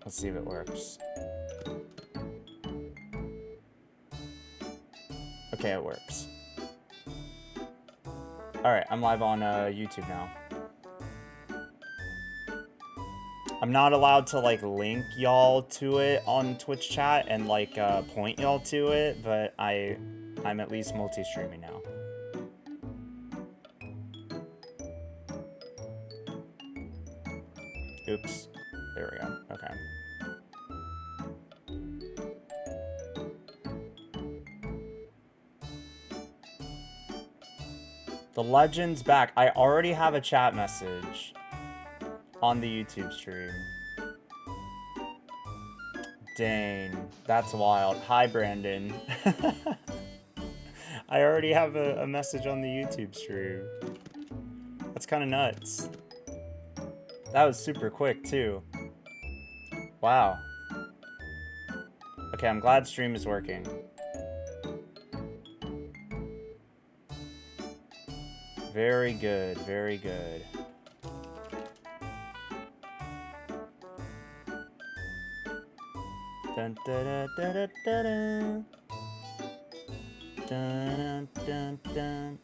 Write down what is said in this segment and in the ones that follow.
Let's see if it works. Okay, it works. Alright, I'm live on YouTube now. I'm not allowed to, like, link y'all to it on Twitch chat and, like, point y'all to it, but I'm at least multi-streaming now. Oops. There we go. Okay. The legend's back. I already have a chat message on the YouTube stream. Dang, that's wild. Hi, Brandon. I already have a message on the YouTube stream. That's kind of nuts. That was super quick, too. Wow. Okay, I'm glad stream is working. Very good, very good. Dun, dun, dun, dun, dun, dun, dun, dun, dun.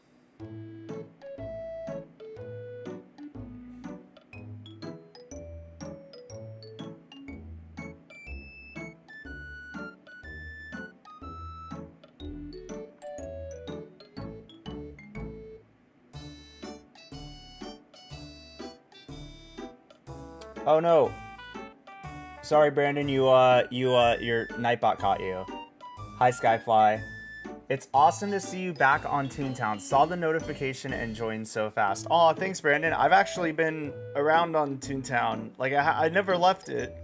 Oh no. Sorry, Brandon, your Nightbot caught you. Hi, Skyfly. It's awesome to see you back on Toontown. Saw the notification and joined so fast. Aw, thanks, Brandon. I've actually been around on Toontown. Like, I never left it.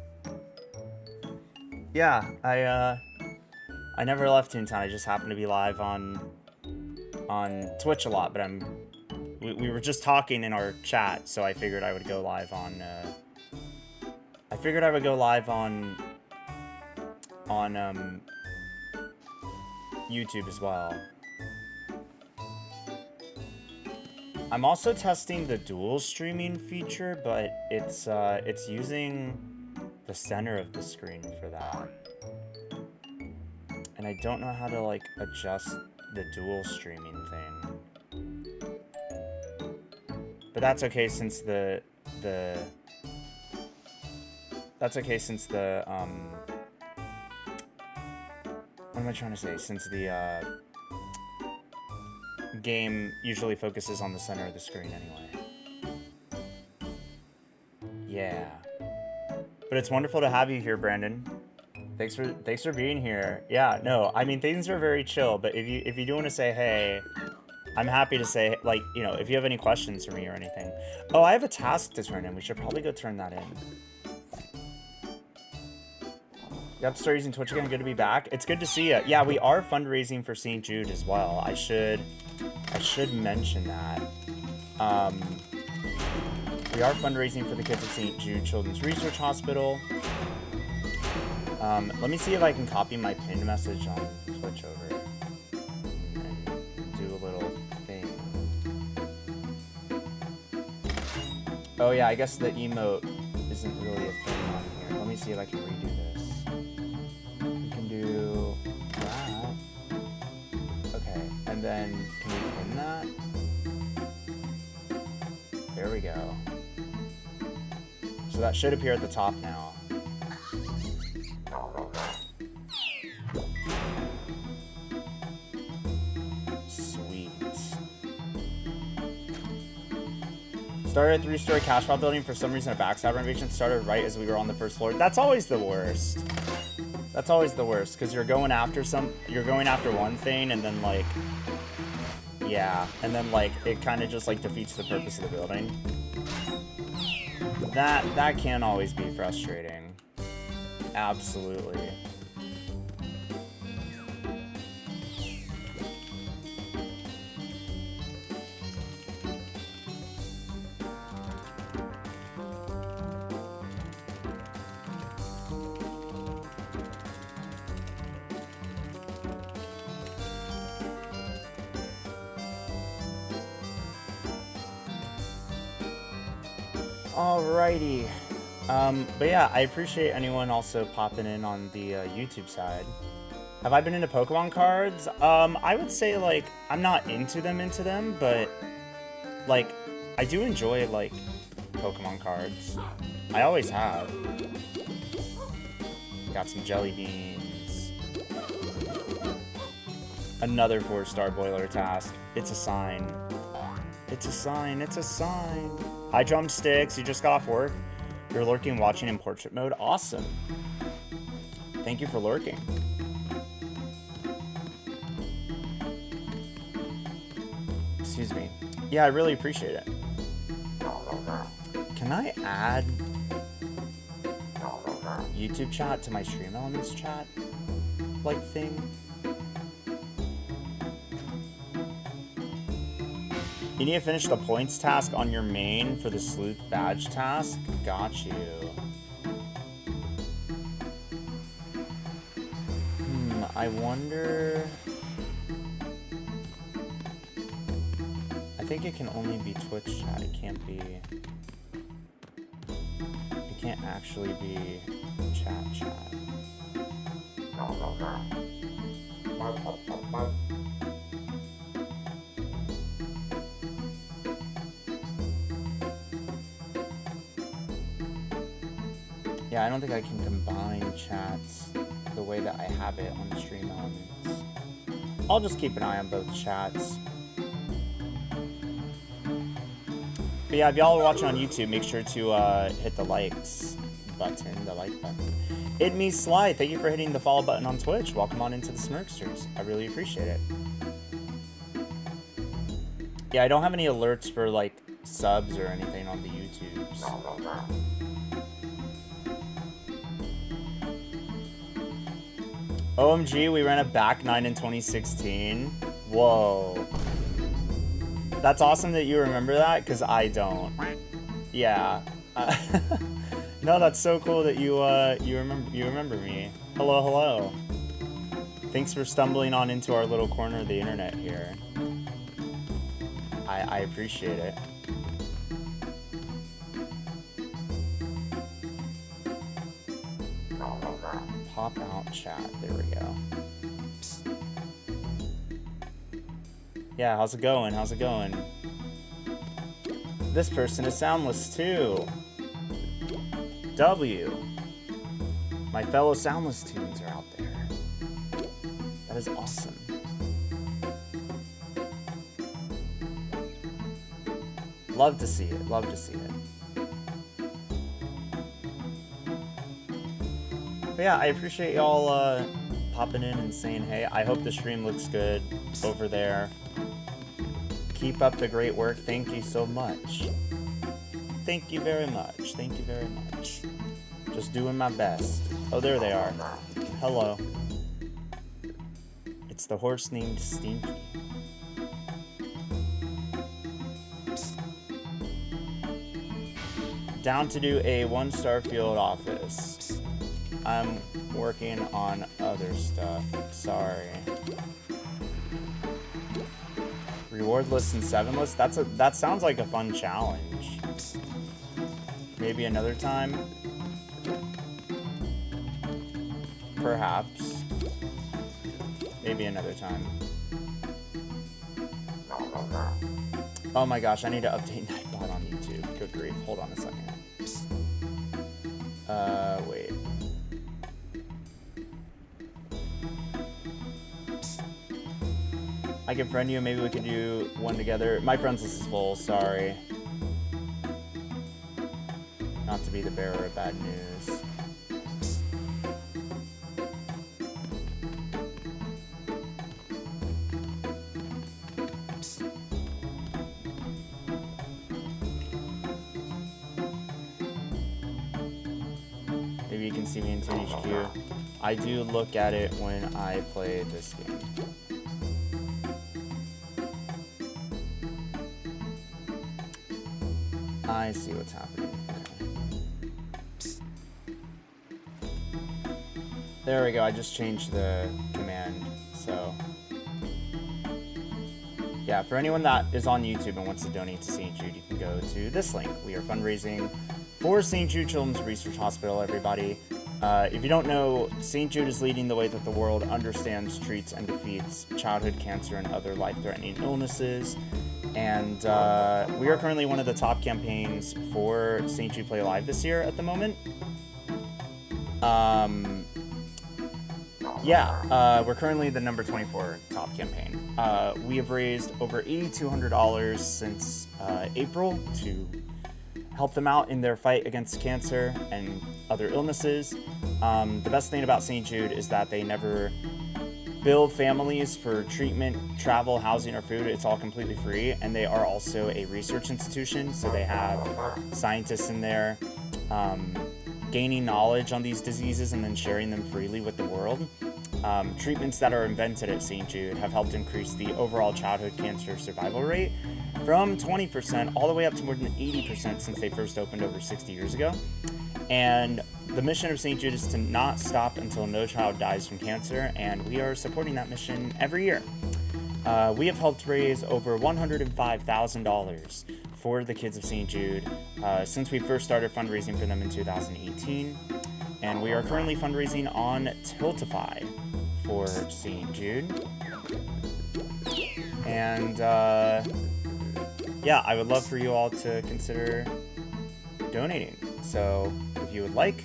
Yeah, I never left Toontown. I just happened to be live on Twitch a lot, but we were just talking in our chat, so I figured I would go live on, YouTube as well. I'm also testing the dual streaming feature, but it's using the center of the screen for that. And I don't know how to, like, adjust the dual streaming thing. But that's okay since the what am I trying to say? Since the game usually focuses on the center of the screen anyway. Yeah. But it's wonderful to have you here, Brandon. Thanks for being here. Yeah, no, I mean, things are very chill, but if you do want to say hey, I'm happy to say, like, you know, if you have any questions for me or anything. Oh, I have a task to turn in. We should probably go turn that in. Yep, start using Twitch again. Good to be back. It's good to see you. Yeah, we are fundraising for St. Jude as well. I should mention that. We are fundraising for the kids at St. Jude Children's Research Hospital. Let me see if I can copy my pinned message on Twitch over and do a little thing. Oh yeah, I guess the emote isn't really a thing on here. Let me see if I can redo this. We can do that. Okay, and then can we pin that? There we go. So that should appear at the top now. Started a 3-story cash pile building. For some reason, a backside renovation started right as we were on the first floor. That's always the worst. That's always the worst, because you're going after one thing, and then, like, yeah, and then, like, it kind of just, like, defeats the purpose of the building. That can always be frustrating. Absolutely. Alrighty. But yeah, I appreciate anyone also popping in on the YouTube side. Have I been into Pokemon cards? I would say, like, I'm not into them, but, like, I do enjoy, like, Pokemon cards. I always have. Got some jelly beans. Another 4-star boiler task. It's a sign. It's a sign. It's a sign. Hi, Drumsticks. You just got off work. You're lurking, watching in portrait mode. Awesome. Thank you for lurking. Excuse me. Yeah, I really appreciate it. Can I add YouTube chat to my Stream Elements chat, like, thing? You need to finish the points task on your main for the sleuth badge task. Got you. I wonder... I think it can only be Twitch chat. It can't be... It can't actually be chat. Yeah, I don't think I can combine chats the way that I have it on the Stream Elements. I'll just keep an eye on both chats. But yeah, if y'all are watching on YouTube, make sure to hit the likes button, the like button. It me Sly, thank you for hitting the follow button on Twitch. Welcome on into the Smirksters. I really appreciate it. Yeah, I don't have any alerts for, like, subs or anything on the YouTubes. OMG, we ran a back 9 in 2016. Whoa. That's awesome that you remember that, because I don't. Yeah. No, that's so cool that you remember me. Hello. Thanks for stumbling on into our little corner of the internet here. I appreciate it. Pop out chat. There we go. Yeah, how's it going? How's it going? This person is soundless too. W. My fellow soundless tunes are out there. That is awesome. Love to see it. Love to see it. But yeah, I appreciate y'all popping in and saying hey. I hope the stream looks good over there. Keep up the great work. Thank you so much. Thank you very much. Thank you very much. Just doing my best. Oh, there they are. Hello. It's the horse named Stinky. Down to do a 1-star field office. I'm working on other stuff. Sorry. Reward list and 7 list? That sounds like a fun challenge. Maybe another time? Perhaps. Maybe another time. Oh my gosh, I need to update Nightbot on YouTube. Good grief. Hold on a second. Wait. I can friend you, maybe we could do one together. My friends list is full, sorry. Not to be the bearer of bad news. Maybe you can see me in Toon HQ. I do look at it when I play this game. I see what's happening. Okay. There we go. I just changed the command. So, yeah, for anyone that is on YouTube and wants to donate to St. Jude, you can go to this link. We are fundraising for St. Jude Children's Research Hospital, everybody. If you don't know, St. Jude is leading the way that the world understands, treats, and defeats childhood cancer and other life-threatening illnesses. And we are currently one of the top campaigns for St. Jude Play Live this year at the moment. We're currently the number 24 top campaign. We have raised over $8,200 since April to help them out in their fight against cancer and other illnesses. The best thing about St. Jude is that they never bill families for treatment, travel, housing, or food. It's all completely free, and they are also a research institution, so they have scientists in there gaining knowledge on these diseases and then sharing them freely with the world. Treatments that are invented at St. Jude have helped increase the overall childhood cancer survival rate from 20% all the way up to more than 80% since they first opened over 60 years ago. And the mission of St. Jude is to not stop until no child dies from cancer, and we are supporting that mission every year. We have helped raise over $105,000 for the kids of St. Jude since we first started fundraising for them in 2018. And we are currently fundraising on Tiltify for St. Jude. And I would love for you all to consider donating. So if you would like,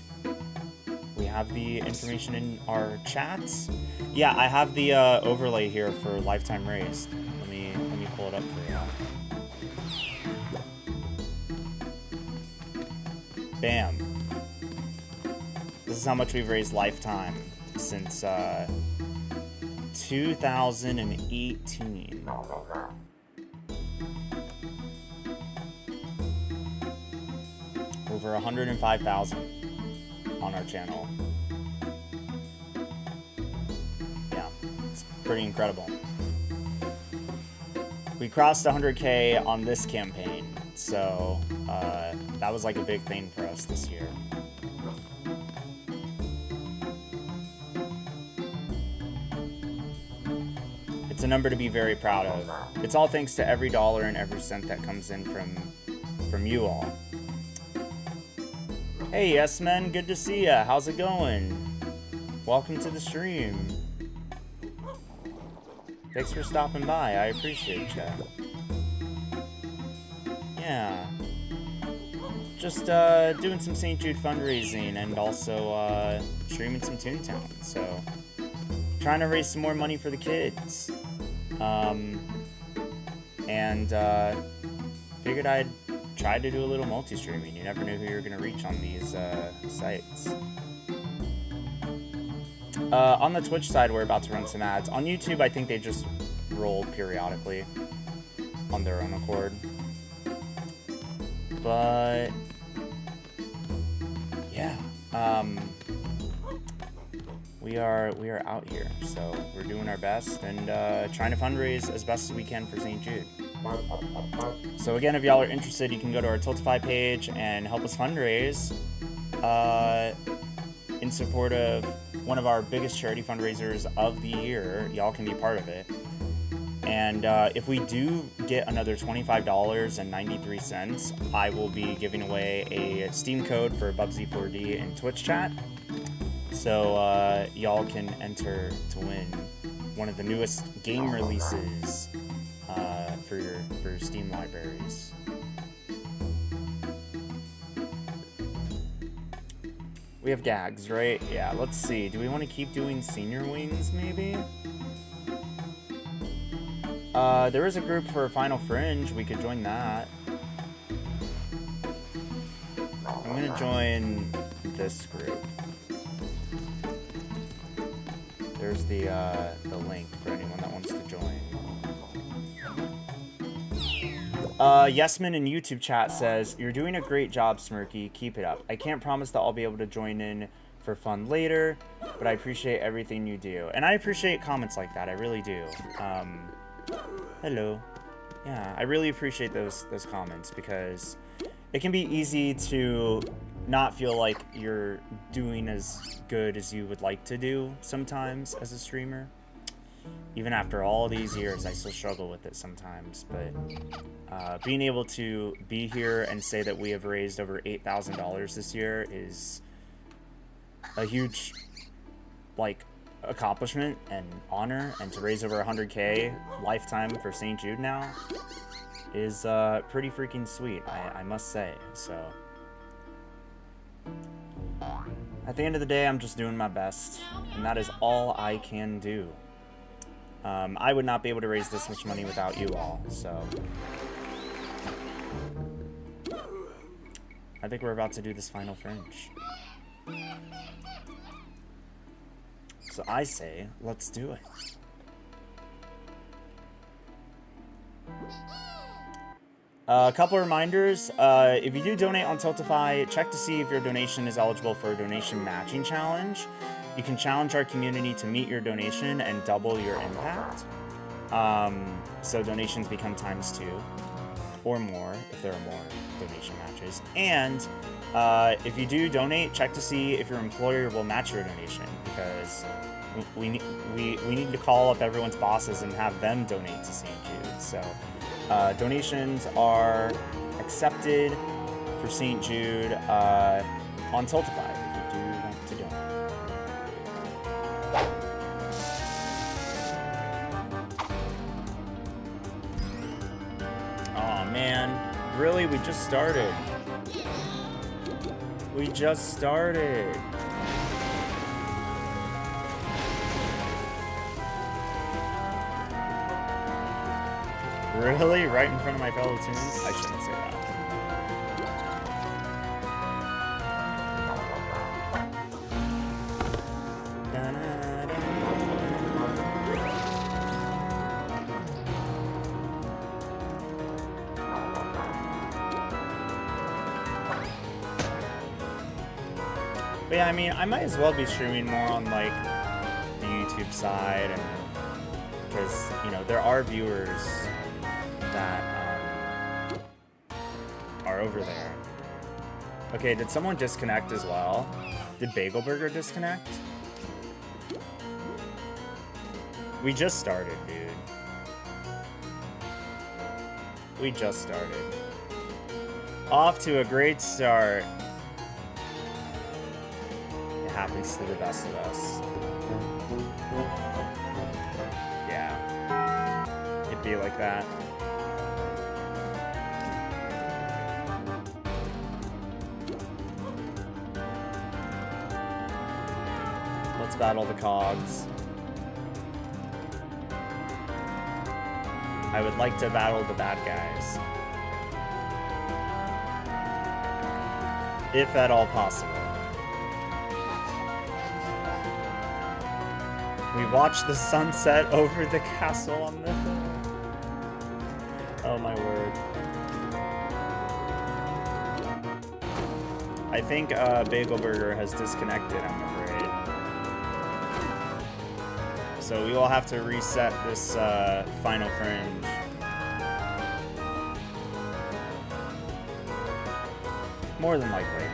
we have the information in our chats. Yeah, I have the overlay here for lifetime raised. Let me pull it up for you. Bam. This is how much we've raised lifetime since 2018. Over 105,000 on our channel. Yeah, it's pretty incredible. We crossed 100K on this campaign, so that was like a big thing for us this year. It's a number to be very proud of. It's all thanks to every dollar and every cent that comes in from you all. Hey, yes, men, good to see ya. How's it going? Welcome to the stream. Thanks for stopping by. I appreciate ya. Yeah. Just doing some St. Jude fundraising and also streaming some Toontown. So, trying to raise some more money for the kids. Figured I'd try to do a little multi-streaming. You never know who you're going to reach on these sites. On the Twitch side, we're about to run some ads. On YouTube, I think they just roll periodically on their own accord. But yeah, we are out here, so we're doing our best and trying to fundraise as best as we can for St. Jude. So again, if y'all are interested, you can go to our Tiltify page and help us fundraise in support of one of our biggest charity fundraisers of the year. Y'all can be part of it. And if we do get another $25.93, I will be giving away a Steam code for Bubsy4D in Twitch chat. So y'all can enter to win one of the newest game releases for Steam libraries. We have gags, right? Yeah, let's see. Do we want to keep doing senior wings, maybe? There is a group for Final Fringe. We could join that. I'm gonna join this group. There's the link for anyone that wants to join. Yesman in YouTube chat says, "You're doing a great job, Smirky. Keep it up. I can't promise that I'll be able to join in for fun later, but I appreciate everything you do." And I appreciate comments like that. I really do. Hello. Yeah, I really appreciate those comments because it can be easy to not feel like you're doing as good as you would like to do sometimes as a streamer. Even after all these years, I still struggle with it sometimes. But being able to be here and say that we have raised over $8,000 this year is a huge, like, accomplishment and honor. And to raise over 100K lifetime for St. Jude now is pretty freaking sweet, I must say. So at the end of the day, I'm just doing my best, and that is all I can do. I would not be able to raise this much money without you all, so I think we're about to do this final fringe. So I say, let's do it. A couple reminders. If you do donate on Tiltify, check to see if your donation is eligible for a donation matching challenge. You can challenge our community to meet your donation and double your impact. So donations become ×2 or more if there are more donation matches. And if you do donate, check to see if your employer will match your donation, because we need to call up everyone's bosses and have them donate to St. Jude. So donations are accepted for St. Jude on Tiltify if you do want to donate. Oh man, really? We just started. We just started. Really? Right in front of my fellow Toons? I shouldn't say that. But yeah, I mean, I might as well be streaming more on, like, the YouTube side, and because, you know, there are viewers that are over there. Okay, did someone disconnect as well? Did Bagel Burger disconnect? We just started, dude. We just started. Off to a great start. It happens to the best of us. Yeah. It'd be like that. Let's battle the cogs. I would like to battle the bad guys, if at all possible. We watch the sunset over the castle on the hill. Oh my word. I think Bagel Burger has disconnected, I'm afraid. So we will have to reset this final fringe. More than likely.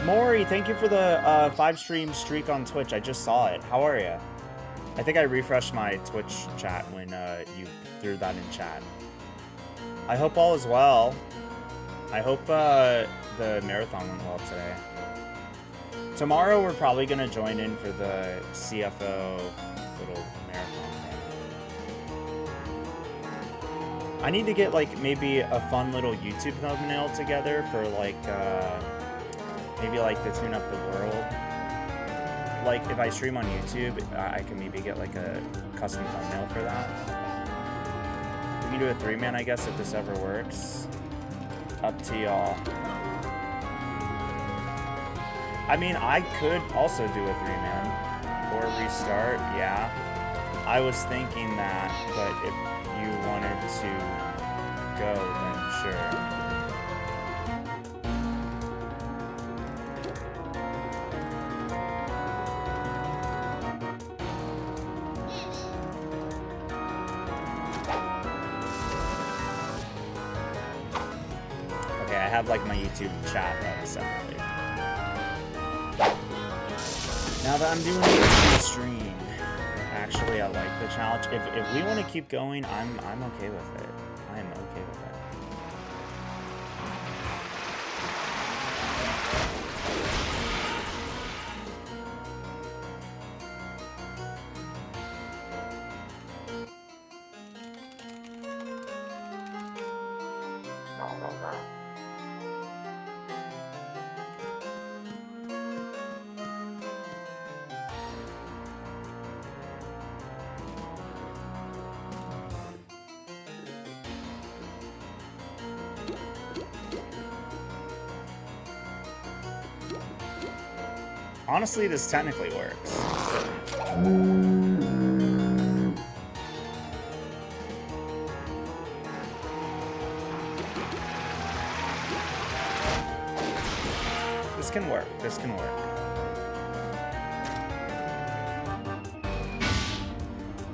Maury, thank you for the 5-stream streak on Twitch. I just saw it. How are you? I think I refreshed my Twitch chat when you threw that in chat. I hope all is well. I hope the marathon went well today. Tomorrow we're probably going to join in for the CFO little marathon thing. I need to get like maybe a fun little YouTube thumbnail together for like maybe like the Toon-Up the World. Like if I stream on YouTube, I can maybe get like a custom thumbnail for that. We can do a 3-man, I guess, if this ever works. Up to y'all. I mean, I could also do a 3-man or restart, yeah. I was thinking that, but if you wanted to go, then sure. Okay, I have like my YouTube chat separately. Now that I'm doing a YouTube stream, actually, like the challenge. If we want to keep going, I'm okay with it. I am okay with it. Honestly, this technically works. This can work. This can work.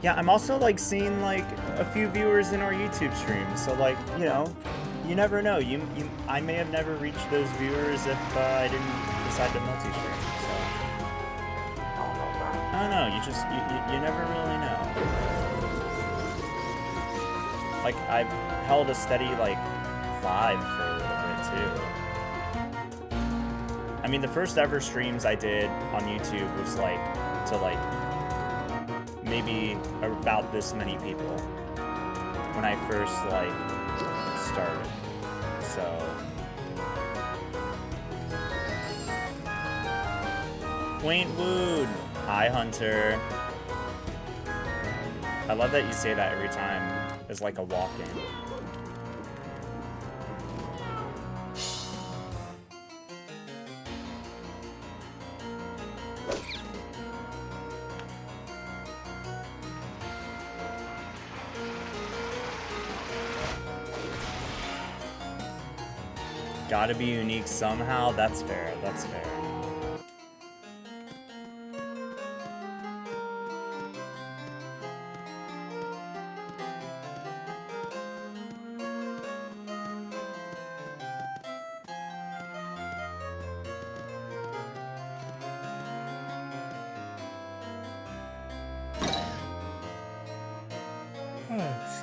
Yeah, I'm also like seeing like a few viewers in our YouTube stream. So like, you know, you never know. I may have never reached those viewers if I didn't decide to multi-stream. I don't know, you never really know. Like, I've held a steady, like, 5 for a little bit, too. I mean, the first ever streams I did on YouTube was, like, to, like, maybe about this many people. When I first, like, started. So... Quaint Wood! Hi, Hunter. I love that you say that every time. It's like a walk-in. Gotta be unique somehow. That's fair. That's fair.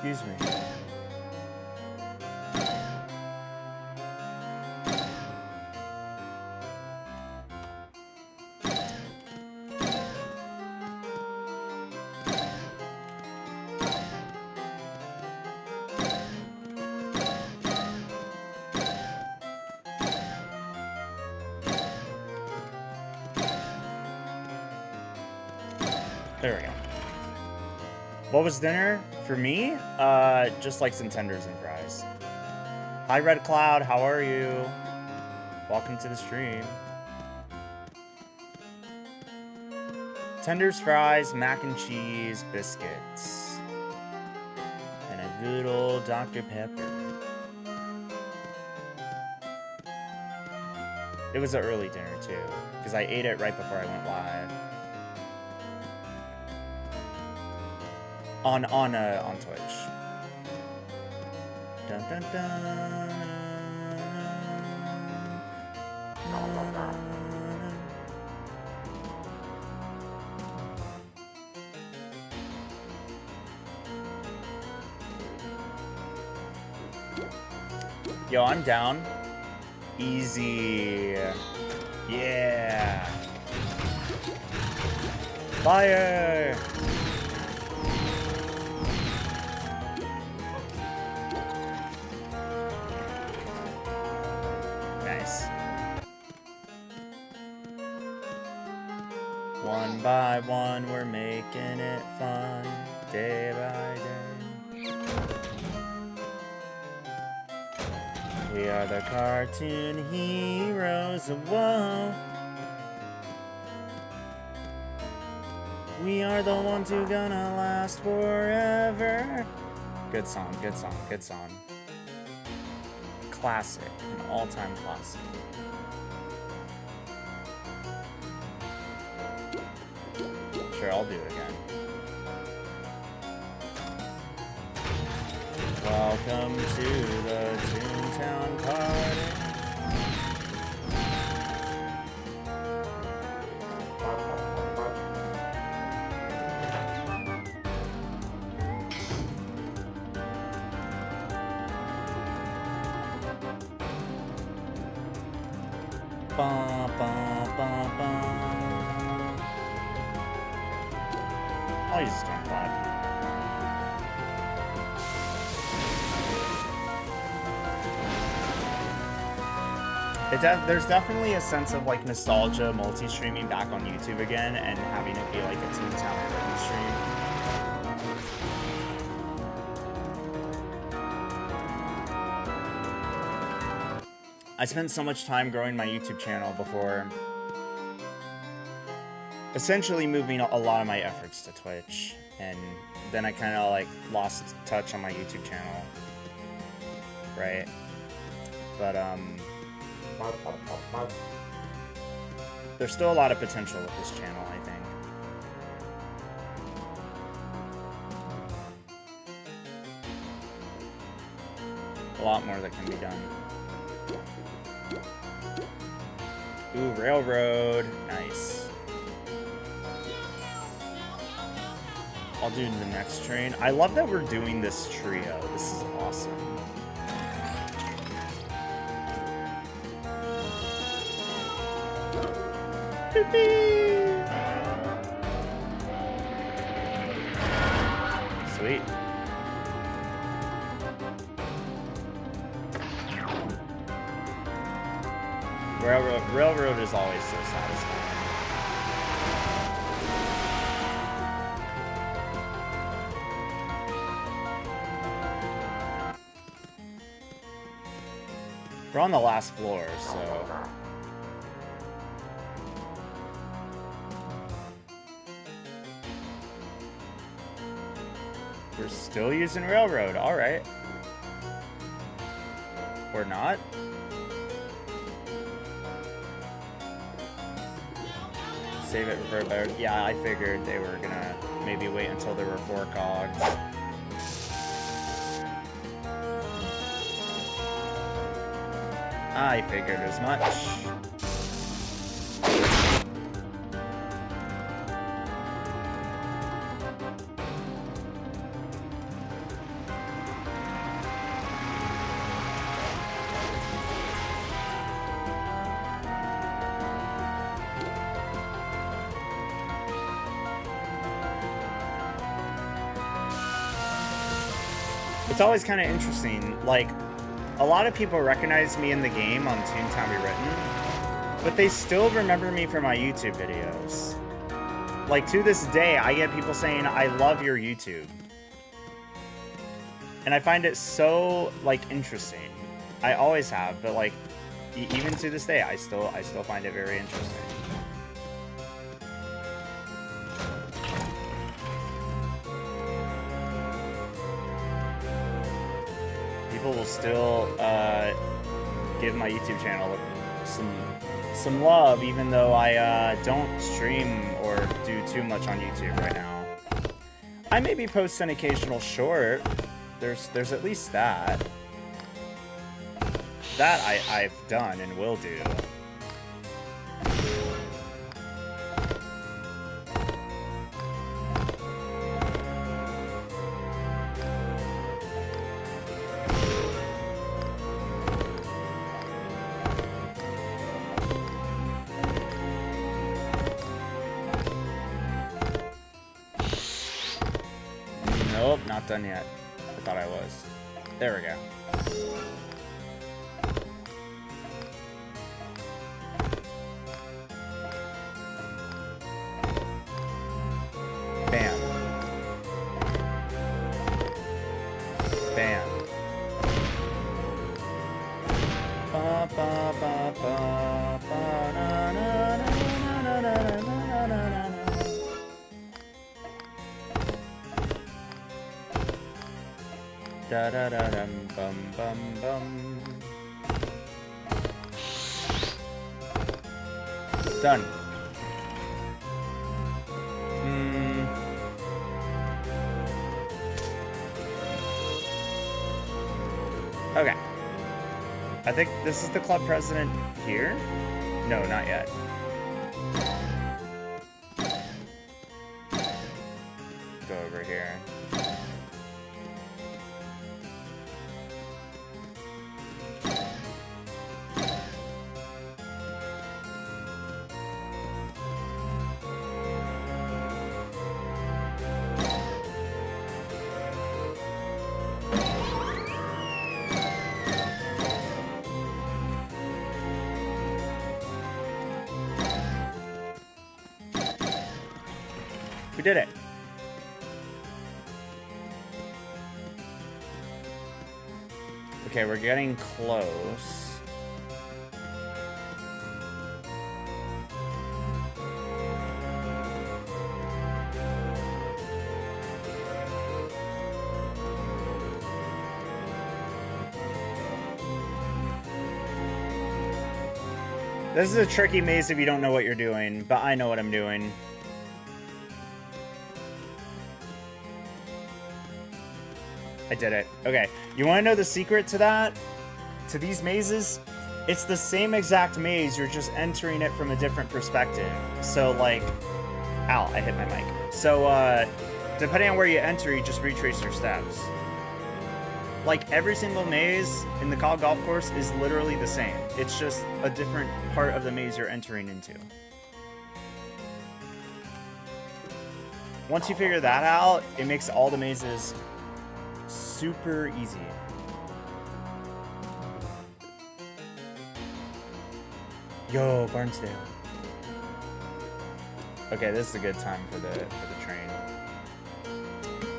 Excuse me. There we go. What was dinner for me? Just like some tenders and fries. Hi, Red Cloud. How are you? Welcome to the stream. Tenders, fries, mac and cheese, biscuits, and a good old Dr. Pepper. It was an early dinner too, because I ate it right before I went live. On Twitch. Dun, dun, dun. Yo, I'm down. Easy. Yeah. Fire. Nice. One by one, we're making it fun, day by day. We are the cartoon heroes, whoa. We are the ones who gonna last forever. Good song, good song, good song. Classic, an all-time classic. Sure, I'll do it again. Welcome to the Toontown party. Bum, bum, bum, bum. I'll use Stormcloud. There's definitely a sense of like nostalgia multi-streaming back on YouTube again and having it be like a Toontown Rewritten stream. I spent so much time growing my YouTube channel before essentially moving a lot of my efforts to Twitch, and then I kind of like lost touch on my YouTube channel, right? But there's still a lot of potential with this channel, I think. A lot more that can be done. Ooh, railroad. Nice. I'll do the next train. I love that we're doing this trio. This is awesome. Sweet. Railroad is always so satisfying. We're on the last floor, so... We're still using railroad, alright. Or not? Save it for better. Yeah, I figured they were gonna maybe wait until there were 4 cogs. I figured as much. It's always kind of interesting, like, a lot of people recognize me in the game on Toontown Rewritten, but they still remember me from my YouTube videos. Like, to this day, I get people saying, I love your YouTube. And I find it so, like, interesting. I always have, but, like, even to this day, I still find it very interesting. People will still give my YouTube channel some love, even though I don't stream or do too much on YouTube right now. I maybe post an occasional short. There's at least that. That I've done and will do. Nope, not done yet. I thought I was. There we go. Bam. Bam. Ba, ba, ba, ba, ba, na, na, na, na, na, na, na, na, na. Da da da dum bum bum bum. Done. Okay. I think this is the club president here. No, not yet. Go over here. We did it. Okay, we're getting close. This is a tricky maze if you don't know what you're doing, but I know what I'm doing. I did it. Okay, you want to know the secret to that? To these mazes? It's the same exact maze, you're just entering it from a different perspective. So, like... Ow, I hit my mic. So, depending on where you enter, you just retrace your steps. Like, every single maze in the Cog Golf Course is literally the same. It's just a different part of the maze you're entering into. Once you figure that out, it makes all the mazes super easy. Yo, Barnsdale. Okay, this is a good time for the train.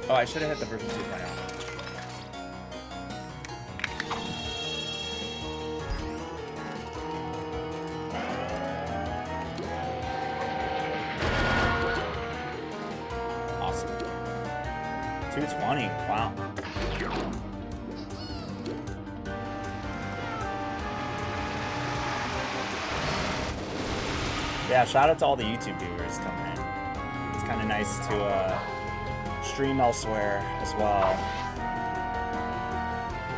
Oh, I should have hit the version 2.0. Awesome. 220. Wow. Yeah, shout out to all the YouTube viewers coming in. It's kind of nice to stream elsewhere as well.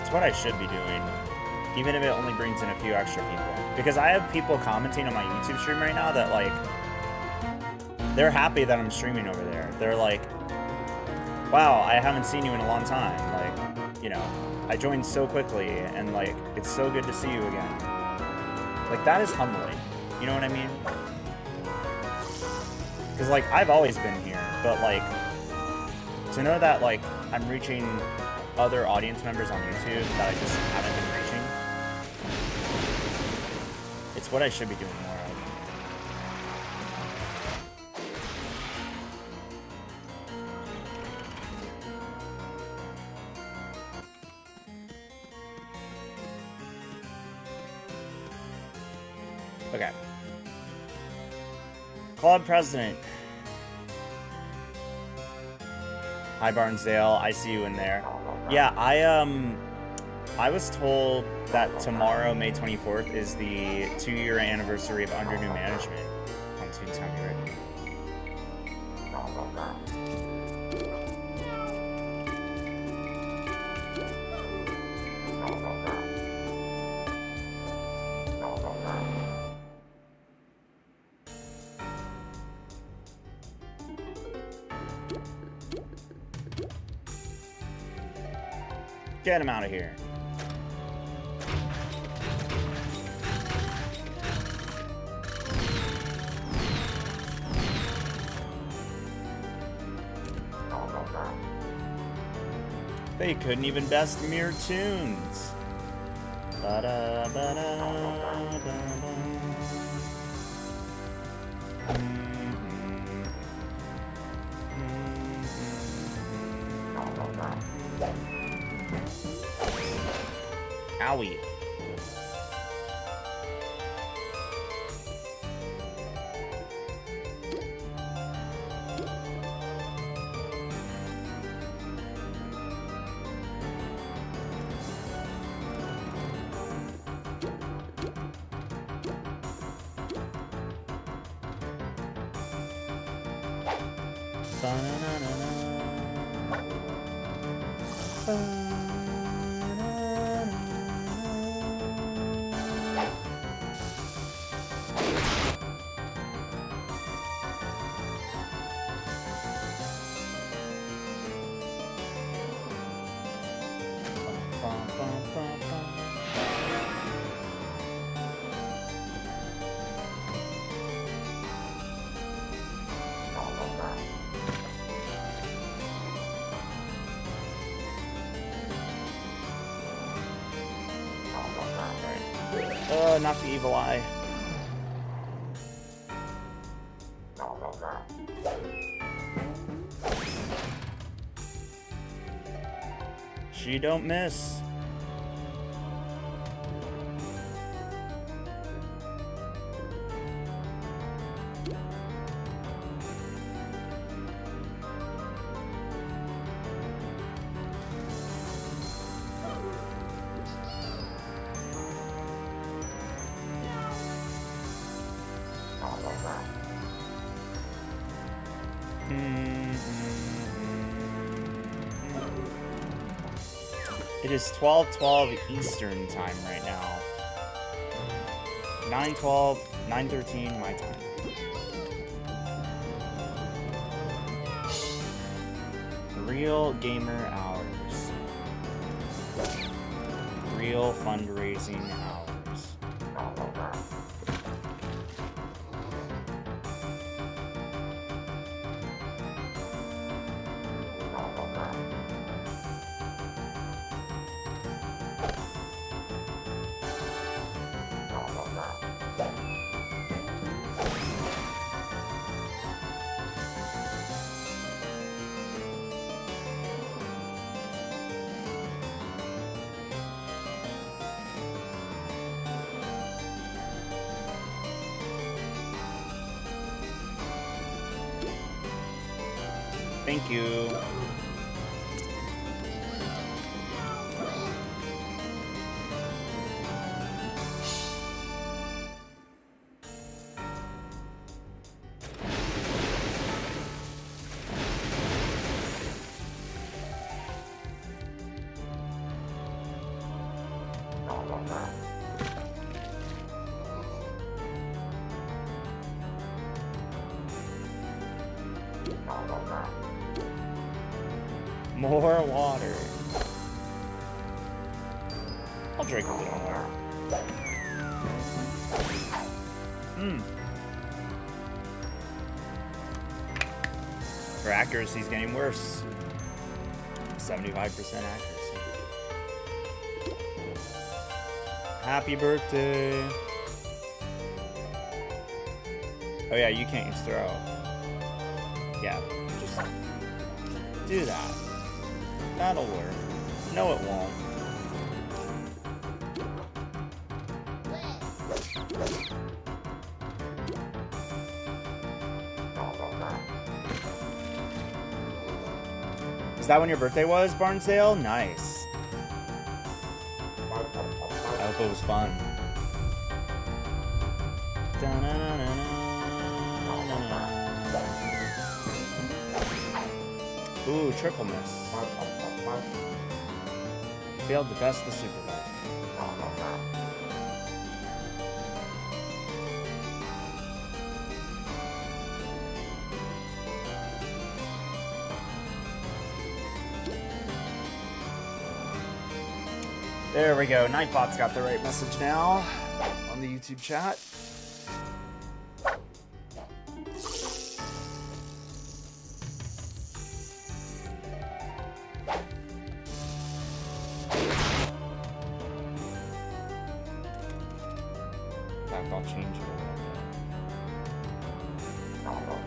It's what I should be doing, even if it only brings in a few extra people. Because I have people commenting on my YouTube stream right now that, like, they're happy that I'm streaming over there. They're like, wow, I haven't seen you in a long time. Like, you know, I joined so quickly, and, like, it's so good to see you again. Like, that is humbling. You know what I mean? Because, like, I've always been here, but, like, to know that, like, I'm reaching other audience members on YouTube that I just haven't been reaching, it's what I should be doing more of. Okay. Club president. Hi Barnsdale, I see you in there. Yeah, I was told that tomorrow, May 24th, is the 2-year anniversary of Under New Management on Toontown Rewritten. Get him out of here. They couldn't even best mere tunes. Ba-da, ba-da, ba-da. Owie. Not the evil eye. She don't miss. It is 12:12 Eastern time right now. 9:12, 9:13 my time. Real gamer hours. Real fundraising hours. Thank you. More water. I'll drink a little more. Her accuracy's getting worse. 75% accuracy. Happy birthday. Oh yeah, you can't use throw. Yeah, just do that. That'll work. No, it won't. Is that when your birthday was, Barnsdale? Nice. I hope it was fun. Ooh, triple miss. Failed to best the supervisor. There we go. Nightbot's got the right message now on the YouTube chat. I'll change it a little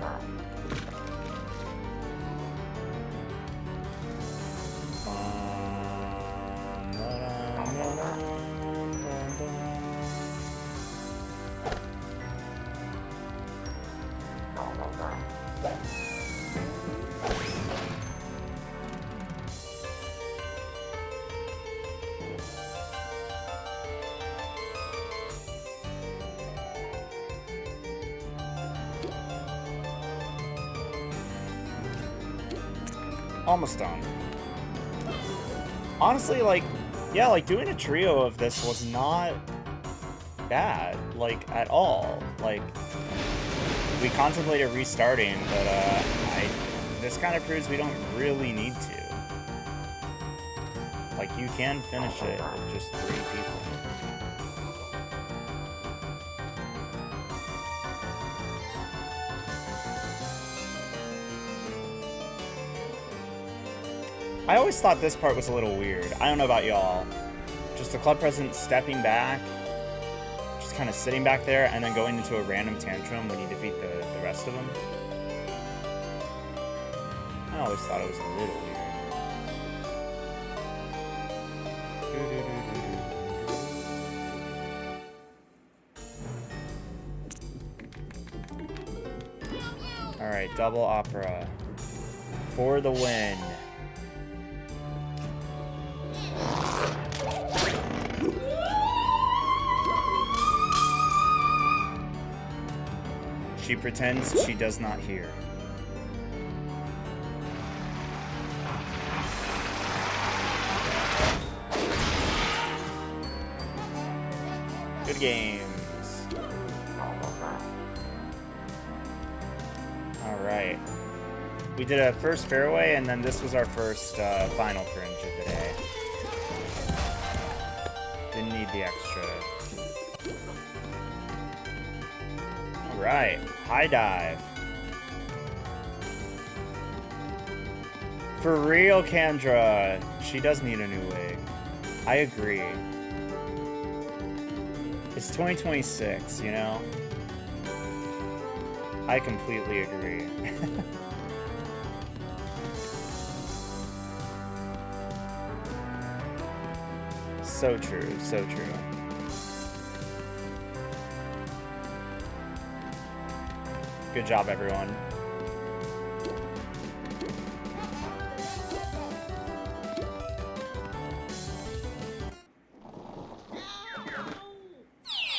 Almost done. Honestly, like, yeah, like, doing a trio of this was not bad, like, at all. Like, we contemplated restarting, but, this kind of proves we don't really need to. Like, you can finish it with just 3 people. I always thought this part was a little weird. I don't know about y'all. Just the club president stepping back, just kind of sitting back there, and then going into a random tantrum when you defeat the rest of them. I always thought it was a little weird. Double opera. For the win. She pretends she does not hear. Good games. Alright. We did a first fairway, and then this was our first final fringe of the day. Didn't need the extra. Alright. High dive. For real, Kendra. She does need a new wig. I agree. It's 2026, you know? I completely agree. So true, so true. Good job, everyone.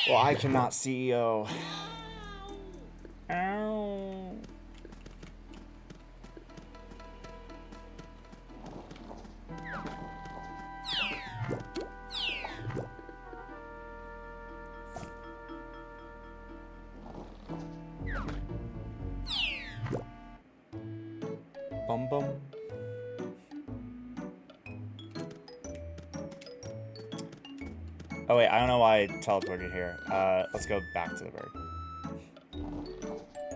Well, I cannot CEO. Ow. Bum bum. Oh wait, I don't know why I teleported here. Let's go back to the bird.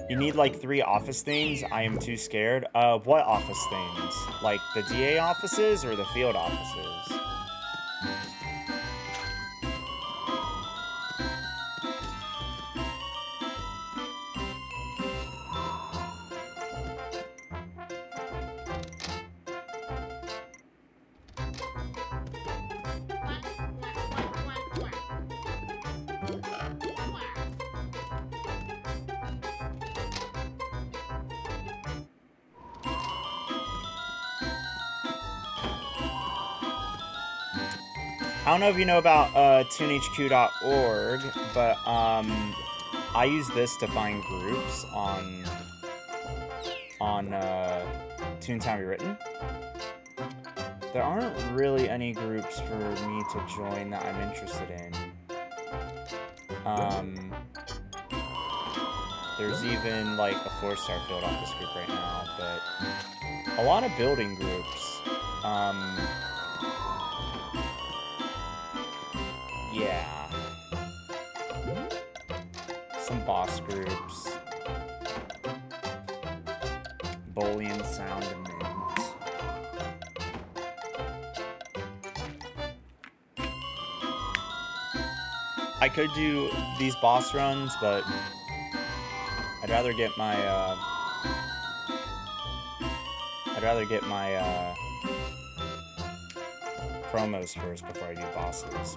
You need like 3 office themes. I am too scared. What office themes? Like the DA offices or the field offices? I don't know if you know about toonhq.org, but I use this to find groups on Toontown Rewritten. There aren't really any groups for me to join that I'm interested in. There's even like a 4-star field office group right now, but a lot of building groups. Yeah. Some boss groups. Boolean sound and mint. I could do these boss runs, but I'd rather get my promos first before I do bosses.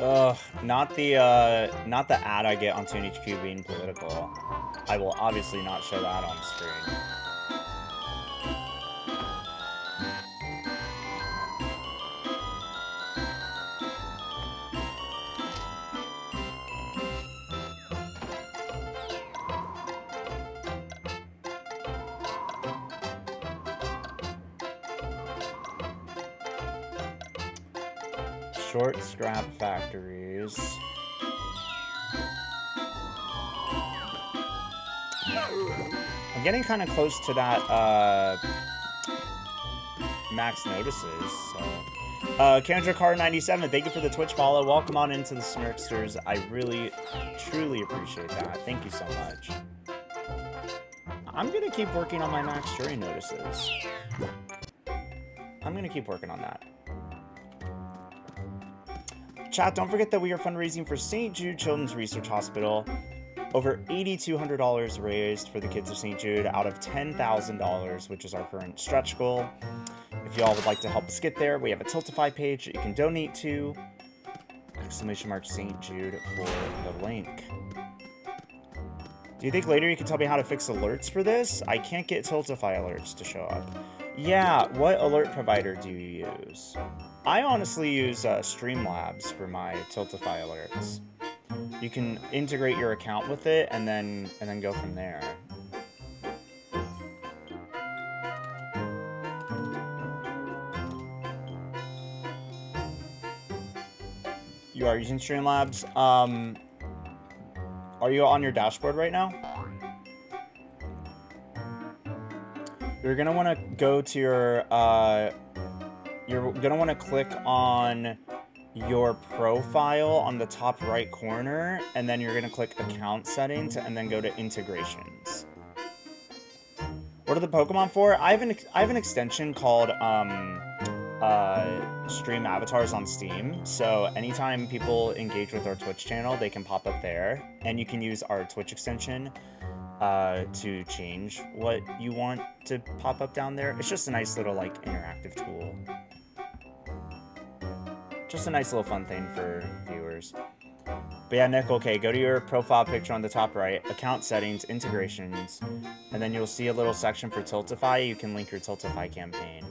Ugh, not the ad I get on ToonHQ being political. I will obviously not show that on screen. Short scrap factories. I'm getting kind of close to that max notices. So, Kendra Car 97, thank you for the Twitch follow. Welcome on into the Smirksters. I really, truly appreciate that. Thank you so much. I'm gonna keep working on my max jury notices. I'm gonna keep working on that. Chat, don't forget that we are fundraising for St. Jude Children's Research Hospital. Over $8,200 raised for the kids of St. Jude out of $10,000, which is our current stretch goal. If y'all would like to help us get there, we have a Tiltify page that you can donate to. !St. Jude for the link. Do you think later you can tell me how to fix alerts for this? I can't get Tiltify alerts to show up. Yeah, what alert provider do you use? I honestly use Streamlabs for my Tiltify alerts. You can integrate your account with it and then go from there. You are using Streamlabs. Are you on your dashboard right now? You're gonna want to go to your. You're gonna want to click on your profile on the top right corner, and then you're gonna click Account Settings, and then go to Integrations. What are the Pokemon for? I have an extension called Stream Avatars on Steam. So anytime people engage with our Twitch channel, they can pop up there, and you can use our Twitch extension to change what you want to pop up down there. It's just a nice little like interactive tool. Just a nice little fun thing for viewers. But yeah, Nick, okay, go to your profile picture on the top right, account settings, integrations, and then you'll see a little section for Tiltify. You can link your Tiltify campaign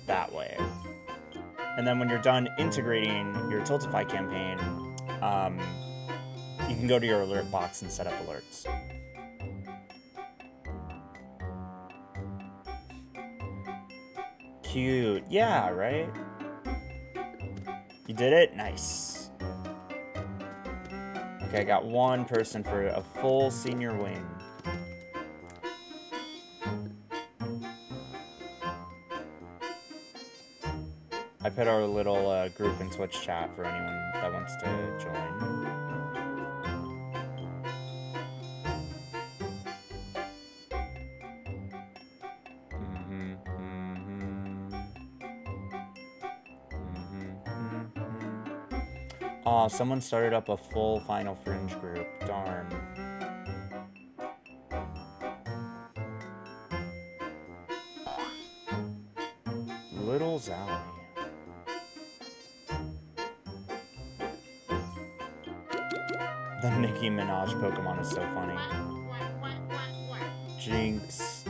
that way. And then when you're done integrating your Tiltify campaign, you can go to your alert box and set up alerts. Cute. Yeah, right? You did it? Nice. Okay, I got one person for a full senior win. I put our little group in Twitch chat for anyone that wants to join. Aw, someone started up a full Final Fringe group. Darn. Little Zowie. The Nicki Minaj Pokemon is so funny. Jinx.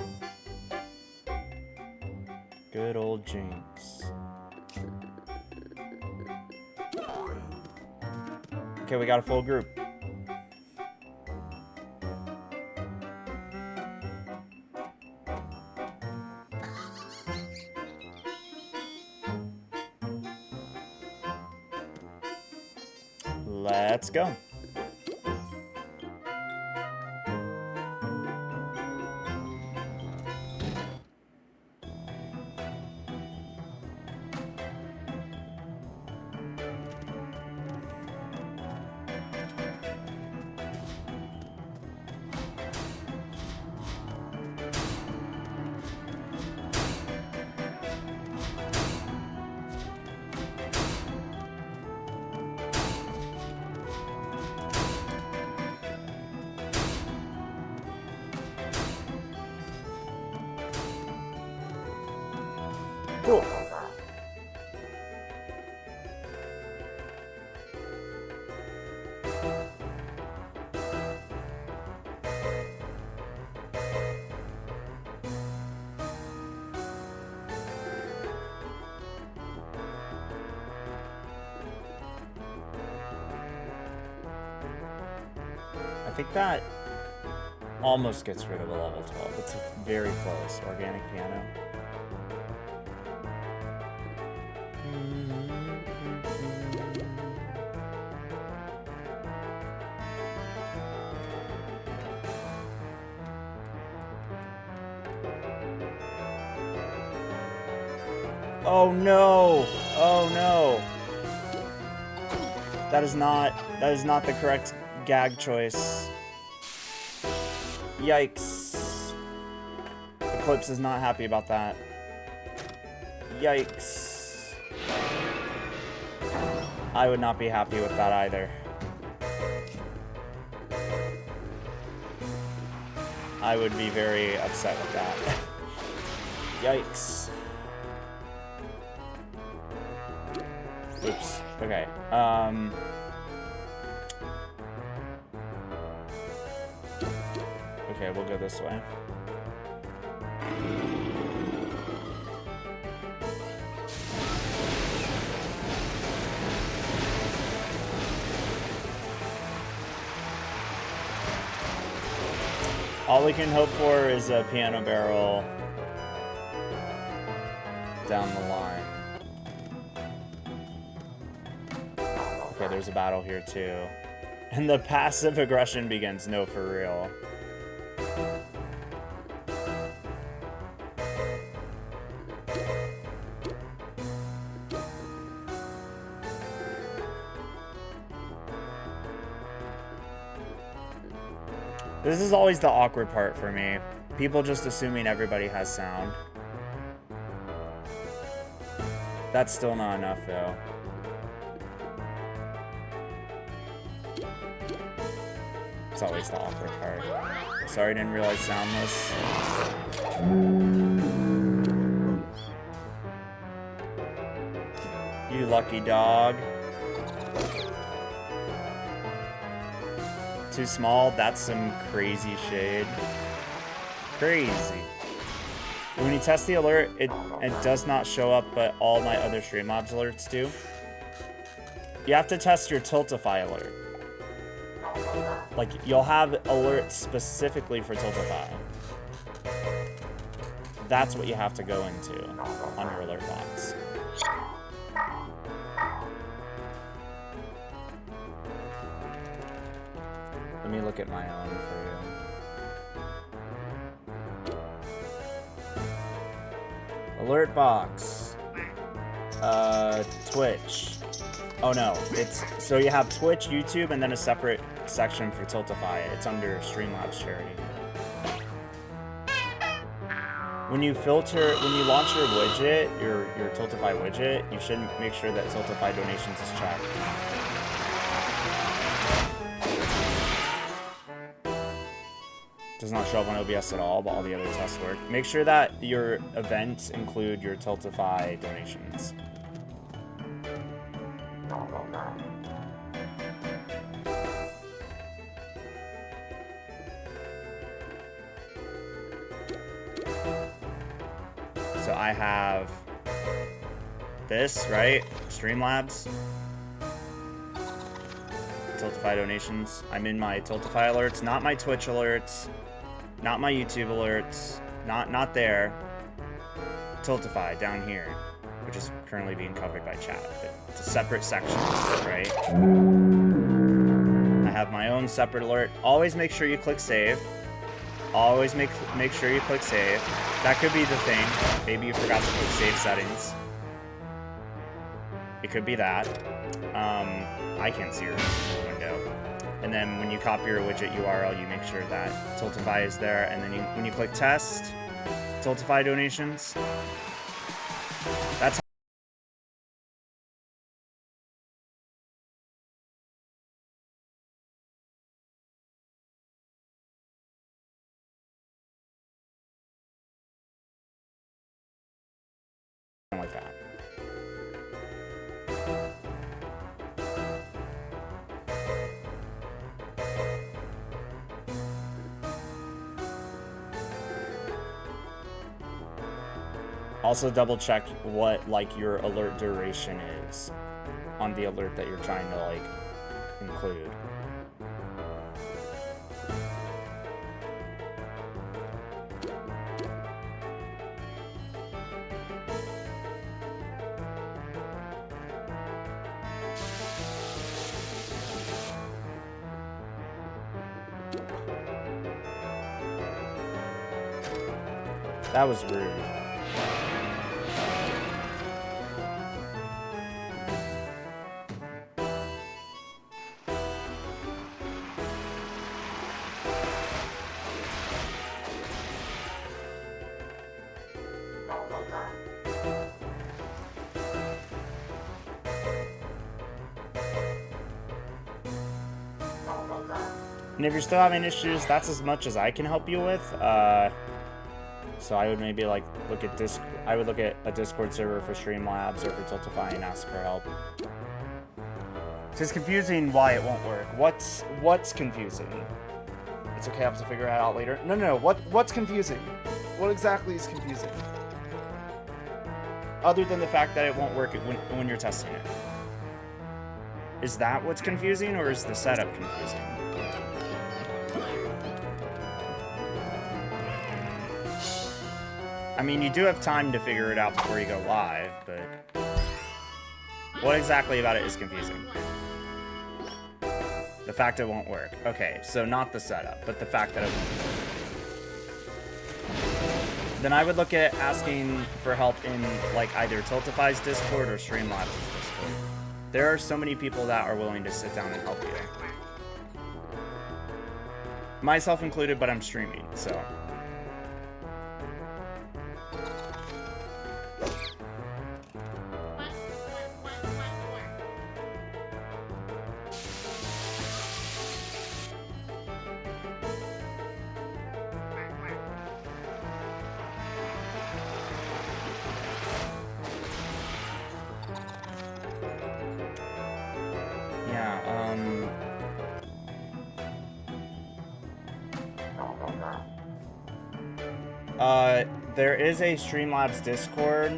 Good old Jinx. Okay, we got a full group. Let's go. Cool. I think that almost gets rid of a level 12. It's very close. Organic piano. Oh no! Oh no! That is not the correct gag choice. Yikes. Eclipse is not happy about that. Yikes. I would not be happy with that either. I would be very upset with that. Yikes. Oops. Okay. Okay, we'll go this way. All we can hope for is a piano barrel down the line. Okay, there's a battle here too. And the passive aggression begins. No, for real. This is always the awkward part for me. People just assuming everybody has sound. That's still not enough, though. It's always the awkward part. Sorry, I didn't realize soundless. You lucky dog. Too small? That's some crazy shade. Crazy. When you test the alert, it does not show up, but all my other Streamlabs alerts do. You have to test your Tiltify alert. Like, you'll have alerts specifically for Tiltify. That's what you have to go into on your alert box. Let me look at my own for you. Alert box. Twitch. Oh no, it's so you have Twitch, YouTube, and then a separate section for Tiltify. It's under Streamlabs charity. When you launch your widget, your Tiltify widget, you should make sure that Tiltify donations is checked. Does not show up on OBS at all, but all the other tests work. Make sure that your events include your Tiltify donations. So I have this, right? Streamlabs. Tiltify donations. I'm in my Tiltify alerts, not my Twitch alerts. Not my YouTube alerts. Not there. Tiltify down here, which is currently being covered by chat. It's a separate section, right? I have my own separate alert. Always make sure you click save. Always make sure you click save. That could be the thing. Maybe you forgot to click save settings. It could be that. I can't see your window. And then when you copy your widget URL, you make sure that Tiltify is there. And then when you click test, Tiltify donations, that's like that. Also double check what like your alert duration is on the alert that you're trying to like include. That was rude. And if you're still having issues, that's as much as I can help you with. So I would maybe like look at I would look at a Discord server for Streamlabs or for Tiltify and ask for help. It's just confusing why it won't work. What's confusing? It's okay, I have to figure it out later. No. What's confusing? What exactly is confusing? Other than the fact that it won't work when you're testing it. Is that what's confusing, or is the setup confusing? I mean, you do have time to figure it out before you go live, but what exactly about it is confusing? The fact it won't work. Okay, so not the setup, but the fact that it won't work. Then I would look at asking for help in like either Tiltify's Discord or Streamlabs' Discord. There are so many people that are willing to sit down and help you. Myself included, but I'm streaming, so. There is a Streamlabs Discord,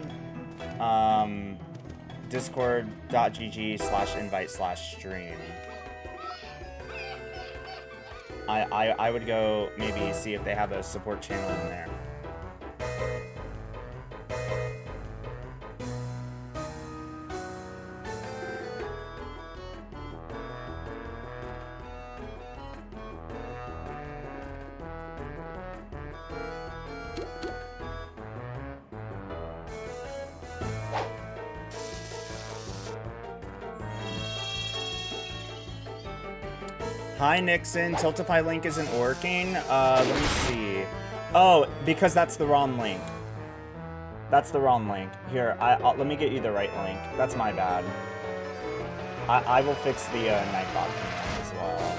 discord.gg/invite/stream. I would go maybe see if they have a support channel in there. Hi Nixon, Tiltify link isn't working. Let me see. Oh, because that's the wrong link. That's the wrong link. Here, let me get you the right link. That's my bad. I will fix the Nightbot command as well.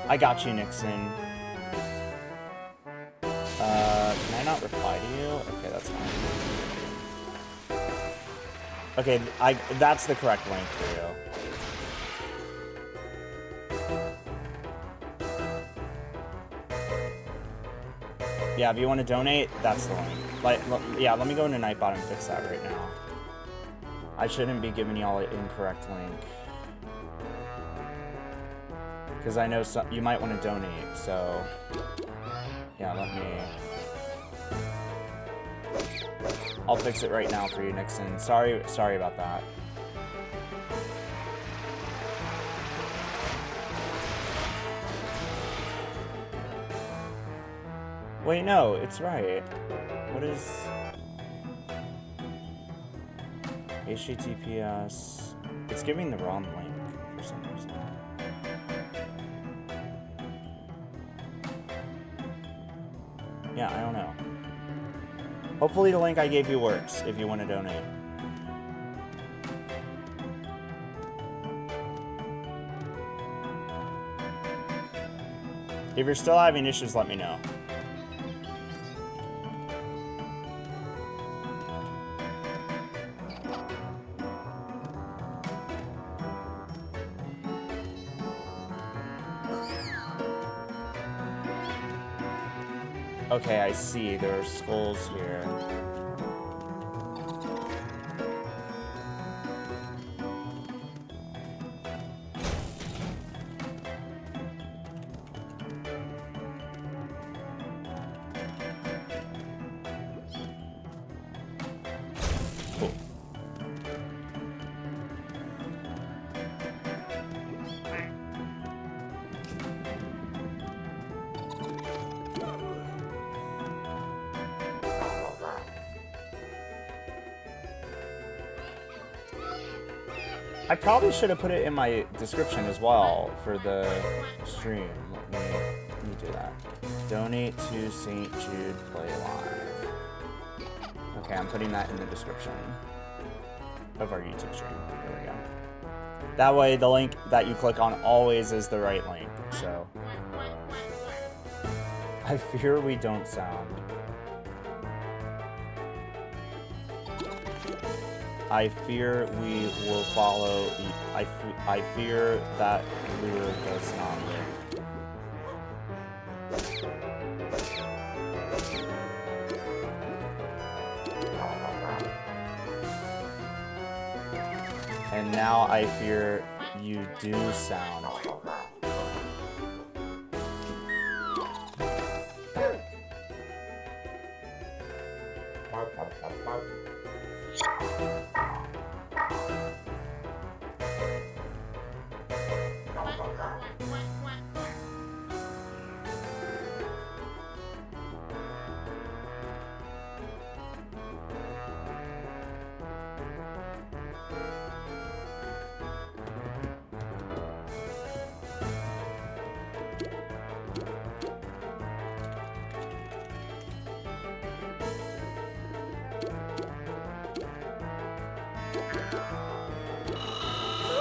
I got you, Nixon. Can I not reply to you? Okay, that's fine. Okay, that's the correct link for you. Yeah, if you want to donate, that's the link. Yeah, let me go into Nightbot and fix that right now. I shouldn't be giving y'all an incorrect link. Because I know you might want to donate, so... Yeah, let me... I'll fix it right now for you, Nixon. Sorry about that. Wait, no, it's right. What is... HTTPS... It's giving the wrong link for some reason. Yeah, I don't know. Hopefully the link I gave you works if you want to donate. If you're still having issues, let me know. Okay, I see. There are skulls here. Cool. I probably should have put it in my description as well for the stream. Let me do that. Donate to St. Jude Play Live. Okay, I'm putting that in the description of our YouTube stream. There we go. That way, the link that you click on always is the right link. So, I fear we don't sound. I fear we will follow. I fear that lure does not work. And now I fear you do sound.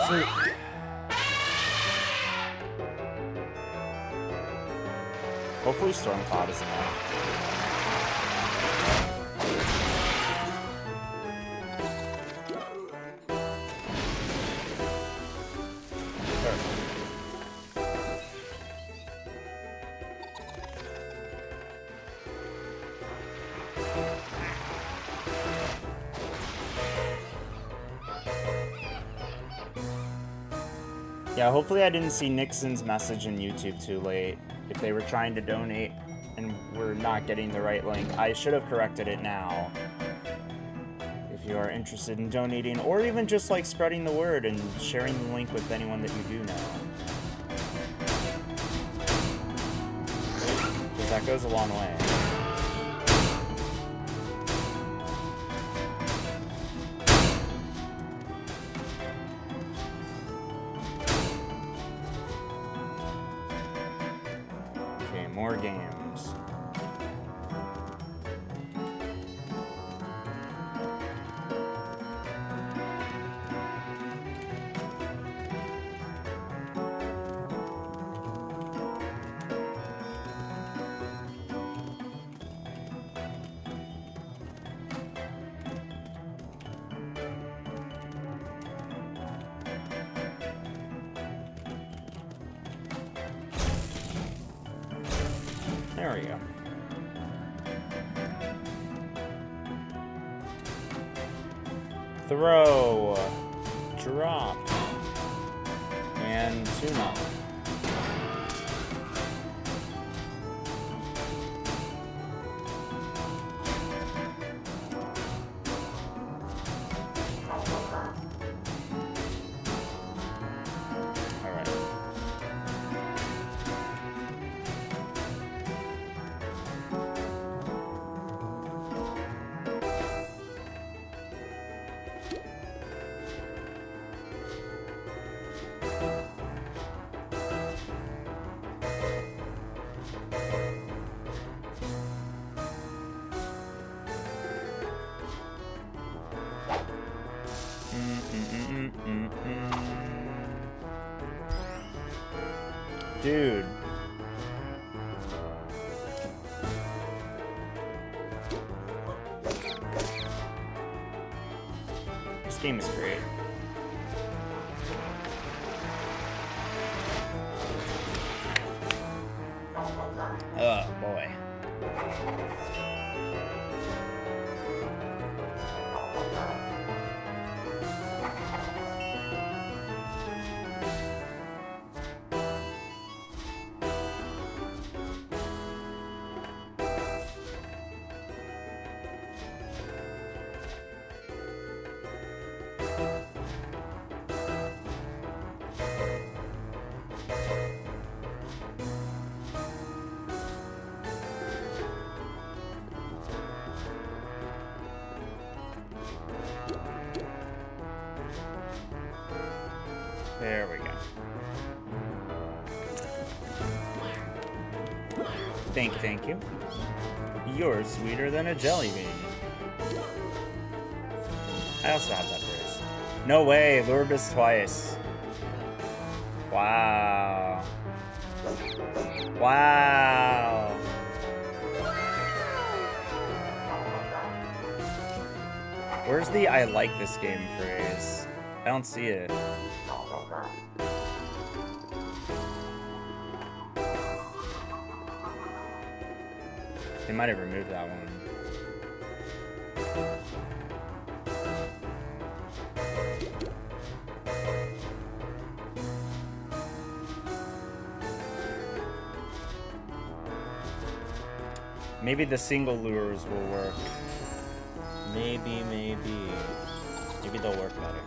Sweet. Hopefully Storm Cloud is enough. Yeah, hopefully I didn't see Nixon's message in YouTube too late. If they were trying to donate and we're not getting the right link, I should have corrected it now. If you are interested in donating, or even just like spreading the word and sharing the link with anyone that you do know. Because that goes a long way. More games. There we go. Throw, drop, and Toon-Up. Dude. This game is great. Oh boy. There we go. Thank you. You're sweeter than a jelly bean. I also have that phrase. No way, Lurbus twice. Wow. Wow. Where's the I like this game phrase? I don't see it. They might have removed that one. Maybe the single lures will work. Maybe they'll work better.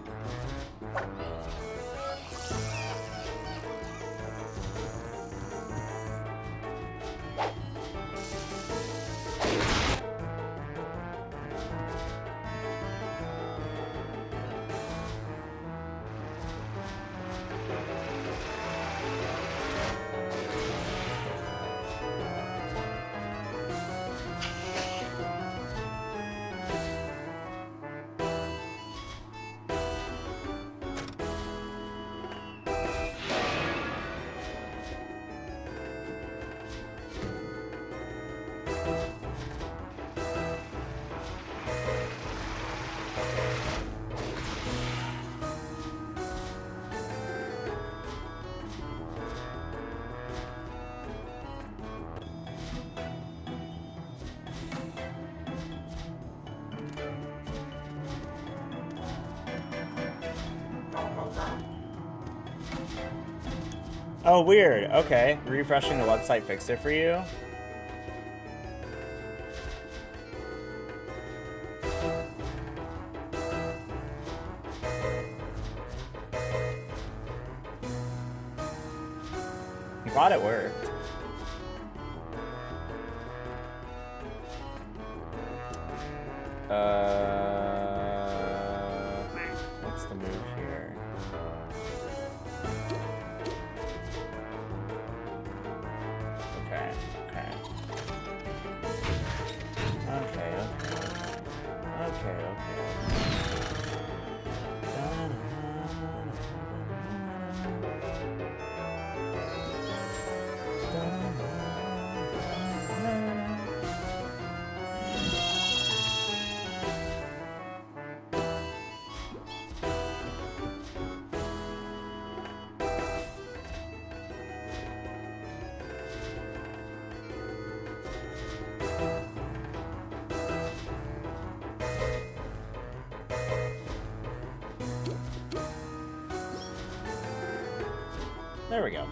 Oh, weird. Okay. Refreshing the website fixed it for you? I'm glad it worked. What's the move here? Okay. There we go.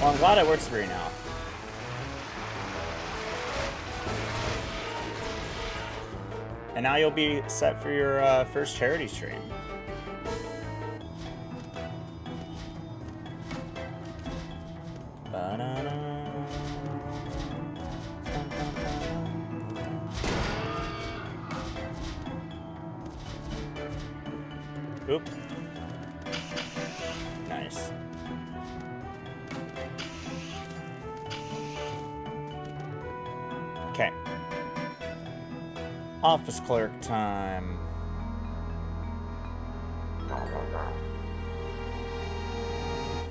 Well, I'm glad it works for you now. And now you'll be set for your first charity stream. Oop. Nice. Okay. Office clerk time.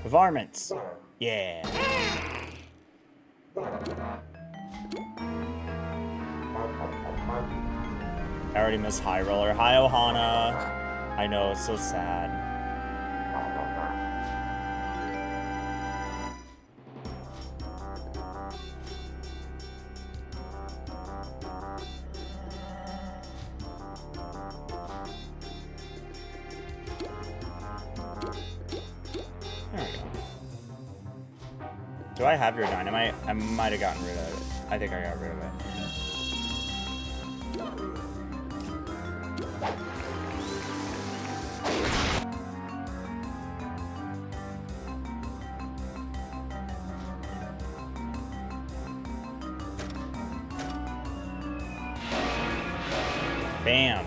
Varmints. Yeah. I already miss High Roller. Hi, Ohana. I know, it's so sad. There we go. Do I have your dynamite? I might have gotten rid of it. I think I got rid of it. Bam.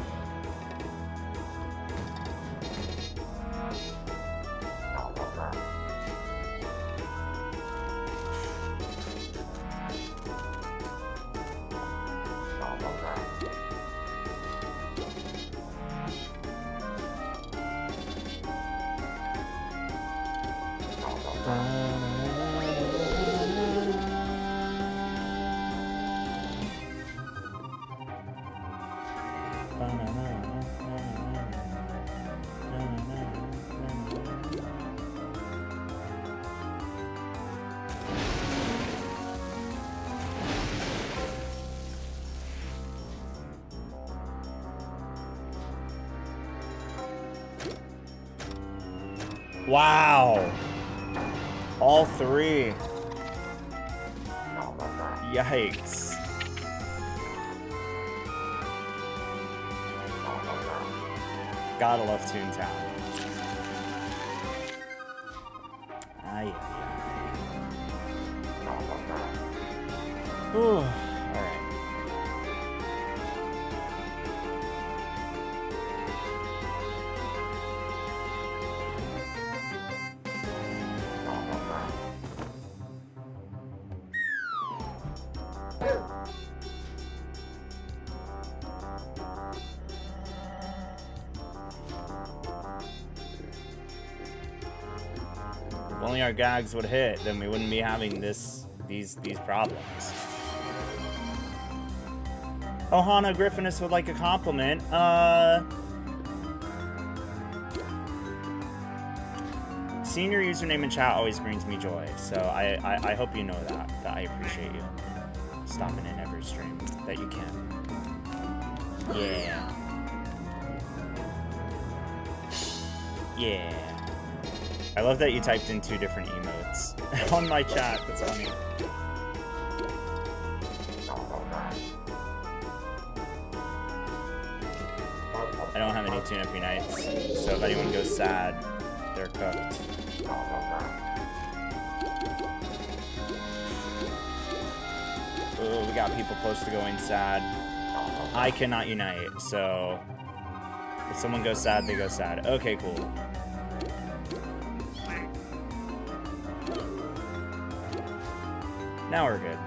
Wow. All three. Yikes. Gotta love Toontown. Aye. Ooh. Alright. If only our gags would hit, then we wouldn't be having these problems. Ohana Griffinus would like a compliment. Seeing your username in chat always brings me joy, so I hope you know that I appreciate you stopping in every stream that you can. Yeah. Yeah. I love that you typed in 2 different emotes on my chat. That's funny. I don't have any Toon-Up Unites, so if anyone goes sad, they're cooked. Oh, we got people close to going sad. I cannot unite, so if someone goes sad, they go sad. Okay, cool. Now we're good.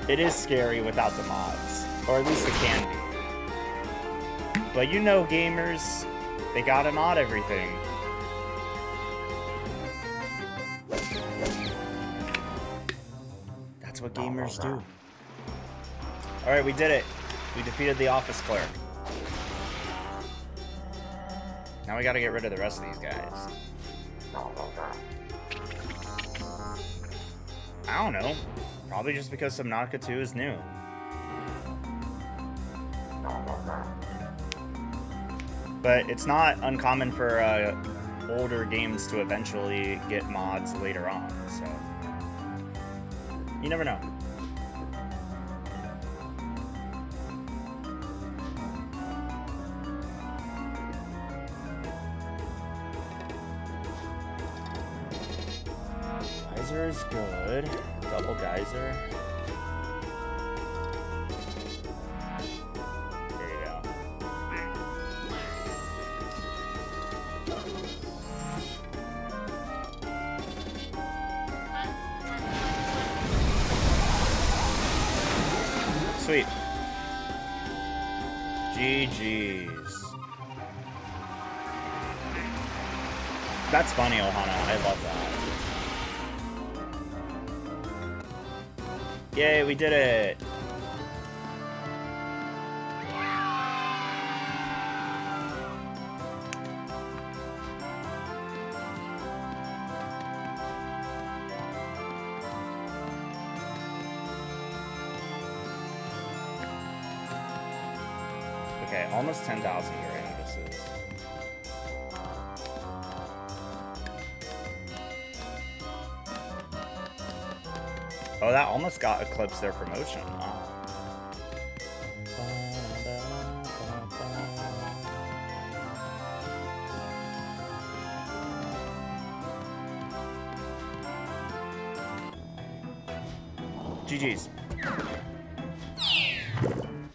It is scary without the mods, or at least it can be. But you know gamers, they gotta mod everything. That's what gamers do. Alright, we did it. We defeated the office clerk. Now we gotta get rid of the rest of these guys. I don't know. Probably just because Subnautica 2 is new. But it's not uncommon for older games to eventually get mods later on, so you never know. Geyser is good. Double geyser. There you go. Sweet. GG's. That's funny, Ohana. I love that. Yay, we did it! Okay, almost 10,000 already, this is. Oh, that almost got Eclipse their promotion. Wow. GG's.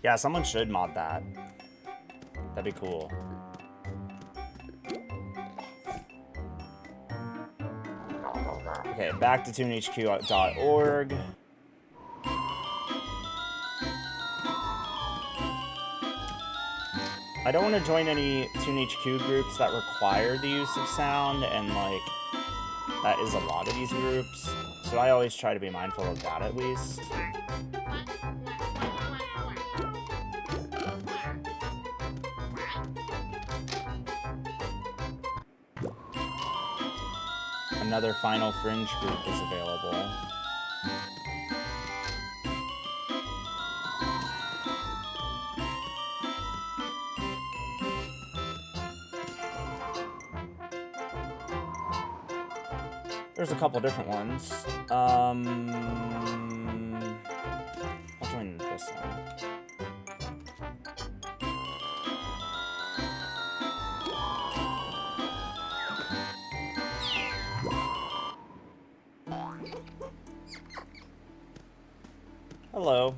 Yeah, someone should mod that. That'd be cool. Okay, back to toonhq.org. I don't want to join any ToonHQ groups that require the use of sound, and like, That is a lot of these groups, so I always try to be mindful of that at least. Another final Fringe group is available. There's a couple different ones. I'll join this one. Hello.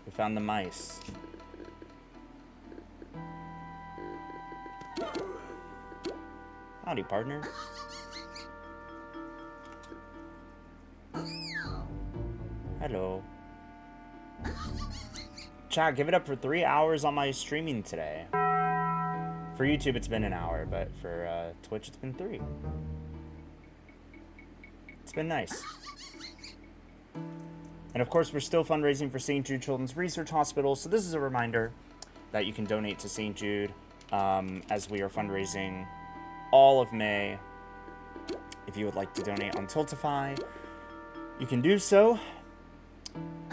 We found the mice. Howdy, partner. Hello. Chat, give it up for 3 hours on my streaming today. For YouTube, it's been an hour, but for Twitch, it's been 3. It's been nice. And of course, we're still fundraising for St. Jude Children's Research Hospital, so this is a reminder that you can donate to St. Jude as we are fundraising all of May. If you would like to donate on Tiltify, you can do so.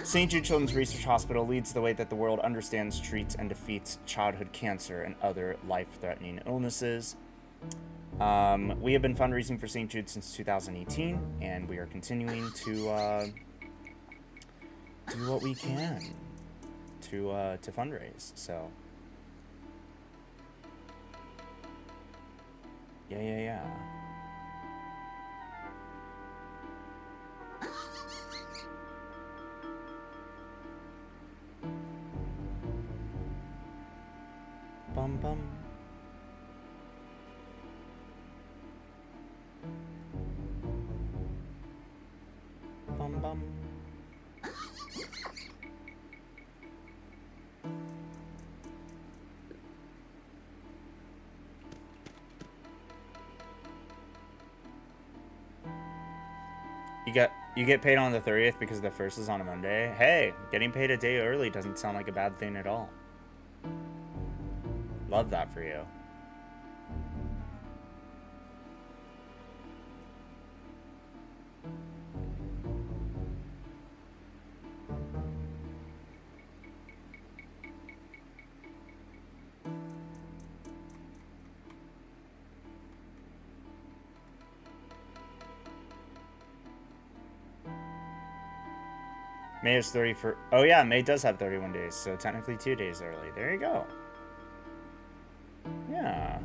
St. Jude Children's Research Hospital leads the way that the world understands, treats, and defeats childhood cancer and other life-threatening illnesses. We have been fundraising for St. Jude since 2018, and we are continuing to do what we can to fundraise. So, yeah. Bum bum. Bum bum. You get paid on the 30th because the 1st is on a Monday. Hey, getting paid a day early doesn't sound like a bad thing at all. Love that for you. May is 30 for... Oh yeah, May does have 31 days, so technically 2 days early. There you go. Yeah.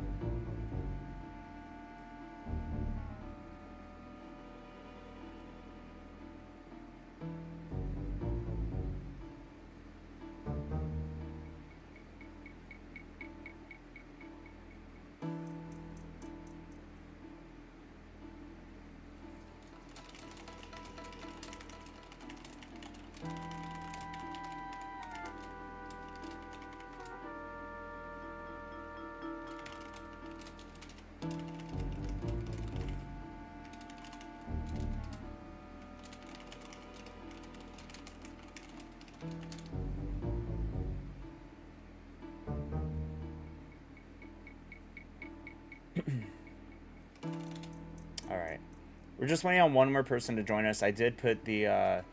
We're just waiting on one more person to join us. I did put the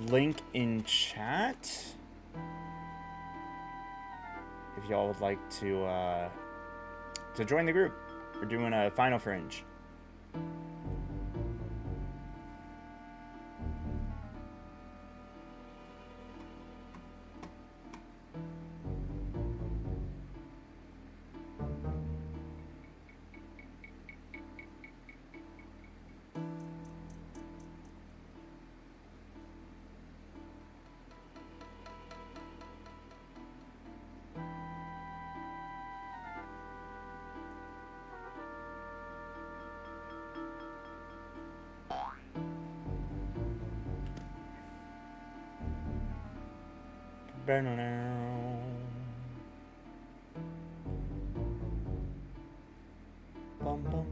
link in chat. If y'all would like to join the group. We're doing a final Fringe. Bum, bum.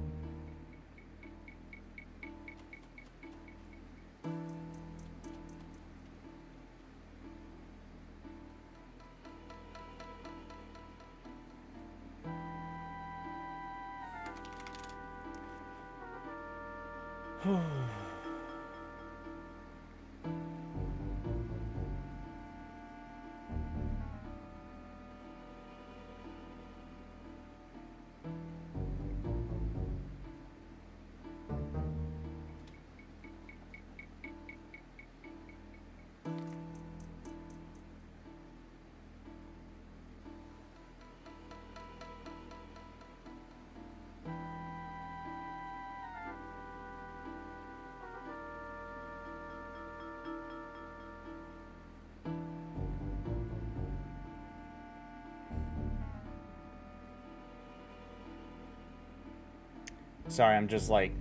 Sorry, I'm just like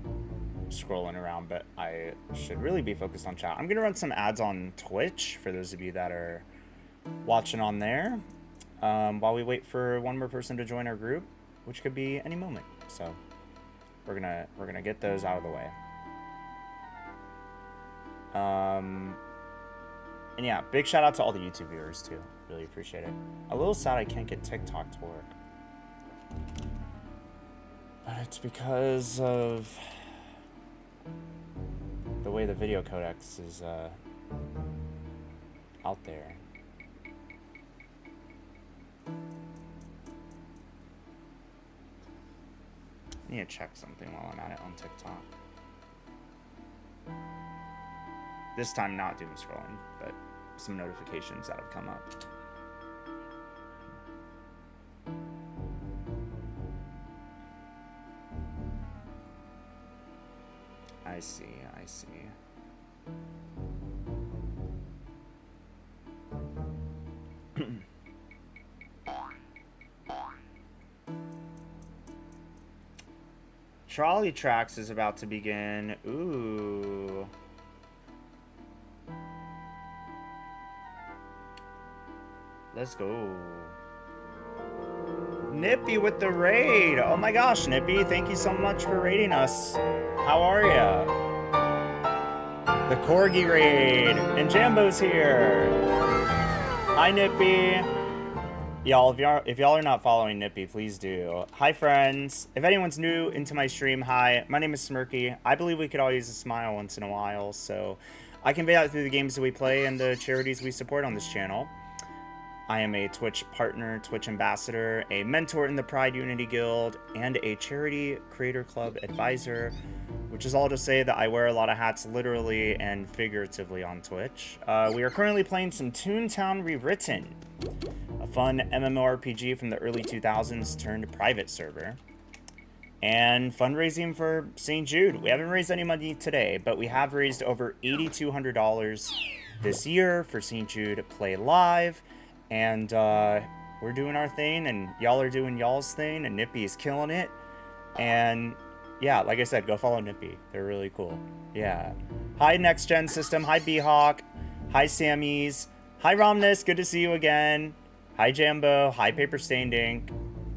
scrolling around, but I should really be focused on chat. I'm gonna run some ads on Twitch for those of you that are watching on there, while we wait for one more person to join our group, which could be any moment. So we're gonna get those out of the way. And yeah, big shout out to all the YouTube viewers too. Really appreciate it. A little sad I can't get TikTok to work. But it's because of the way the video codecs is out there. I need to check something while I'm at it on TikTok. This time not doom scrolling, but some notifications that have come up. I see, I see. Trolley Tracks is about to begin. Ooh. Let's go. Nippy with the raid. Oh my gosh, Nippy, thank you so much for raiding us. How are ya? The Corgi raid. And Jambo's here. Hi, Nippy. Y'all, if y'all are not following Nippy, please do. Hi, friends. If anyone's new into my stream, hi. My name is Smirky. I believe we could all use a smile once in a while, so I convey that through the games that we play and the charities we support on this channel. I am a Twitch partner, Twitch ambassador, a mentor in the Pride Unity Guild, and a charity creator club advisor, which is all to say that I wear a lot of hats literally and figuratively on Twitch. We are currently playing some Toontown Rewritten, a fun MMORPG from the early 2000s turned private server. And fundraising for St. Jude. We haven't raised any money today, but we have raised over $8,200 this year for St. Jude Play Live. And we're doing our thing, and y'all are doing y'all's thing, and Nippy is killing it. And yeah, like I said, go follow Nippy. They're really cool. Yeah. Hi, Next Gen System. Hi, B-Hawk. Hi, Sammy's. Hi, Romnus. Good to see you again. Hi, Jambo. Hi, Paper Stained Ink.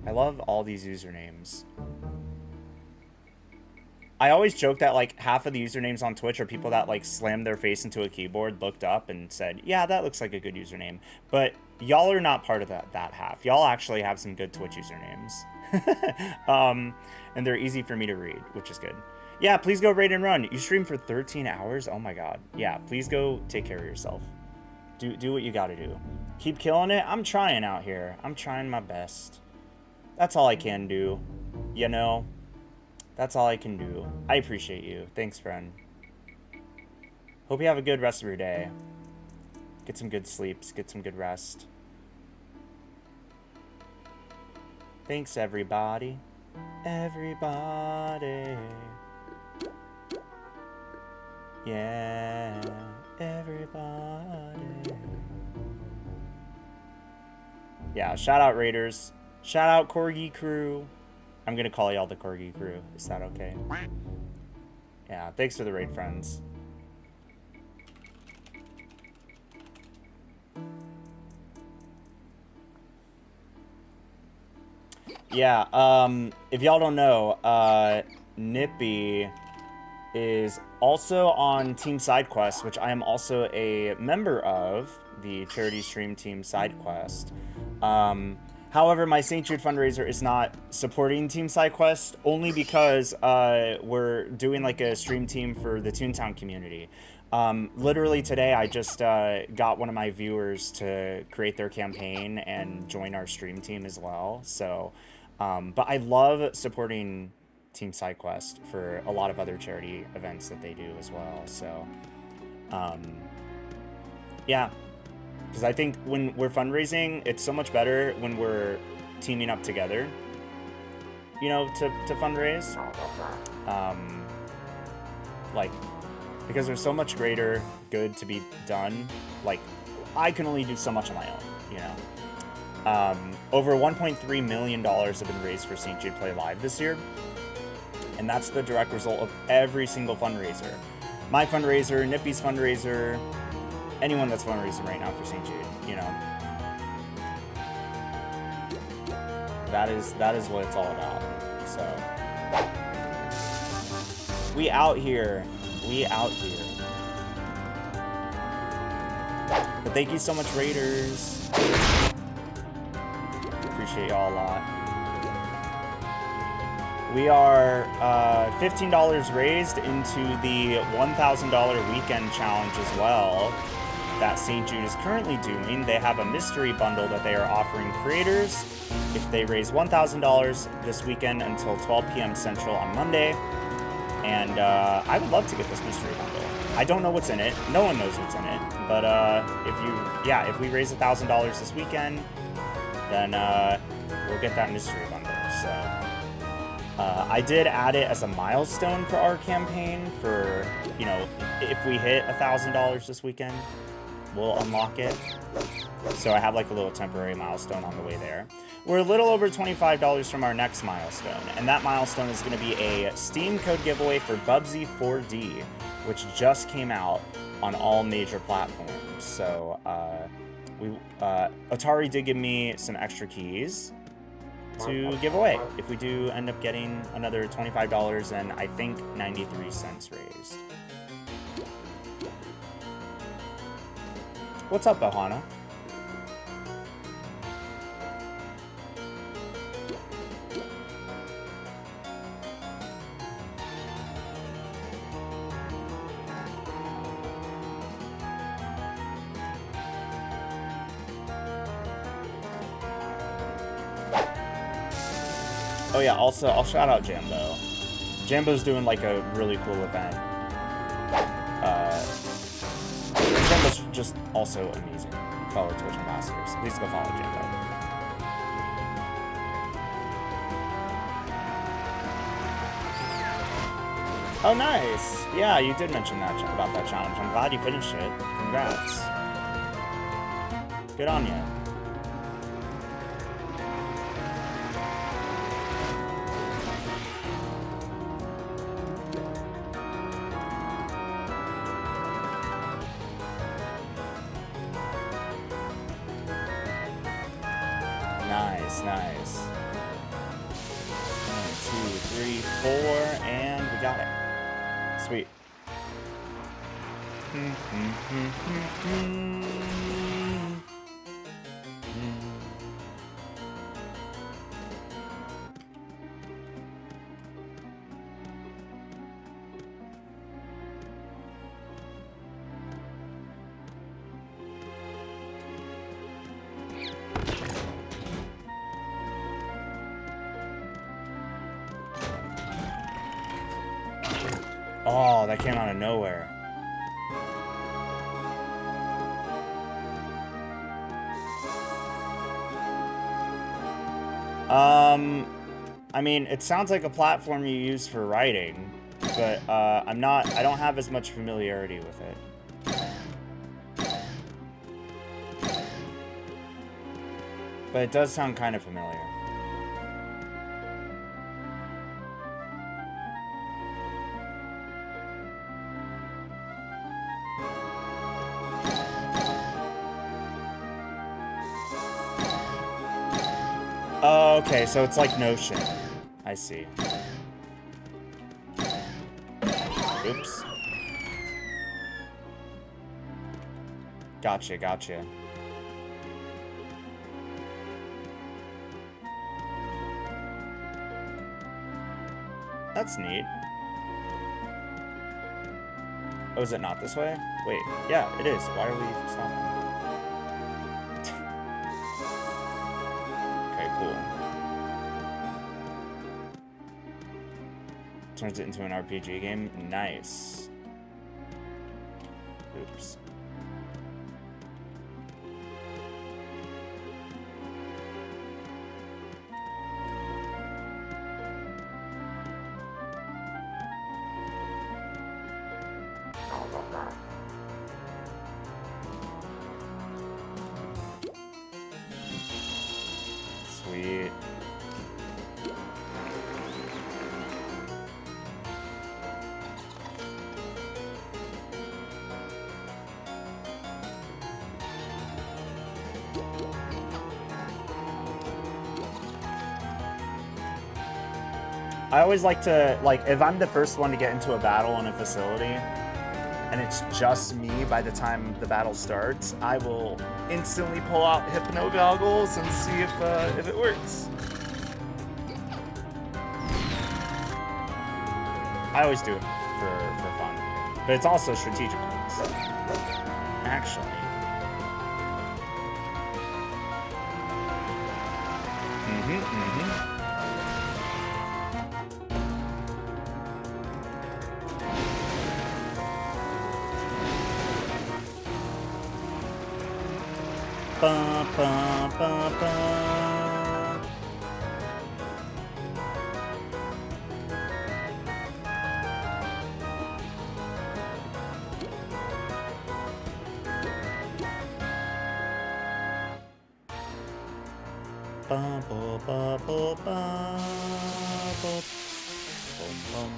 I love all these usernames. I always joke that like half of the usernames on Twitch are people that like slammed their face into a keyboard, looked up, and said, yeah, that looks like a good username. But y'all are not part of that half. Y'all actually have some good Twitch usernames. And they're easy for me to read, which is good. Yeah, please go raid and run. You stream for 13 hours? Oh my god. Yeah, please go take care of yourself. Do what you gotta do. Keep killing it. I'm trying out here. I'm trying my best. That's all I can do. You know? That's all I can do. I appreciate you. Thanks, friend. Hope you have a good rest of your day. Get some good sleeps. Get some good rest. Thanks, everybody. Everybody. Yeah, everybody. Yeah, shout out Raiders. Shout out Corgi Crew. I'm gonna call y'all the Corgi Crew. Is that okay? Yeah, thanks for the raid, friends. Yeah, if y'all don't know, Nippy is also on Team SideQuest, which I am also a member of, the charity stream Team SideQuest. However, my St. Jude fundraiser is not supporting Team SideQuest only because we're doing like a stream team for the Toontown community. Literally today, I just got one of my viewers to create their campaign and join our stream team as well. So, but I love supporting Team SideQuest for a lot of other charity events that they do as well. So, yeah. Because I think when we're fundraising, it's so much better when we're teaming up together, you know, to fundraise. Like, because there's so much greater good to be done. Like, I can only do so much on my own, you know. Over $1.3 million have been raised for St. Jude Play Live this year. And that's the direct result of every single fundraiser. My fundraiser, Nippy's fundraiser, anyone that's fundraising right now for St. Jude, you know. That is what it's all about. So we out here. We out here. But thank you so much, Raiders. Appreciate y'all a lot. We are $15 raised into the $1,000 weekend challenge as well that St. Jude is currently doing. They have a mystery bundle that they are offering creators if they raise $1,000 this weekend until 12 p.m. Central on Monday. And I would love to get this mystery bundle. I don't know what's in it. No one knows what's in it. But if we raise $1,000 this weekend, then we'll get that mystery bundle. So I did add it as a milestone for our campaign for, you know, if we hit $1,000 this weekend, we'll unlock it. So I have like a little temporary milestone on the way there. We're a little over $25 from our next milestone, and that milestone is going to be a Steam code giveaway for Bubsy 4D, which just came out on all major platforms. So Atari did give me some extra keys to give away if we do end up getting another $25 and I think 93 cents raised. What's up, Ohana? Oh yeah, also, I'll shout out Jambo. Jambo's doing like a really cool event. Jambo's just also amazing. Fellow Twitch ambassadors. Please go follow Jambo. Oh, nice. Yeah, you did mention that about that challenge. I'm glad you finished it. Congrats. Good on you. Nice, nice. 1, 2, 3, 4, and we got it. Sweet. Oh, that came out of nowhere. I mean, it sounds like a platform you use for writing, but I don't have as much familiarity with it. But it does sound kind of familiar. Oh, okay, so it's like Notion. I see. Oops. Gotcha, gotcha. That's neat. Oh, is it not this way? Wait, yeah, it is. Why are we stopping? Okay, cool. Turns it into an RPG game. Nice. Oops. Sweet. I always like to, like, if I'm the first one to get into a battle in a facility, and it's just me by the time the battle starts, I will instantly pull out hypno goggles and see if it works. I always do it for fun, but it's also strategical. So. Actually. Ba, ba, ba, ba. Ba, ba, ba, ba, ba, ba. Boom, boom.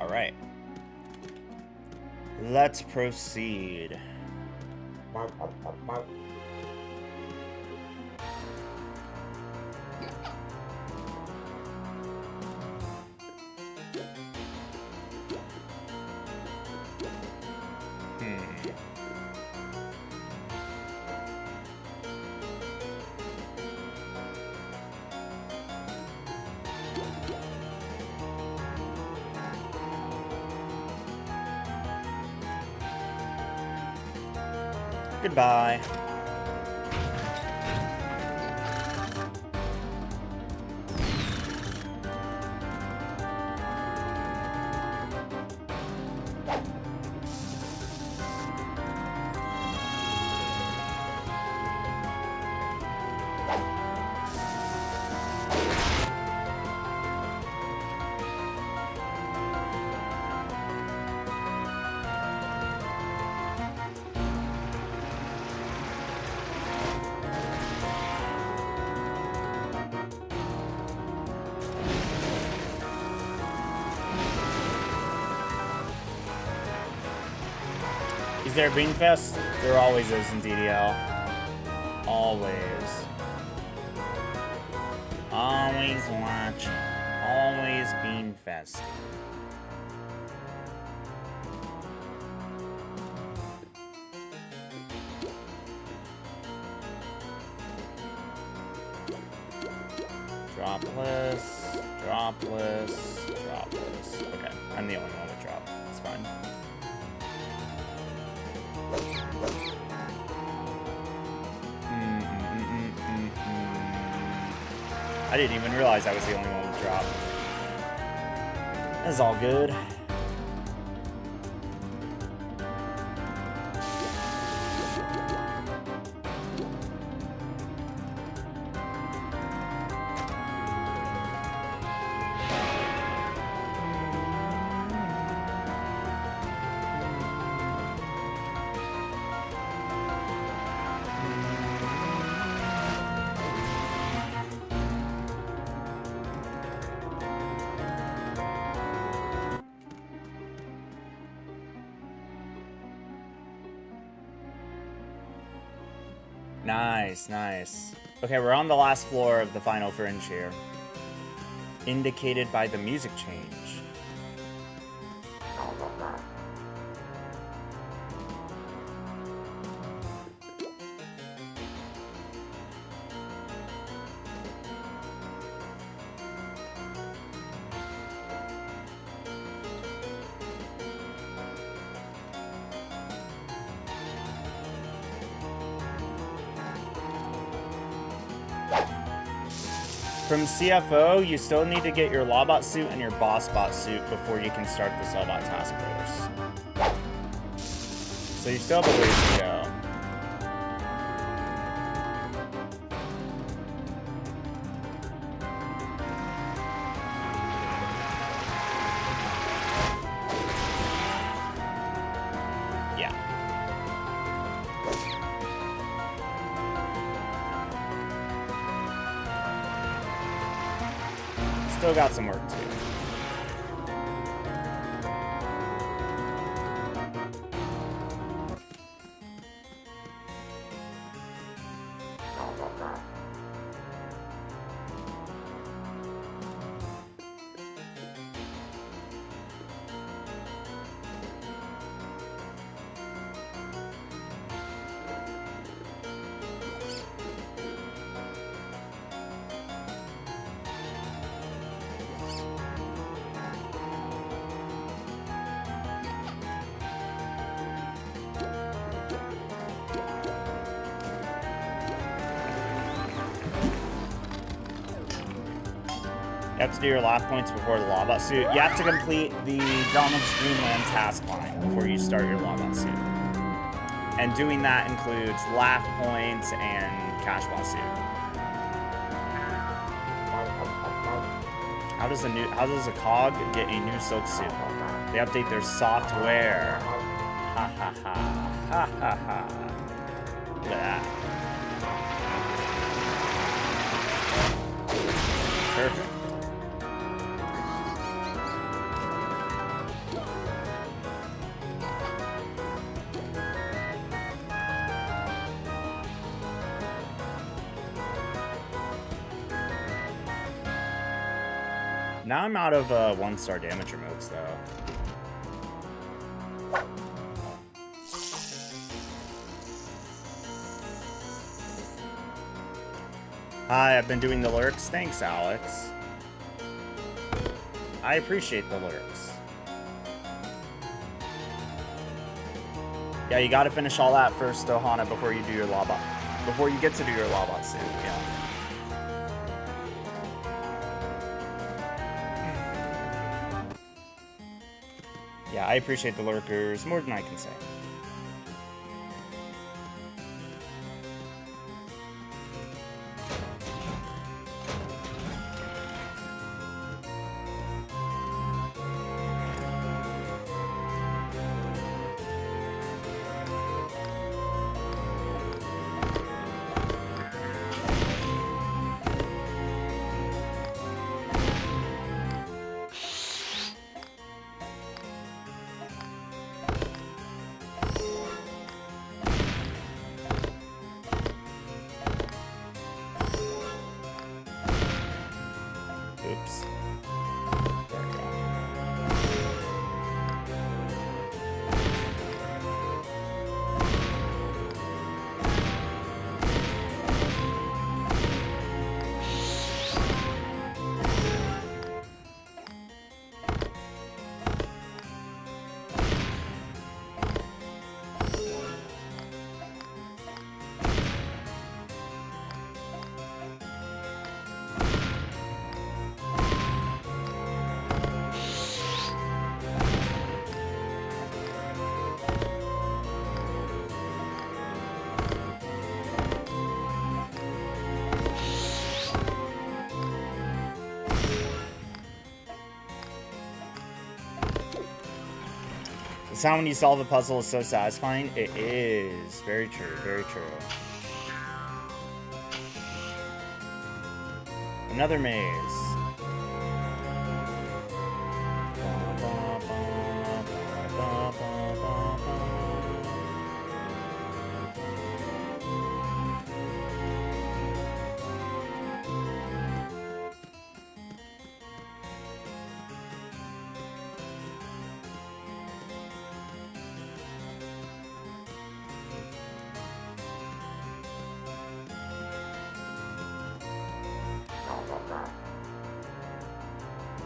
All right. Let's proceed. Goodbye. Is there a Bean Fest? There always is in DDL. Always. Always watching. Always Bean Fest. Dropless, dropless, dropless. Okay, I'm the only one with drop. It's fine. I didn't even realize I was the only one with drop. That's all good. Nice, nice. Okay, we're on the last floor of the final fringe here. Indicated by the music change. from CFO, you still need to get your Lawbot suit and your Bossbot suit before you can start the Sellbot task force. So you still have a ways to go. Still got some work to do. You have to do your laugh points before the Lawbot suit. You have to complete the Donald's Dreamland task line before you start your Lawbot suit. And doing that includes laugh points and Cashbot suit. How does a cog get a new silk suit? They update their software. Ha ha ha. Ha ha ha. Look at that. Perfect. Now I'm out of 1-star damage remotes, though. Hi, I've been doing the lurks. Thanks, Alex. I appreciate the lurks. Yeah, you gotta finish all that first, though, Hana, before you do your Lawbot. Before you get to do your Lawbot suit, yeah. Yeah, I appreciate the lurkers more than I can say. Oops. There we go. The sound when you solve a puzzle is so satisfying. It is. Very true, very true. Another maze.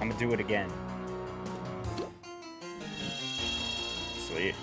I'm gonna do it again. Sweet.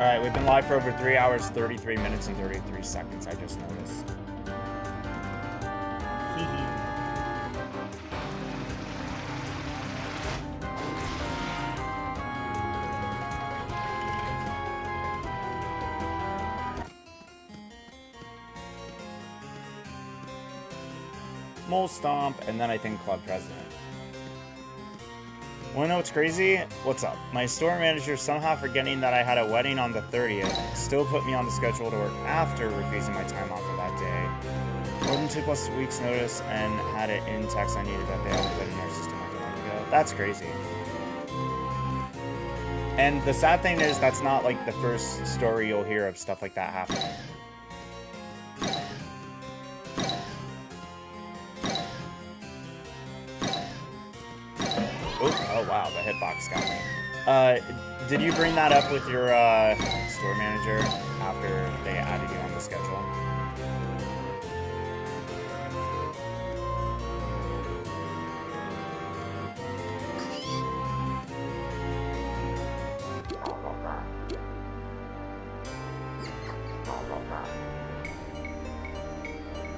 All right, we've been live for over 3 hours, 33 minutes, and 33 seconds. I just noticed. Hee hee. Mole Stomp, and then I think Club President. Wanna know what's crazy? What's up? My store manager, somehow forgetting that I had a wedding on the 30th, still put me on the schedule to work after refusing my time off for that day. More than 2+ weeks notice and had it in text I needed that day. I was in our system like a month ago. That's crazy. And the sad thing is that's not like the first story you'll hear of stuff like that happening. Oh wow, the hitbox got me. Did you bring that up with your store manager after they added you on the schedule?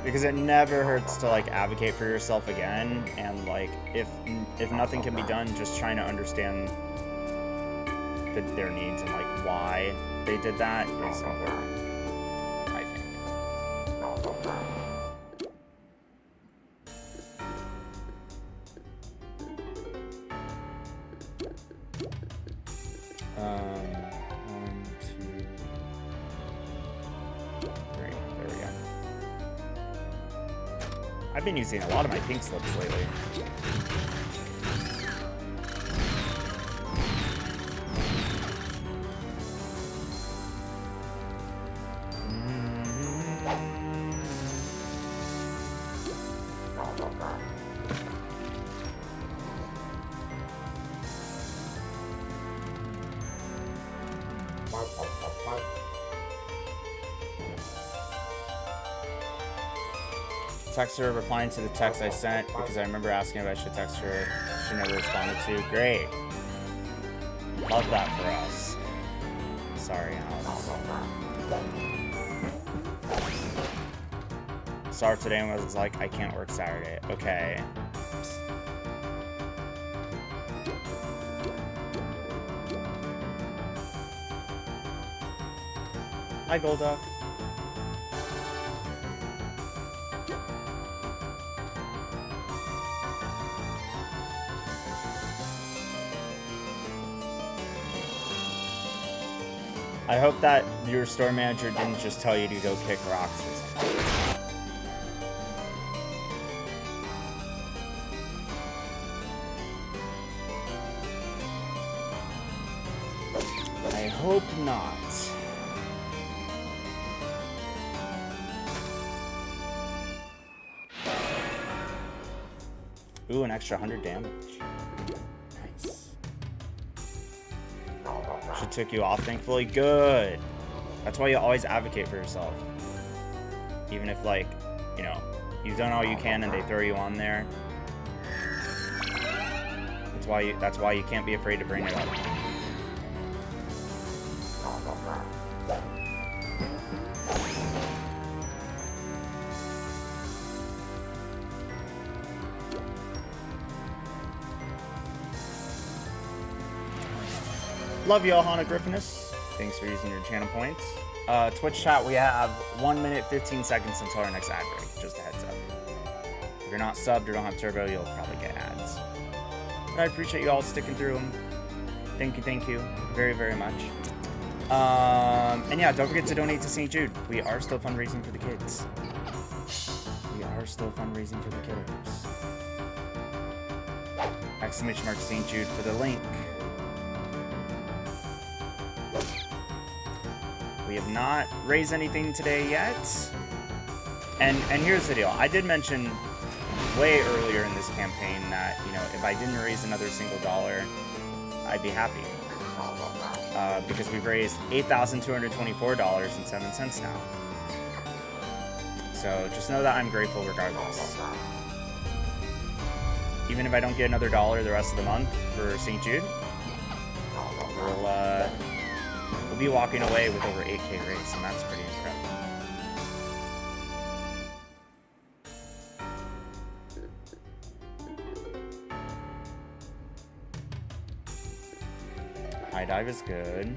Because it never hurts to like advocate for yourself again, and like if nothing can be done, just trying to understand their needs and like why they did that is important, I think. One, two, three. There we go. I've been using a lot of my pink slips lately. Text her replying to the text I sent because I remember asking if I should text her. She never responded to. Great. Love that for us. Sorry, Alex. Saw her today and was like, I can't work Saturday. Okay. Hi, Golduck. I hope that your store manager didn't just tell you to go kick rocks or something. I hope not. Ooh, an extra 100 damage. Nice. She took you off, thankfully. Good. That's why you always advocate for yourself. Even if, like, you know, you've done all you can and they throw you on there. That's why you can't be afraid to bring it up. Love you all, Hana Griffinus. Thanks for using your channel points. Twitch chat, we have 1 minute, 15 seconds until our next ad break. Just a heads up. If you're not subbed or don't have turbo, you'll probably get ads. But I appreciate you all sticking through them. Thank you very, very much. And yeah, don't forget to donate to St. Jude. We are still fundraising for the kids. We are still fundraising for the kiddos. Exclamation mark St. Jude for the link. We have not raised anything today yet. And here's the deal. I did mention way earlier in this campaign that, you know, if I didn't raise another single dollar, I'd be happy. Because we've raised $8,224.07 now. So just know that I'm grateful regardless. Even if I don't get another dollar the rest of the month for St. Jude, we'll be walking away with over 8K raised, and that's pretty incredible. High dive is good.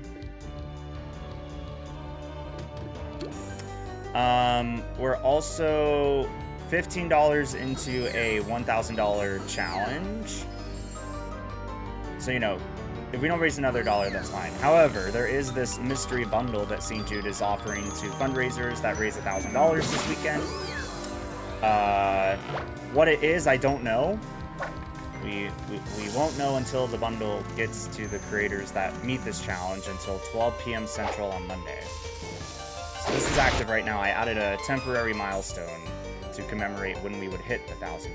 We're also $15 into a $1,000 challenge. So, you know, if we don't raise another dollar, that's fine. However, there is this mystery bundle that St. Jude is offering to fundraisers that raise $1,000 this weekend. What it is, I don't know. We won't know until the bundle gets to the creators that meet this challenge until 12 p.m. Central on Monday. So this is active right now. I added a temporary milestone to commemorate when we would hit the $1,000.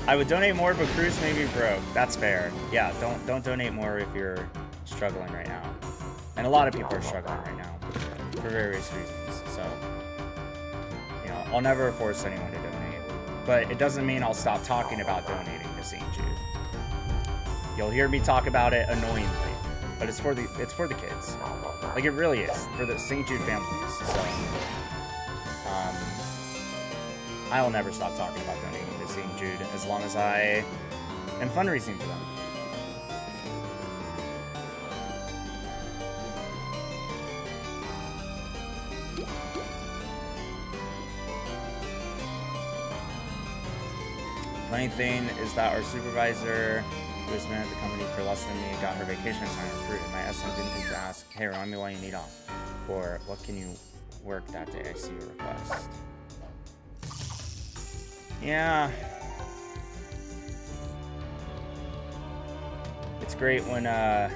I would donate more, but Cruz may be broke. That's fair. Yeah, don't donate more if you're struggling right now. And a lot of people are struggling right now for various reasons. So, you know, I'll never force anyone to donate. But it doesn't mean I'll stop talking about donating to St. Jude. You'll hear me talk about it annoyingly, but it's for the kids. Like, it really is for the St. Jude families. So, I will never stop talking about donating to St. Jude as long as I am fundraising for them. Funny thing is that our supervisor, who has been at the company for less than me, got her vacation time recruited. My SM didn't think to ask, hey, remind me why you need off. Or what can you work that day? I see your request. Yeah. It's great when they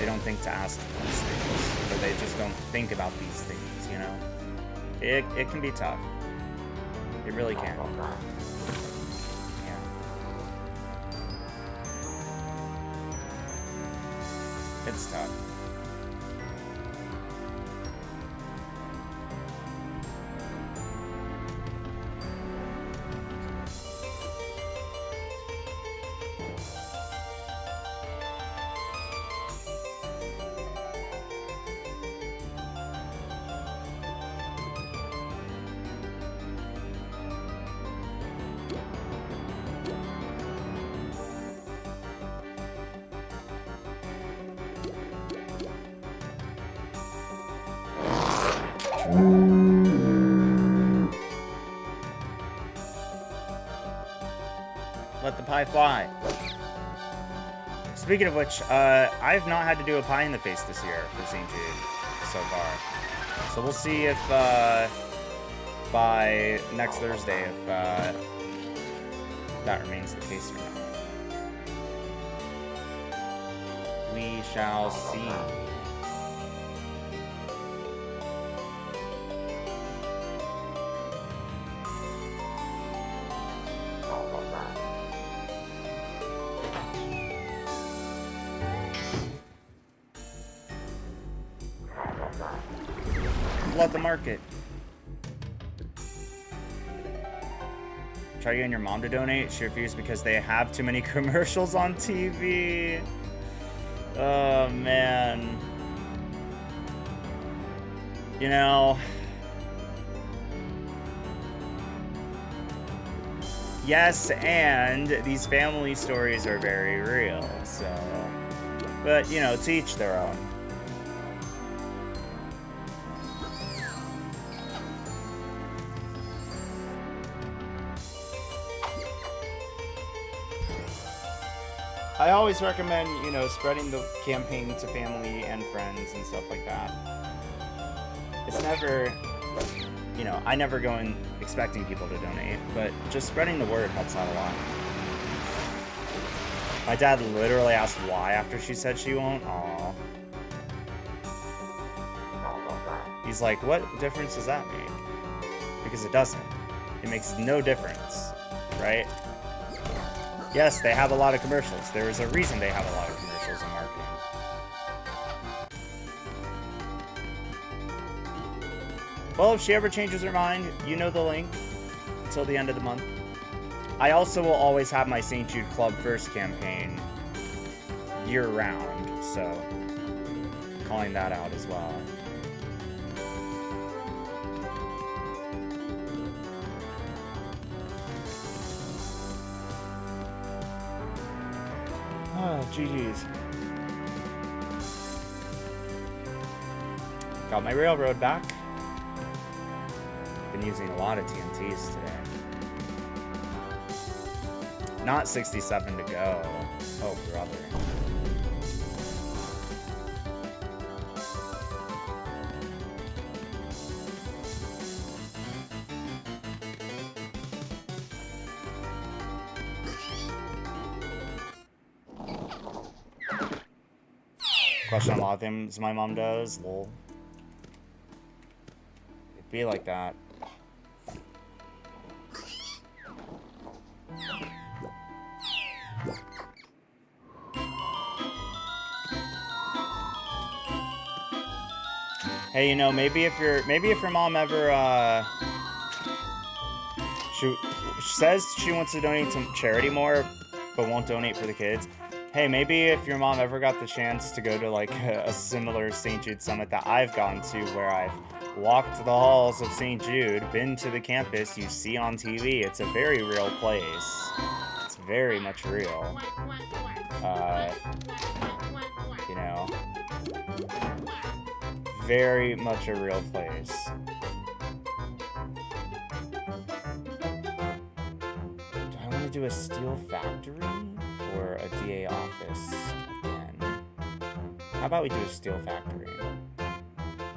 don't think to ask these things, or they just don't think about these things, you know? It can be tough. It really can. Yeah. It's tough. Let the pie fly. Speaking of which, I've not had to do a pie in the face this year for St. Jude so far. So we'll see if by next Thursday if that remains the case or not. We shall see. Flood the market. Try getting your mom to donate. She refused because they have too many commercials on TV. Oh, man. You know, yes, and these family stories are very real, so, but, you know, to each their own. I always recommend, you know, spreading the campaign to family and friends and stuff like that. It's never, you know, I never go in expecting people to donate, but just spreading the word helps out a lot. My dad literally asked why after she said she won't. Aww. He's like, what difference does that make? Because it doesn't. It makes no difference, right? Yes, they have a lot of commercials. There is a reason they have a lot of commercials in marketing. Well, if she ever changes her mind, you know the link until the end of the month. I also will always have my St. Jude Club First campaign year-round, so calling that out as well. Oh, GG's. Got my railroad back. Been using a lot of TNTs today. Not 67 to go. Oh, brother. Question a lot of things my mom does. Lol. It'd be like that. Hey, you know, maybe if your mom ever she says she wants to donate to charity more, but won't donate for the kids. Hey, maybe if your mom ever got the chance to go to like a similar St. Jude summit that I've gone to, where I've walked the halls of St. Jude, been to the campus you see on TV, it's a very real place. It's very much real. You know, very much a real place. Do I want to do a steel factory? Or a DA office again? How about we do a steel factory?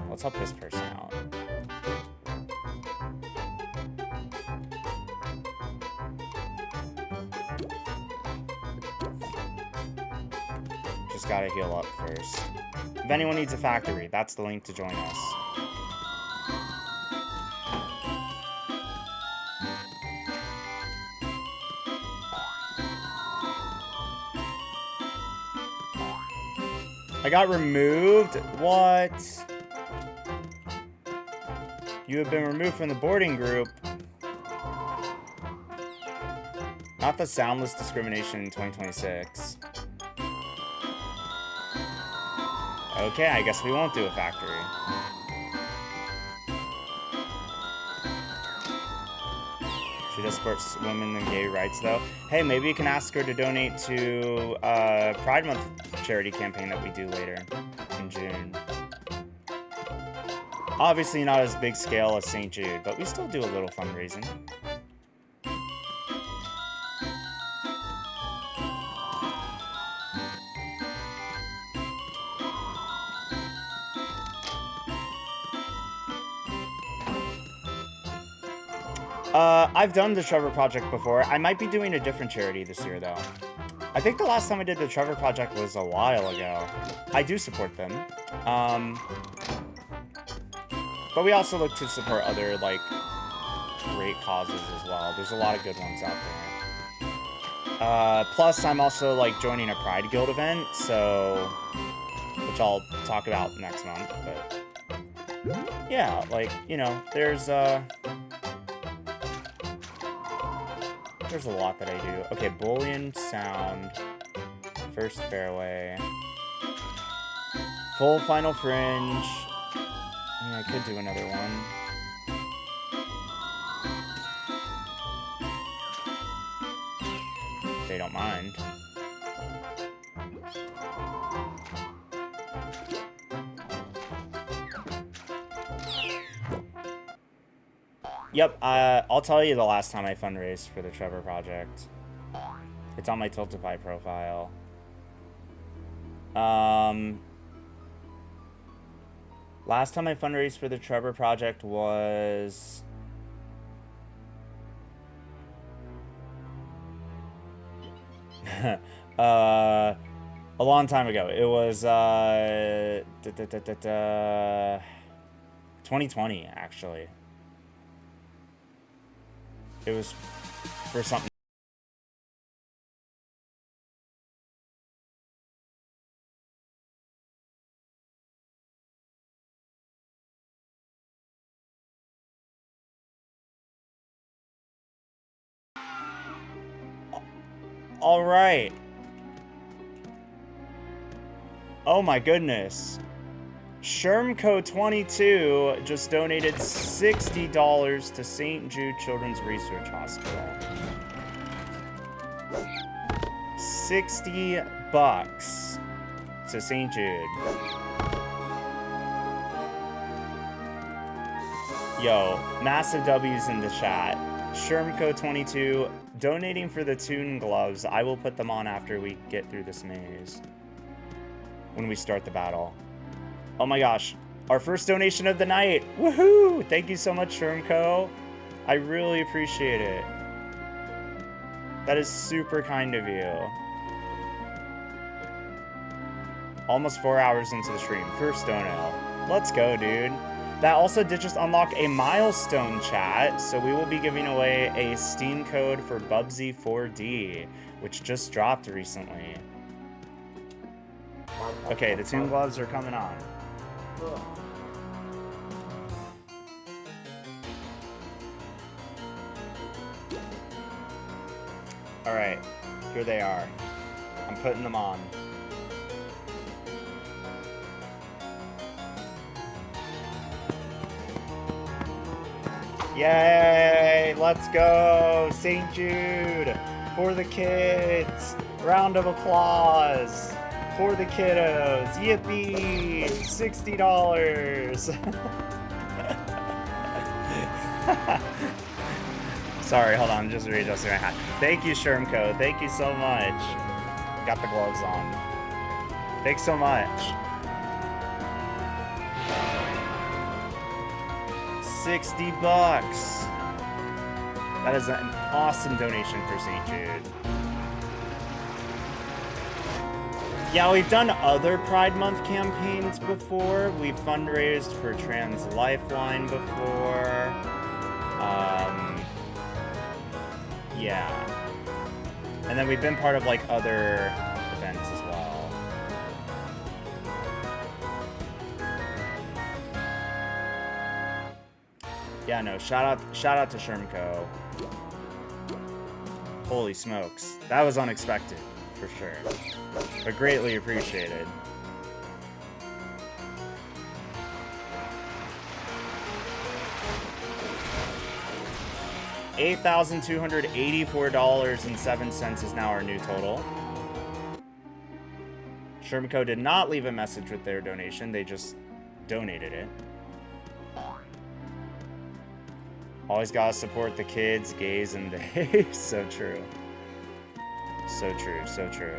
Let's help this person out. Just gotta heal up first. If anyone needs a factory, that's the link to join us. I got removed? What? You have been removed from the boarding group. Not the soundless discrimination in 2026. Okay, I guess we won't do a factory. She does support women and gay rights, though. Hey, maybe you can ask her to donate to Pride Month charity campaign that we do later in June. Obviously not as big scale as St. Jude, but we still do a little fundraising. I've done the Trevor Project before. I might be doing a different charity this year, though. I think the last time I did the Trevor Project was a while ago. I do support them. But we also look to support other, like, great causes as well. There's a lot of good ones out there. Plus, I'm also, like, joining a Pride Guild event, so... which I'll talk about next month, but... yeah, like, you know, there's a lot that I do. Okay, Boolean Sound. First Fairway. Full Final Fringe. I mean, I could do another one. If they don't mind. Yep, I'll tell you the last time I fundraised for the Trevor Project. It's on my Tiltify profile. Last time I fundraised for the Trevor Project was... a long time ago. It was 2020, actually. It was for something. All right. Oh my goodness. Shermco22 just donated $60 to St. Jude Children's Research Hospital. 60 bucks to St. Jude. Yo, massive W's in the chat. Shermco22 donating for the Toon gloves. I will put them on after we get through this maze. When we start the battle. Oh my gosh. Our first donation of the night. Woohoo! Thank you so much, Shermco. I really appreciate it. That is super kind of you. Almost 4 hours into the stream. First dono. Let's go, dude. That also did just unlock a milestone, chat. So we will be giving away a Steam code for Bubsy 4D, which just dropped recently. Okay, the Toon gloves are coming on. Alright, here they are. I'm putting them on. Yay! Let's go! St. Jude! For the kids! Round of applause! For the kiddos! Yippee! $60! Sorry, hold on, I'm just readjusting my hat. Thank you, Shermco. Thank you so much. Got the gloves on. Thanks so much. 60 bucks. That is an awesome donation for St. Jude. Yeah, we've done other Pride Month campaigns before. We've fundraised for Trans Lifeline before. Yeah. And then we've been part of like other events as well. Yeah, no, shout out to Shermco. Holy smokes. That was unexpected, for sure. But greatly appreciated. $8,284.07 is now our new total. Shermco did not leave a message with their donation, they just donated it. Always gotta support the kids, gays, and they. So true. So true, so true.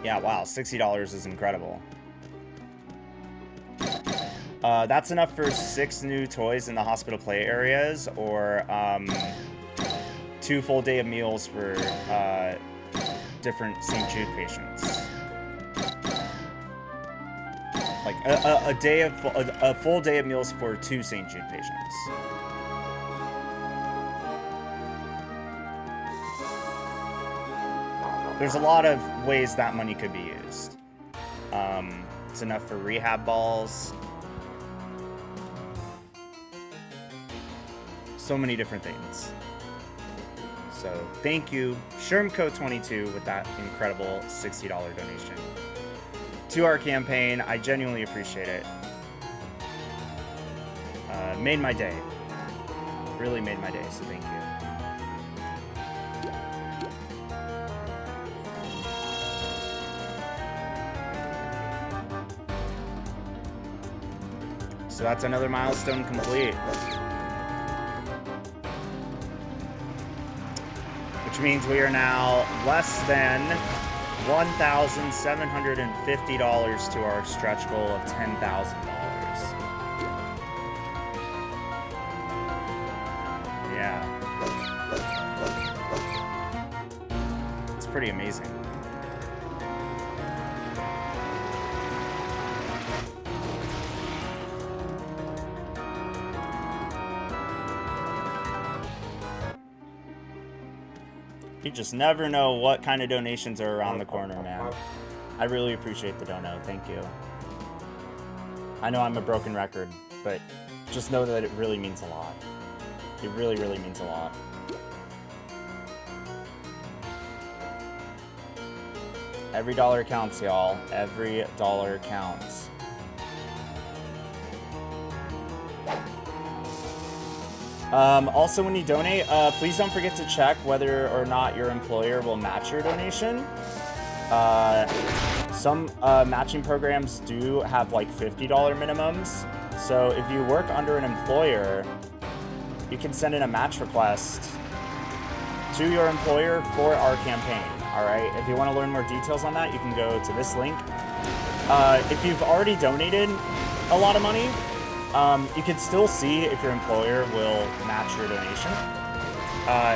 Yeah, wow, $60 is incredible. That's enough for 6 new toys in the hospital play areas, or 2 full day of meals for different St. Jude patients. Like a full day of meals for 2 St. Jude patients. There's a lot of ways that money could be used. It's enough for rehab balls. So many different things. So thank you, Shermco22, with that incredible $60 donation to our campaign. I genuinely appreciate it. Made my day. Really made my day, so thank you. So that's another milestone complete. Which means we are now less than $1,750 to our stretch goal of $10,000. Yeah. It's pretty amazing. You just never know what kind of donations are around the corner, man. I really appreciate the dono. Thank you. I know I'm a broken record, but just know that it really means a lot. It really, really means a lot. Every dollar counts, y'all. Every dollar counts. Also, when you donate, please don't forget to check whether or not your employer will match your donation. Some matching programs do have like $50 minimums. So if you work under an employer, you can send in a match request to your employer for our campaign. All right. If you want to learn more details on that, you can go to this link. If you've already donated a lot of money, you can still see if your employer will match your donation,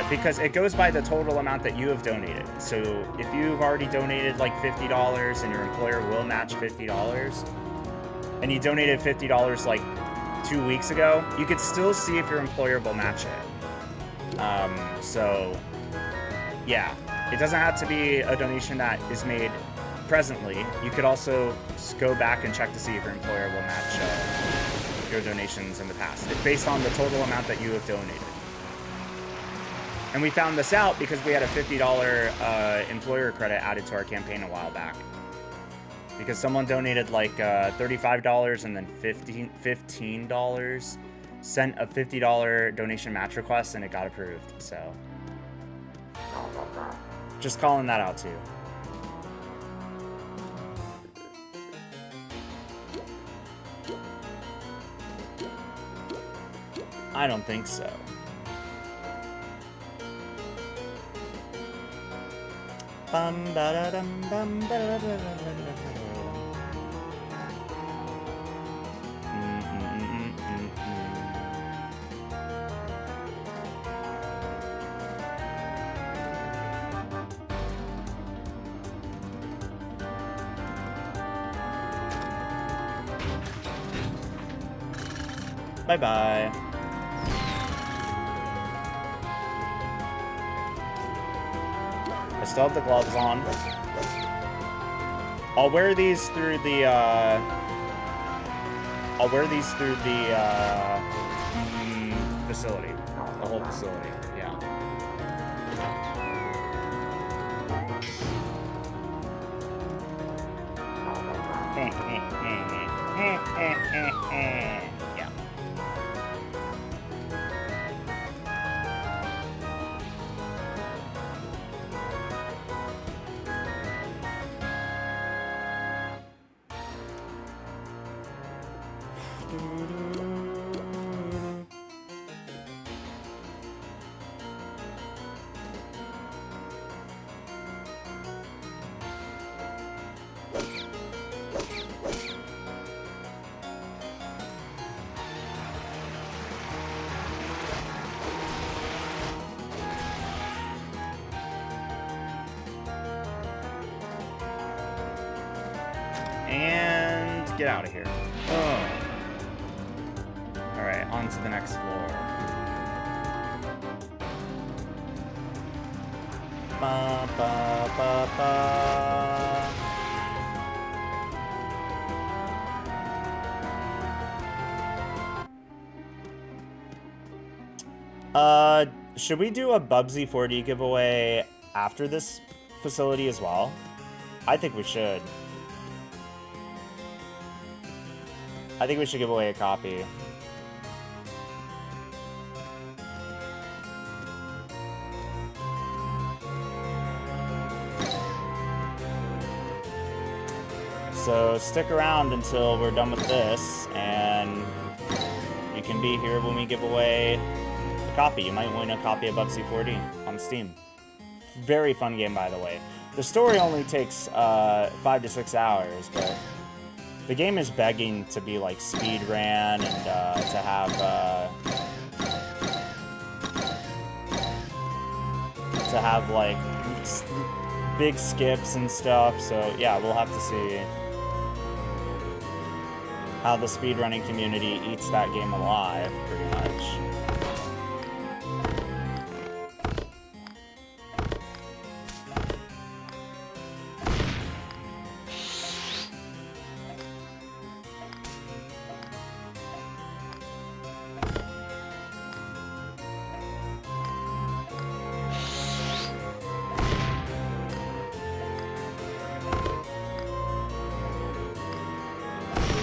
because it goes by the total amount that you have donated. So if you've already donated like $50 and your employer will match $50, and you donated $50 like 2 weeks ago, you could still see if your employer will match it. So yeah, it doesn't have to be a donation that is made presently. You could also go back and check to see if your employer will match your donations in the past. It's based on the total amount that you have donated. And we found this out because we had a $50 employer credit added to our campaign a while back. Because someone donated like $35 and then $15, sent a $50 donation match request, and it got approved. So just calling that out too. I don't think so. Bum ba da dum bum ba da da da da da. Bye bye. I still have the gloves on. I'll wear these through the facility. The whole facility, yeah. Yeah. Get out of here. Oh. All right, on to the next floor. Ba, ba, ba, ba. Should we do a Bubsy 4D giveaway after this facility as well? I think we should. I think we should give away a copy. So stick around until we're done with this, and you can be here when we give away a copy. You might win a copy of Bubsy 4D on Steam. Very fun game, by the way. The story only takes 5 to 6 hours, but the game is begging to be like speed ran and to have like big skips and stuff. So yeah, we'll have to see how the speedrunning community eats that game alive, pretty much.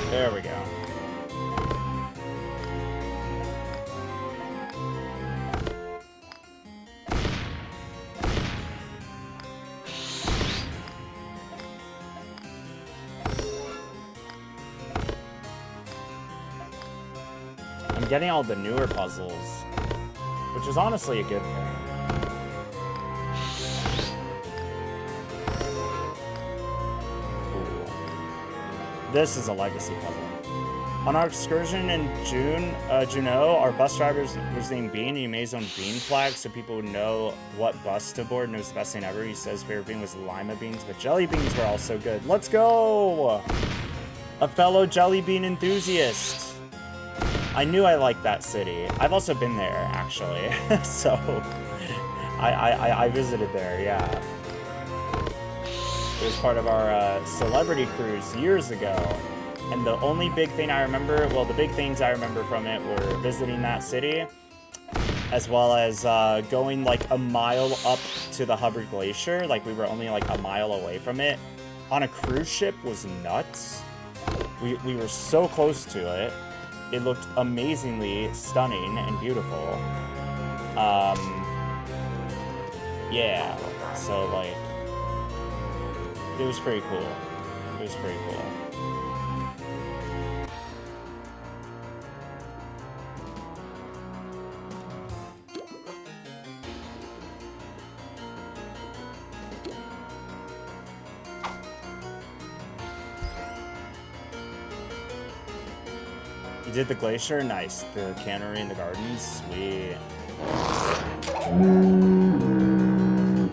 There we go. I'm getting all the newer puzzles, which is honestly a good thing. This is a legacy puzzle. On our excursion in Juneau, our bus driver was named Bean. He made his own bean flag so people would know what bus to board, and it was the best thing ever. He says favorite bean was lima beans, but jelly beans were also good. Let's go! A fellow jelly bean enthusiast. I knew I liked that city. I've also been there, actually. So, I visited there, yeah. It was part of our celebrity cruise years ago. And the only big thing I remember, well, the big things I remember from it were visiting that city, as well as going like a mile up to the Hubbard Glacier. Like we were only like a mile away from it. On a cruise ship was nuts. We were so close to it. It looked amazingly stunning and beautiful. Yeah, so like, it was pretty cool. It was pretty cool. You did the glacier? Nice. The cannery and the gardens? Sweet.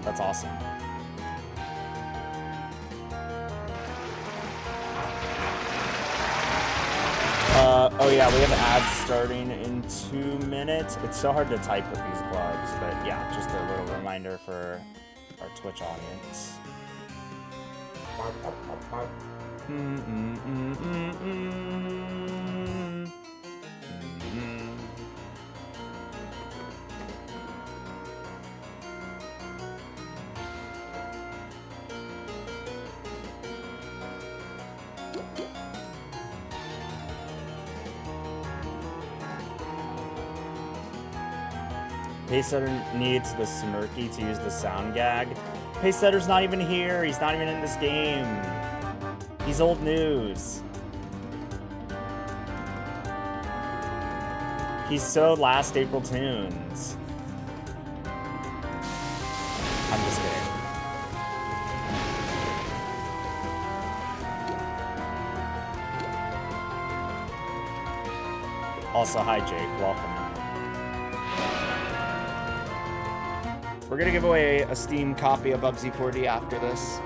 That's awesome. Oh yeah, we have ads starting in 2 minutes. It's so hard to type with these gloves, but yeah, just a little reminder for our Twitch audience. Pacesetter needs the Smirky to use the sound gag. Pacesetter's not even here. He's not even in this game. He's old news. He's so last April tunes. I'm just kidding. Also, hi Jake, welcome. We're gonna give away a Steam copy of Bubsy 4D after this.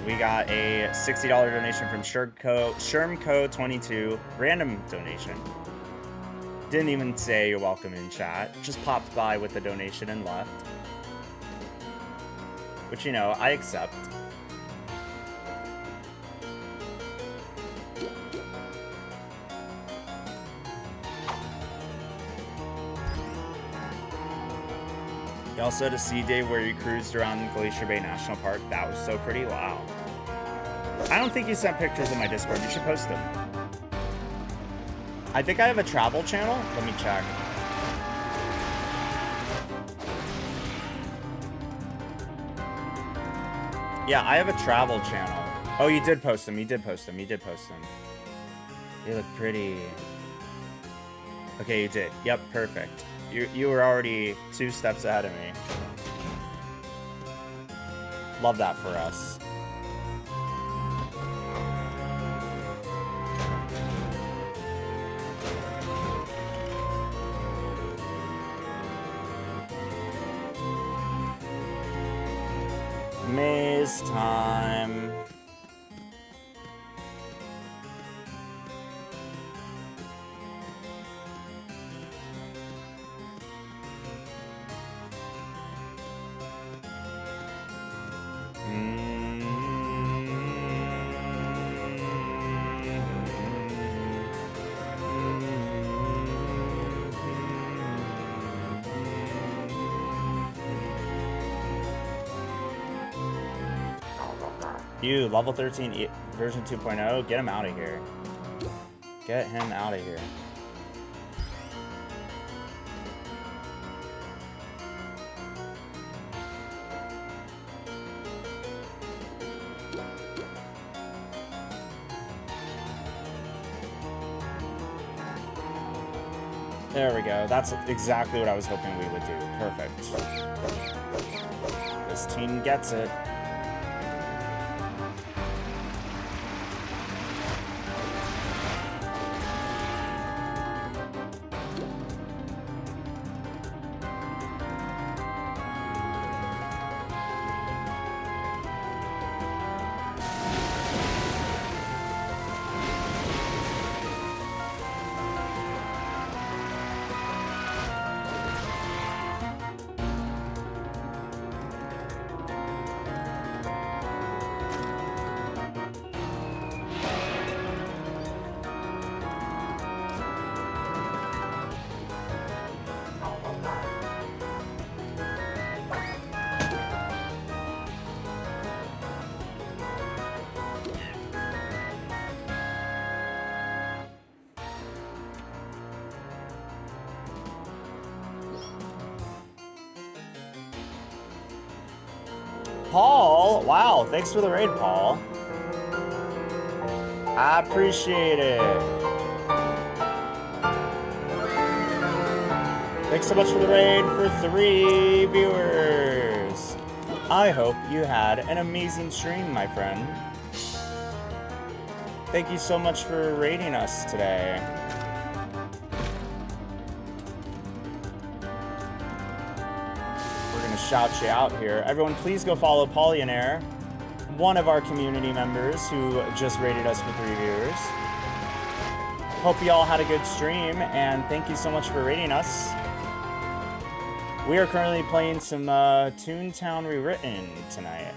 first. We got a $60 donation from Shermco22. Random donation. Didn't even say you're welcome in chat. Just popped by with the donation and left. Which, you know, I accept. You also had a sea day where you cruised around Glacier Bay National Park. That was so pretty. Wow. I don't think you sent pictures in my Discord. You should post them. I think I have a travel channel. Let me check. Yeah, I have a travel channel. Oh, you did post them. You did post them. You did post them. They look pretty. Okay, you did. Yep, perfect. You were already 2 steps ahead of me. Love that for us. Maze time. You, level 13, version 2.0, get him out of here. Get him out of here. There we go. That's exactly what I was hoping we would do. Perfect. This team gets it. Paul, wow, thanks for the raid, Paul. I appreciate it. Thanks so much for the raid for 3 viewers. I hope you had an amazing stream, my friend. Thank you so much for raiding us today. Shout you out here. Everyone, please go follow Pollionaire, one of our community members who just rated us for 3 viewers. Hope you all had a good stream, and thank you so much for rating us. We are currently playing some Toontown Rewritten tonight.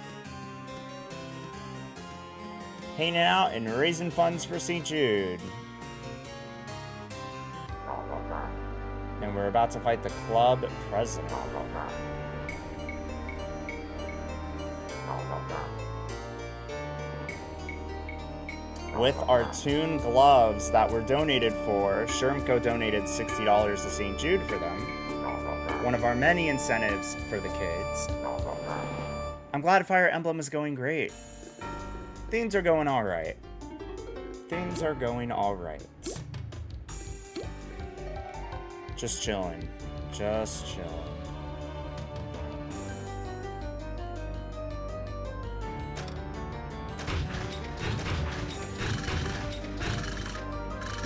Hanging out and raising funds for St. Jude. And we're about to fight the club president. With our Toon gloves that were donated for, Shermco donated $60 to St. Jude for them. One of our many incentives for the kids. I'm glad Fire Emblem is going great. Things are going alright. Things are going alright. Just chilling. Just chilling.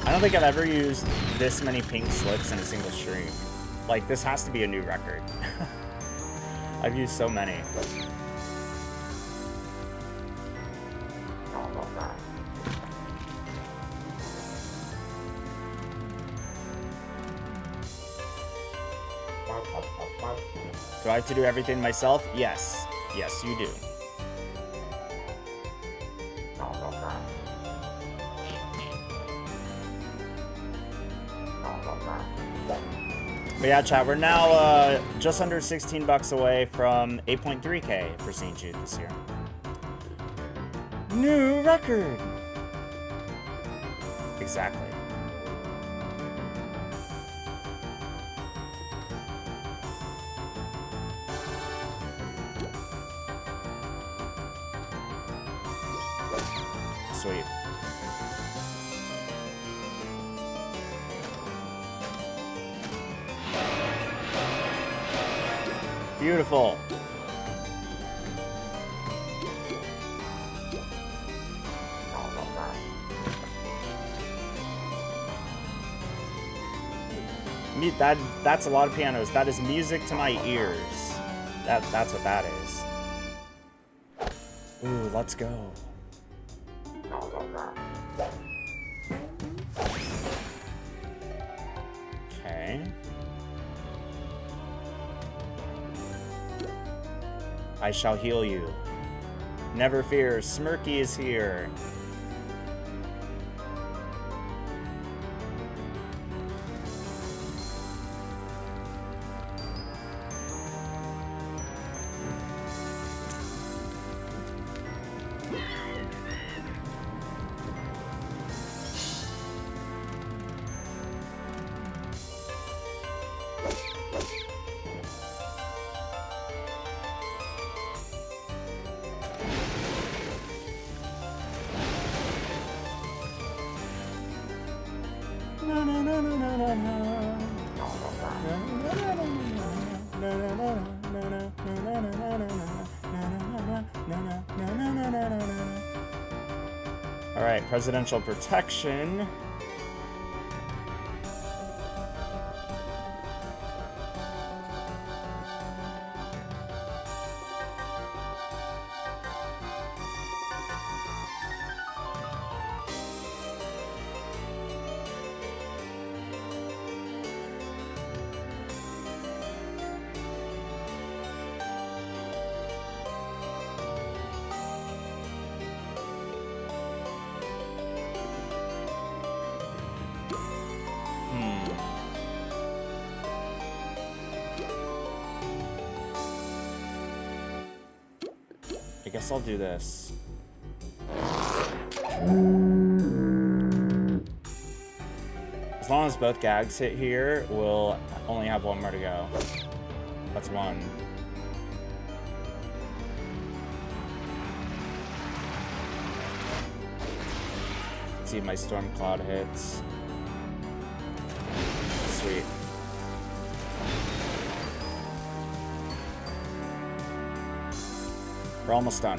I don't think I've ever used this many pink slips in a single stream. Like, this has to be a new record. I've used so many. Do I have to do everything myself? Yes. Yes, you do. But yeah, chat, we're now just under 16 bucks away from 8.3K for St. Jude this year. New record! Exactly. Sweet. Beautiful. That's a lot of pianos. That is music to my ears. That's what that is. Ooh, let's go. Okay. I shall heal you. Never fear, Smirky is here. All right, presidential protection. I guess I'll do this. As long as both gags hit here, we'll only have one more to go. That's one. Let's see if my storm cloud hits. Sweet. We're almost done.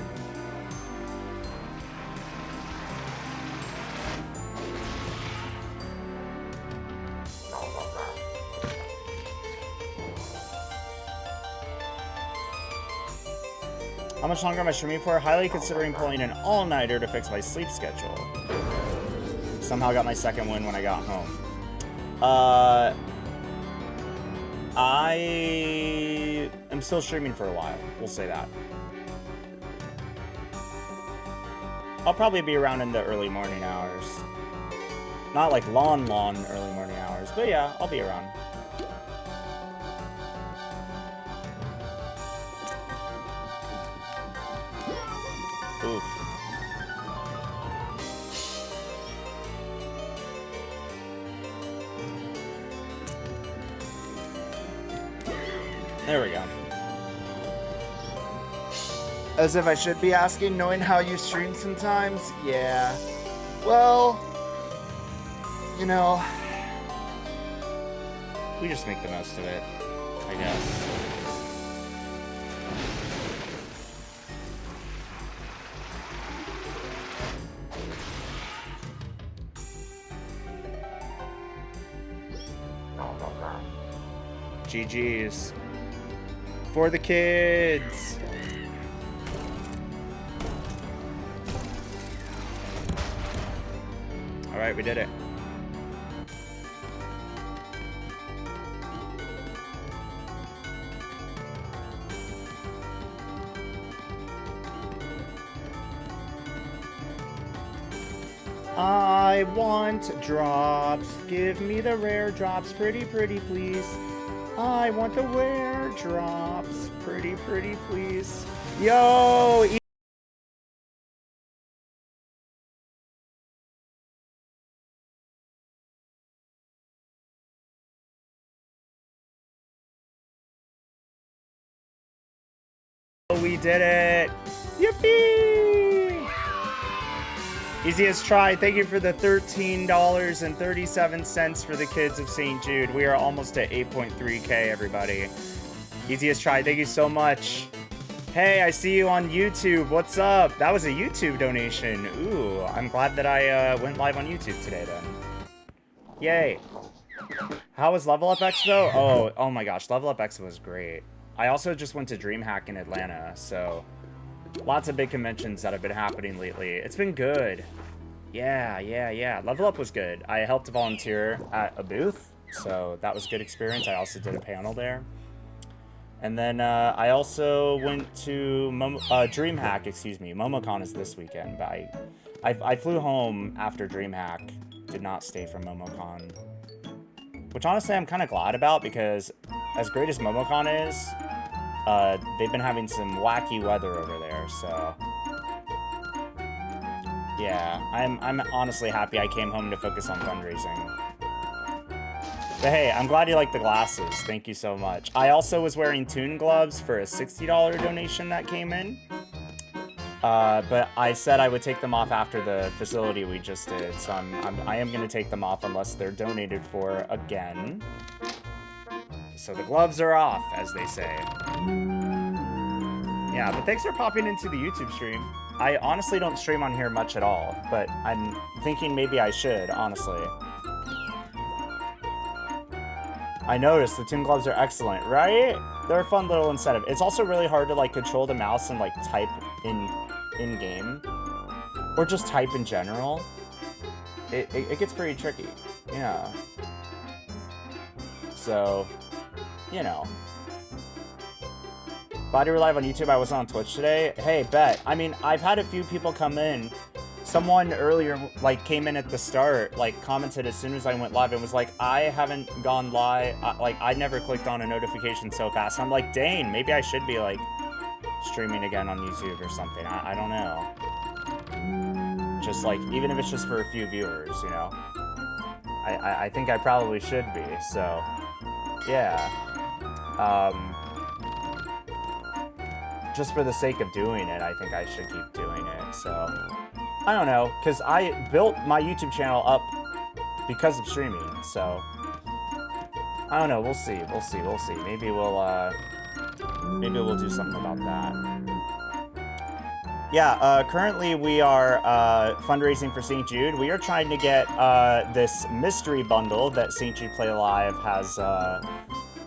How much longer am I streaming for? Highly considering pulling an all-nighter to fix my sleep schedule. Somehow got my second win when I got home. I am still streaming for a while. We'll say that. I'll probably be around in the early morning hours. Not like long early morning hours, but yeah, I'll be around. Oof. There we go. As if I should be asking, knowing how you stream sometimes? Yeah. Well, you know. We just make the most of it, I guess. GG's. For the kids! Alright, we did it. I want drops. Give me the rare drops. Pretty, pretty, please. I want the rare drops. Pretty, pretty, please. Yo! We did it! Yippee! Easiest try. Thank you for the $13.37 for the kids of St. Jude. We are almost at 8.3K, everybody. Easiest try. Thank you so much. Hey, I see you on YouTube. What's up? That was a YouTube donation. Ooh, I'm glad that I went live on YouTube today then. Yay. How was Level Up Expo? Oh my gosh, Level Up Expo was great. I also just went to DreamHack in Atlanta, so lots of big conventions that have been happening lately. It's been good. Yeah. Level Up was good. I helped volunteer at a booth, so that was a good experience. I also did a panel there. And then I also went to DreamHack, excuse me. MomoCon is this weekend, but I flew home after DreamHack. Did not stay for MomoCon. Which honestly I'm kind of glad about, because as great as MomoCon is, they've been having some wacky weather over there, so yeah, I'm honestly happy I came home to focus on fundraising. But hey, I'm glad you like the glasses. Thank you so much. I also was wearing Toon gloves for a $60 donation that came in. But I said I would take them off after the facility we just did, so I am going to take them off unless they're donated for again. So the gloves are off, as they say. Yeah, but thanks for popping into the YouTube stream. I honestly don't stream on here much at all, but I'm thinking maybe I should, honestly. I noticed the Toon gloves are excellent, right? They're a fun little incentive. It's also really hard to like control the mouse and like type in-game, or just type in general. It gets pretty tricky, yeah. So, you know. Glad you were live on YouTube. I wasn't on Twitch today. Hey, bet. I mean, I've had a few people come in. Someone earlier, like, came in at the start, like, commented as soon as I went live and was like, I haven't gone live. Like, I never clicked on a notification so fast. I'm like, dang, maybe I should be, like, streaming again on YouTube or something. I don't know. Just, like, even if it's just for a few viewers, you know? I think I probably should be, so, yeah. Just for the sake of doing it, I think I should keep doing it, so... I don't know, because I built my YouTube channel up because of streaming, so... I don't know, we'll see. Maybe we'll do something about that. Yeah, currently we are fundraising for St. Jude. We are trying to get this mystery bundle that St. Jude Play Live has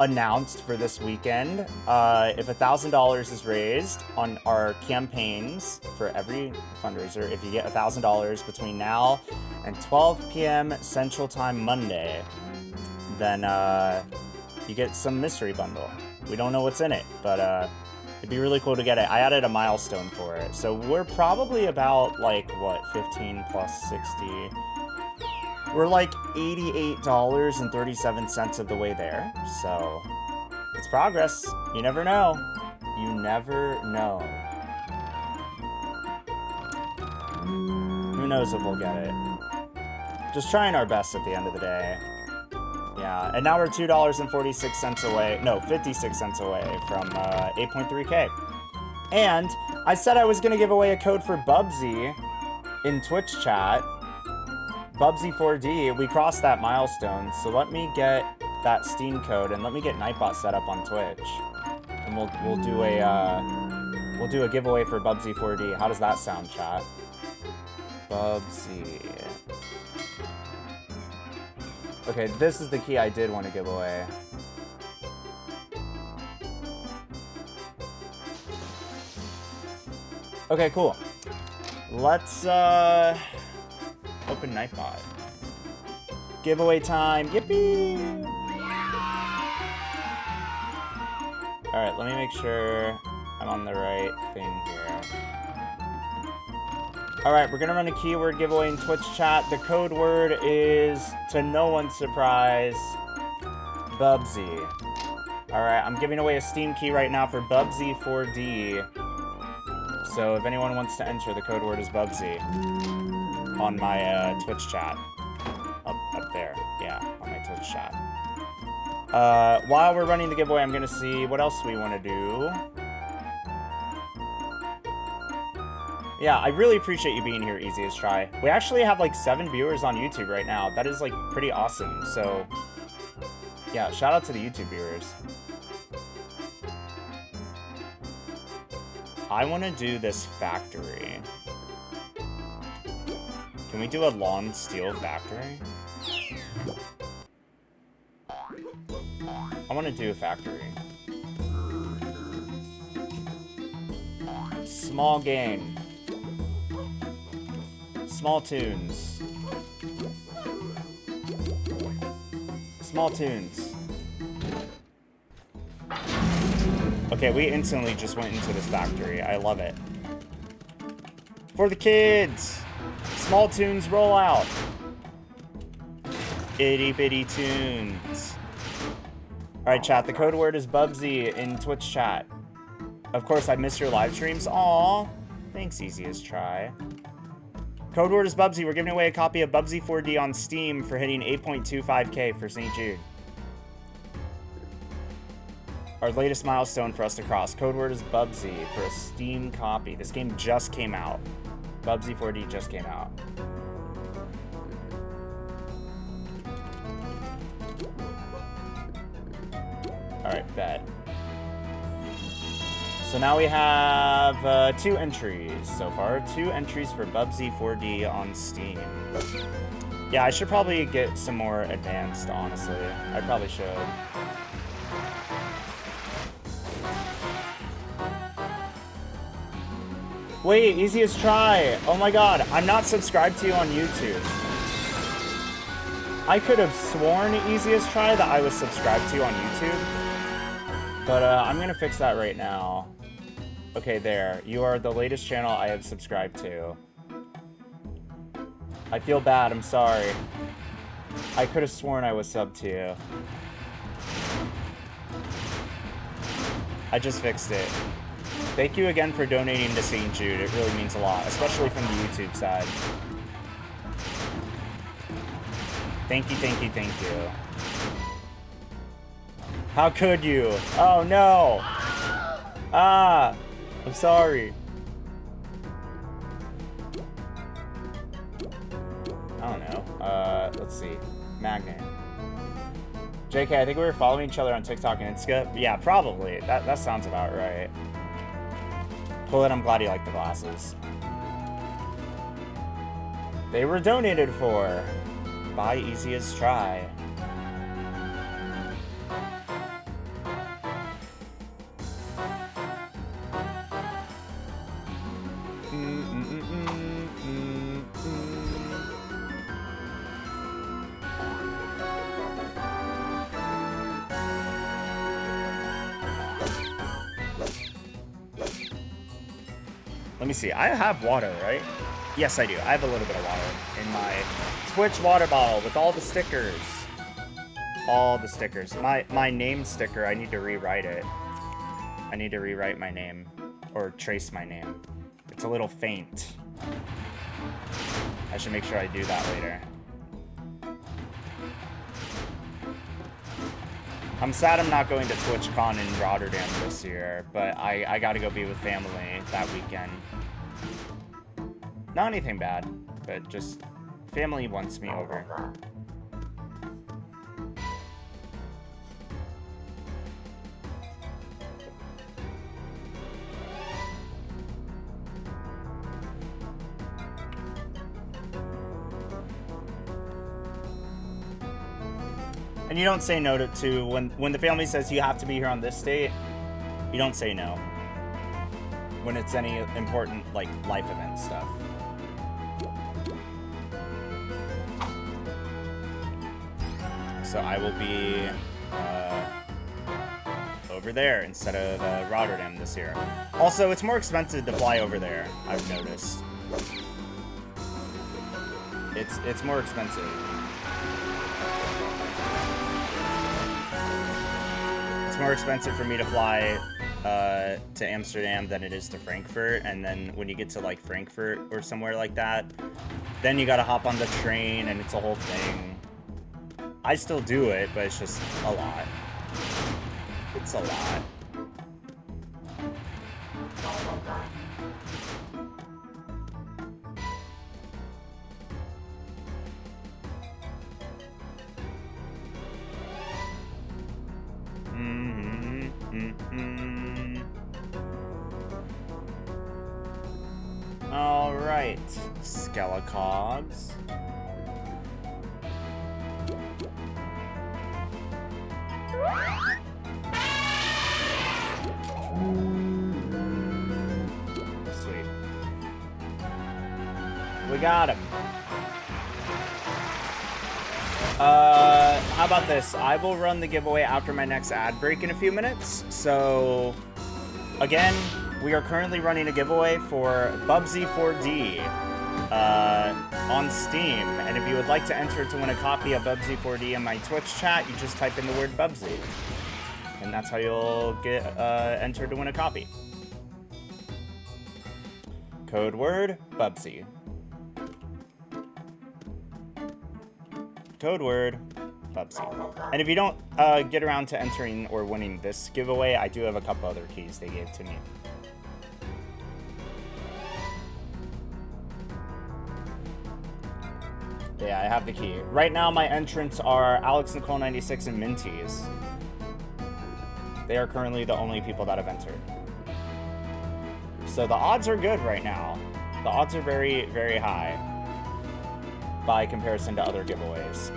announced for this weekend. If $1,000 is raised on our campaigns for every fundraiser, if you get $1,000 between now and 12 p.m. Central Time Monday, then you get some mystery bundle. We don't know what's in it, but it'd be really cool to get it. I added a milestone for it. So we're probably about, like, what, 15 plus 60? We're like $88.37 of the way there. So it's progress. You never know. You never know. Who knows if we'll get it. Just trying our best at the end of the day. Yeah, and now we're $2.46 away, no, 56 cents away from 8.3K. And I said I was going to give away a code for Bubsy in Twitch chat. Bubsy4D, we crossed that milestone, so let me get that Steam code and let me get Nightbot set up on Twitch. And we'll do a giveaway for Bubsy4D. How does that sound, chat? Bubsy. Okay, this is the key I did want to give away. Okay, cool. Let's open Nightbot. Giveaway time. Yippee! Alright, let me make sure I'm on the right thing here. Alright, we're gonna run a keyword giveaway in Twitch chat. The code word is, to no one's surprise, Bubsy. Alright, I'm giving away a Steam key right now for Bubsy 4D. So if anyone wants to enter, the code word is Bubsy. On my Twitch chat. Up there. Yeah, on my Twitch chat. While we're running the giveaway, I'm gonna see what else we want to do. Yeah, I really appreciate you being here, Easiest Try. We actually have like 7 viewers on YouTube right now. That is like pretty awesome. So, yeah, shout out to the YouTube viewers. I want to do this factory. Can we do a long steel factory? I want to do a factory. Small game. Small tunes. Small tunes. Okay, we instantly just went into this factory. I love it. For the kids! Small tunes roll out. Itty bitty tunes. Alright, chat. The code word is Bubsy in Twitch chat. Of course, I miss your live streams. Aww. Thanks, Easiest Try. Code word is Bubsy. We're giving away a copy of Bubsy 4D on Steam for hitting 8.25K for St. Jude. Our latest milestone for us to cross. Code word is Bubsy for a Steam copy. This game just came out. Bubsy 4D just came out. Alright, bet. So now we have 2 entries so far. 2 entries for Bubsy 4D on Steam. Yeah, I should probably get some more advanced, honestly. I probably should. Wait, Easiest Try. Oh my god, I'm not subscribed to you on YouTube. I could have sworn, Easiest Try, that I was subscribed to you on YouTube. But I'm gonna fix that right now. Okay, there. You are the latest channel I have subscribed to. I feel bad, I'm sorry. I could have sworn I was subbed to you. I just fixed it. Thank you again for donating to St. Jude. It really means a lot, especially from the YouTube side. Thank you, thank you, thank you. How could you? Oh no! Ah! I'm sorry. I don't know. Let's see. Magnet. JK, I think we were following each other on TikTok and Insta. Yeah, probably. That sounds about right. Cool, and I'm glad you like the glasses. They were donated for by Easiest Try. Let me see. I have water, right? Yes, I do. I have a little bit of water in my Twitch water bottle with all the stickers. All the stickers. My name sticker, I need to rewrite it. I need to rewrite my name. Or trace my name. It's a little faint. I should make sure I do that later. I'm sad I'm not going to TwitchCon in Rotterdam this year, but I gotta go be with family that weekend. Not anything bad, but just family wants me over. And you don't say no to when the family says you have to be here on this date, you don't say no. When it's any important, like, life event stuff. So I will be over there instead of Rotterdam this year. Also, it's more expensive to fly over there, I've noticed. It's more expensive. It's more expensive for me to fly to Amsterdam than it is to Frankfurt, and then when you get to like Frankfurt or somewhere like that, then you gotta hop on the train and it's a whole thing. I still do it, but it's just a lot. It's a lot. All right, Skelecogs. Sweet. We got him. How about this? I will run the giveaway after my next ad break in a few minutes. So, again, we are currently running a giveaway for Bubsy 4D on Steam. And if you would like to enter to win a copy of Bubsy 4D in my Twitch chat, you just type in the word Bubsy. And that's how you'll get entered to win a copy. Code word, Bubsy. Code word, Bubsy. And if you don't get around to entering or winning this giveaway, I do have a couple other keys they gave to me. Yeah, I have the key. Right now, my entrants are Alex Nicole 96 and Minties. They are currently the only people that have entered. So the odds are good right now. The odds are very, very high by comparison to other giveaways.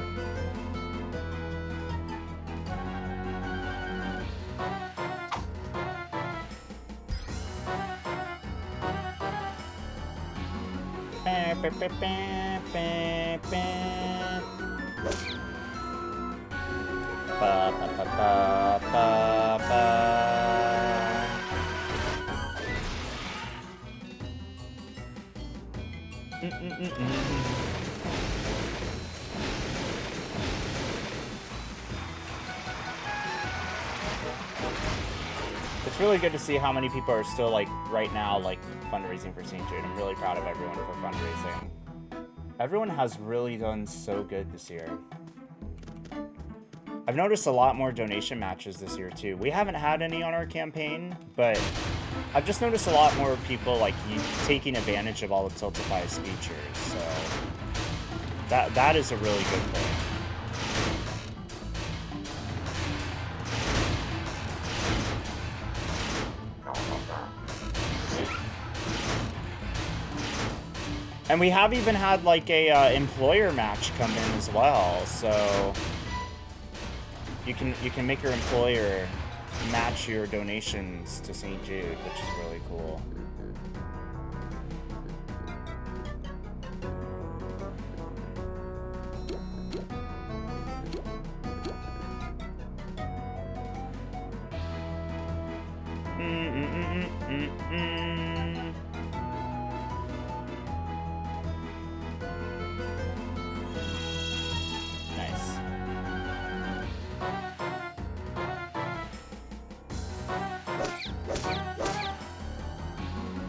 It's really good to see how many people are still, like, right now, like, fundraising for St. Jude. I'm really proud of everyone for fundraising. Everyone has really done so good this year. I've noticed a lot more donation matches this year, too. We haven't had any on our campaign, but I've just noticed a lot more people, like, taking advantage of all the Tiltify's features, so that is a really good thing. And we have even had like a employer match come in as well, so you can make your employer match your donations to St. Jude, which is really cool. Nice.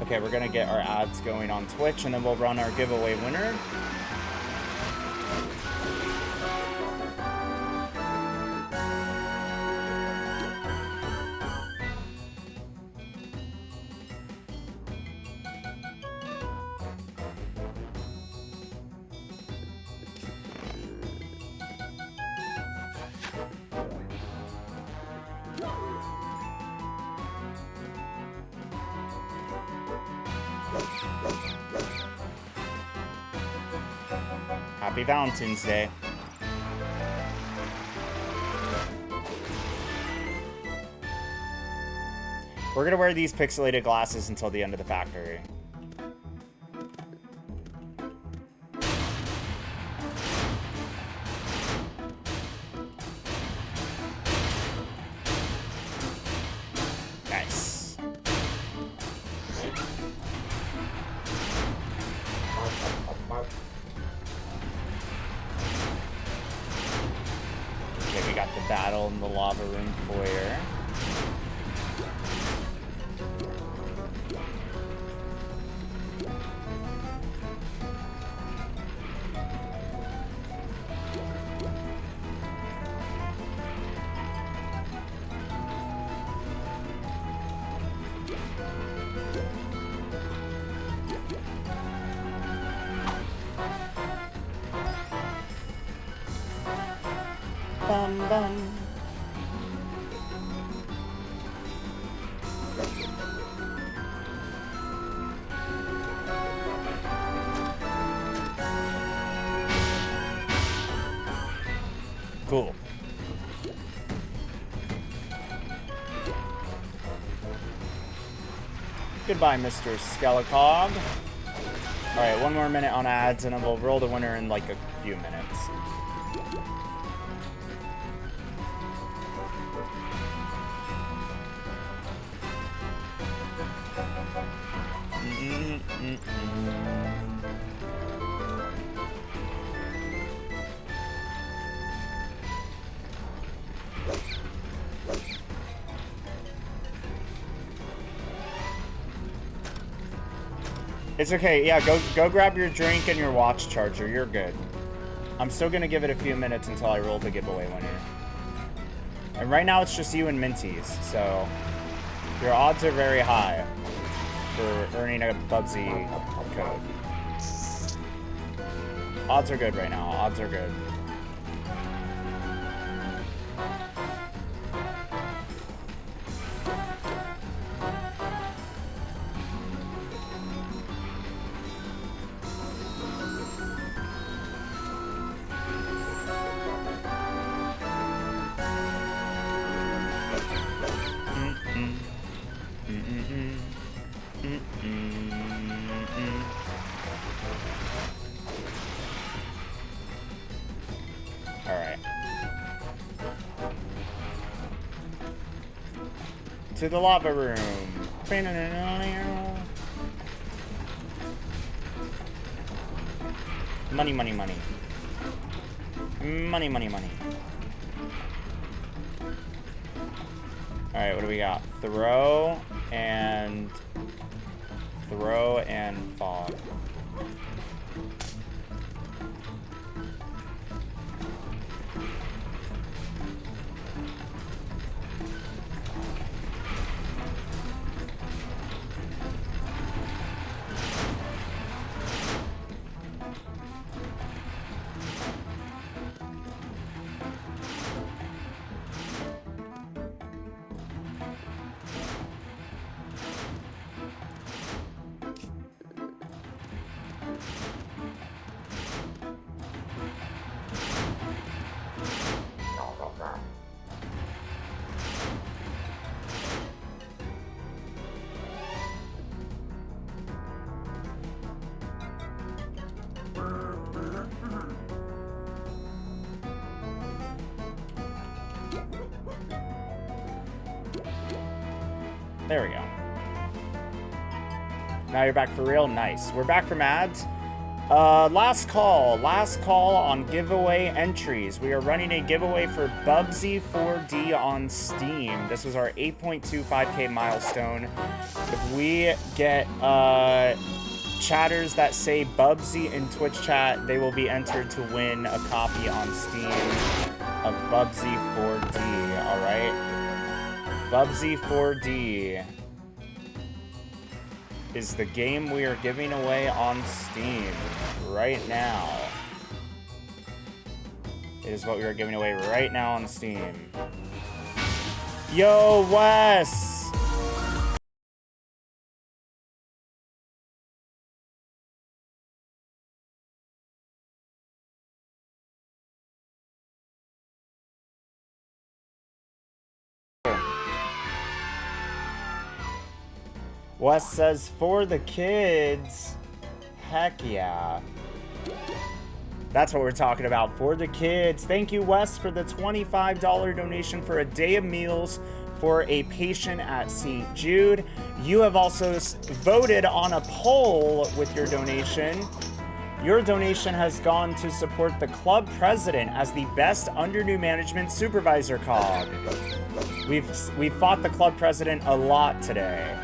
Okay, we're gonna get our ads going on Twitch, and then we'll run our giveaway winner. Happy Valentine's Day. We're gonna wear these pixelated glasses until the end of the factory. Nice. battle in the lava room foyer. Bum, bum. Cool. Goodbye, Mr. Skelecog. Alright, one more minute on ads, and then we'll roll the winner in like a few minutes. It's okay, yeah, go grab your drink and your watch charger, you're good. I'm still gonna give it a few minutes until I roll the giveaway winner. And right now it's just you and Minties, so your odds are very high for earning a Bubsy code. Odds are good right now, odds are good. To the lava room. Money, money, money. Money, money, money. Alright, what do we got? Throw and fog. There we go. Now you're back for real? Nice. We're back from ads. Last call on giveaway entries. We are running a giveaway for Bubsy 4D on Steam. This was our 8.25k milestone. If we get chatters that say Bubsy in Twitch chat, they will be entered to win a copy on Steam of Bubsy 4D, alright? Bubsy 4D is the game we are giving away on Steam right now. It is what we are giving away right now on Steam. Yo, Wes! Wes says, for the kids. Heck yeah. That's what we're talking about, for the kids. Thank you, Wes, for the $25 donation for a day of meals for a patient at St. Jude. You have also voted on a poll with your donation Your donation has gone to support the club president as the best under new management supervisor cog. We've fought the club president a lot today.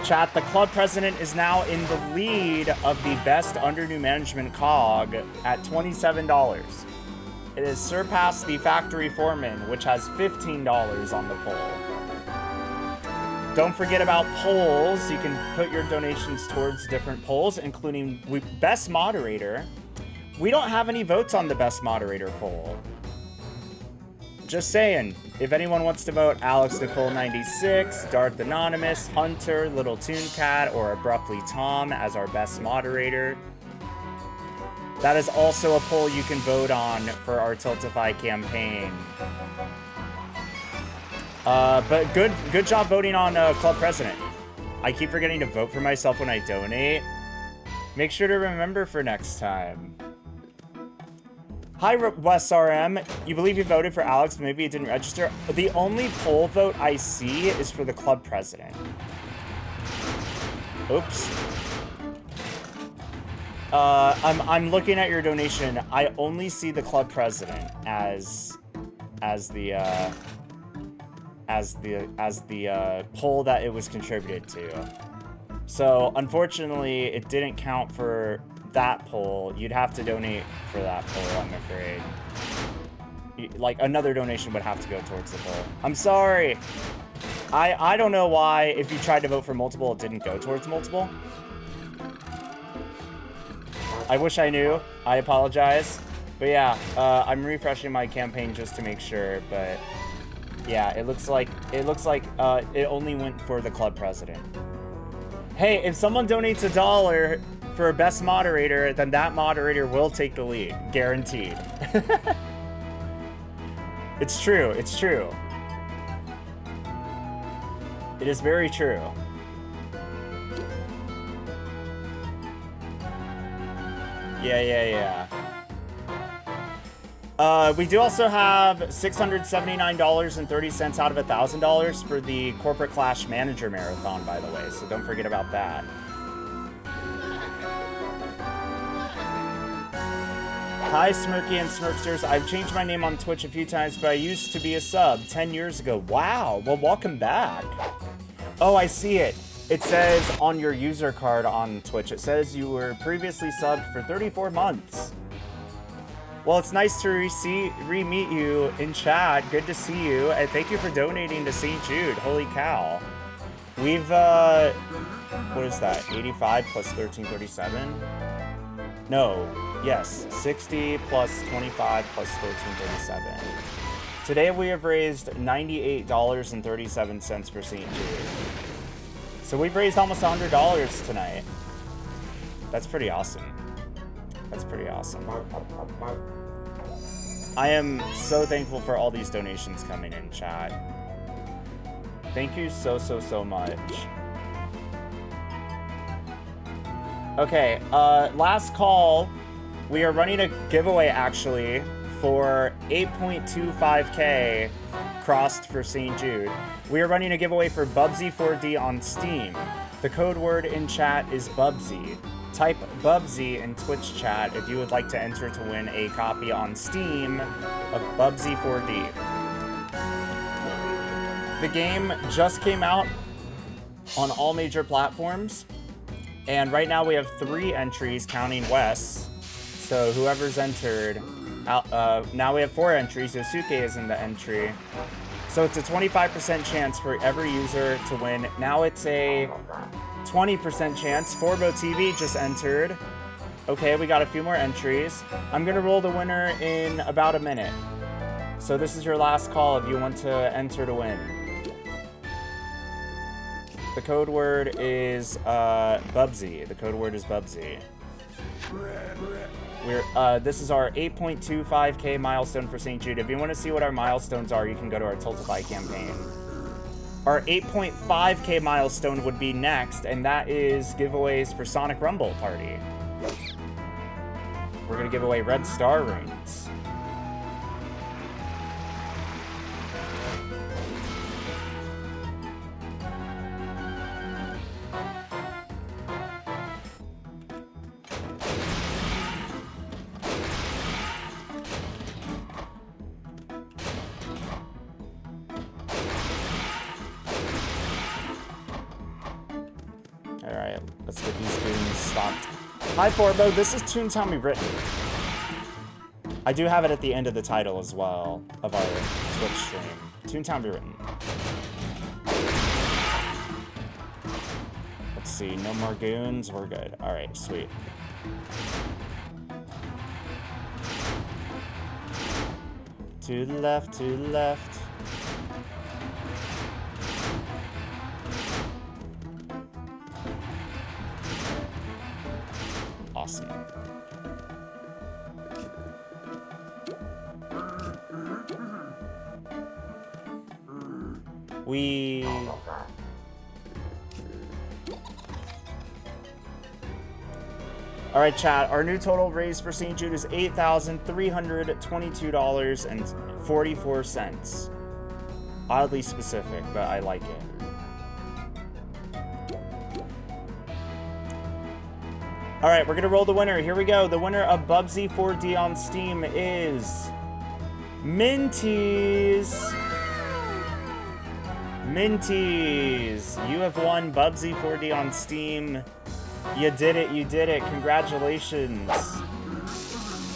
Chat, the club president is now in the lead of the best under new management cog at $27. It has surpassed the factory foreman, which has $15 on the poll. Don't forget about polls. You can put your donations towards different polls, including best moderator. We don't have any votes on the best moderator poll. Just saying, if anyone wants to vote Alex Nicole 96, Darth Anonymous, Hunter, Little Toon Cat, or Abruptly Tom as our best moderator. That is also a poll you can vote on for our Tiltify campaign. But good job voting on Club President. I keep forgetting to vote for myself when I donate. Make sure to remember for next time. Hi, Wes RM. You believe you voted for Alex, but maybe it didn't register. The only poll vote I see is for the club president. Oops. I'm looking at your donation. I only see the club president as the poll that it was contributed to. So unfortunately, it didn't count for that poll. You'd have to donate for that poll, I'm afraid. Like, another donation would have to go towards the poll. I'm sorry. I don't know why, if you tried to vote for multiple, it didn't go towards multiple. I wish I knew. I apologize. But yeah, I'm refreshing my campaign just to make sure, but yeah, it looks like it only went for the club president. Hey, if someone donates $1 for best moderator, then that moderator will take the lead, guaranteed. It's true, it's true. It is very true. Yeah. We do also have $679.30 out of $1,000 for the Corporate Clash Manager Marathon, by the way, so don't forget about that. Hi, Smirky and Smirksters. I've changed my name on Twitch a few times, but I used to be a sub 10 years ago. Wow, well, welcome back. Oh, I see it. It says on your user card on Twitch, it says you were previously subbed for 34 months. Well, it's nice to re-meet you in chat. Good to see you, and thank you for donating to St. Jude. Holy cow. We've, what is that, 85 plus 1337? No, yes, 60 plus 25 plus 1337. Today we have raised $98.37 for St. Jude. So we've raised almost $100 tonight. That's pretty awesome. That's pretty awesome. I am so thankful for all these donations coming in, chat. Thank you so much. Okay, last call. We are running a giveaway, actually, for 8.25K crossed for St. Jude. We are running a giveaway for Bubsy4D on Steam. The code word in chat is Bubsy. Type Bubsy in Twitch chat if you would like to enter to win a copy on Steam of Bubsy4D. The game just came out on all major platforms, and right now we have 3 entries counting Wes. So whoever's entered, now we have 4 entries. Yosuke is in the entry. So it's a 25% chance for every user to win. Now it's a 20% chance. Forbo TV just entered. Okay, we got a few more entries. I'm gonna roll the winner in about a minute. So this is your last call if you want to enter to win. The code word is Bubsy. The code word is Bubsy. This is our 8.25K milestone for St. Jude. If you want to see what our milestones are, you can go to our Tiltify campaign. Our 8.5K milestone would be next, and that is giveaways for Sonic Rumble Party. We're going to give away Red Star Rings. let's get these goons stopped. Hi, Forbo. This is Toontown Rewritten. I do have it at the end of the title as well of our Twitch stream. Toontown Rewritten. Let's see. No more goons. We're good. All right. Sweet. To the left. To the left. Awesome. We... Alright, chat. Our new total raise for St. Jude is $8,322.44. Oddly specific, but I like it. Alright, we're gonna roll the winner. Here we go. The winner of Bubsy 4D on Steam is... Minties! Minties! You have won Bubsy 4D on Steam. You did it, you did it. Congratulations.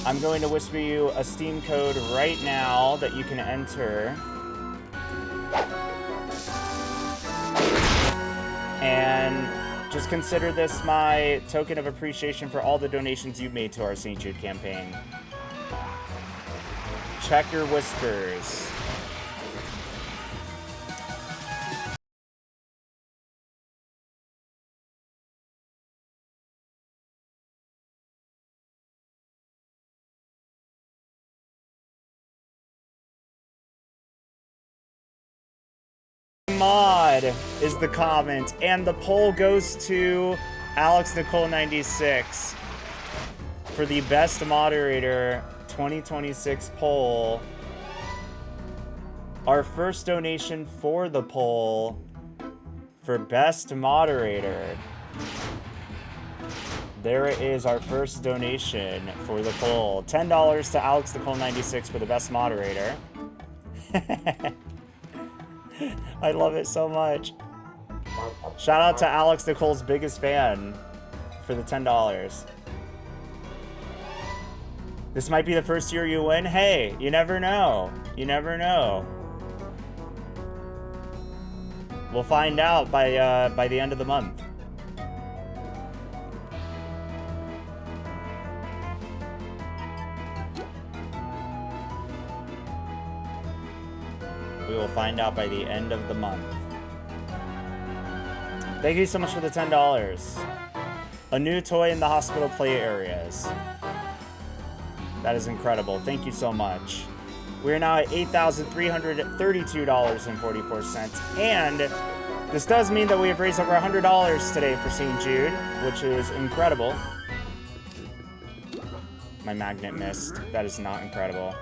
I'm going to whisper you a Steam code right now that you can enter. And just consider this my token of appreciation for all the donations you've made to our St. Jude campaign. Check your whispers. Mod is the comment, and the poll goes to Alex Nicole 96 for the best moderator 2026 poll. Our first donation for the poll for best moderator. There it is, our first donation for the poll. $10 to Alex Nicole 96 for the best moderator. I love it so much. Shout out to Alex Nicole's biggest fan for the $10. This might be the first year you win. Hey, you never know. You never know. We'll find out by the end of the month. We will find out by the end of the month. Thank you so much for the $10. A new toy in the hospital play areas. That is incredible. Thank you so much. We're now at $8,332.44. And this does mean that we have raised over $100 today for St. Jude, which is incredible. My magnet missed. That is not incredible.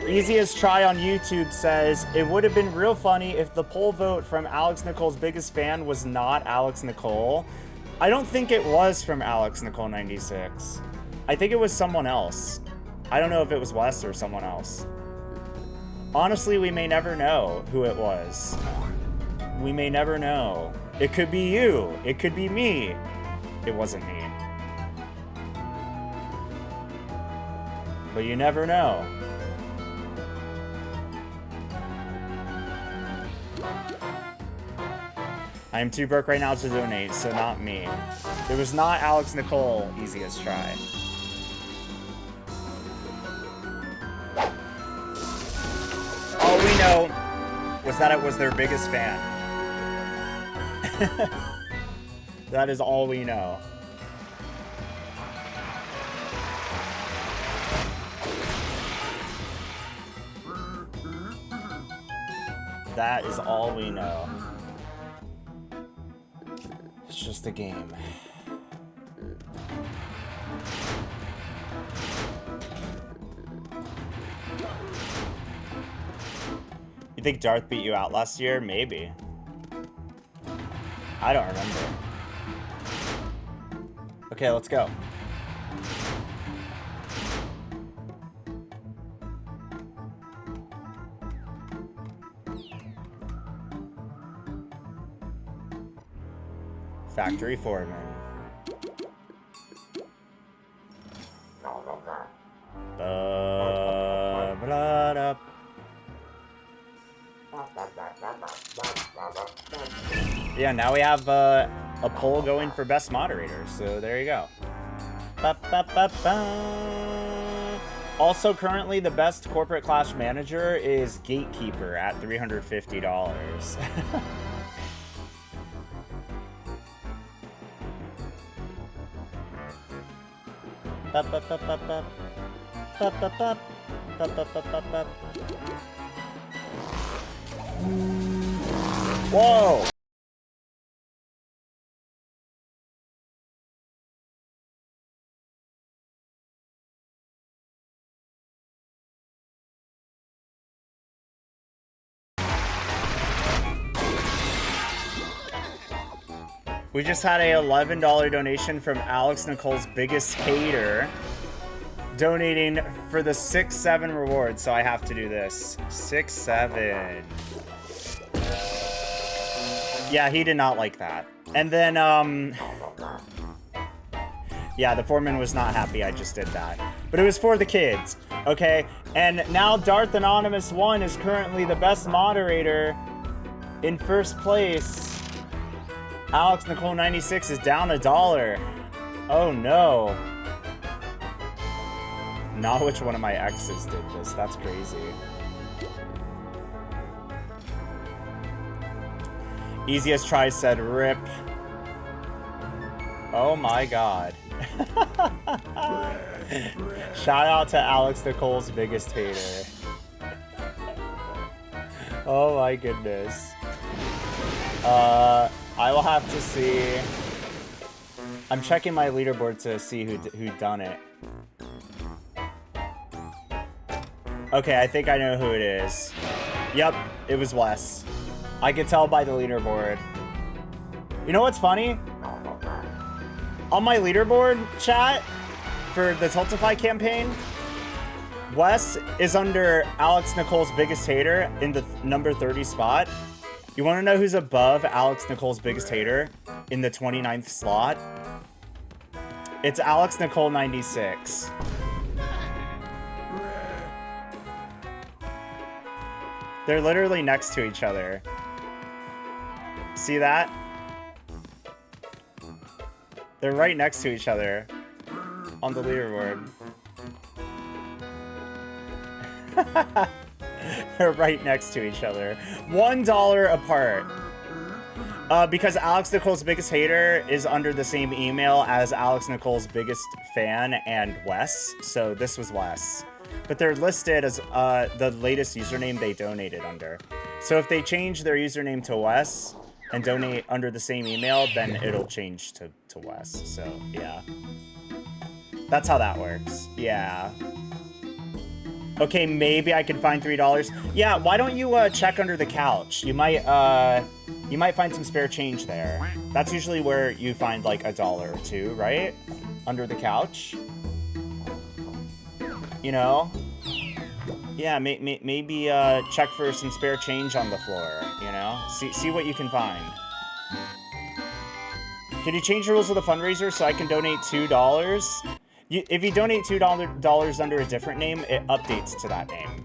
Easiest try on YouTube says, it would have been real funny if the poll vote from Alex Nicole's biggest fan was not Alex Nicole. I don't think it was from Alex Nicole 96. I think it was someone else. I don't know if it was Wes or someone else. Honestly, we may never know who it was. We may never know. It could be you. It could be me. It wasn't me. But you never know. I am too broke right now to donate, so not me. It was not Alex Nicole, easiest try. All we know was that it was their biggest fan. That is all we know. That is all we know. It's just a game. think Darth beat you out last year? Maybe. I don't remember. Okay, let's go. Factory foreman. Yeah, now we have a poll going for best moderator, so there you go. Also, currently the best corporate clash manager is Gatekeeper at $350. Whoa! We just had a $11 donation from Alex Nicole's biggest hater, donating for the 6-7 reward, so I have to do this. 6-7. Yeah, he did not like that. And then, yeah, the foreman was not happy I just did that. But it was for the kids, okay? And now Darth Anonymous 1 is currently the best moderator in first place. Alex Nicole 96 is down $1. Oh no. Not which one of my exes did this. That's crazy. Easiest try said rip. Oh my god. Shout out to Alex Nicole's biggest hater. Oh my goodness. I will have to see. I'm checking my leaderboard to see who done it. Okay, I think I know who it is. Yep, it was Wes. I could tell by the leaderboard. You know what's funny? On my leaderboard chat for the Tiltify campaign, Wes is under Alex Nicole's biggest hater in the number 30 spot. You want to know who's above Alex Nicole's biggest hater in the 29th slot? It's Alex Nicole 96. They're literally next to each other. See that? They're right next to each other on the leaderboard. They're right next to each other. $1 apart. Because Alex Nicole's biggest hater is under the same email as Alex Nicole's biggest fan and Wes. So this was Wes. But they're listed as the latest username they donated under. So if they change their username to Wes and donate under the same email, then it'll change to Wes. So yeah. That's how that works. Yeah. Okay, maybe I can find $3. Yeah, why don't you check under the couch? You might find some spare change there. That's usually where you find like $1 or $2, right? Under the couch. You know? Yeah, maybe check for some spare change on the floor. You know, see what you can find. Can you change the rules of the fundraiser so I can donate $2? If you donate $2 under a different name, it updates to that name.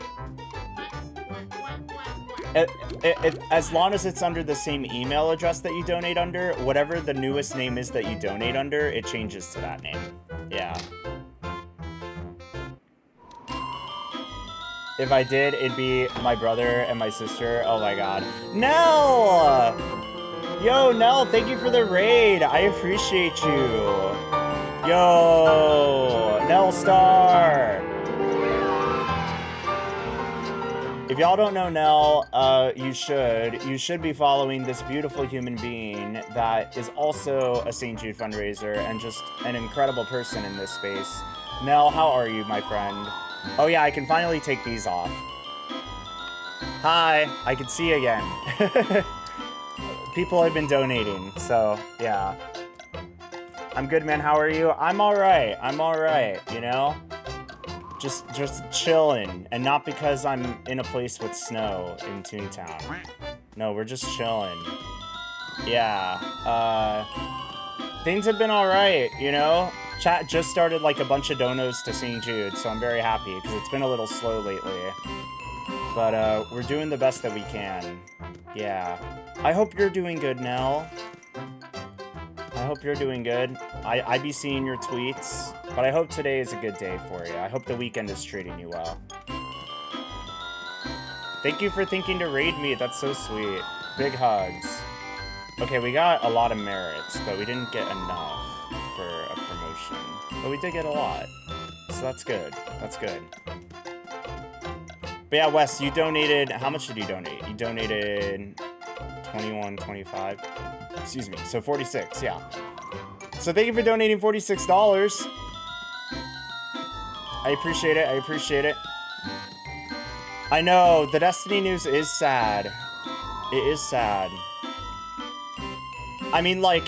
As long as it's under the same email address that you donate under, whatever the newest name is that you donate under, it changes to that name. Yeah. If I did, it'd be my brother and my sister. Oh my god. Nell! Yo, Nell, thank you for the raid. I appreciate you. Yo, Nell Star. If y'all don't know Nell, you should be following this beautiful human being that is also a St. Jude fundraiser and just an incredible person in this space. Nell, how are you, my friend? Oh yeah, I can finally take these off. Hi, I can see again. People have been donating, so yeah. I'm good, man. How are you? I'm alright. I'm alright, you know? Just chilling, and not because I'm in a place with snow in Toontown. No, we're just chilling. Yeah, things have been alright, you know? Chat just started like a bunch of donos to St. Jude, so I'm very happy, because it's been a little slow lately. But, we're doing the best that we can. Yeah. I hope you're doing good, Nell. I hope you're doing good. I be seeing your tweets, but I hope today is a good day for you. I hope the weekend is treating you well. Thank you for thinking to raid me. That's so sweet. Big hugs. Okay, we got a lot of merits, but we didn't get enough for a promotion. But we did get a lot. So that's good. That's good. But yeah, Wes, you donated... How much did you donate? You donated 21, 25... Excuse me. So 46, yeah. So thank you for donating $46. I appreciate it. I appreciate it. I know, the Destiny news is sad. It is sad. I mean, like,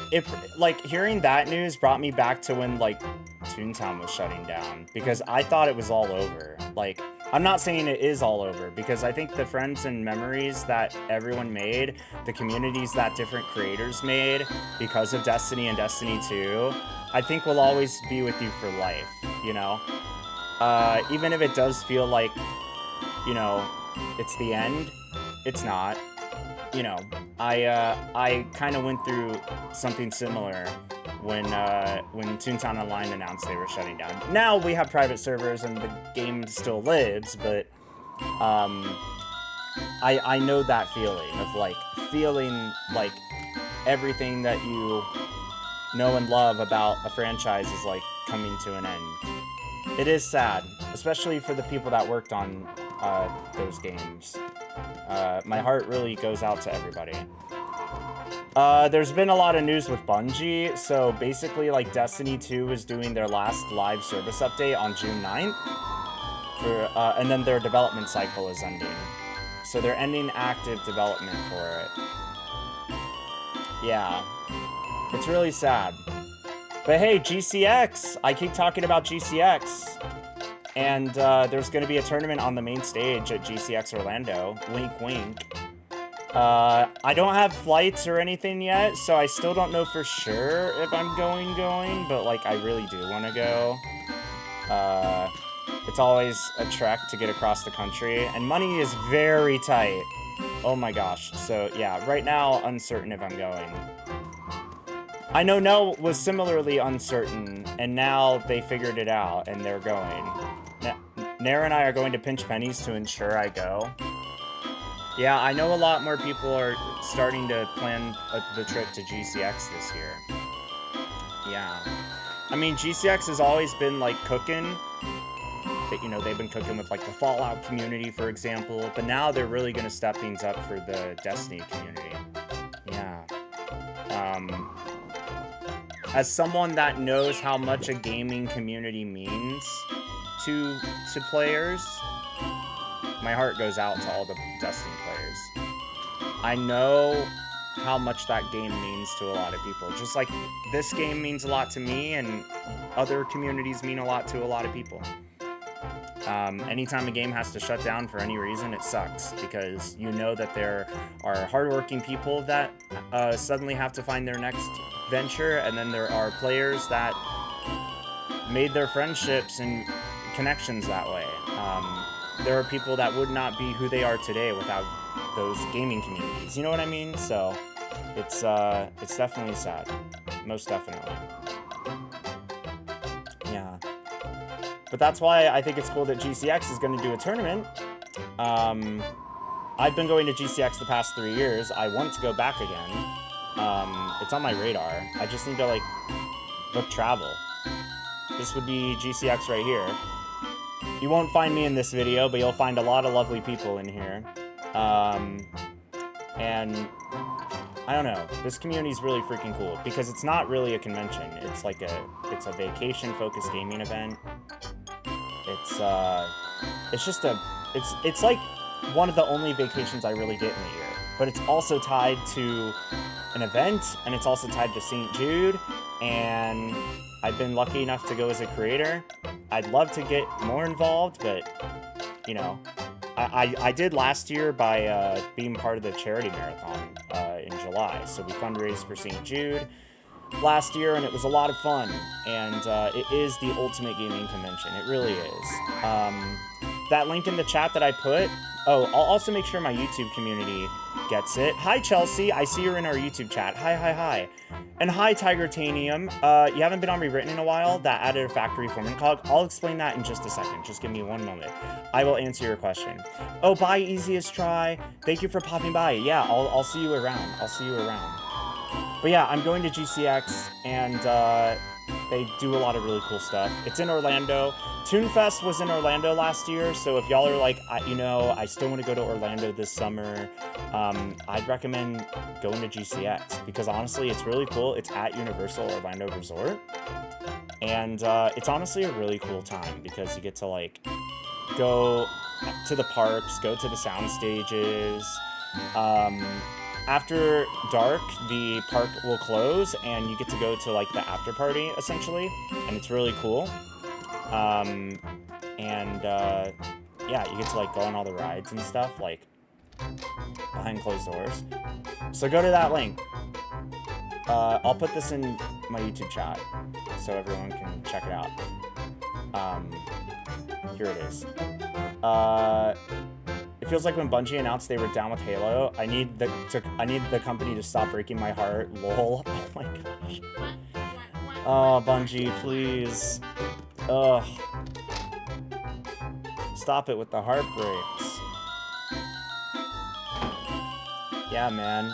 hearing that news brought me back to when, like, Toontown was shutting down. Because I thought it was all over. Like, I'm not saying it is all over, because I think the friends and memories that everyone made, the communities that different creators made because of Destiny and Destiny 2, I think will always be with you for life, you know? Even if it does feel like, you know, it's the end, it's not. You know, I kind of went through something similar when Toontown Online announced they were shutting down. Now we have private servers and the game still lives, but I know that feeling of like feeling like everything that you know and love about a franchise is like coming to an end. It is sad, especially for the people that worked on those games. My heart really goes out to everybody. There's been a lot of news with Bungie, so basically, like, Destiny 2 is doing their last live service update on June 9th, and then their development cycle is ending. So they're ending active development for it. Yeah. It's really sad. But hey, GCX! I keep talking about GCX. And there's going to be a tournament on the main stage at GCX Orlando. Wink, wink. I don't have flights or anything yet, so I still don't know for sure if I'm going, but, like, I really do want to go. It's always a trek to get across the country, and money is very tight. Oh my gosh. So, yeah, right now, uncertain if I'm going. I know Nell was similarly uncertain, and now they figured it out, and they're going. Nair and I are going to pinch pennies to ensure I go. Yeah, I know a lot more people are starting to plan the trip to GCX this year. Yeah. I mean, GCX has always been, like, cooking. You know, they've been cooking with, like, the Fallout community, for example. But now they're really going to step things up for the Destiny community. Yeah. As someone that knows how much a gaming community means to players, my heart goes out to all the Destiny players. I know how much that game means to a lot of people. Just like this game means a lot to me, and other communities mean a lot to a lot of people. Anytime a game has to shut down for any reason, it sucks, because you know that there are hardworking people that suddenly have to find their next venture, and then there are players that made their friendships and connections that way. There are people that would not be who they are today without those gaming communities. You know what I mean? So it's definitely sad. Most definitely. Yeah. But that's why I think it's cool that GCX is going to do a tournament. I've been going to GCX the past 3 years. I want to go back again. It's on my radar. I just need to, like, book travel. This would be GCX right here. You won't find me in this video, but you'll find a lot of lovely people in here. And I don't know, this community is really freaking cool, because it's not really a convention. It's like it's a vacation-focused gaming event. It's like one of the only vacations I really get in the year. But it's also tied to an event, and it's also tied to St. Jude, and I've been lucky enough to go as a creator. I'd love to get more involved, but, you know, I did last year by being part of the charity marathon in July. So we fundraised for St. Jude last year, and it was a lot of fun. And it is the ultimate gaming convention. It really is. That link in the chat that I put, oh, I'll also make sure my YouTube community gets it. Hi, Chelsea. I see you're in our YouTube chat. Hi. And hi, Tigertanium. You haven't been on Rewritten in a while. That added a factory foreman cog. I'll explain that in just a second. Just give me one moment. I will answer your question. Oh, bye, easiest try. Thank you for popping by. Yeah, I'll see you around. But yeah, I'm going to GCX, and they do a lot of really cool stuff. It's in Orlando. Toonfest was in Orlando last year, so if y'all are like, you know, I still want to go to Orlando this summer, I'd recommend going to GCX, because honestly, it's really cool. It's at Universal Orlando Resort, and it's honestly a really cool time, because you get to, like, go to the parks, go to the sound stages. After dark, the park will close, and you get to go to, like, the after party, essentially, and it's really cool. Yeah, you get to, like, go on all the rides and stuff, like, behind closed doors. So go to that link. I'll put this in my YouTube chat so everyone can check it out. Here it is. It feels like when Bungie announced they were down with Halo. I need the company to stop breaking my heart. Lol. Oh my gosh. Oh, Bungie, please. Ugh. Stop it with the heartbreaks. Yeah, man.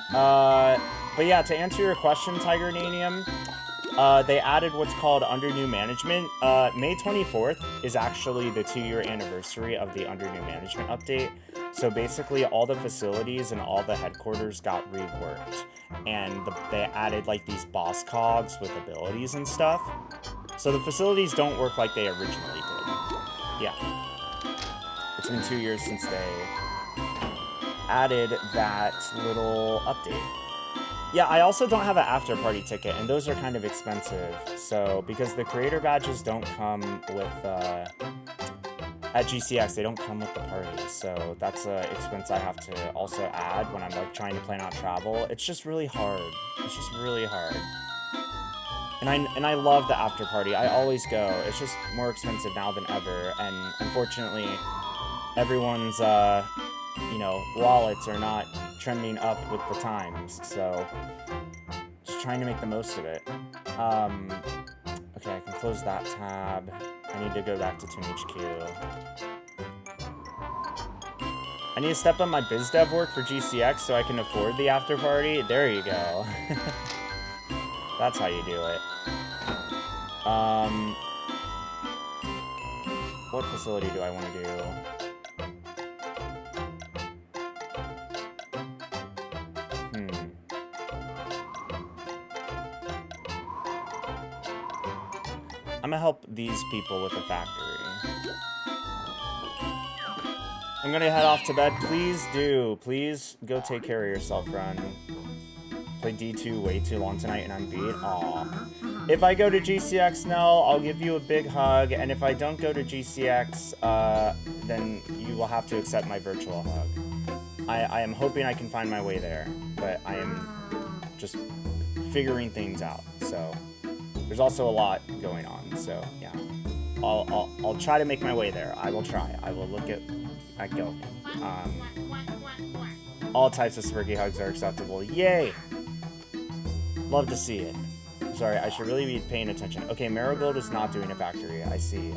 But yeah, to answer your question, Tigernanium, they added what's called Under New Management. May 24th is actually the 2-year anniversary of the Under New Management update. So basically all the facilities and all the headquarters got reworked. And they added, like, these boss cogs with abilities and stuff. So the facilities don't work like they originally did. Yeah. It's been 2 years since they added that little update. Yeah, I also don't have an after party ticket, and those are kind of expensive. So, because the creator badges don't come with, at GCX, they don't come with the party. So that's an expense I have to also add when I'm, like, trying to plan out travel. It's just really hard. It's just really hard. And I love the after party. I always go. It's just more expensive now than ever. And unfortunately, everyone's, you know, wallets are not trending up with the times. So just trying to make the most of it. Okay, I can close that tab. I need to go back to Toon HQ. I need to step up my biz dev work for GCX so I can afford the after party. There you go. That's how you do it. What facility do I want to do? I'm gonna help these people with the factory. I'm gonna head off to bed. Please do. Please go take care of yourself, Run. Played D2 way too long tonight and I'm beat. Aw. If I go to GCX now, I'll give you a big hug. And if I don't go to GCX, then you will have to accept my virtual hug. I am hoping I can find my way there, but I am just figuring things out. So there's also a lot going on. So yeah, I'll try to make my way there. I will try. I will look at go. All types of Smirky hugs are acceptable. Yay! Love to see it. Sorry, I should really be paying attention. Okay, Marigold is not doing a factory. I see.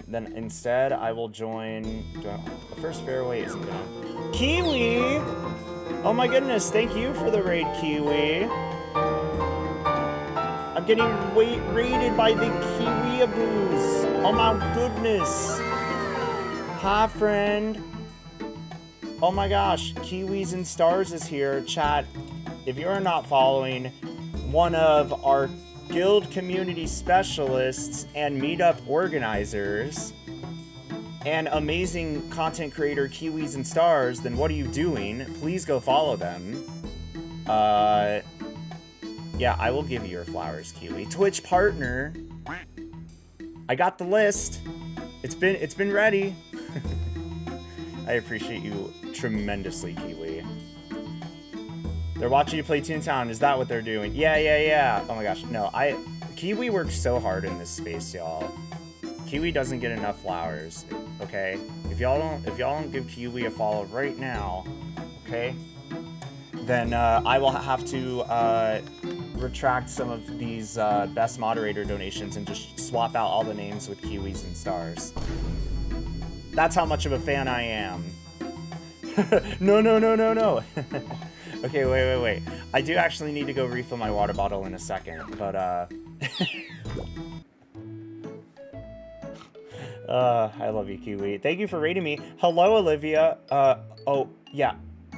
Then instead, I will join... The first fairway isn't done. Kiwi! Oh my goodness, thank you for the raid, Kiwi. I'm getting raided by the Kiwi-aboos. Oh my goodness. Hi, friend. Oh my gosh, Kiwis and Stars is here. Chat, if you're not following one of our guild community specialists and meetup organizers, and amazing content creator Kiwis and Stars, then what are you doing? Please go follow them. Yeah, I will give you your flowers, Kiwi. Twitch partner. I got the list. It's been ready. I appreciate you tremendously, Kiwi. They're watching you play Toontown. Is that what they're doing? Yeah. Oh my gosh. No, Kiwi works so hard in this space, y'all. Kiwi doesn't get enough flowers. Okay? If y'all don't give Kiwi a follow right now, okay? Then I will have to retract some of these best moderator donations and just swap out all the names with Kiwis and Stars. That's how much of a fan I am. No. Okay, wait. I do actually need to go refill my water bottle in a second, but I love you, Kiwi. Thank you for rating me. Hello, Olivia.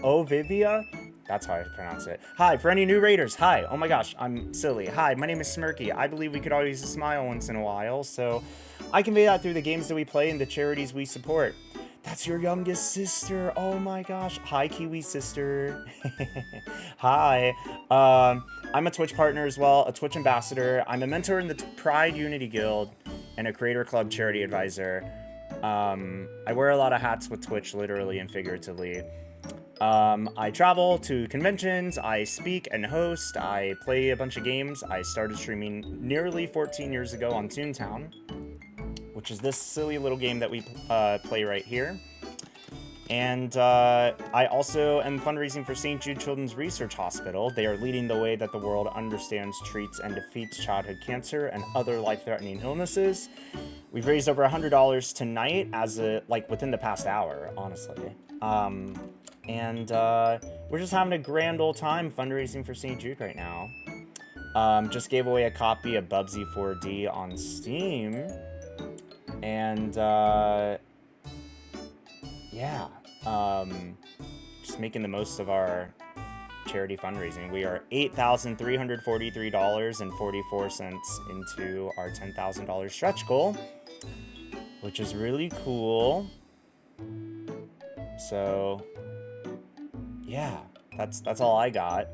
Ovivia? That's how I pronounce it. Hi, for any new raiders. Hi. Oh my gosh, I'm silly. Hi, my name is Smirky. I believe we could all use a smile once in a while, so I convey that through the games that we play and the charities we support. That's your youngest sister. Oh my gosh. Hi, Kiwi sister. Hi. I'm a Twitch partner as well, a Twitch ambassador. I'm a mentor in the Pride Unity Guild and a Creator Club charity advisor. I wear a lot of hats with Twitch, literally and figuratively. I travel to conventions, I speak and host, I play a bunch of games. I started streaming nearly 14 years ago on Toontown, which is this silly little game that we play right here. And I also am fundraising for St. Jude Children's Research Hospital. They are leading the way that the world understands, treats, and defeats childhood cancer and other life-threatening illnesses. We've raised over $100 tonight within the past hour, honestly. And we're just having a grand old time fundraising for St. Jude right now. Just gave away a copy of Bubsy 4D on Steam. And just making the most of our charity fundraising. We are $8,343.44 into our $10,000 stretch goal, which is really cool. So yeah, that's all I got.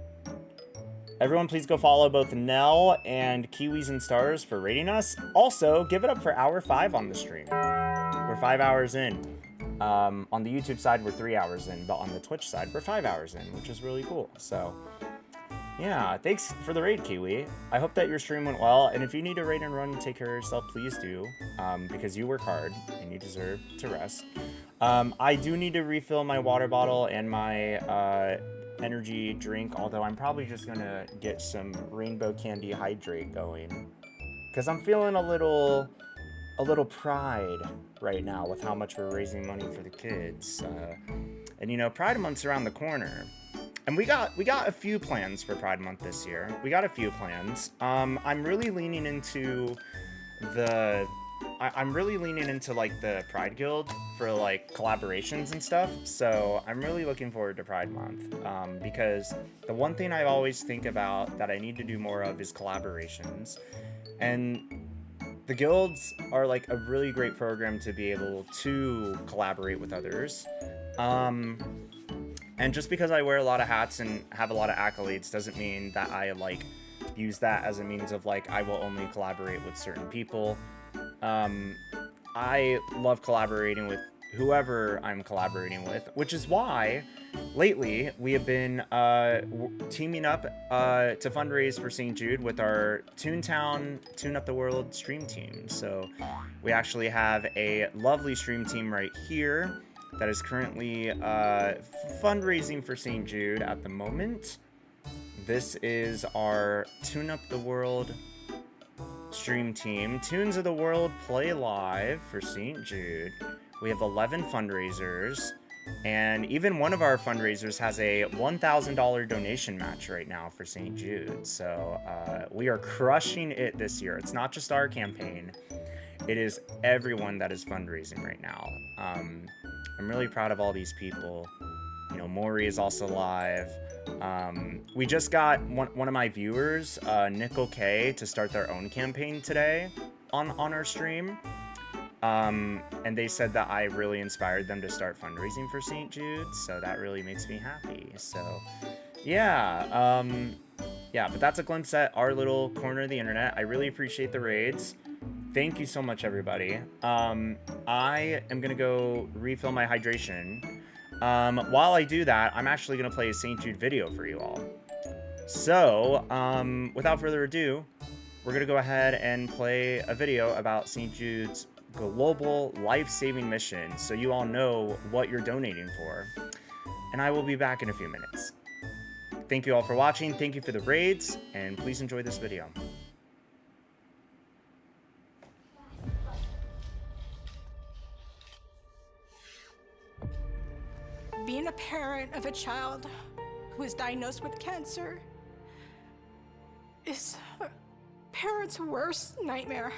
Everyone, please go follow both Nell and Kiwis and Stars for rating us. Also, give it up for hour 5 on the stream. We're 5 hours in. On the YouTube side, we're 3 hours in, but on the Twitch side, we're 5 hours in, which is really cool. So, yeah, thanks for the raid, Kiwi. I hope that your stream went well, and if you need to raid and run and take care of yourself, please do, because you work hard and you deserve to rest. I do need to refill my water bottle and my energy drink, although I'm probably just gonna get some Rainbow Candy Hydrate going, because I'm feeling a little pride right now with how much we're raising money for the kids. And you know, Pride Month's around the corner, and we got a few plans for Pride Month this year. We got a few plans. I'm really leaning into like the Pride Guild for like collaborations and stuff. So I'm really looking forward to Pride Month, because the one thing I always think about that I need to do more of is collaborations. And the guilds are like a really great program to be able to collaborate with others. And just because I wear a lot of hats and have a lot of accolades doesn't mean that I like use that as a means of like I will only collaborate with certain people. I love collaborating with whoever I'm collaborating with, which is why lately we have been teaming up to fundraise for St. Jude with our Toontown Tune-Up the World stream team. So we actually have a lovely stream team right here that is currently fundraising for St. Jude at the moment. This is our Tune-Up the World stream team. Tunes of the World play live for St. Jude. We have 11 fundraisers, and even one of our fundraisers has a $1,000 donation match right now for St. Jude. So we are crushing it this year. It's not just our campaign. It is everyone that is fundraising right now. I'm really proud of all these people. You know, Maury is also live. We just got one of my viewers, Nickel K, to start their own campaign today on our stream. And they said that I really inspired them to start fundraising for St. Jude, so that really makes me happy. So, yeah, yeah, but that's a glimpse at our little corner of the internet. I really appreciate the raids. Thank you so much, everybody. I am gonna go refill my hydration. While I do that, I'm actually gonna play a St. Jude video for you all. So, without further ado, we're gonna go ahead and play a video about St. Jude's global life-saving mission, so you all know what you're donating for. And I will be back in a few minutes. Thank you all for watching, thank you for the raids, and please enjoy this video. Being a parent of a child who is diagnosed with cancer is a parent's worst nightmare.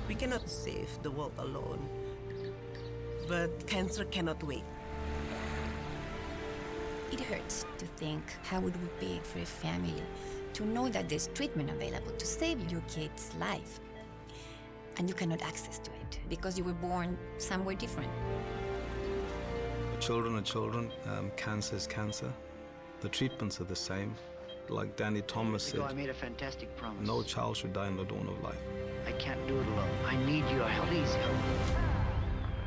We cannot save the world alone, but cancer cannot wait. It hurts to think how it would be for a family to know that there's treatment available to save your kid's life, and you cannot access to it because you were born somewhere different. Children are children. Cancer is cancer. The treatments are the same. Like Danny Thomas said, I made a fantastic promise. no child should die in the dawn of life. I can't do it alone. I need your help. Please help me.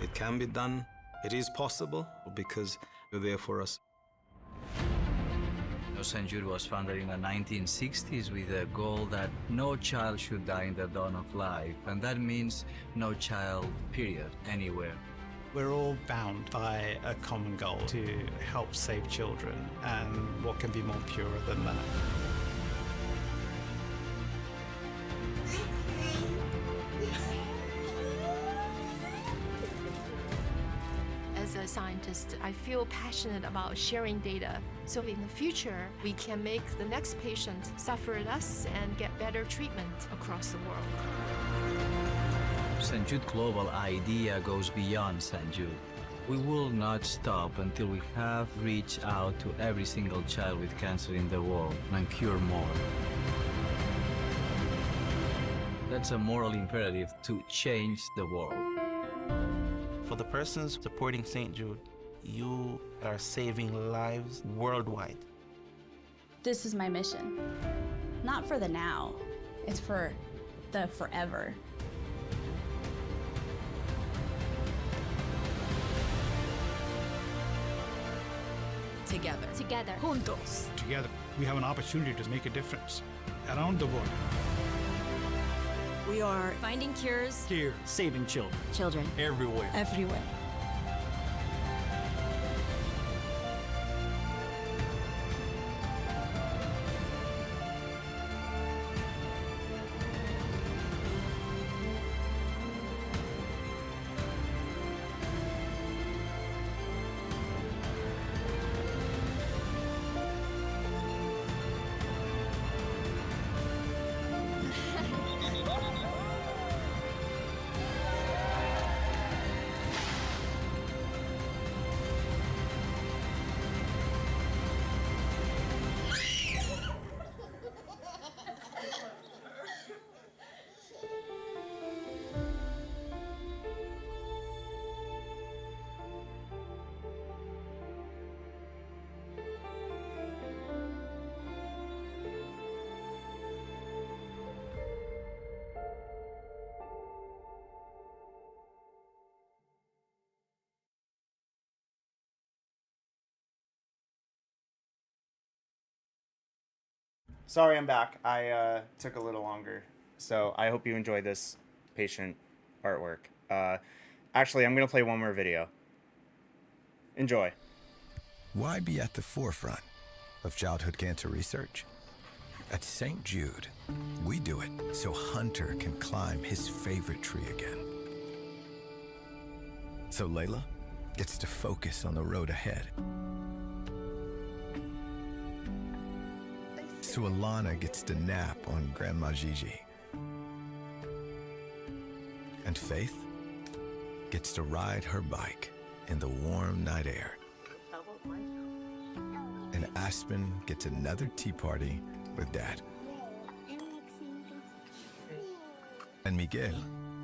It can be done. It is possible because you're there for us. St. Jude was founded in the 1960s with a goal that no child should die in the dawn of life. And that means no child, period, anywhere. We're all bound by a common goal to help save children, and what can be more pure than that? As a scientist, I feel passionate about sharing data, so in the future, we can make the next patient suffer less and get better treatment across the world. St. Jude global idea goes beyond St. Jude. We will not stop until we have reached out to every single child with cancer in the world and cure more. That's a moral imperative to change the world. For the persons supporting St. Jude, you are saving lives worldwide. This is my mission. Not for the now, it's for the forever. Together. Together. Juntos. Together, we have an opportunity to make a difference around the world. We are finding cures. Here, saving children. Children. Everywhere. Everywhere. Sorry, I'm back. I took a little longer, so I hope you enjoy this patient artwork. Actually, I'm gonna play one more video. Enjoy. Why be at the forefront of childhood cancer research? At St. Jude, we do it so Hunter can climb his favorite tree again. So Layla gets to focus on the road ahead. so Alana gets to nap on Grandma Gigi. And Faith gets to ride her bike in the warm night air. And Aspen gets another tea party with Dad. And Miguel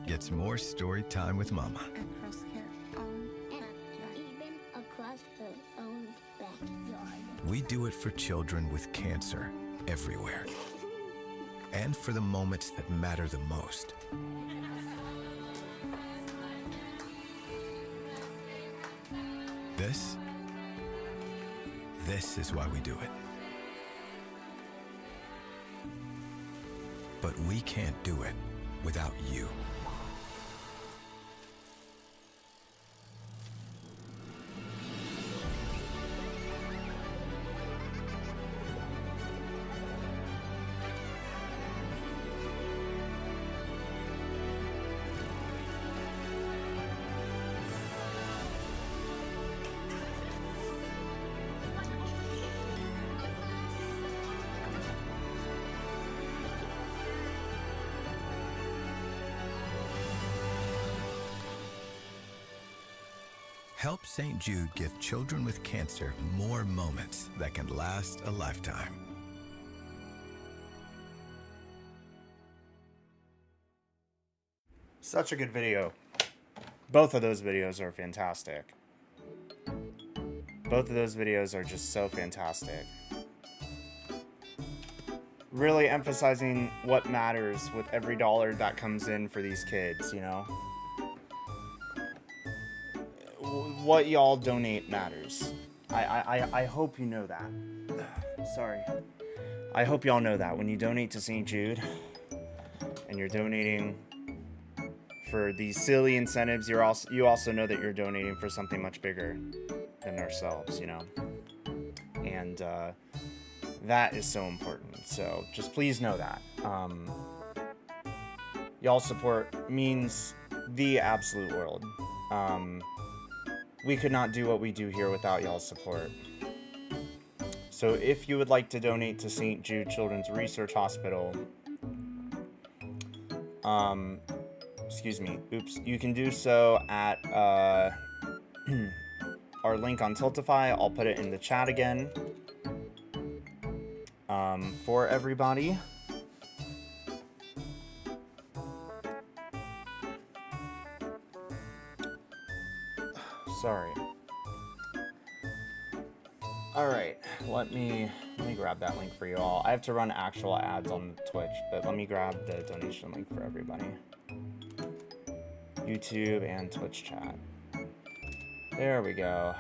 gets more story time with Mama. Across her own backyard. Even across her own backyard. We do it for children with cancer everywhere. And for the moments that matter the most. This is why we do it. But we can't do it without you. Help St. Jude give children with cancer more moments that can last a lifetime. Such a good video. Both of those videos are fantastic. Both of those videos are just so fantastic. Really emphasizing what matters with every dollar that comes in for these kids, you know? What y'all donate matters. I hope you know that. Sorry. I hope y'all know that when you donate to St. Jude and you're donating for these silly incentives, you also know that you're donating for something much bigger than ourselves, you know. And that is so important. So just please know that. Y'all support means the absolute world. We could not do what we do here without y'all's support. So if you would like to donate to St. Jude Children's Research Hospital, excuse me, oops, you can do so at our link on Tiltify. I'll put it in the chat again for everybody. Sorry. All right, let me grab that link for you all. I have to run actual ads on Twitch, but let me grab the donation link for everybody. YouTube and Twitch chat. There we go.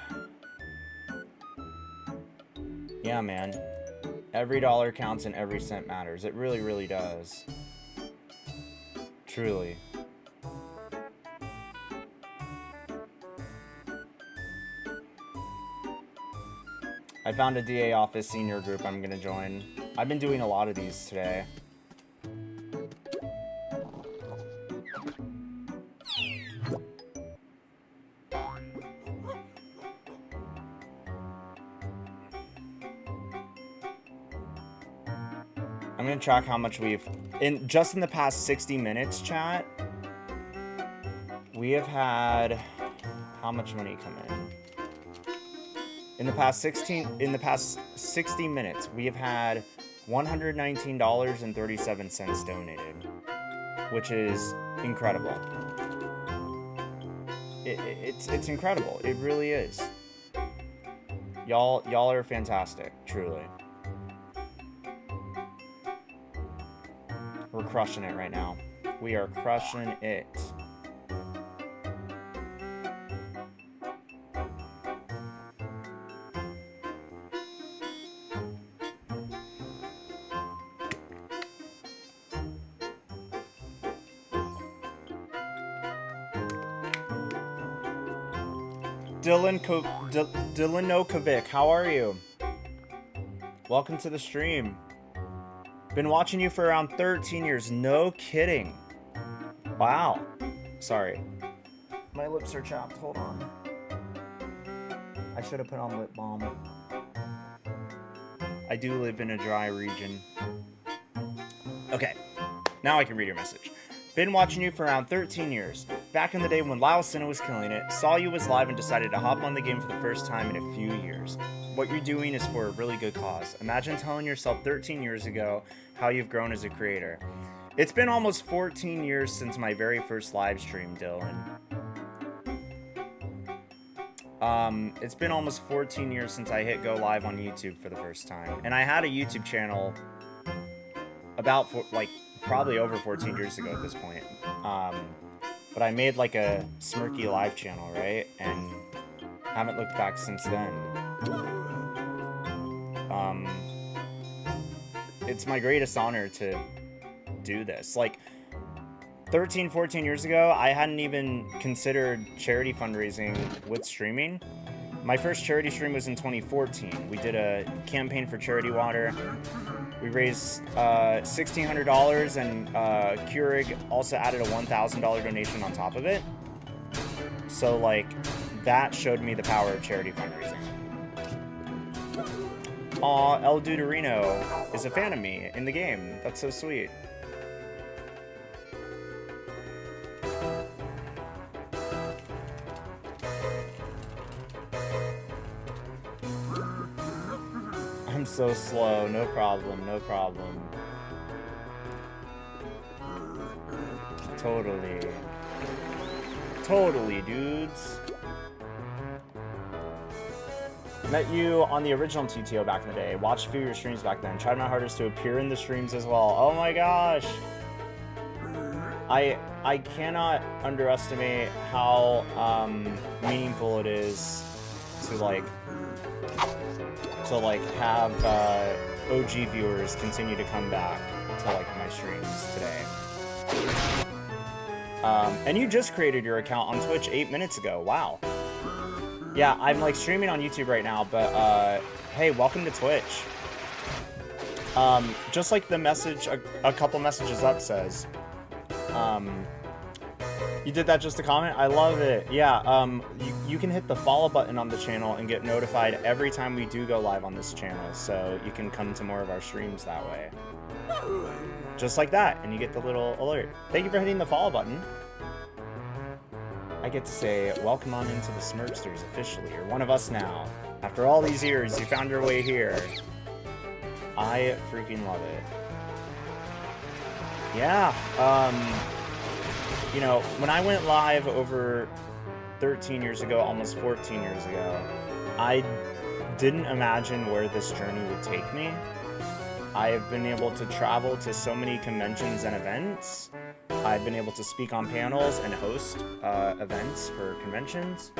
Yeah, man. Every dollar counts and every cent matters. It really, really does. Truly. I found a DA office senior group I'm gonna join. I've been doing a lot of these today. I'm gonna track how much we've in the past 60 minutes, chat. We have had how much money come in? In the past 60 minutes, we have had $119.37 donated, which is incredible. It's incredible. It really is. Y'all are fantastic, truly. We're crushing it right now. We are crushing it. Dylan how are you? Welcome to the stream. Been watching you for around 13 years. No kidding. Wow. Sorry. My lips are chapped. Hold on. I should have put on lip balm. I do live in a dry region. Okay, now I can read your message. Been watching you for around 13 years. Back in the day when Lao Sinna was killing it, saw you was live and decided to hop on the game for the first time in a few years. What you're doing is for a really good cause. Imagine telling yourself 13 years ago how you've grown as a creator. It's been almost 14 years since my very first live stream, Dylan. It's been almost 14 years since I hit go live on YouTube for the first time. And I had a YouTube channel about, probably over 14 years ago at this point. But I made like a Smirky live channel, right? And haven't looked back since then. It's my greatest honor to do this. Like 13, 14 years ago, I hadn't even considered charity fundraising with streaming. My first charity stream was in 2014. We did a campaign for Charity Water. We raised $1,600 and Keurig also added a $1,000 donation on top of it. So like that showed me the power of charity fundraising. Aw, El Duderino is a fan of me in the game. That's so sweet. I'm so slow. No problem. No problem. Totally. Totally, dudes. Met you on the original TTO back in the day. Watched a few of your streams back then. Tried my hardest to appear in the streams as well. Oh my gosh. I cannot underestimate how meaningful it is to have OG viewers continue to come back to my streams today. And you just created your account on Twitch 8 minutes ago. Wow. Yeah, I'm streaming on YouTube right now, but hey, welcome to Twitch. Just like the message, a couple messages up says, you did that just to comment? I love it. Yeah, you can hit the follow button on the channel and get notified every time we do go live on this channel, so you can come to more of our streams that way. Just like that, and you get the little alert. Thank you for hitting the follow button. I get to say, welcome on into the Smirksters officially. You're one of us now. After all these years, you found your way here. I freaking love it. Yeah, you know, when I went live over 13 years ago, almost 14 years ago, I didn't imagine where this journey would take me. I have been able to travel to so many conventions and events. I've been able to speak on panels and host events for conventions.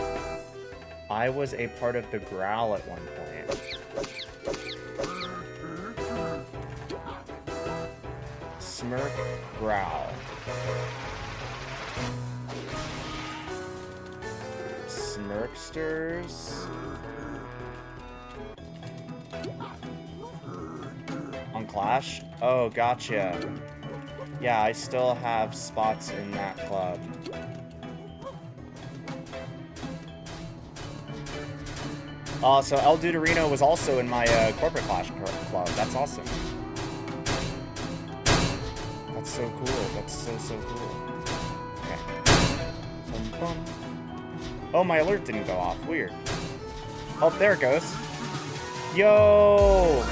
I was a part of the Growl at one point. Smirk Growl. Smirksters. On Clash? Oh, gotcha. Yeah, I still have spots in that club. So El Duderino was also in my corporate Clash club. That's awesome. That's so cool. That's so cool. Okay. Bum, bum. Oh, my alert didn't go off. Weird. Oh, there it goes. Yo!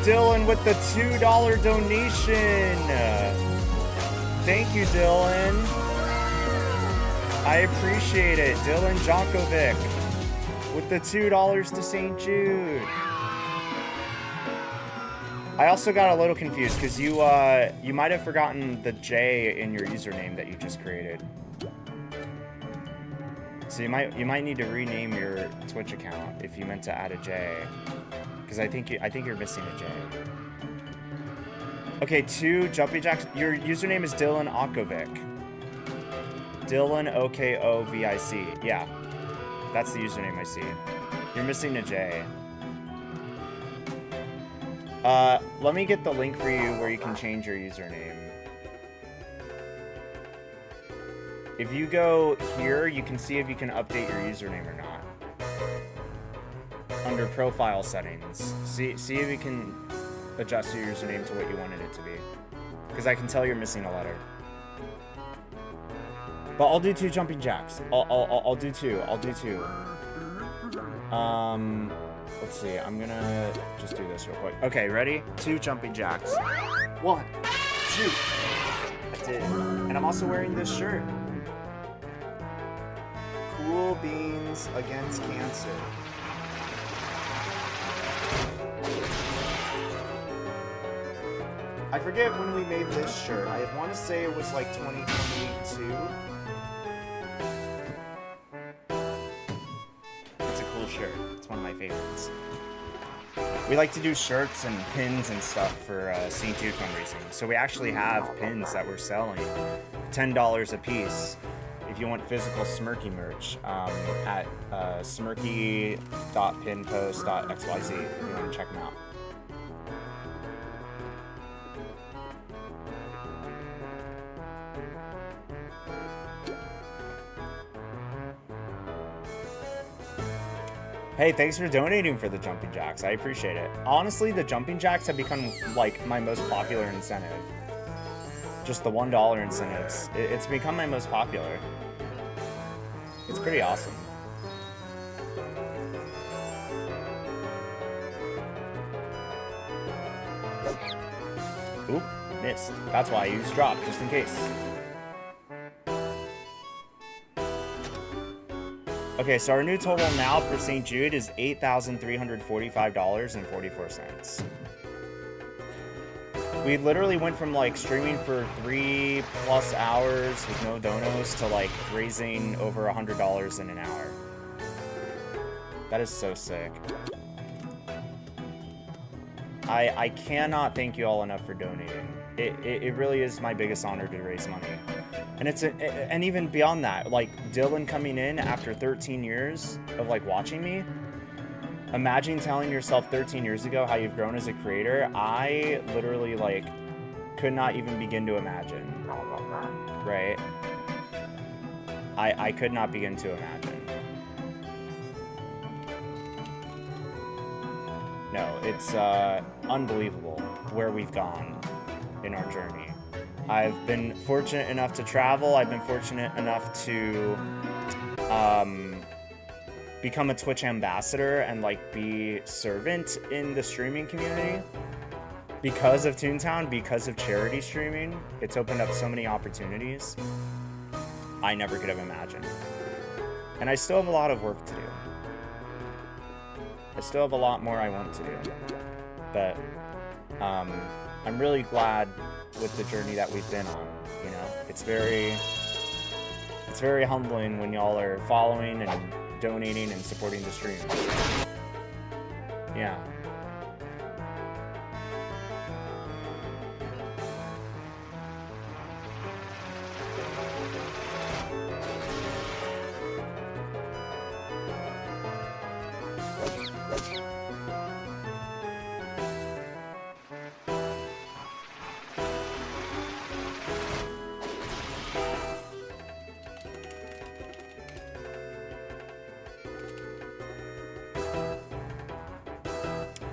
Dylan with the $2 donation. Thank you, Dylan. I appreciate it. Dylan Jankovic with the $2 to St. Jude. I also got a little confused because you might have forgotten the J in your username that you just created. So you might need to rename your Twitch account if you meant to add a J. Because I think you're missing a J. Okay, 2 Jumpy Jacks. Your username is Dylan Okovic. Dylan Okovic. Yeah, that's the username I see. You're missing a J. Let me get the link for you where you can change your username. If you go here, you can see if you can update your username or not. under profile settings. See if you can adjust your username to what you wanted it to be. Because I can tell you're missing a letter. But I'll do 2 jumping jacks. I'll do 2. I'll do 2. Let's see. I'm gonna just do this real quick. Okay, ready? 2 jumping jacks. 1, 2. I did. And I'm also wearing this shirt. Cool beans against cancer. I forget when we made this shirt. I want to say it was like 2022. It's a cool shirt. It's one of my favorites. We like to do shirts and pins and stuff for St. Jude fundraising. So we actually have pins that we're selling. $10 a piece. If you want physical Smirky merch, at smirky.pinpost.xyz if you want to check them out. Hey, thanks for donating for the jumping jacks. I appreciate it. Honestly, the jumping jacks have become like my most popular incentive. Just the $1 incentives. It's become my most popular. It's pretty awesome. Oop, missed. That's why I used drop, just in case. Okay, so our new total now for St. Jude is $8,345.44. We literally went from like streaming for 3+ hours with no donos to like raising over $100 in an hour. That is so sick. I cannot thank you all enough for donating. It really is my biggest honor to raise money. And and even beyond that, like Dylan coming in after 13 years of like watching me. Imagine telling yourself 13 years ago how you've grown as a creator. I literally like could not even begin to imagine, right? I could not begin to imagine. No, it's unbelievable where we've gone in our journey. I've been fortunate enough to travel. I've been fortunate enough to become a Twitch ambassador and like be servant in the streaming community. Because of Toontown, because of charity streaming, it's opened up so many opportunities I never could have imagined. And I still have a lot of work to do. I still have a lot more I want to do. But I'm really glad with the journey that we've been on, you know? It's very humbling when y'all are following and donating and supporting the streams. Yeah.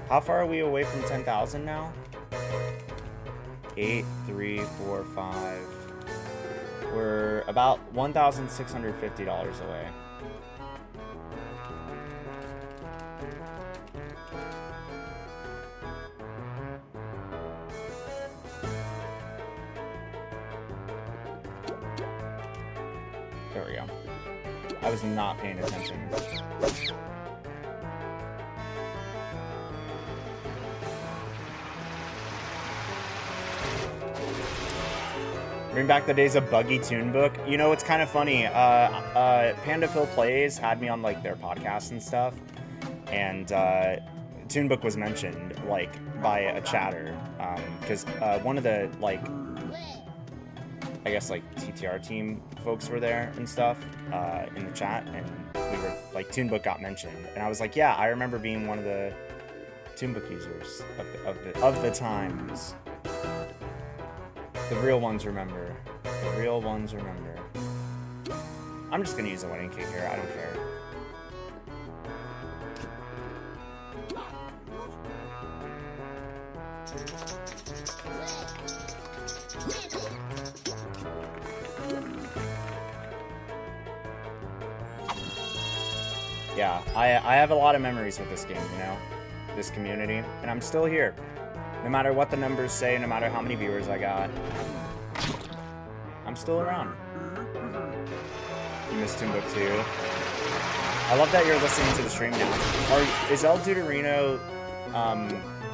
How far are we away from 10,000 now? 8, 3, 4, 5. We're about $1,650 away. There we go. I was not paying attention. Bring back the days of Buggy Toon Book. You know, it's kind of funny. Panda Phil Plays had me on like their podcast and stuff, and Toon Book was mentioned like by a chatter because one of the like I guess like TTR team folks were there and stuff in the chat, and we were like Toon Book got mentioned, and I was like, yeah, I remember being one of the Toon Book users of the times. The real ones remember. The real ones remember. I'm just gonna use a wedding cake here. I don't care. Yeah, I have a lot of memories with this game, you know, this community, and I'm still here. No matter what the numbers say, no matter how many viewers I got, I'm still around. You missed Toon-Up too. I love that you're listening to the stream now. Is El Duderino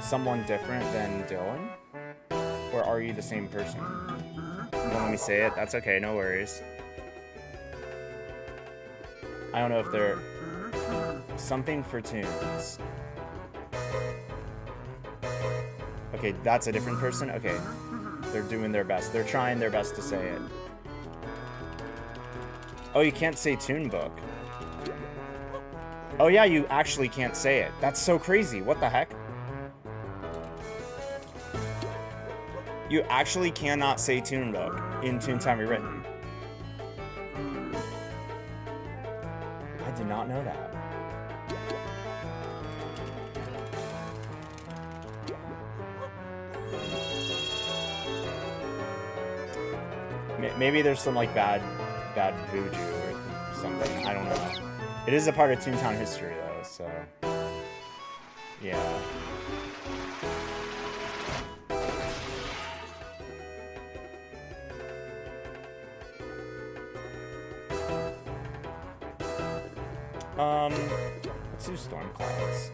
someone different than Dylan? Or are you the same person? You won't let me say it? That's okay, no worries. I don't know if they're... Something for tunes. Okay, that's a different person? Okay. They're doing their best. They're trying their best to say it. Oh, you can't say Toon Book. Oh yeah, you actually can't say it. That's so crazy. What the heck? You actually cannot say Toon Book in Toontown Rewritten. I did not know that. Maybe there's some like bad voodoo or something. I don't know. It is a part of Toontown history though, so yeah. Let's do Storm Clouds.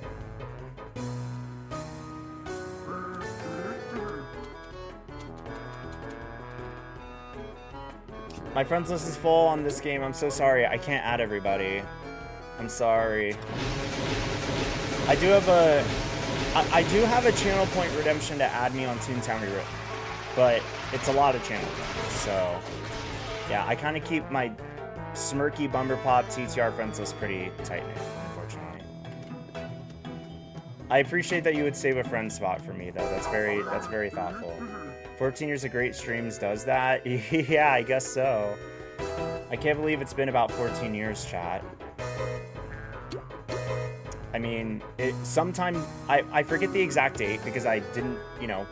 My friends list is full on this game. I'm so sorry. I can't add everybody. I'm sorry. I do have a channel point redemption to add me on Toontown Rewritten, but it's a lot of channel points. So yeah, I kind of keep my Smirky, Bumberpop, TTR friends list pretty tight-knit, unfortunately. I appreciate that you would save a friend spot for me, though. That's very thoughtful. 14 years of great streams does that? Yeah, I guess so. I can't believe it's been about 14 years, chat. I mean, sometime... I forget the exact date because I didn't, you know...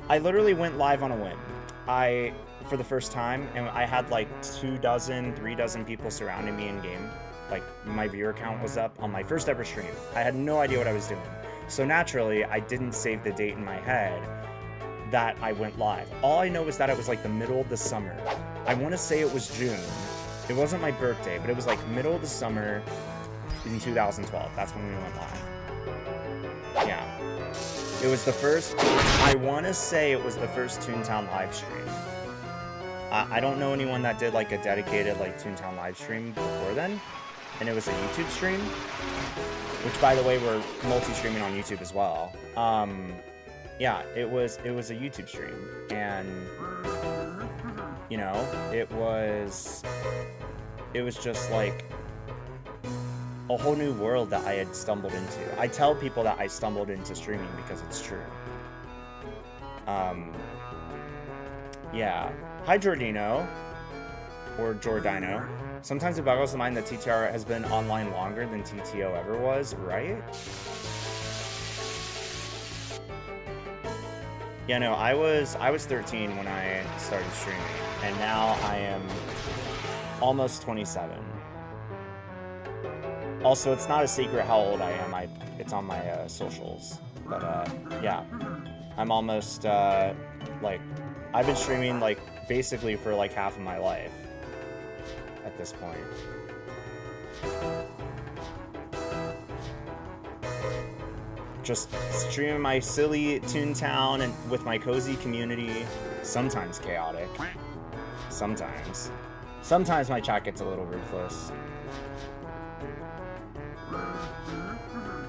I literally went live on a whim. For the first time, and I had like 3 dozen people surrounding me in game. Like, my viewer count was up on my first ever stream. I had no idea what I was doing. So naturally, I didn't save the date in my head that I went live. All I know is that it was like the middle of the summer. I want to say it was June. It wasn't my birthday, but it was like middle of the summer in 2012. That's when we went live. Yeah. It was the first, I want to say it was the first Toontown live stream. I don't know anyone that did like a dedicated like Toontown live stream before then. And it was a YouTube stream, which by the way, we're multi-streaming on YouTube as well. Yeah, it was a YouTube stream, and you know, it was just like a whole new world that I had stumbled into. I tell people that I stumbled into streaming because it's true. Yeah. Hi, Jordino, or Jordino. Sometimes it boggles the mind that TTR has been online longer than TTO ever was, right? Yeah, no, I was 13 when I started streaming, and now I am almost 27. Also, it's not a secret how old I am. It's on my socials. But yeah, I'm almost like, I've been streaming like basically for like half of my life at this point. Just streaming my silly Toontown and with my cozy community. Sometimes chaotic. Sometimes my chat gets a little ruthless.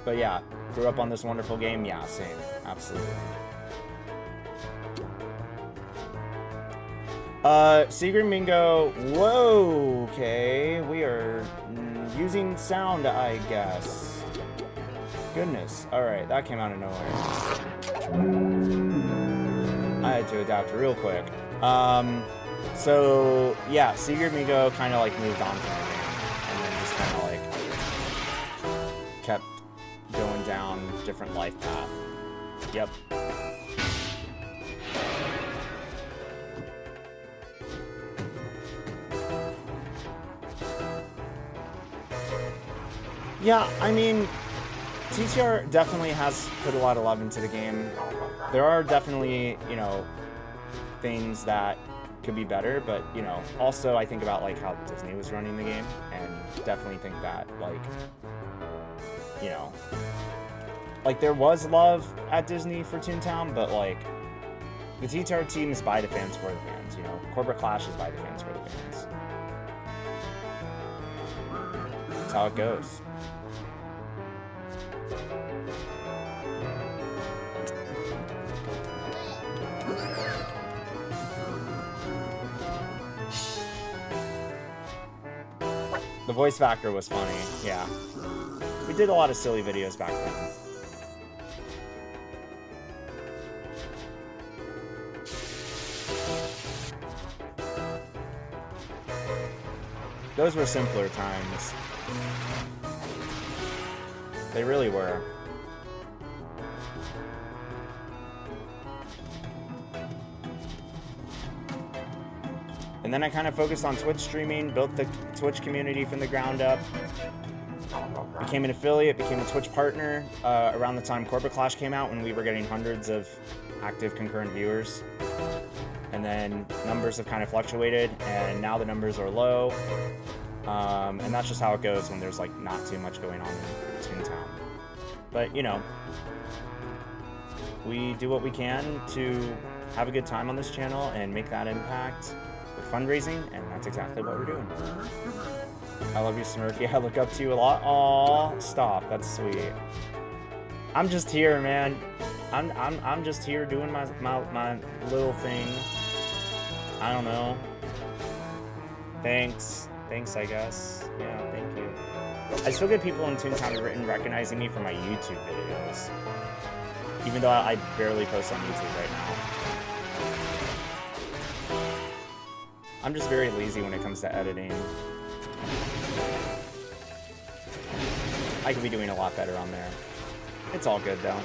But yeah, grew up on this wonderful game. Yeah, same. Absolutely. Secret Mingo. Whoa, okay. We are using sound, I guess. Goodness. Alright, that came out of nowhere. I had to adapt real quick. So, yeah, Secret Mingo kind of like moved on from me. And then just kind of like kept going down different life path. Yep. Yeah, I mean, TTR definitely has put a lot of love into the game. There are definitely, you know, things that could be better, but, you know, also I think about, like, how Disney was running the game, and definitely think that, like, you know, like, there was love at Disney for Toontown, but, like, the TTR team is by the fans for the fans, you know? Corporate Clash is by the fans for the fans. That's how it goes. The voice factor was funny, yeah. We did a lot of silly videos back then. Those were simpler times. They really were. And then I kind of focused on Twitch streaming, built the Twitch community from the ground up, became an affiliate, became a Twitch partner around the time Corporate Clash came out, when we were getting hundreds of active concurrent viewers. And then numbers have kind of fluctuated, and now the numbers are low. And that's just how it goes when there's like not too much going on in Toontown. But you know, we do what we can to have a good time on this channel and make that impact with fundraising, and that's exactly what we're doing. I love you, Smirky. I look up to you a lot. Aw, stop. That's sweet. I'm just here, man. I'm just here doing my little thing. I don't know. Thanks, I guess. Yeah, thank you. I still get people in Toontown Rewritten recognizing me from my YouTube videos, even though I barely post on YouTube right now. I'm just very lazy when it comes to editing. I could be doing a lot better on there. It's all good though.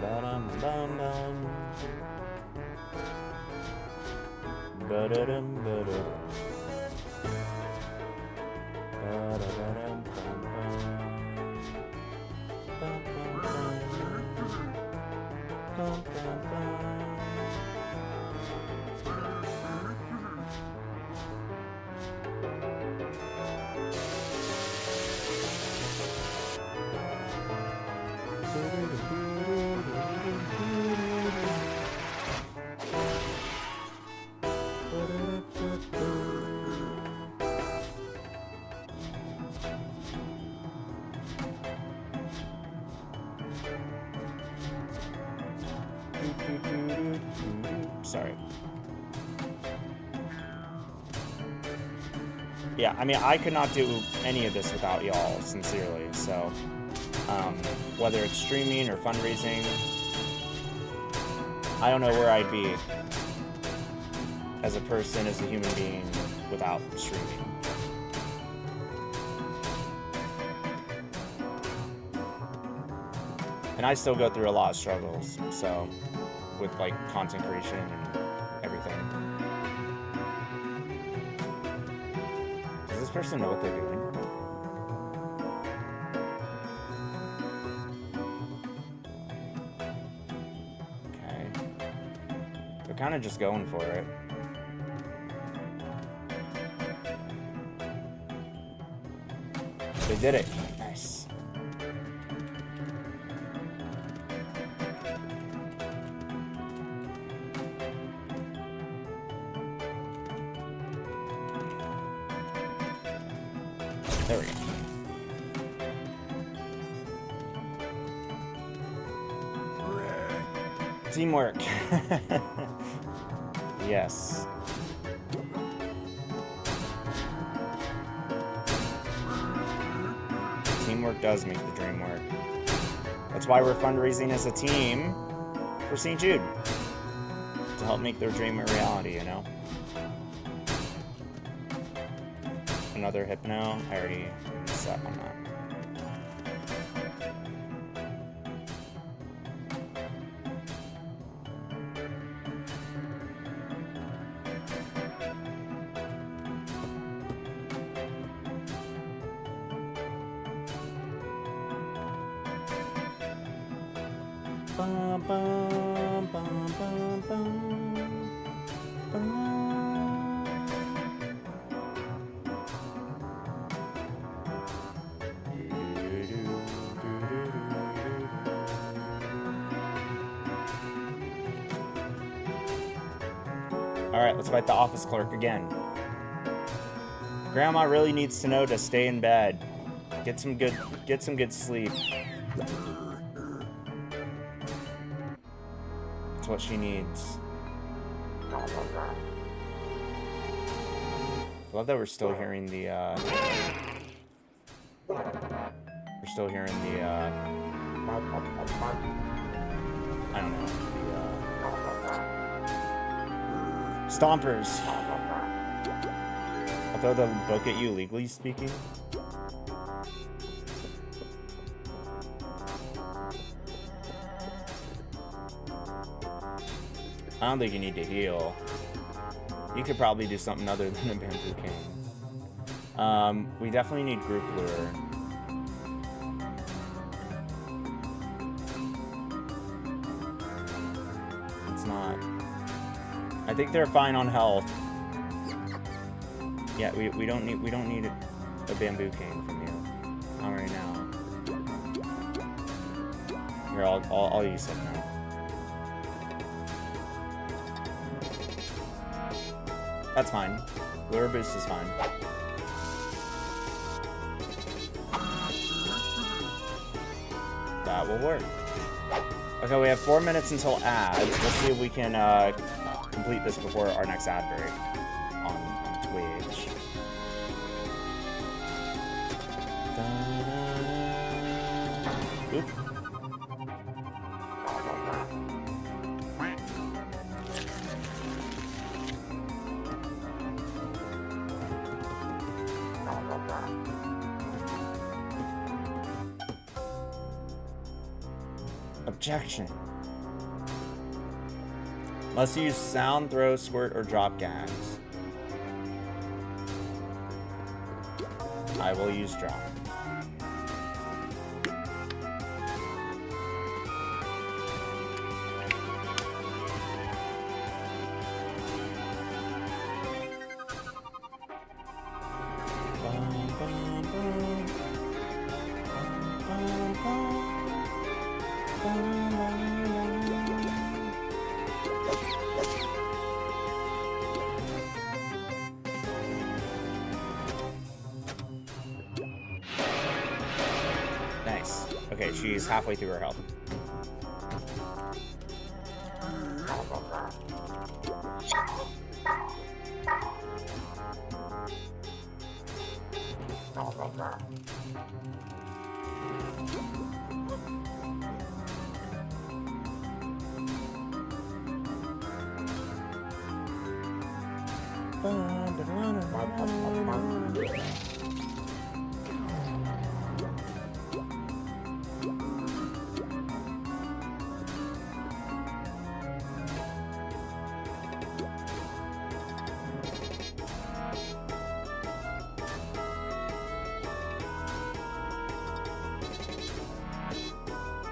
Ba-dum-bum-bum. Ba-da-dum-ba-da-dum. Sorry. Yeah, I mean, I could not do any of this without y'all, sincerely, so whether it's streaming or fundraising, I don't know where I'd be as a person, as a human being, without streaming. And I still go through a lot of struggles, so, with like content creation and everything. Does this person know what they're doing? Okay. They're kind of just going for it. They did it. Nice. There we go. Teamwork. Yes. Teamwork does make the dream work. That's why we're fundraising as a team for St. Jude. To to help make their dream a reality, you know? Another hypno. I already set on that. Bum, bum, bum, bum, bum, bum. All right, let's fight the office clerk again. Grandma really needs to know to stay in bed. Get some good sleep. That's what she needs. I love that we're still hearing the I don't know, stompers. I'll throw the book at you, legally speaking. I don't think you need to heal. You could probably do something other than a bamboo cane. We definitely need group lure. It's not. I think they're fine on health. Yeah, we don't need a bamboo cane from you. Not right now. Here, I'll use it now. That's fine. Lure boost is fine. That will work. Okay, we have 4 minutes until ads. We'll see if we can complete this before our next ad break on Twitch. Oop. Objection. Must use sound, throw, squirt, or drop gags. I will use drop. Nice. Okay, she's halfway through her health.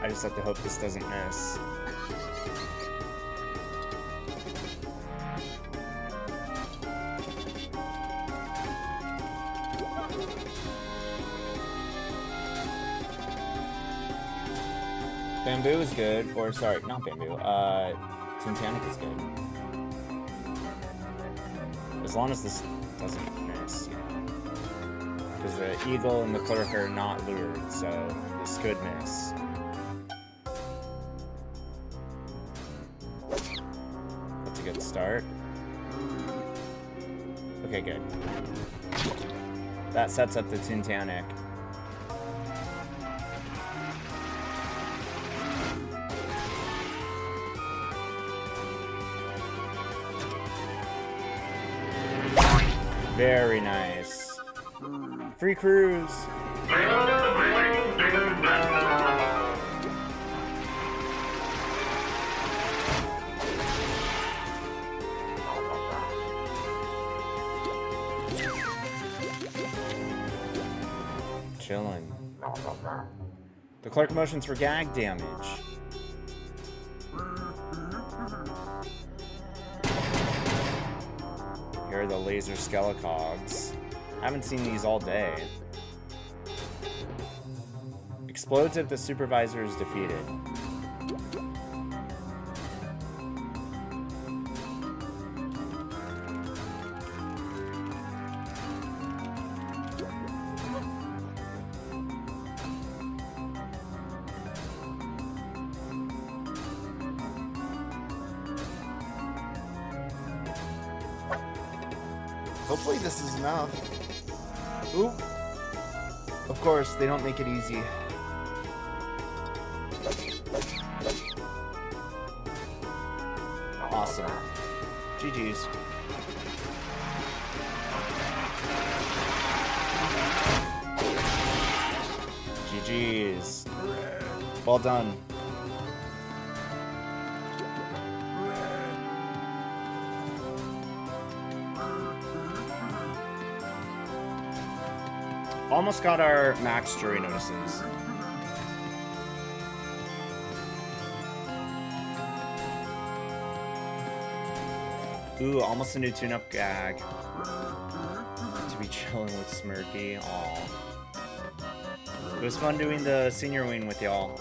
I just have to hope this doesn't miss. Bamboo is good, or sorry, not bamboo, Toontown is good. As long as this doesn't miss, you know. Because the eagle and the clerk are not lured, so this could miss. That's a good start. Okay, good. That sets up the Toontownic. Very nice. Free cruise. Chilling. The clerk motions for gag damage. Here are the laser skelecogs. Haven't seen these all day. Explodes if the supervisor is defeated. Hopefully this is enough. Oop. Of course, they don't make it easy. Awesome. GG's. GG's. Well done. Almost got our max jury notices. Ooh, almost a new Toon-Up gag. To be chilling with Smirky. Aw. It was fun doing the senior wing with y'all.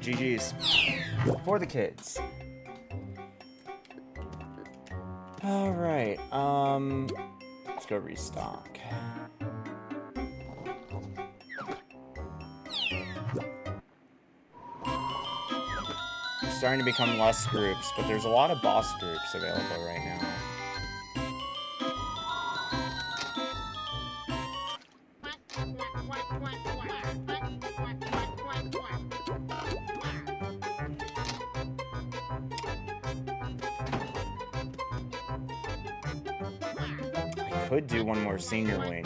GG's. For the kids. Alright, let's go restock. It's starting to become less groups, but there's a lot of boss groups available right now. Could do one more senior wing.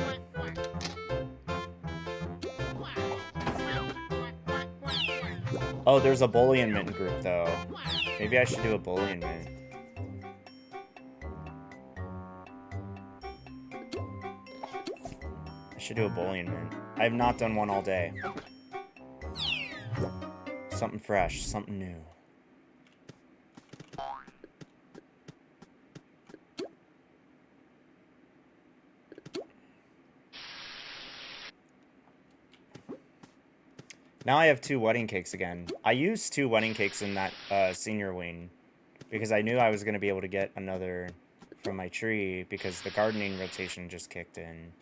Oh, there's a bully and mint group though. Maybe I should do a bully and mint. I should do a bully and mint. I have not done one all day. Something fresh, something new. Now I have 2 wedding cakes again. I used 2 wedding cakes in that senior wing because I knew I was going to be able to get another from my tree because the gardening rotation just kicked in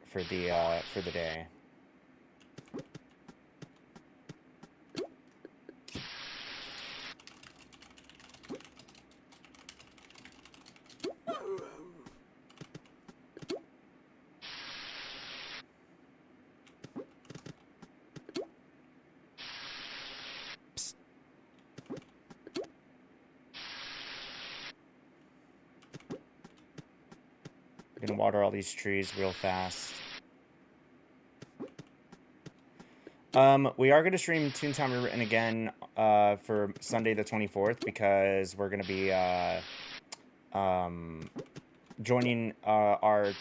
for the day. We're gonna water all these trees real fast. We are gonna stream Toontown Rewritten again for Sunday the 24th because we're gonna be joining our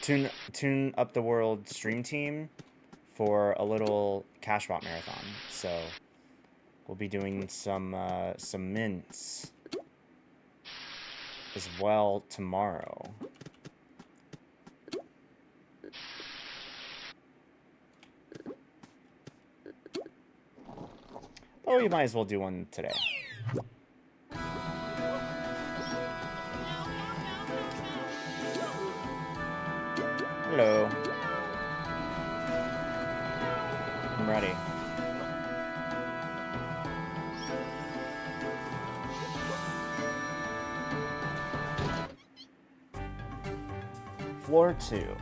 Toon-Up the World stream team for a little Cashbot marathon. So we'll be doing some mints as well tomorrow. Oh, you might as well do one today. Hello. I'm ready. Floor 2.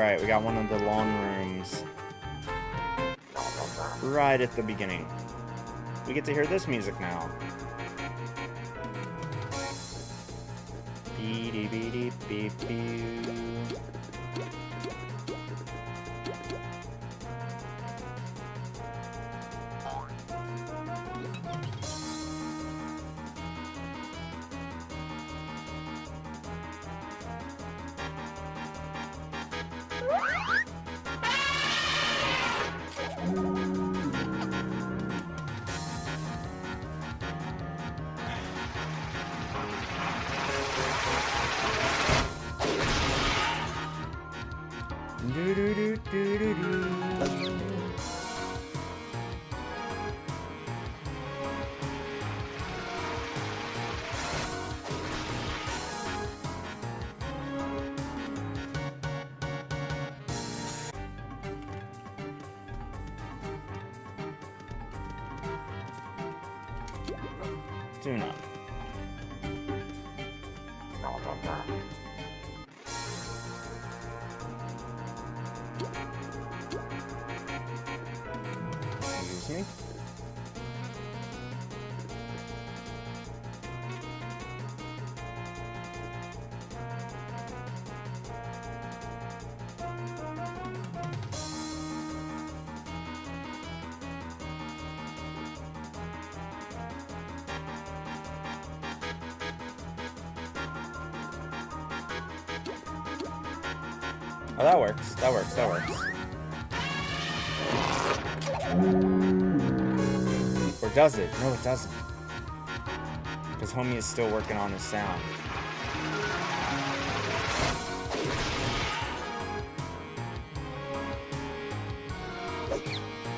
Alright, we got one of the lawn rooms right at the beginning. We get to hear this music now. Beep-dee-beep-dee-beep-dee. Toon-Up. Excuse me. Oh, that works. That works. That works. Or does it? No, it doesn't. Because homie is still working on his sound.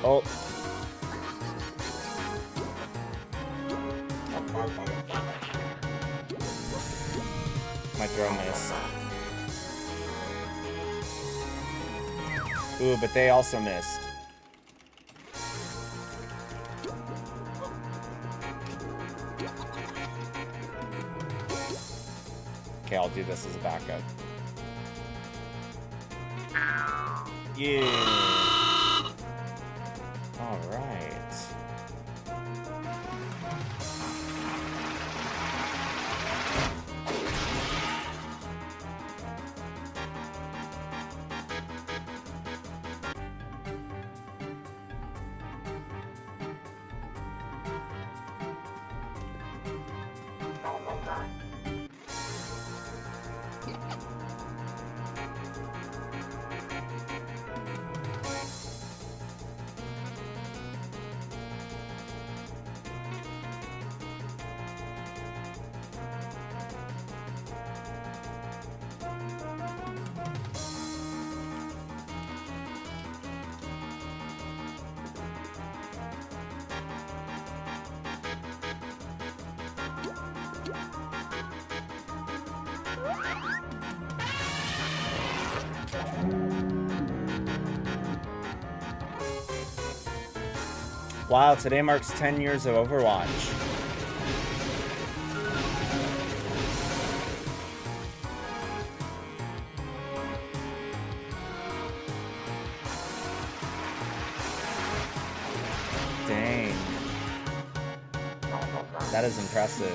Oh. My throw missed. Ooh, but they also missed. Okay, I'll do this as a backup. Yeah. All right. Wow, today marks 10 years of Overwatch. Dang. That is impressive.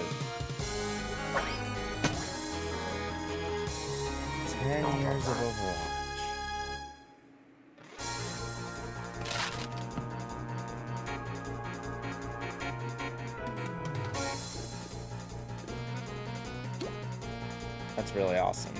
10 years of Overwatch. That's really awesome.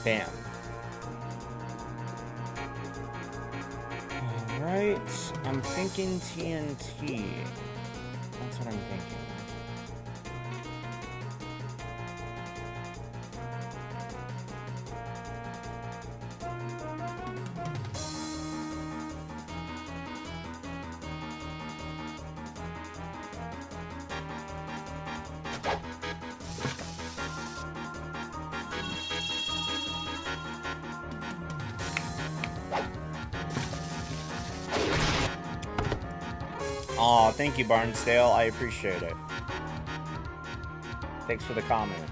Bam. Alright, I'm thinking TNT. That's what I'm thinking. Aw, thank you, Barnsdale. I appreciate it. Thanks for the comment.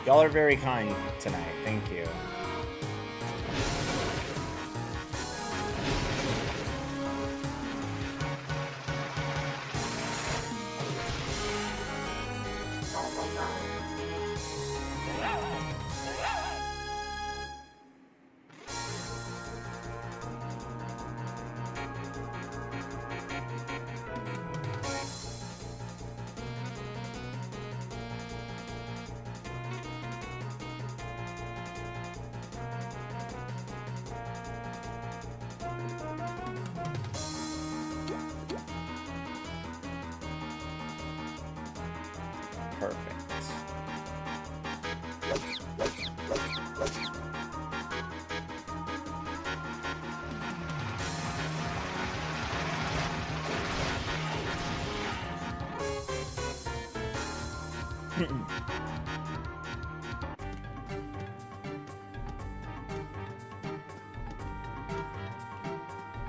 Y'all are very kind tonight. Thank you.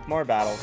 More battles.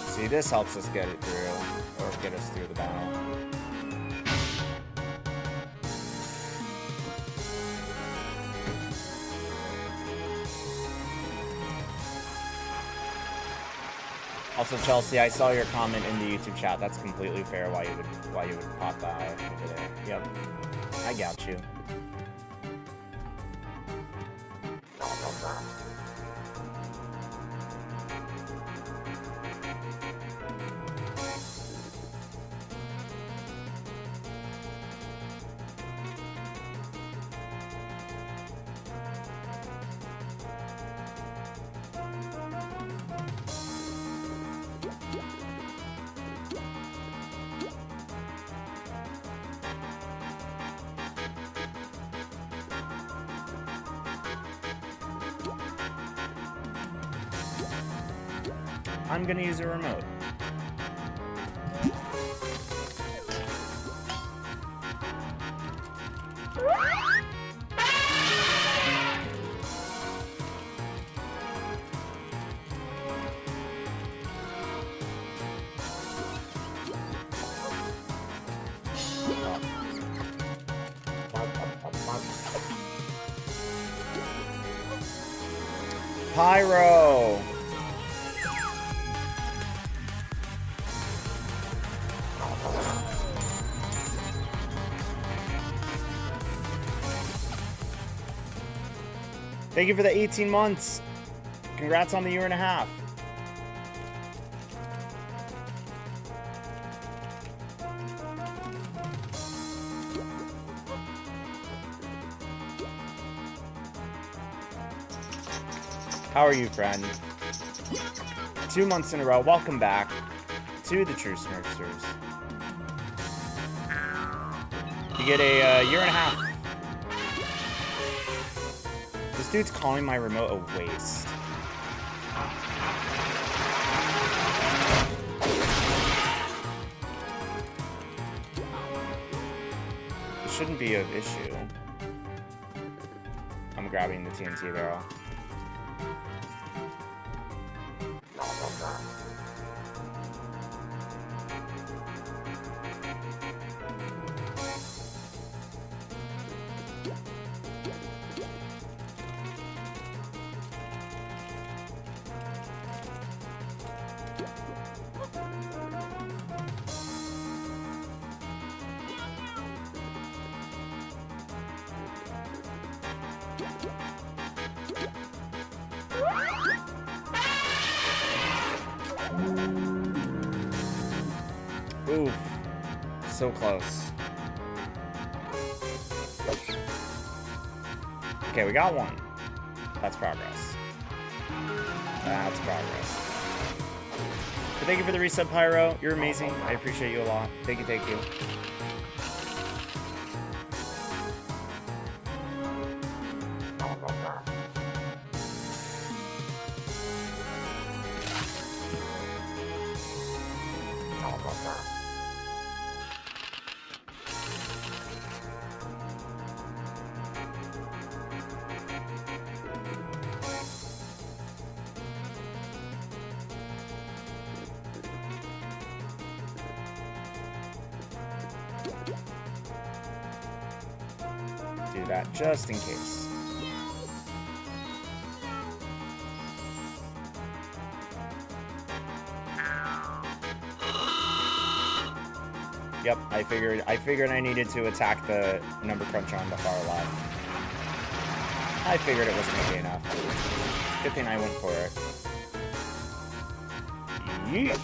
See, this helps us get it through, or get us through the battle. Also, Chelsea, I saw your comment in the YouTube chat. That's completely fair. Why you would pop by over there. Yep, I got you. I'm gonna use a remote. Pyro! Thank you for the 18 months. Congrats on the 1.5 years. How are you, friend? 2 months in a row. Welcome back to the True Smirksters. You get a 1.5 years. dude's calling my remote a waste. It shouldn't be an issue. I'm grabbing the TNT barrel. Oof. So close. Okay, we got one. That's progress. That's progress. But thank you for the resub, Pyro. You're amazing. I appreciate you a lot. Thank you, thank you. Do that just in case. Yep, I figured I needed to attack the number cruncher on the far left. I figured it wasn't gonna be enough. Good thing I went for it. Yeet.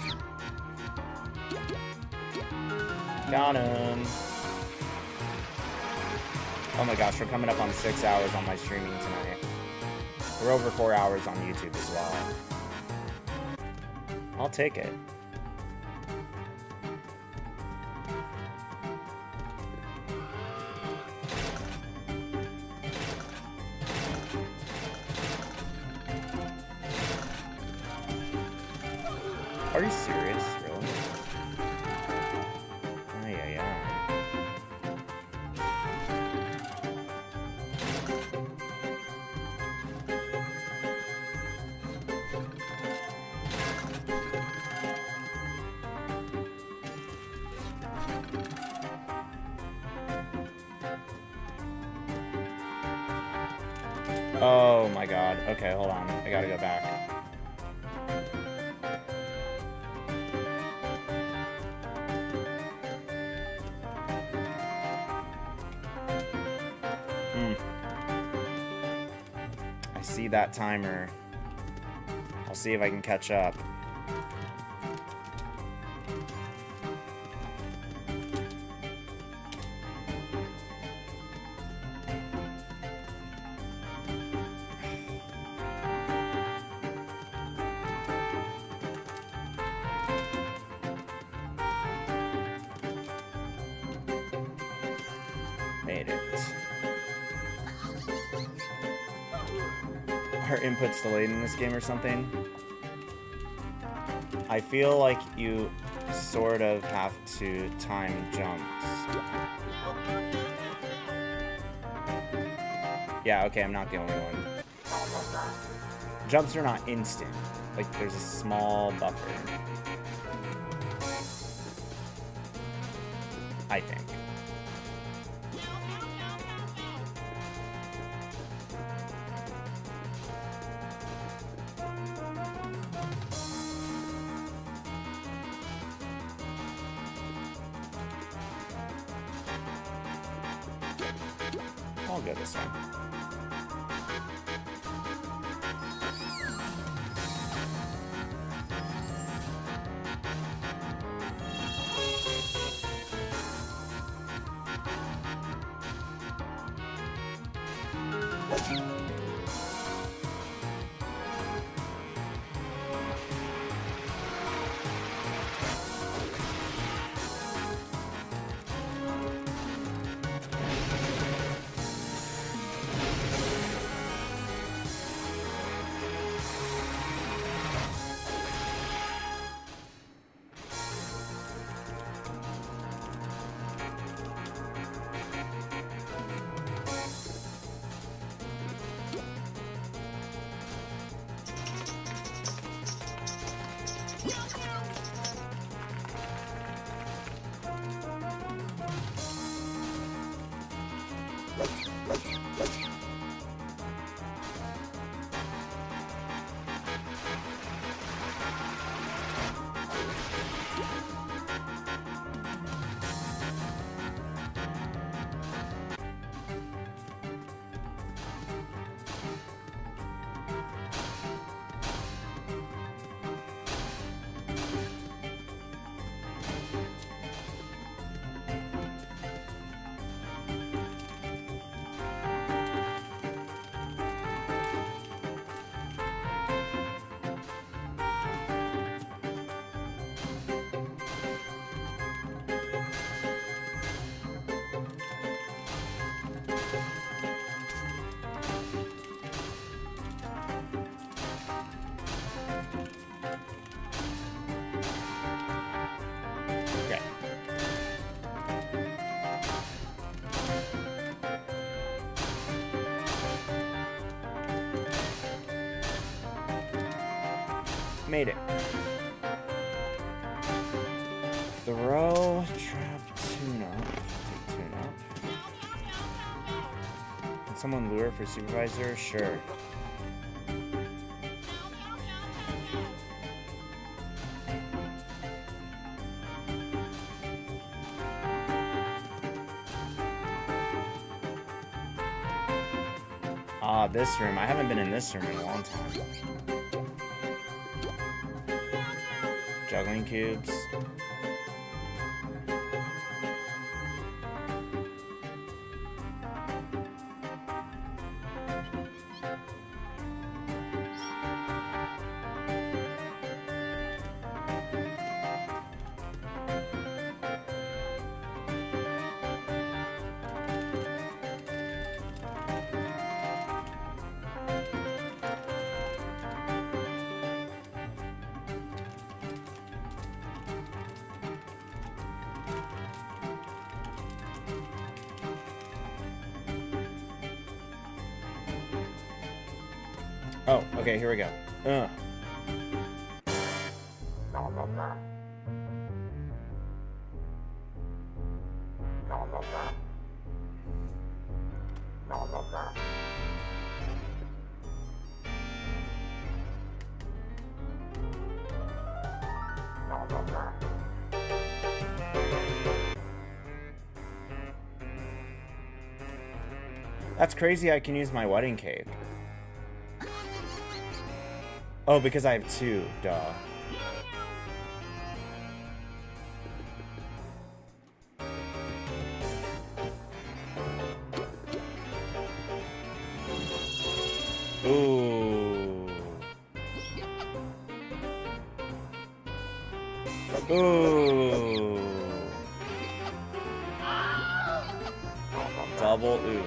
Got him. Oh my gosh, we're coming up on 6 hours on my streaming tonight. We're over 4 hours on YouTube as well. I'll take it. Are you serious? Really? Ay, ay, ay. Oh my god. Okay, hold on. I gotta go back. I see that timer. I'll see if I can catch up. Made it. Are inputs delayed in this game or something? I feel like you sort of have to time jumps. Yeah, okay, I'm not the only one. Jumps are not instant. Like, there's a small buffer. I think. I'll go this one. Made it. Throw, trap, Toon-Up. Take Toon-Up. Can someone lure for supervisor? Sure. Ah, this room. I haven't been in this room in a long time. Juggling cubes. Oh, okay, here we go. That's crazy I can use my wedding cake. Oh, because I have two, duh. Ooh. Ooh. Double oof.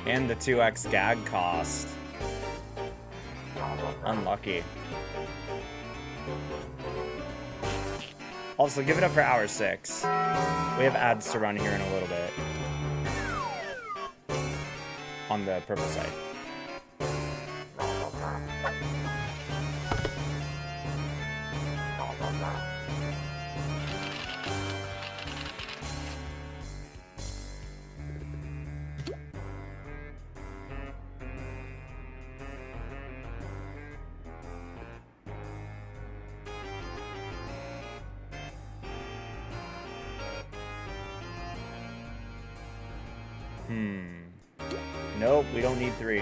And the 2x gag cost. Unlucky. Also, give it up for hour 6. We have ads to run here in a little bit. On the purple side. Nope, we don't need 3.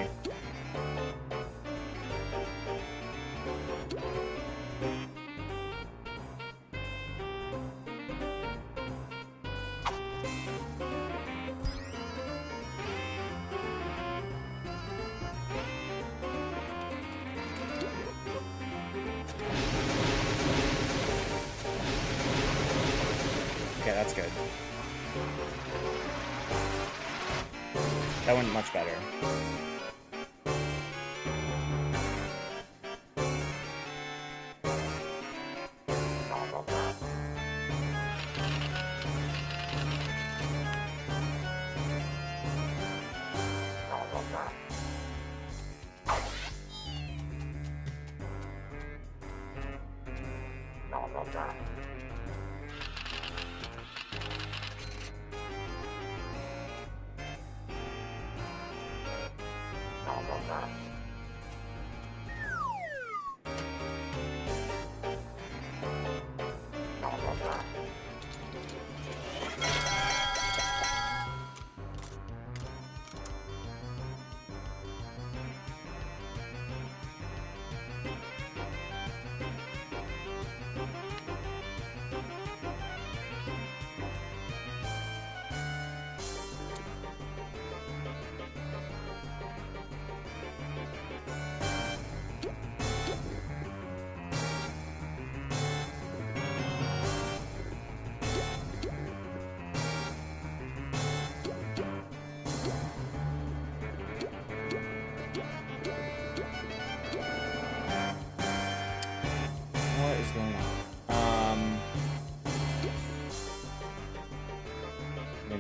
Okay, that's good. That went much better.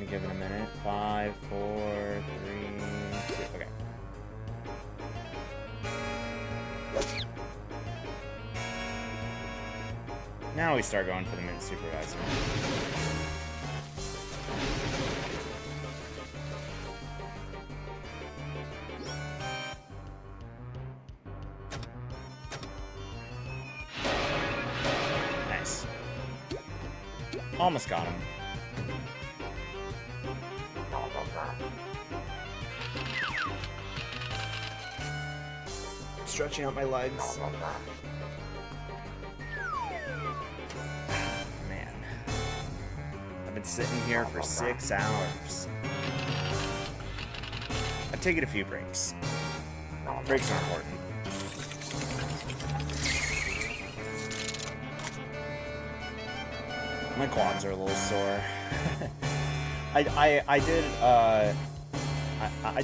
Give it a minute. 5, 4, 3, 2. Okay. Now we start going for the mint supervisor. Nice. Almost got him. Stretching out my legs. Man. I've been sitting here for 6 hours. I've taken a few breaks. Breaks are important. My quads are a little sore. I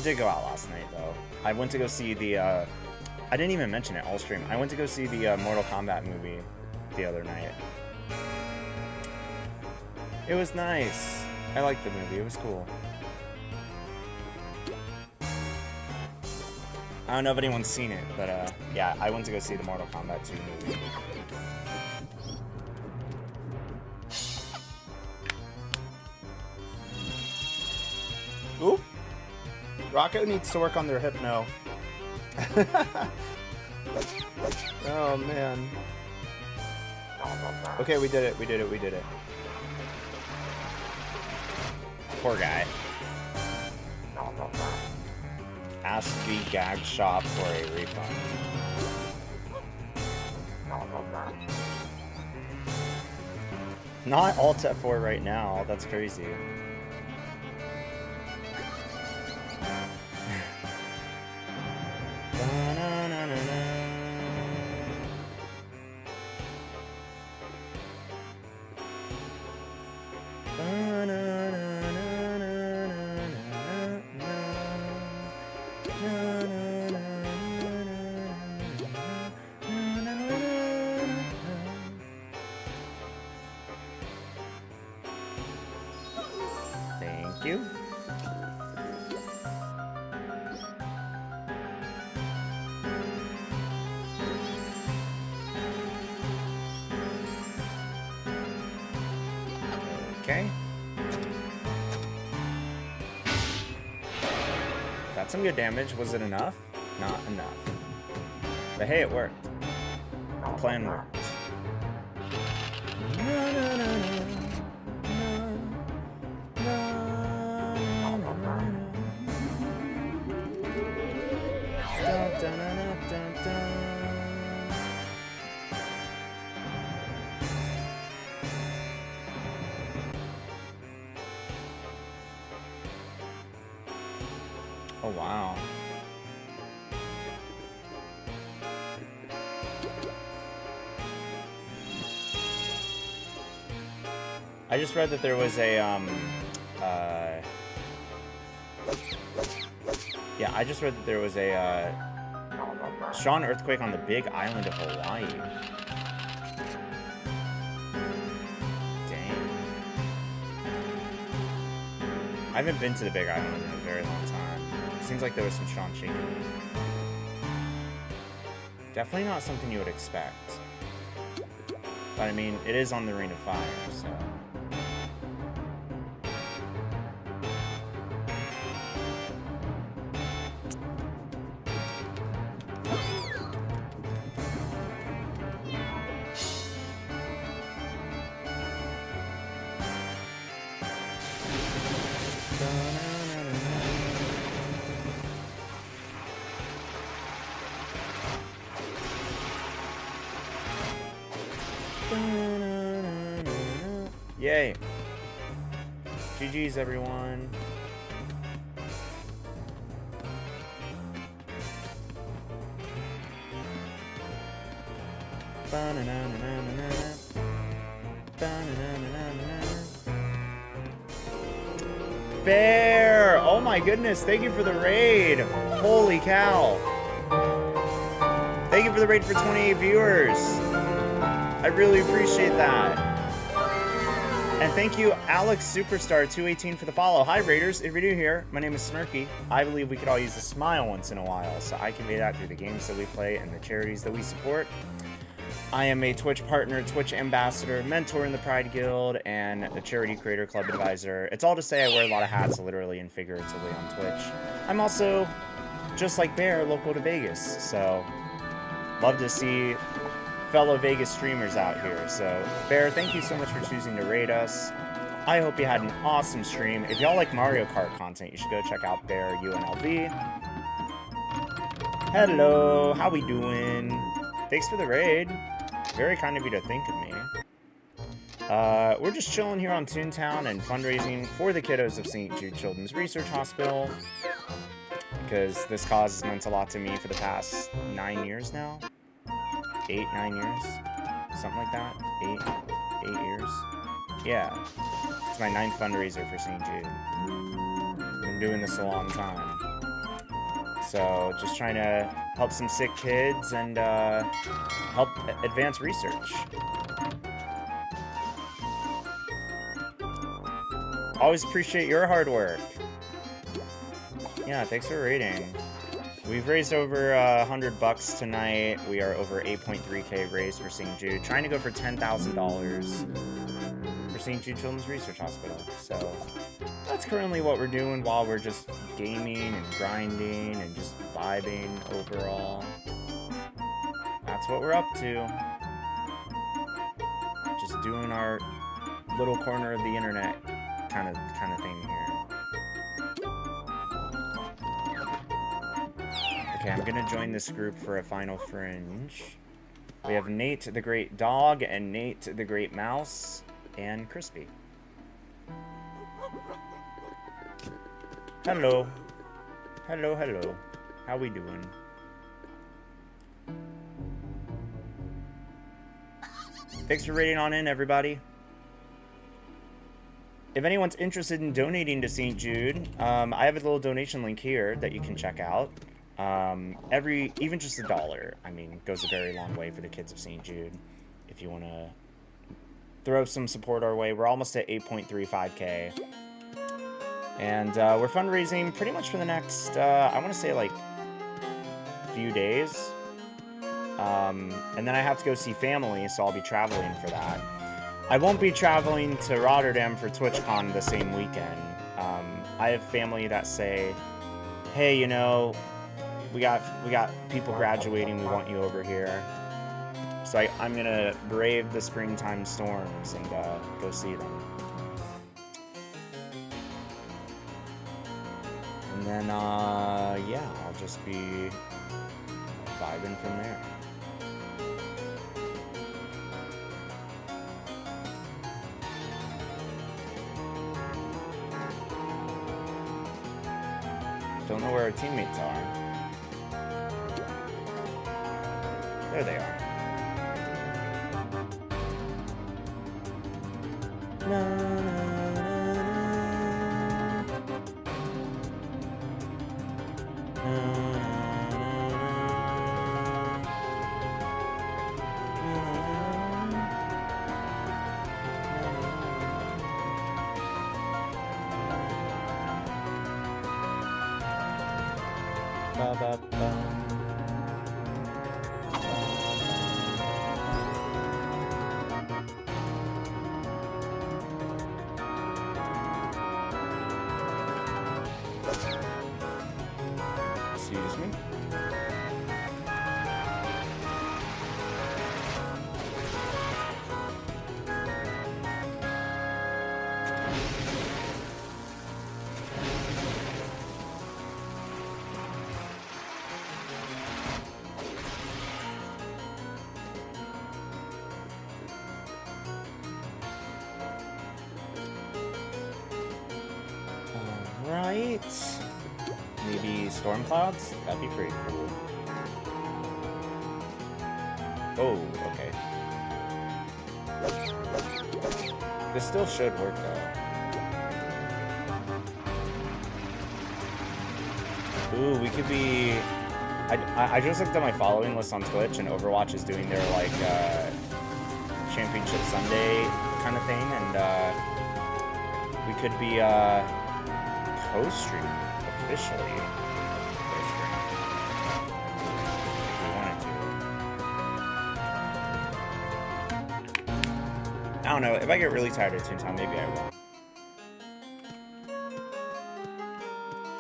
did go out last night though. I went to go see the I didn't even mention it all stream. I went to go see the Mortal Kombat movie the other night. It was nice. I liked the movie. It was cool. I don't know if anyone's seen it, but yeah, I went to go see the Mortal Kombat 2 movie. Oop. Rocco needs to work on their hypno. Oh man. Okay, we did it. We did it. We did it. Poor guy. Ask the gag shop for a refund. Not Alt F4 right now. That's crazy. Thank you. Okay. That's some good damage. Was it enough? Not enough. But hey, it worked. The plan worked. Oh, wow. I just read that there was a, yeah, I just read that there was a, strong earthquake on the big island of Hawaii. Dang. I haven't been to the big island in a very long time. Seems like there was some strong shaking. Definitely not something you would expect. But I mean, it is on the Ring of Fire, so... Yay. GG's, everyone. Bear! Oh my goodness, thank you for the raid. Holy cow. Thank you for the raid for 28 viewers. I really appreciate that. And thank you, Alex Superstar 218 for the follow. Hi, Raiders. If you're new here, my name is Smirky. I believe we could all use a smile once in a while, so I convey that through the games that we play and the charities that we support. I am a Twitch partner, Twitch ambassador, mentor in the Pride Guild, and a charity creator club advisor. It's all to say I wear a lot of hats, literally and figuratively, on Twitch. I'm also, just like Bear, local to Vegas, so love to see fellow Vegas streamers out here. So, Bear, thank you so much for choosing to raid us. I hope you had an awesome stream. If y'all like Mario Kart content, you should go check out Bear UNLV. Hello, how we doing? Thanks for the raid. Very kind of you to think of me. We're just chilling here on Toontown and fundraising for the kiddos of St. Jude Children's Research Hospital, because this cause has meant a lot to me for the past 9 years now. 8, 9 years? Something like that? 8 years? Yeah. It's my 9th fundraiser for St. Jude. Been doing this a long time. So, just trying to help some sick kids and help advance research. Always appreciate your hard work. Yeah, thanks for raiding. We've raised over $100 tonight. We are over 8.3K raised for St. Jude. Trying to go for $10,000 for St. Jude Children's Research Hospital. So that's currently what we're doing while we're just gaming and grinding and just vibing overall. That's what we're up to. Just doing our little corner of the internet kind of thing here. Okay, I'm gonna join this group for a final fringe. We have Nate the Great Dog and Nate the Great Mouse and Crispy. Hello. Hello, hello. How we doing? Thanks for raiding on in, everybody. If anyone's interested in donating to St. Jude, I have a little donation link here that you can check out. Even just $1, I mean, goes a very long way for the kids of St. Jude. If you want to throw some support our way, we're almost at 8.35K. And we're fundraising pretty much for the next, I want to say like a few days. And then I have to go see family, so I'll be traveling for that. I won't be traveling to Rotterdam for TwitchCon the same weekend. I have family that say, hey, you know, we got people graduating, we want you over here. So I'm gonna brave the springtime storms and go see them. And then, yeah, I'll just be vibing from there. Don't know where our teammates are. There they are. Na, na, na, ba, ba, ba. Excuse me. Alright. Maybe storm clouds? That'd be pretty cool. Oh, okay. This still should work though. Ooh, we could be... I just looked at my following list on Twitch, and Overwatch is doing their, like, Championship Sunday kind of thing, and, we could be, co-streaming officially. Co-stream. If we wanted to. don't know. If I get really tired of Toontown, maybe I will.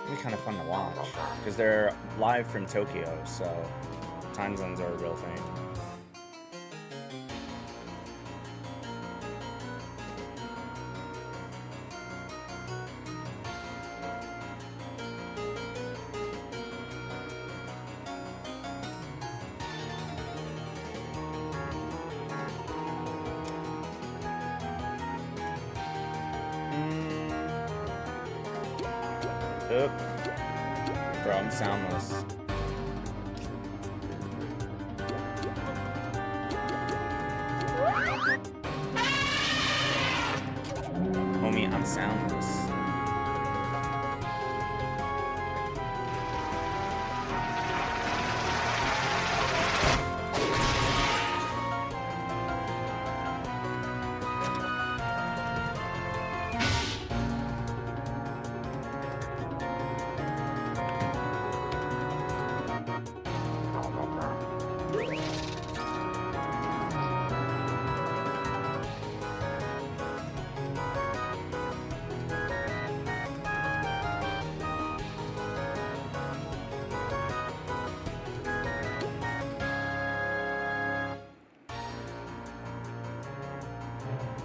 It'd be kind of fun to watch because they're live from Tokyo, so time zones are a real thing. Oop. Bro, I'm soundless. Homie, I'm soundless.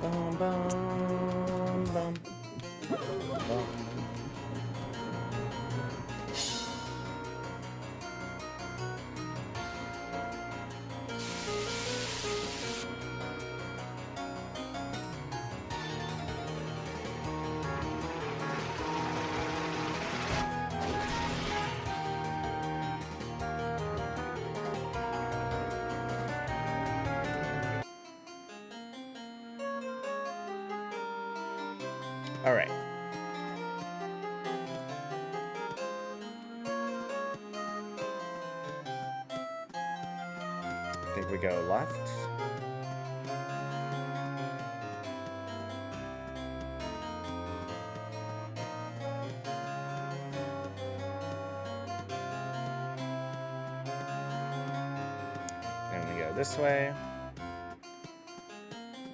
Bum, bum, bum. Bum. All right. I think we go left. Then we go this way.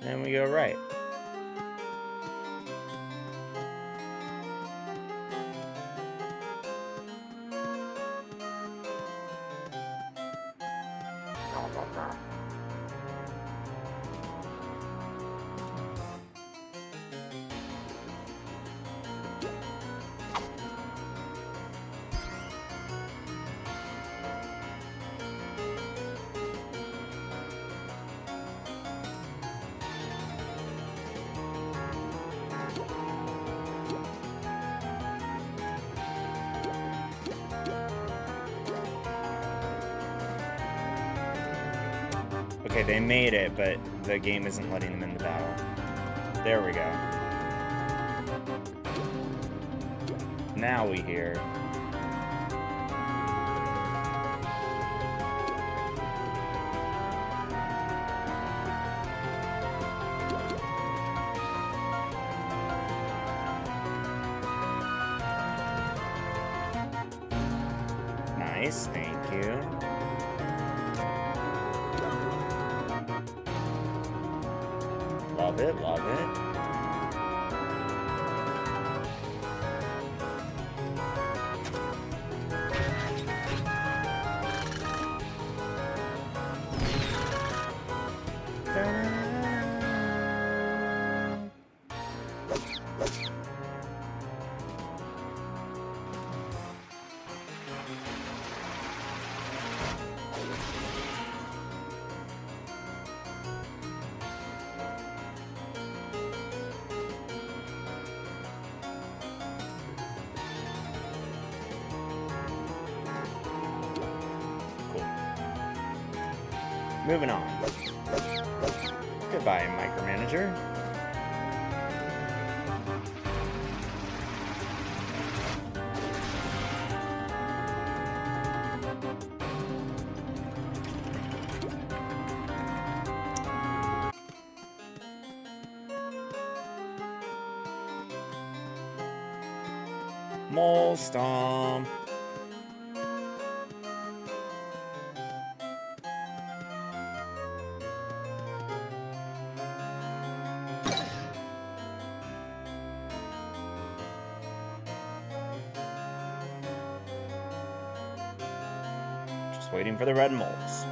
Then we go right. Okay, they made it, but the game isn't letting them into battle. There we go. Now we hear. Nice, thank you. Love it, love it. Moving on. Goodbye, micromanager. Mole stomp. Just waiting for the red moles.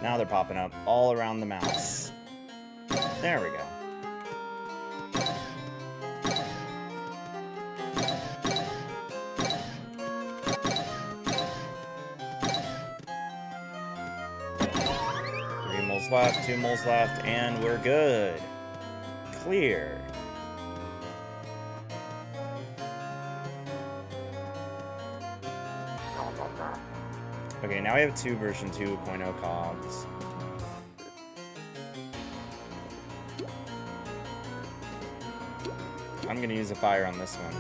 Now they're popping up all around the mouse. There we go. Three moles left, 2 moles left, and we're good. Clear. Okay, now we have 2 version 2.0 cogs. I'm gonna use a fire on this one.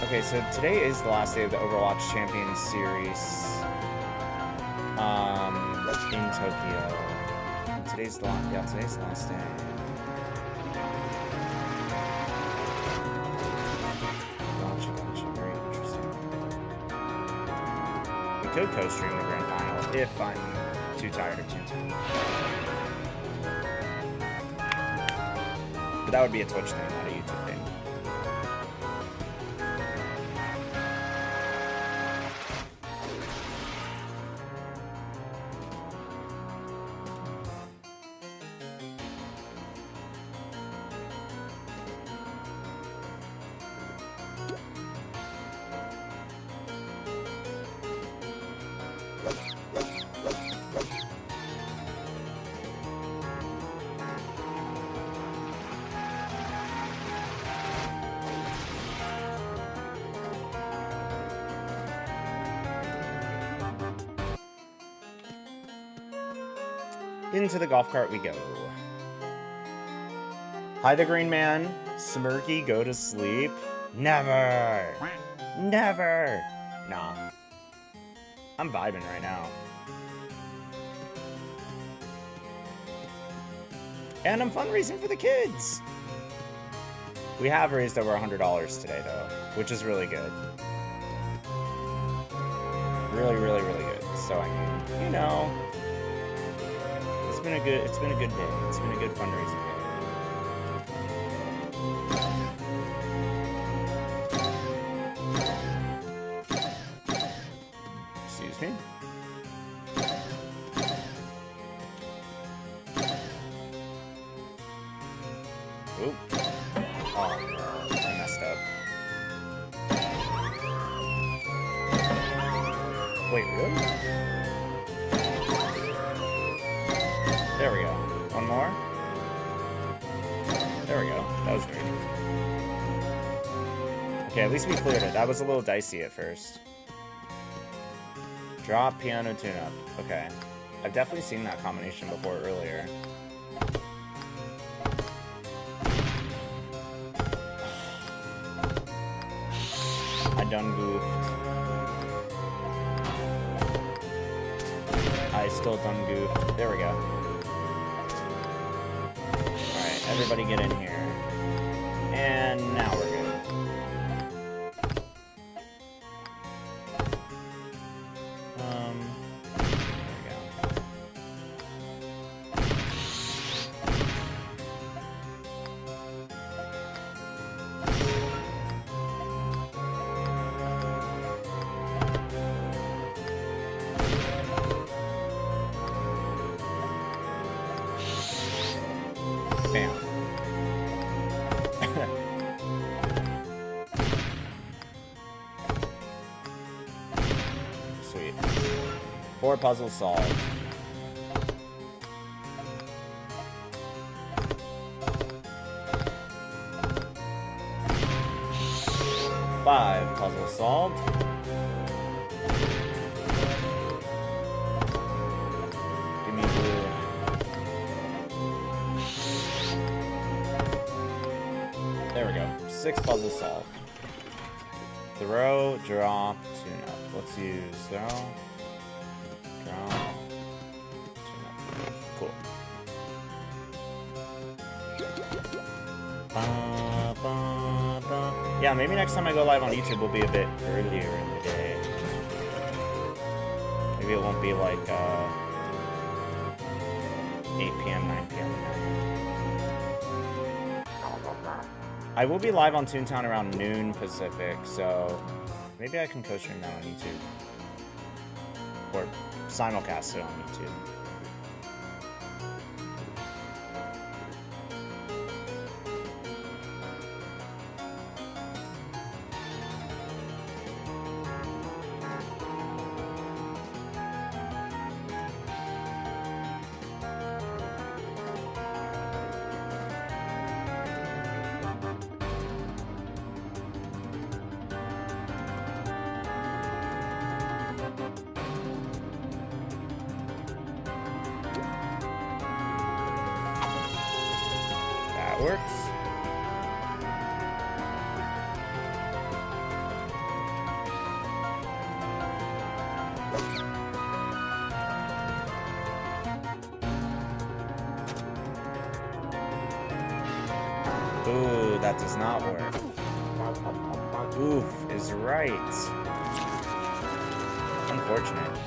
Okay, so today is the last day of the Overwatch Champions Series in Tokyo. Today's the last day. Gotcha, very interesting. We could co-stream the grand final if I'm too tired of Toontown. But that would be a Twitch thing, not a YouTube thing. Into the golf cart we go. Hi, the green man. Smirky, go to sleep. Never. Never. Nah. I'm vibing right now. And I'm fundraising for the kids. We have raised over $100 today, though, which is really good. Really, really, really good. So, I mean, you know, it's been a good day. It's been a good fundraising day. Excuse me. Oop. Oh, I messed up. Wait, really? There we go. One more. There we go. That was weird. Okay, at least we cleared it. That was a little dicey at first. Drop, piano, tune-up. Okay. I've definitely seen that combination before earlier. I done goofed. I still done goofed. There we go. Alright, everybody get in here. And now we're good. Sweet. 4 puzzles solved. Five puzzles solved. Give me blue. There we go. 6 puzzles solved. Throw, drop, Toon-Up. Let's use throw, drop, Toon-Up. Cool. Yeah, maybe next time I go live on YouTube will be a bit earlier in the day. Maybe it won't be like 8 p.m., 9 p.m. I will be live on Toontown around noon Pacific, so maybe I can co-stream that on YouTube. Or simulcast it on YouTube. Works. Ooh, that does not work. Oof is right. Unfortunate.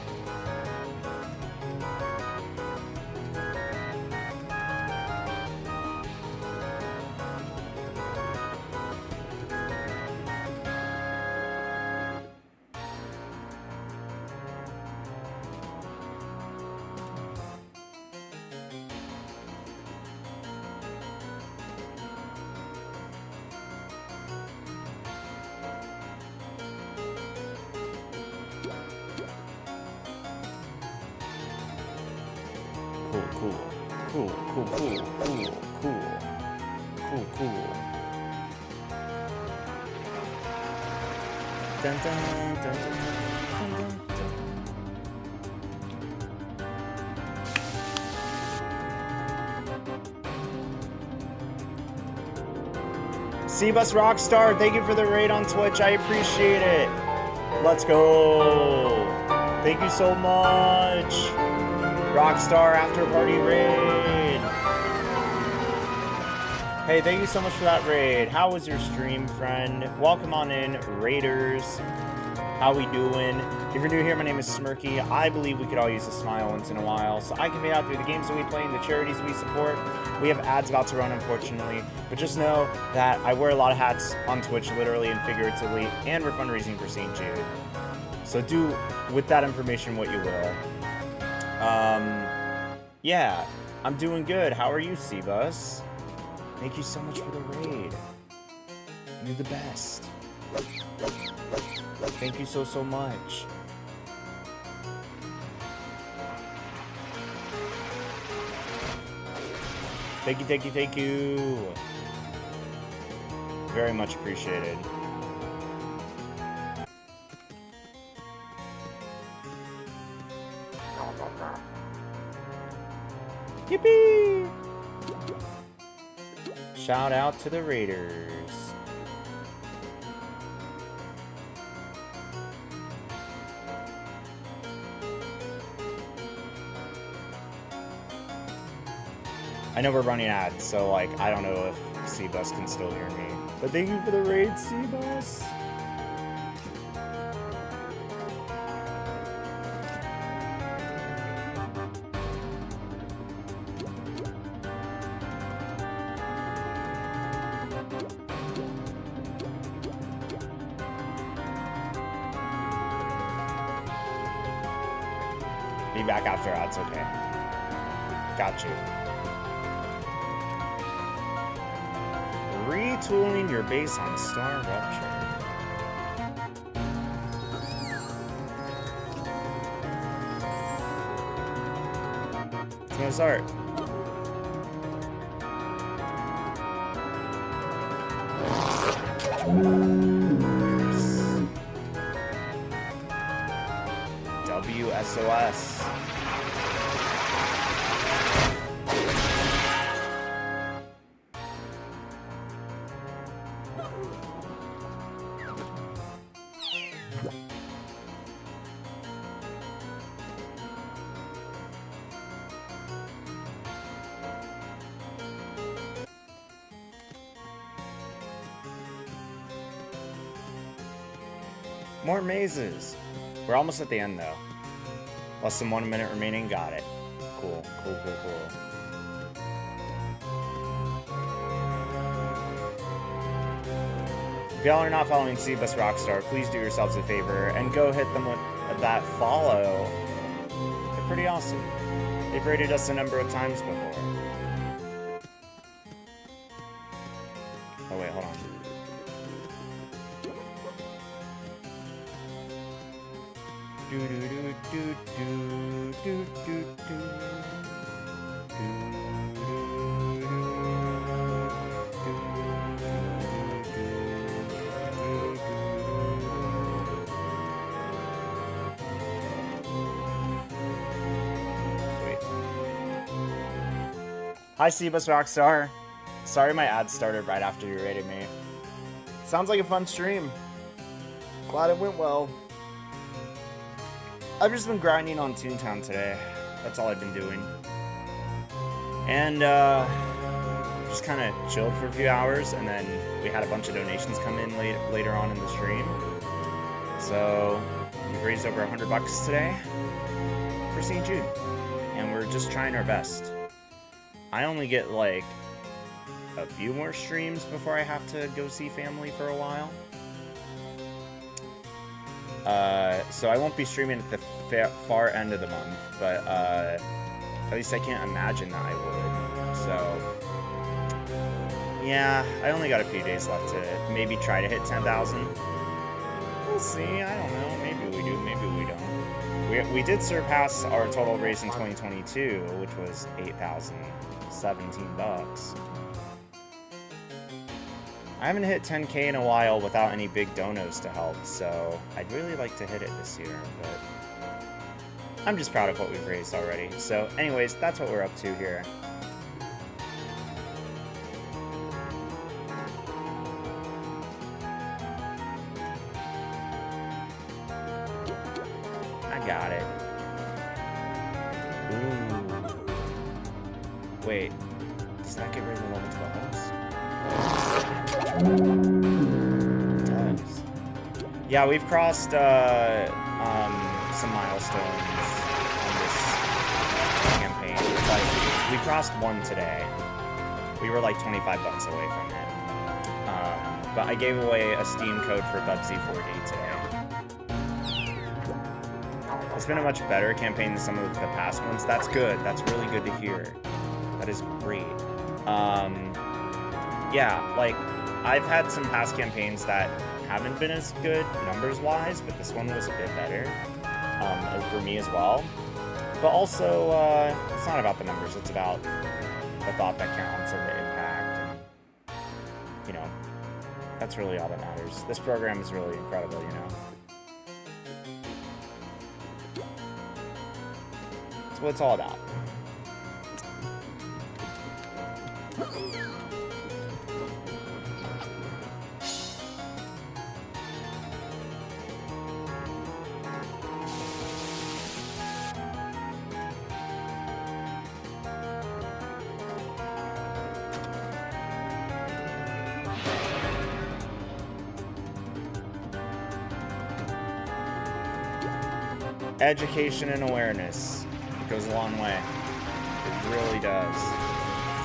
Dun, dun, dun, dun, dun, dun, dun. Seabus Rockstar, thank you for the raid on Twitch. I appreciate it. Let's go. Thank you so much. Rockstar After Party raid. Hey, thank you so much for that raid. How was your stream, friend? Welcome on in, raiders. How we doing? If you're new here, my name is Smirky. I believe we could all use a smile once in a while, so I can be out through the games that we play and the charities we support. We have ads about to run, unfortunately, but just know that I wear a lot of hats on Twitch, literally and figuratively, and we're fundraising for St. Jude. So do with that information what you will. Yeah, I'm doing good. How are you, Seabus? Thank you so much for the raid. You're the best. Thank you so, so much. Thank you, thank you, thank you. Very much appreciated. Yippee! Shout out to the Raiders. I know we're running ads, so like I don't know if Seabus can still hear me. But thank you for the raid, Seabus. Be back after ads, okay. Got you. Retooling your base on Star Rupture. It's gonna start. WSOS. More mazes. We're almost at the end though. Less than 1 minute remaining. Got it. Cool. Cool, cool, cool. If y'all are not following Seabus Rockstar, please do yourselves a favor and go hit them with that follow. They're pretty awesome. They've rated us a number of times before. Oh wait, hold on. Do do do do do do do do. Hi, Seabus Rockstar. Sorry my ad started right after you rated me. Sounds like a fun stream. Glad it went well. I've just been grinding on Toontown today. That's all I've been doing. And just kind of chilled for a few hours, and then we had a bunch of donations come in later on in the stream. So we've raised over $100 today for St. Jude, and we're just trying our best. I only get like a few more streams before I have to go see family for a while. So I won't be streaming at the far end of the month, but at least I can't imagine that I would. So yeah, I only got a few days left to maybe try to hit 10,000. We'll see. I don't know. Maybe we do. Maybe we don't. We did surpass our total raise in 2022, which was $8,017. I haven't hit 10K in a while without any big donos to help, so I'd really like to hit it this year, but I'm just proud of what we've raised already. So anyways, that's what we're up to here. I got it. Ooh. Wait, does that get rid of the level 12s? It does. Yeah, we've crossed some milestones on this campaign. Like, we crossed one today. We were like $25 away from it. But I gave away a Steam code for Bubsy 4D today. It's been a much better campaign than some of the past ones. That's good. That's really good to hear. That is great. Yeah, like, I've had some past campaigns that haven't been as good numbers-wise, but this one was a bit better for me as well. But also, it's not about the numbers, it's about the thought that counts and the impact. And, you know, that's really all that matters. This program is really incredible, you know. That's what it's all about. Education and awareness. It goes a long way. It really does.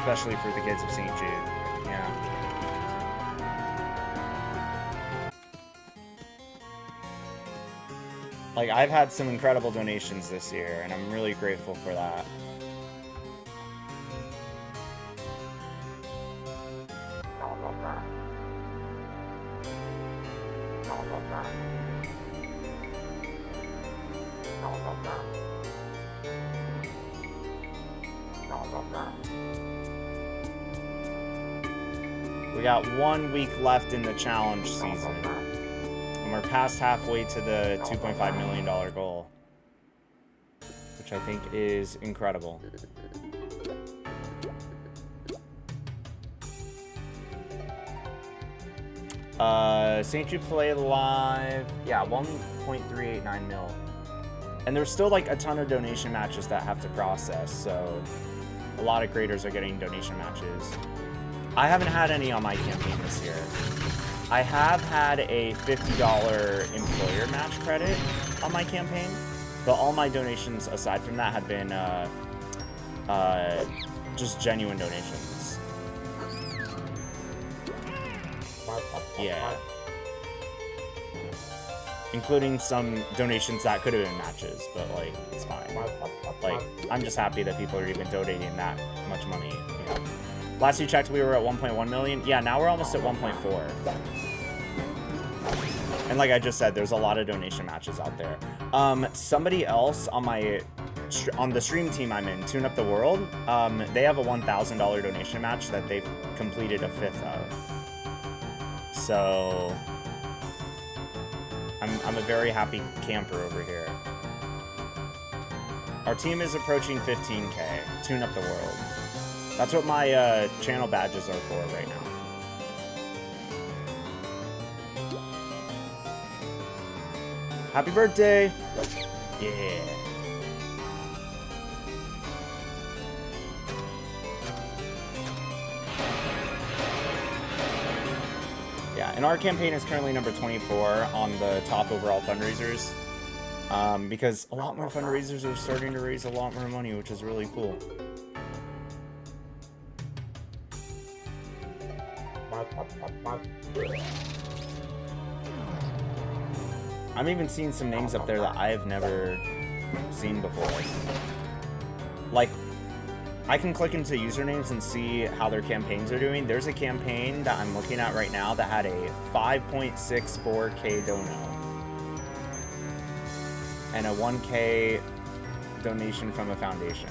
Especially for the kids of St. Jude. Yeah. Like, I've had some incredible donations this year, and I'm really grateful for that. We got 1 week left in the challenge season, and we're past halfway to the $2.5 million goal, which I think is incredible. St. Jude Play Live, yeah, 1.389 mil. And there's still like a ton of donation matches that have to process, so a lot of creators are getting donation matches. I haven't had any on my campaign this year. I have had a $50 employer match credit on my campaign, but all my donations aside from that have been just genuine donations. Yeah. Including some donations that could have been matches, but like, it's fine. Like, I'm just happy that people are even donating that much money, you know. Last you checked, we were at 1.1 million. Yeah, now we're almost at 1.4. And like I just said, there's a lot of donation matches out there. Somebody else on the stream team I'm in, Toon-Up the World, they have a $1,000 donation match that they've completed a fifth of. So I'm a very happy camper over here. Our team is approaching 15K. Toon-Up the World. That's what my channel badges are for right now. Happy birthday! Yeah. Yeah, and our campaign is currently number 24 on the top overall fundraisers. Because a lot more fundraisers are starting to raise a lot more money, which is really cool. I'm even seeing some names up there that I have never seen before. Like, I can click into usernames and see how their campaigns are doing. There's a campaign that I'm looking at right now that had a 5.64K dono. And a 1K donation from a foundation.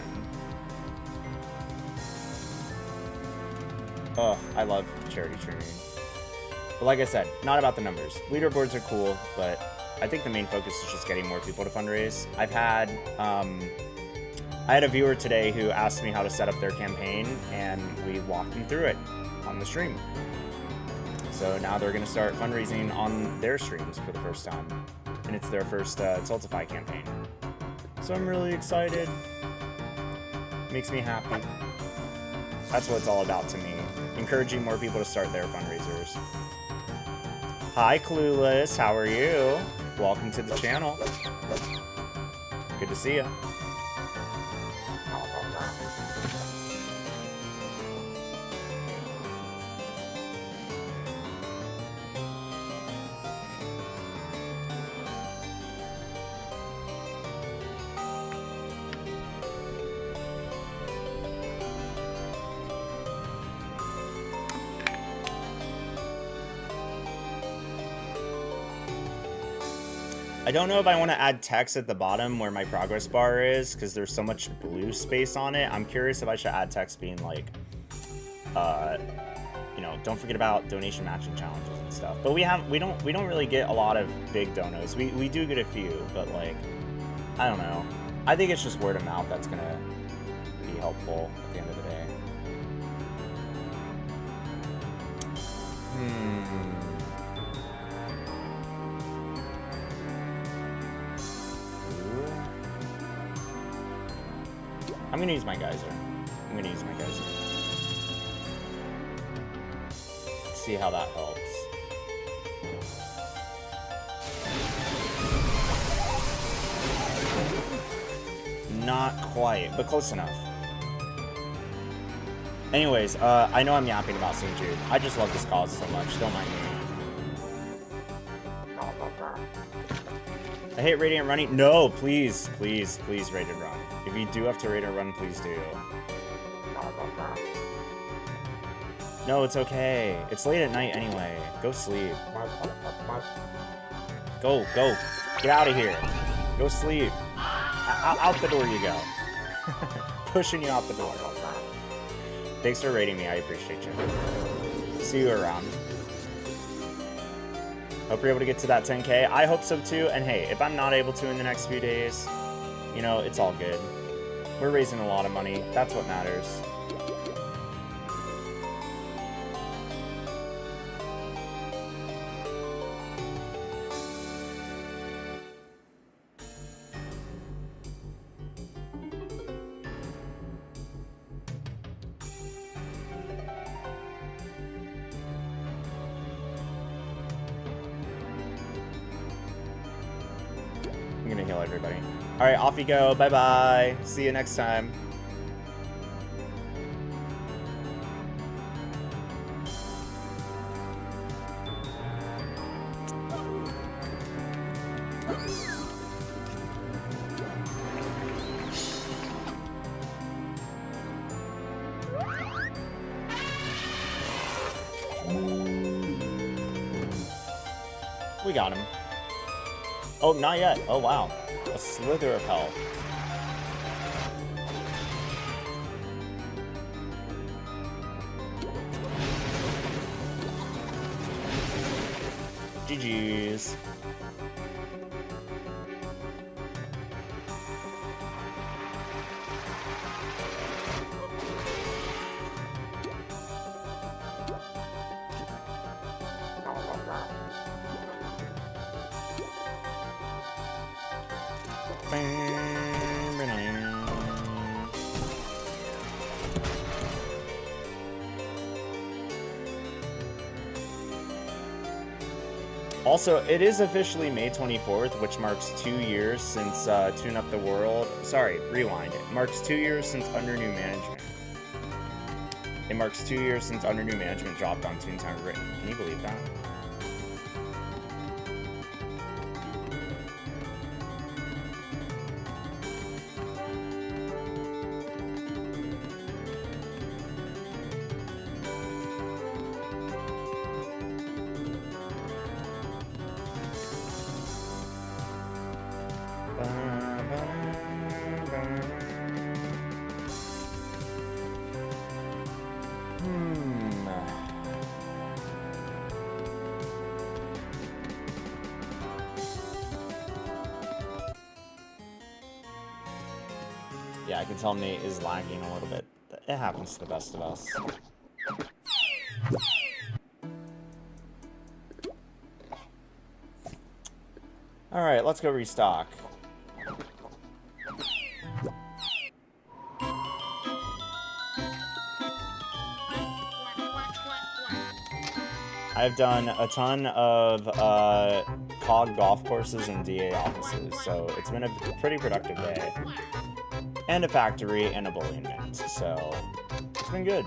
Oh, I love charity streaming. But like I said, not about the numbers. Leaderboards are cool, but I think the main focus is just getting more people to fundraise. I had a viewer today who asked me how to set up their campaign, and we walked them through it on the stream. So now they're going to start fundraising on their streams for the first time. And it's their first Tiltify campaign. So I'm really excited. Makes me happy. That's what it's all about to me. Encouraging more people to start their fundraisers. Hi, Clueless. How are you? Welcome to the channel. Good to see you. I don't know if I want to add text at the bottom where my progress bar is, because there's so much blue space on it. I'm curious if I should add text being like, you know, don't forget about donation matching challenges and stuff. But we don't really get a lot of big donos. We do get a few, but like, I don't know. I think it's just word of mouth that's gonna be helpful at the end of the day. I'm gonna use my geyser. Let's see how that helps. Not quite, but close enough. Anyways, I know I'm yapping about St. Jude. I just love this cause so much. Don't mind me. I hate Radiant running. No, please, please, please, Radiant run. If you do have to Radiant run, please do. No, it's okay. It's late at night anyway. Go sleep. Go. Get out of here. Go sleep. Out the door you go. Pushing you out the door. Thanks for rating me. I appreciate you. See you around. Hope you're able to get to that 10K. I hope so too. And hey, if I'm not able to in the next few days, you know, it's all good. We're raising a lot of money. That's what matters. everybody. All right, off you go. Bye-bye. See you next time. We got him. Oh, not yet. Oh, wow. A slither of health. GG's. Also, it is officially May 24th, which marks 2 years since Toon-Up the World. Sorry, rewind. It marks 2 years since Under New Management. It marks 2 years since Under New Management dropped on Toontown Rewritten. Can you believe that? Yeah, I can tell Nate is lagging a little bit. It happens to the best of us. Alright, let's go restock. I've done a ton of COG golf courses and DA offices, so it's been a pretty productive day. And a factory and a bullion mint, so it's been good.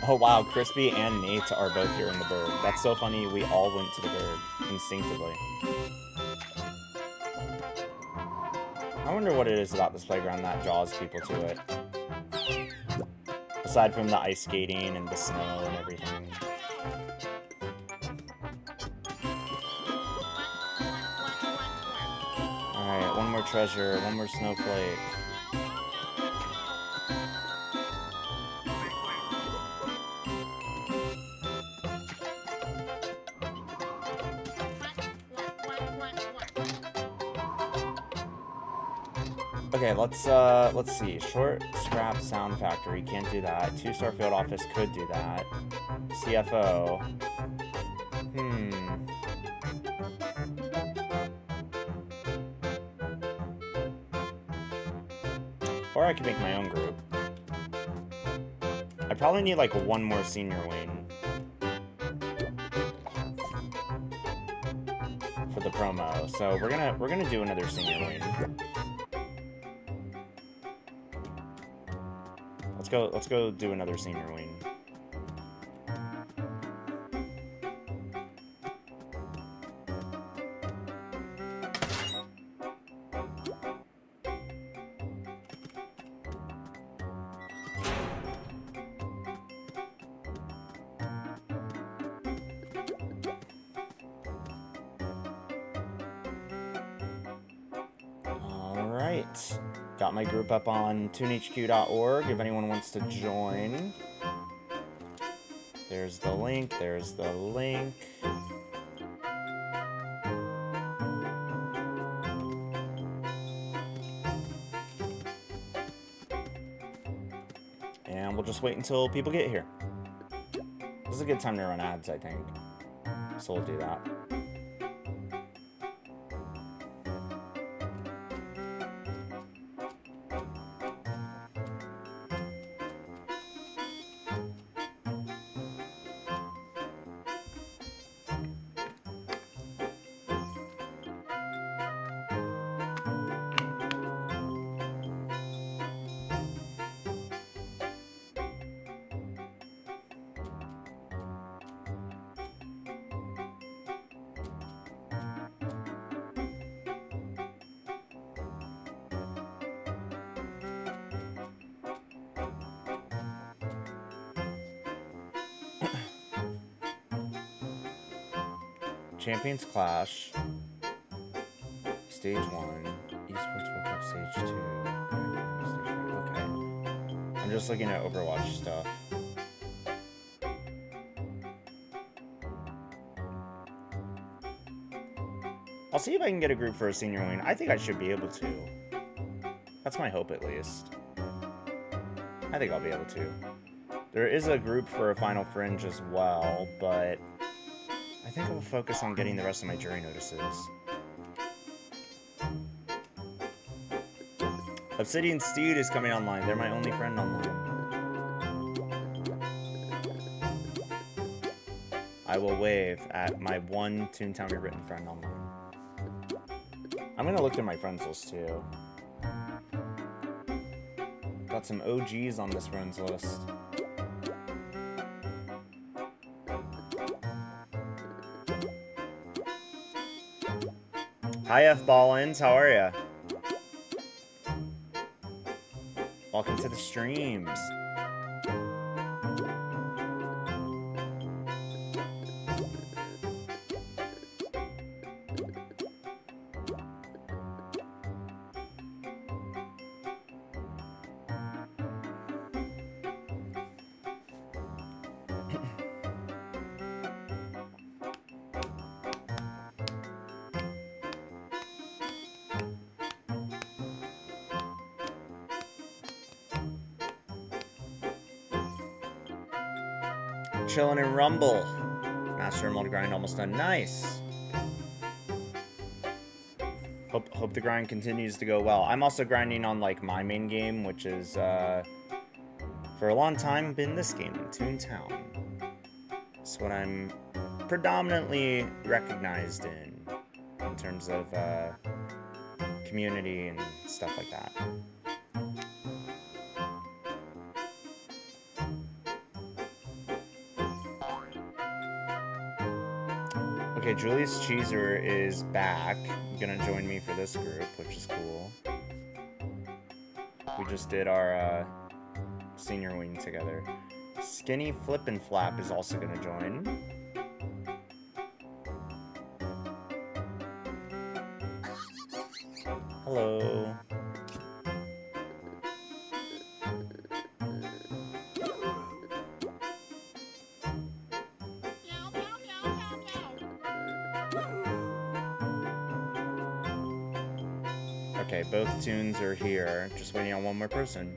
Oh wow, Crispy and Nate are both here in the bird. That's so funny, we all went to the bird, instinctively. I wonder what it is about this playground that draws people to it. Aside from the ice skating and the snow and everything. Alright, one more treasure, one more snowflake. Okay, let's see. Short scrap sound factory, can't do that. 2-star field office could do that. CFO. Or I could make my own group. I probably need like one more senior wing for the promo. So we're gonna do another senior wing. Let's go do another senior wing. Got my group up on toonhq.org if anyone wants to join. There's the link, there's the link. And we'll just wait until people get here. This is a good time to run ads, I think. So we'll do that. Champions Clash. Stage 1. Esports World Cup Stage 2. Okay. I'm just looking at Overwatch stuff. I'll see if I can get a group for a senior wing. I think I should be able to. That's my hope, at least. I think I'll be able to. There is a group for a Final Fringe as well, but I think I'll focus on getting the rest of my jury notices. Obsidian stjude is coming online. They're my only friend online. I will wave at my one Toontown Rewritten friend online. I'm gonna look at my friends list too. Got some OGs on this friends list. Hi F-Ballins, how are ya? Welcome to the stream. Chilling in Rumble. Master Emerald grind almost done. Nice. Hope the grind continues to go well. I'm also grinding on like my main game, which is for a long time been this game, Toontown. It's what I'm predominantly recognized in terms of community and stuff like that. Okay, Julius Cheeser is back. Gonna join me for this group, which is cool. We just did our senior wing together. Skinny Flip and Flap is also gonna join. Hello. Okay, both tunes are here. Just waiting on one more person.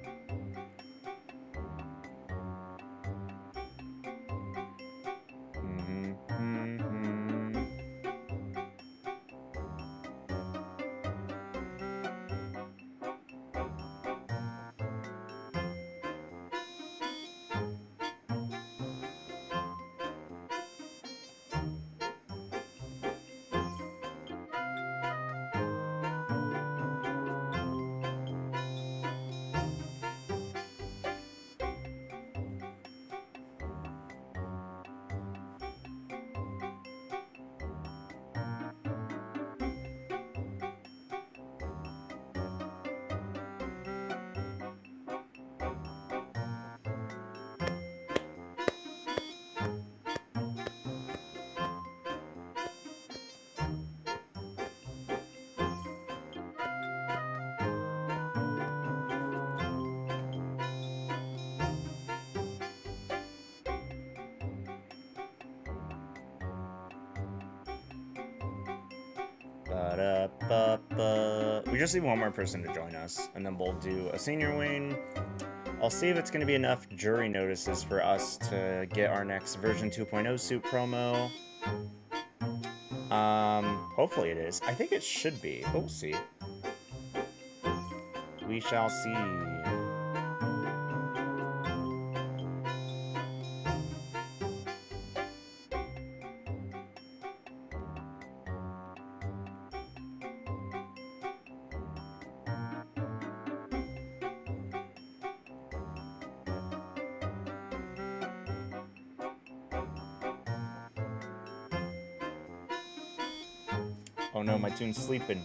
We just need one more person to join us, and then we'll do a senior wing. I'll see if it's going to be enough jury notices for us to get our next version 2.0 suit promo. Hopefully it is. I think it should be, but we'll see. We shall see. Oh no, my tune's sleeping.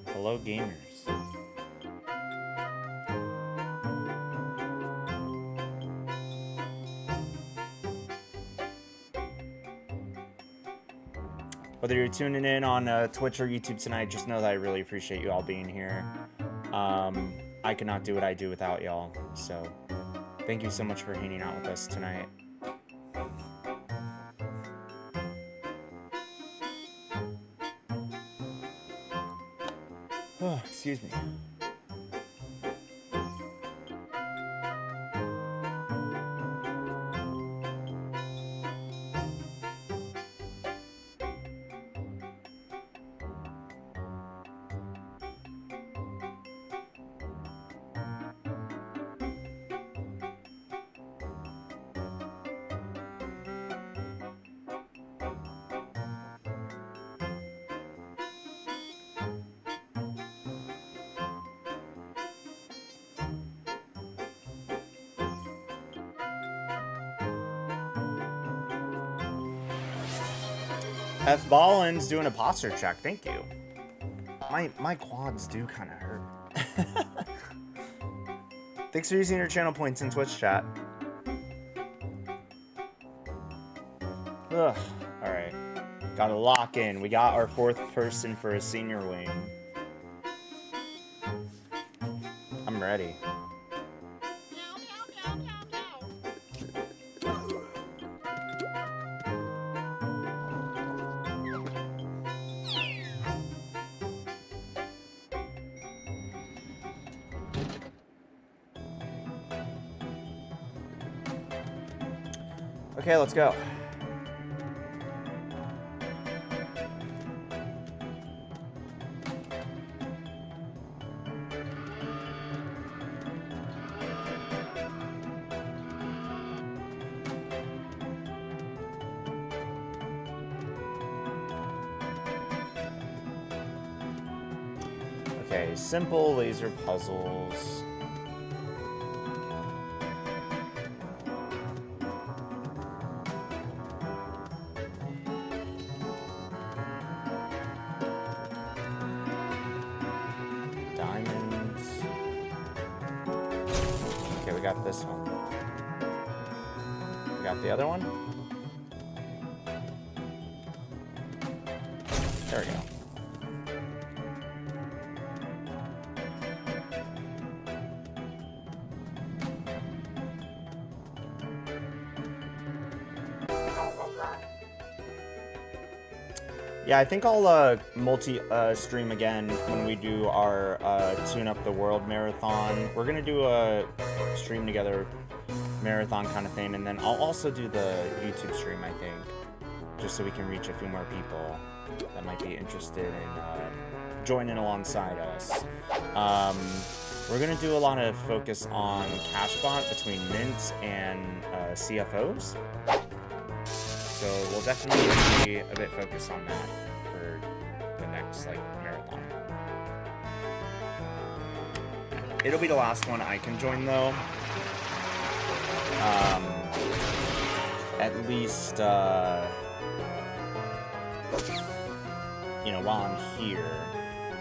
Hello, gamers. Whether you're tuning in on Twitch or YouTube tonight, just know that I really appreciate you all being here. I could not do what I do without y'all, so thank you so much for hanging out with us tonight. Oh, excuse me. F Ballin's doing a posture check. Thank you. My quads do kind of hurt. Thanks for using your channel points in Twitch chat. Ugh. All right. Gotta lock in. We got our 4th person for a senior wing. I'm ready. Okay, let's go. Okay, simple laser puzzles. This one. We got the other one. There we go. Yeah, I think I'll multi-stream again when we do our Tune-Up the World marathon. We're gonna do a stream together marathon kind of thing, and then I'll also do the YouTube stream, I think, just so we can reach a few more people that might be interested in joining alongside us. We're gonna do a lot of focus on CashBot between Mint and CFOs. So we'll definitely be a bit focused on that for the next marathon. It'll be the last one I can join though. At least you know, while I'm here,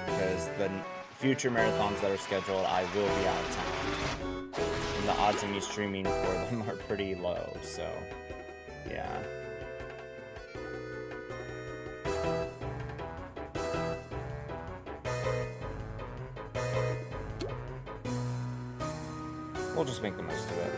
because the future marathons that are scheduled, I will be out of town, and the odds of me streaming for them are pretty low. So yeah. We'll just make the most of it.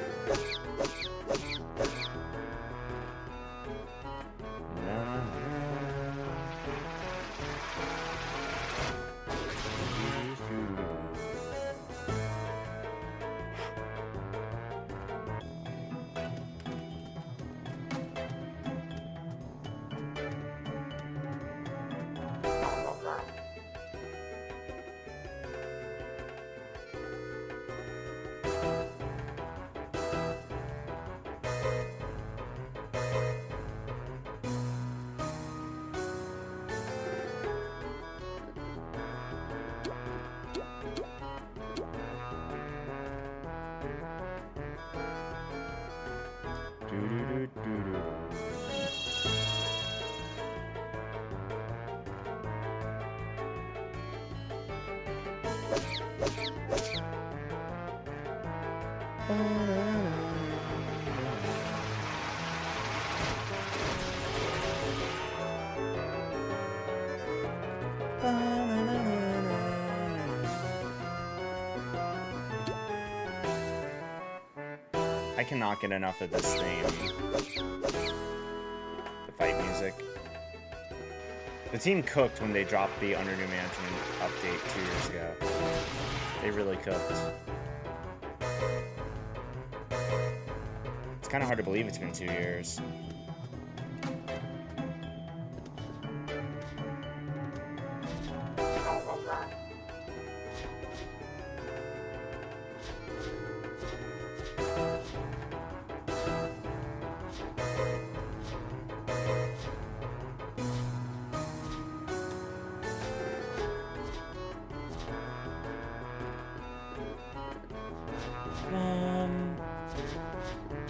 cannot get enough of this theme. The fight music. The team cooked when they dropped the Under New Management update 2 years ago. They really cooked. It's kind of hard to believe it's been 2 years.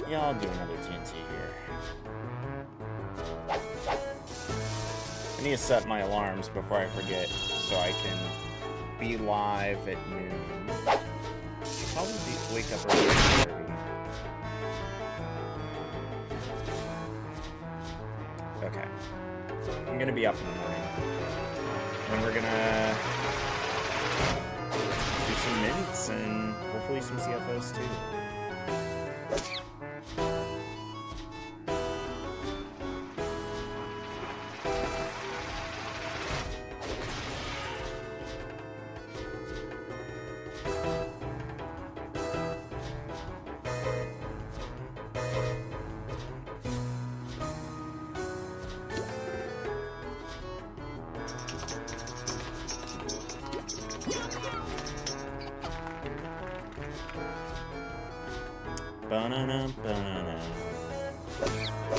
Yeah, I'll do another TNT here. I need to set my alarms before I forget so I can be live at noon. Probably wake up early at 8:30. Okay. I'm gonna be up in the morning. Then we're gonna do some mints and hopefully some CFOs too.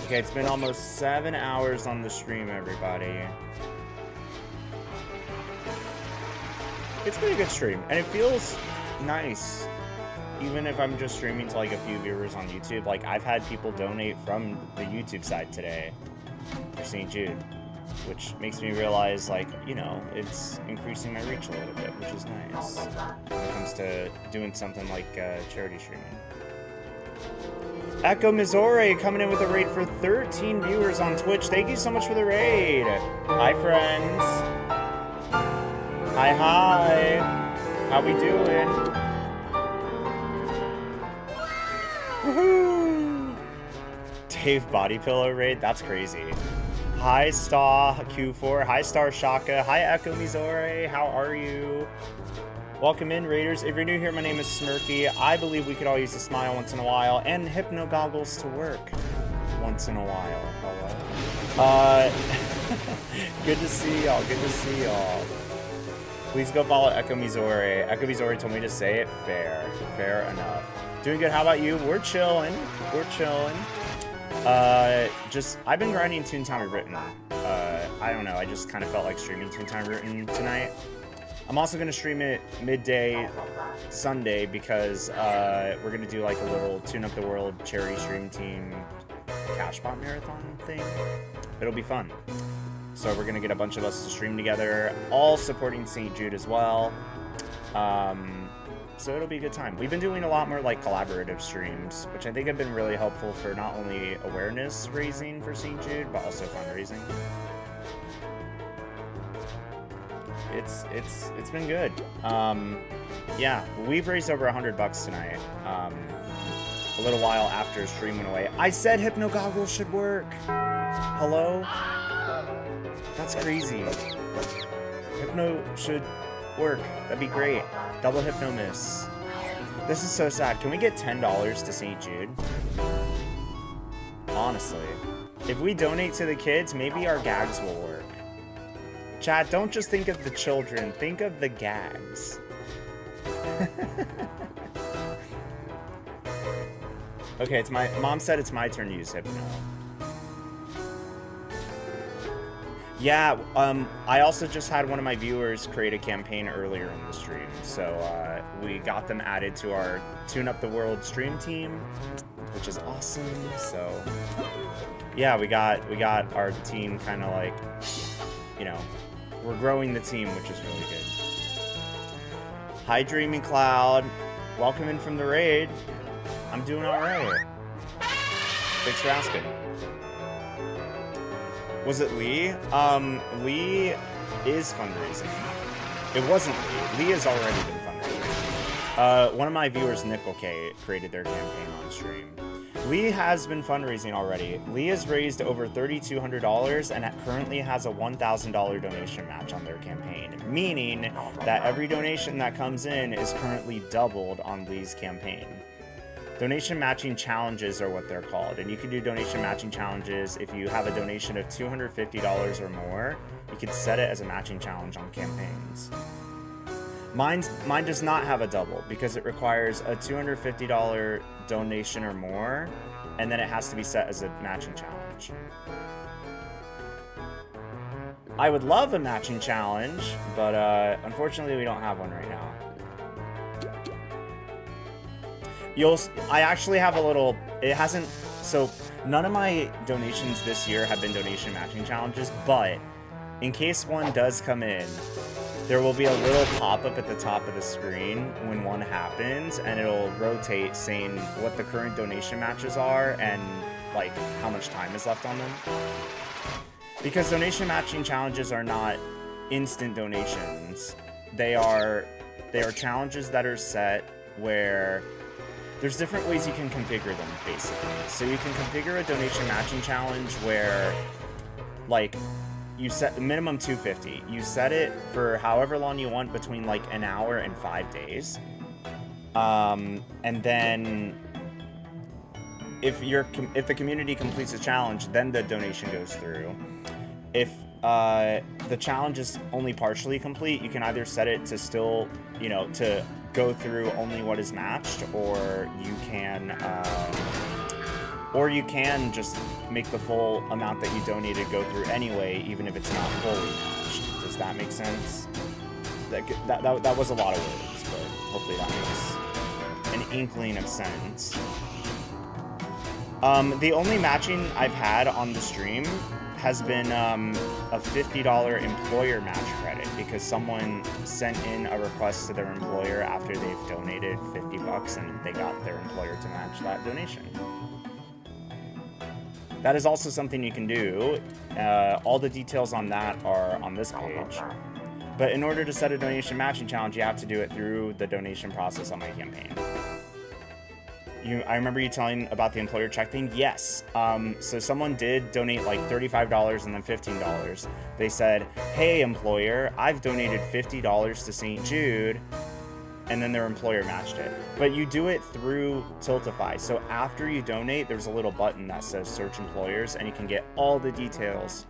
Okay, it's been almost 7 hours on the stream, everybody. It's been a good stream, and it feels nice. Even if I'm just streaming to like a few viewers on YouTube, like I've had people donate from the YouTube side today for St. Jude, which makes me realize, like, you know, it's increasing my reach a little bit, which is nice when it comes to doing something like charity streaming. Echo Missouri coming in with a raid for 13 viewers on Twitch. Thank you so much for the raid. Hi, friends. Hi, hi. How we doing? Woohoo! Dave Body Pillow raid. That's crazy. Hi, Star Q4. Hi, Star Shaka. Hi, Echo Missouri. How are you? Welcome in, Raiders. If you're new here, my name is Smirky. I believe we could all use a smile once in a while and hypno goggles to work once in a while. Hello. Good to see y'all. Good to see y'all. Please go follow Echo Missouri. Echo Missouri told me to say it fair. Fair enough. Doing good. How about you? We're chilling. We're chilling. I've been grinding Toontown Rewritten. I don't know. I just kind of felt like streaming Toontown Rewritten tonight. I'm also going to stream it midday Sunday because we're going to do like a little Tune-Up the World charity stream team cash bot marathon thing. It'll be fun. So we're going to get a bunch of us to stream together, all supporting St. Jude as well. So it'll be a good time. We've been doing a lot more like collaborative streams, which I think have been really helpful for not only awareness raising for St. Jude, but also fundraising. It's been good. Yeah, we've raised over $100 tonight. A little while after stream went away. I said hypno goggles should work. Hello? That's crazy. Hypno should work. That'd be great. Double hypno miss. This is so sad. Can we get $10 to St. Jude? Honestly. If we donate to the kids, maybe our gags will work. Chat, don't just think of the children, think of the gags. Okay, it's my mom said it's my turn to use hypno. Yeah, I also just had one of my viewers create a campaign earlier in the stream, so we got them added to our Tune-Up the World stream team, which is awesome. So yeah, we got our team kind of like, you know, we're growing the team, which is really good. Hi, Dreaming Cloud. Welcome in from the raid. I'm doing all right. Thanks for asking. Was it Lee? Lee is fundraising. It wasn't Lee. Lee has already been fundraising. One of my viewers, Nickel K, created their campaign on stream. Lee has been fundraising already. Lee has raised over $3,200 and currently has a $1,000 donation match on their campaign, meaning that every donation that comes in is currently doubled on Lee's campaign. Donation matching challenges are what they're called, and you can do donation matching challenges if you have a donation of $250 or more. You can set it as a matching challenge on campaigns. Mine does not have a double because it requires a $250 donation or more, and then it has to be set as a matching challenge. I would love a matching challenge, but unfortunately we don't have one right now. I actually have a little, it hasn't, so none of my donations this year have been donation matching challenges, but in case one does come in, there will be a little pop-up at the top of the screen when one happens, and it'll rotate saying what the current donation matches are and like how much time is left on them. Because donation matching challenges are not instant donations. They are challenges that are set where there's different ways you can configure them, basically. So you can configure a donation matching challenge where, like, you set the minimum $250. You set it for however long you want, between like an hour and 5 days. And then if the community completes a challenge, then the donation goes through. If the challenge is only partially complete, you can either set it to still, to go through only what is matched, or you can just make the full amount that you donated go through anyway, even if it's not fully matched. Does that make sense? That was a lot of words, but hopefully that makes an inkling of sense. The only matching I've had on the stream has been a $50 employer match credit, because someone sent in a request to their employer after they've donated $50 and they got their employer to match that donation. That is also something you can do. All the details on that are on this page. But in order to set a donation matching challenge, you have to do it through the donation process on my campaign. I remember you telling about the employer check thing. Yes. So someone did donate like $35 and then $15. They said, "Hey, employer, I've donated $50 to St. Jude," and then their employer matched it. But you do it through Tiltify. So after you donate, there's a little button that says search employers, and you can get all the details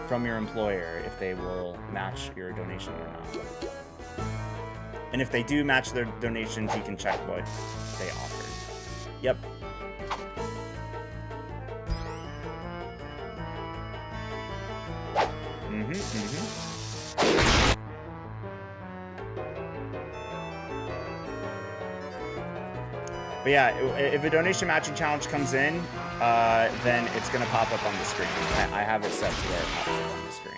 from your employer if they will match your donation or not. And if they do match their donations, you can check what they offered. Yep. But yeah, if a donation matching challenge comes in, then it's gonna pop up on the screen. I have it set to where it pops up on the screen.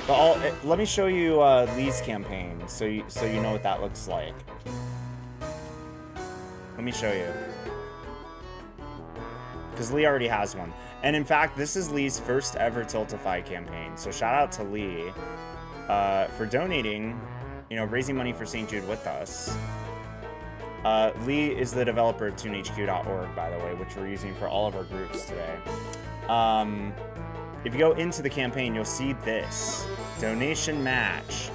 But let me show you Lee's campaign, so you know what that looks like. Let me show you, because Lee already has one, and in fact, this is Lee's first ever Tiltify campaign. So shout out to Lee for donating, raising money for St. Jude with us. Lee is the developer of toonhq.org, by the way, which we're using for all of our groups today. If you go into the campaign, you'll see this donation match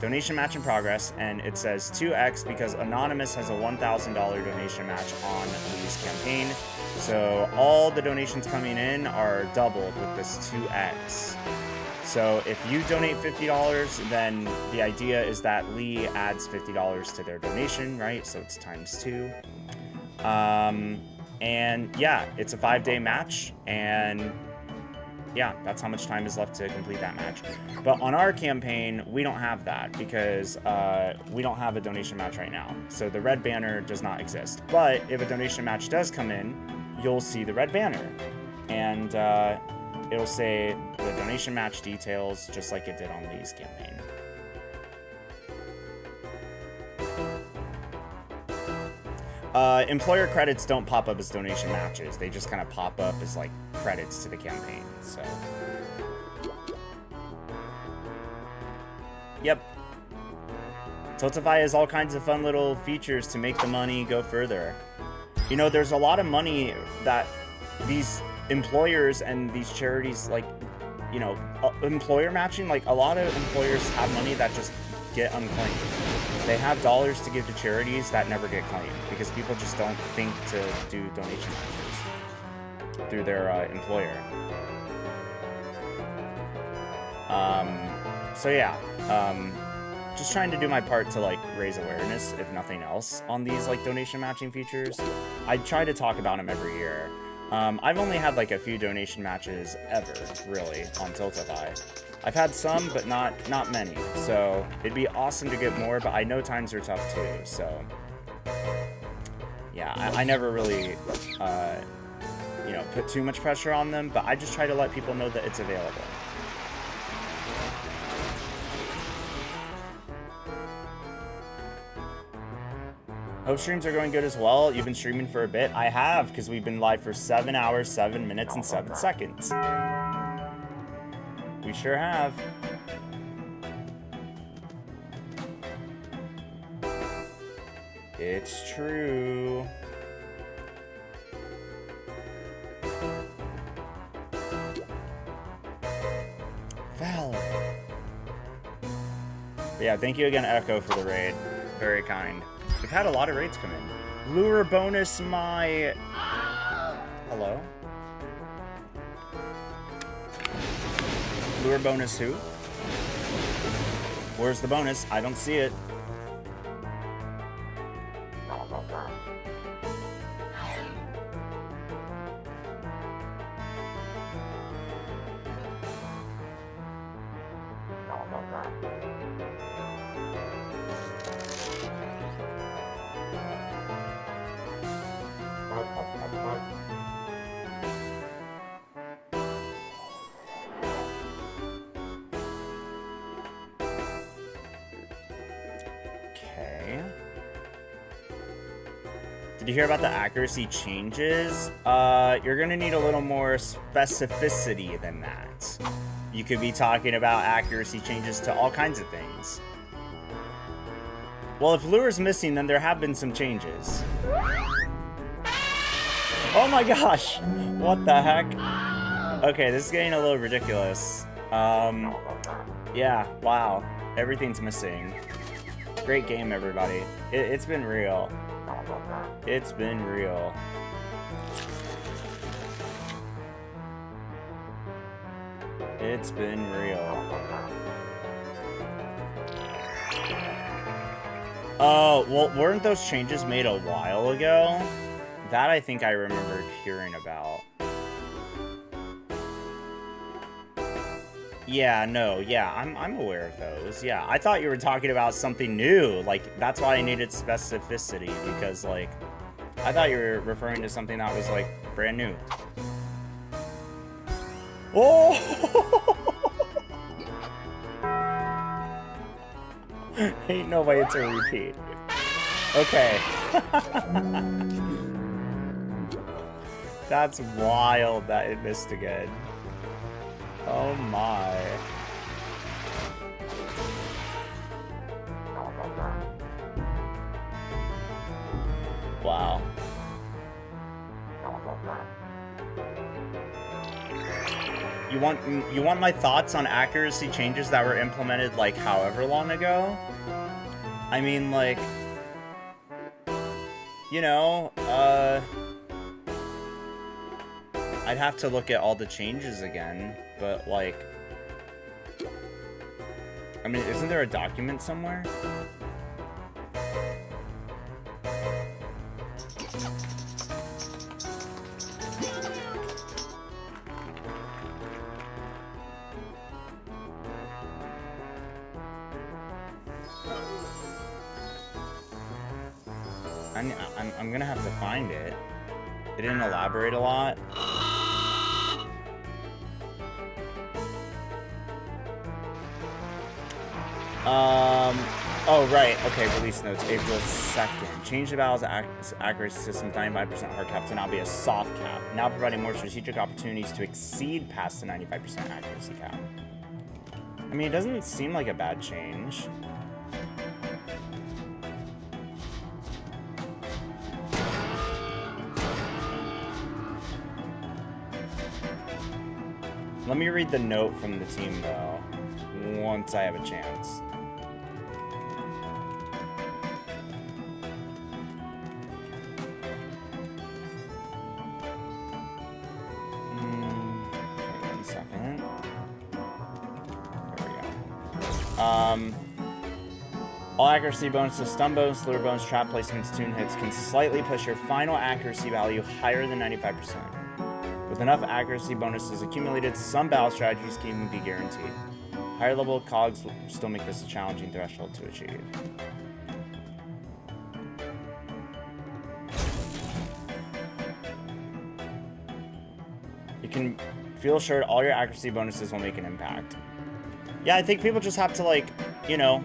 in progress, and it says 2x because Anonymous has a $1,000 donation match on Lee's campaign. So all the donations coming in are doubled with this 2x. So if you donate $50, then the idea is that Lee adds $50 to their donation, right? So it's times 2. And yeah, it's a 5-day match, and yeah, that's how much time is left to complete that match. But on our campaign, we don't have that because we don't have a donation match right now. So the red banner does not exist. But if a donation match does come in, you'll see the red banner. And it'll say the donation match details, just like it did on Lee's campaign. Employer credits don't pop up as donation matches. They just kind of pop up as like credits to the campaign. So, yep. Tiltify has all kinds of fun little features to make the money go further. You know, there's a lot of money that these employers and these charities, like, you know, employer matching, like a lot of employers have money that just get unclaimed. They have dollars to give to charities that never get claimed because people just don't think to do donation matches through their employer. So yeah, just trying to do my part to like raise awareness, if nothing else, on these like donation matching features. I try to talk about them every year. I've only had like a few donation matches ever, really, on Tiltify. I've had some, but not many. So it'd be awesome to get more, but I know times are tough too. So yeah, I never really, you know, put too much pressure on them, but I just try to let people know that it's available. Hope streams are going good as well. You've been streaming for a bit. I have, because we've been live for 7 hours, 7 minutes, and 7 seconds. We sure have. It's true. Val. But yeah, thank you again, Echo, for the raid. Very kind. We've had a lot of raids come in. Lure bonus my... Hello? Lure bonus who? Where's the bonus? I don't see it. Did you hear about the accuracy changes? You're gonna need a little more specificity than that. You could be talking about accuracy changes to all kinds of things. Well, if lure's missing, then there have been some changes. Oh my gosh! What the heck? Okay, this is getting a little ridiculous. Yeah, wow. Everything's missing. Great game, everybody. It's been real. It's been real. It's been real. Oh, well, weren't those changes made a while ago? That I think I remember hearing about. Yeah, no, yeah, I'm aware of those. Yeah, I thought you were talking about something new. Like, that's why I needed specificity, because, like, I thought you were referring to something that was, like, brand new. Oh! Ain't no way it's a repeat. Okay. That's wild that it missed again. Oh my. Wow. You want my thoughts on accuracy changes that were implemented like however long ago? I mean, like, you know, I'd have to look at all the changes again, but like, I mean, isn't there a document somewhere? I'm gonna have to find it. It didn't elaborate a lot. Oh, right. Okay, release notes. April 2nd. Change the battle's accuracy system 95% hard cap to now be a soft cap. Now providing more strategic opportunities to exceed past the 95% accuracy cap. I mean, it doesn't seem like a bad change. Let me read the note from the team, though, once I have a chance. Okay, 1 second. There we go. All accuracy bonuses, stun bonus, lure bonus, trap placements, tune hits can slightly push your final accuracy value higher than 95%. With enough accuracy bonuses accumulated, some battle strategies can even be guaranteed. Higher level cogs will still make this a challenging threshold to achieve. You can feel assured all your accuracy bonuses will make an impact. Yeah, I think people just have to, like, you know,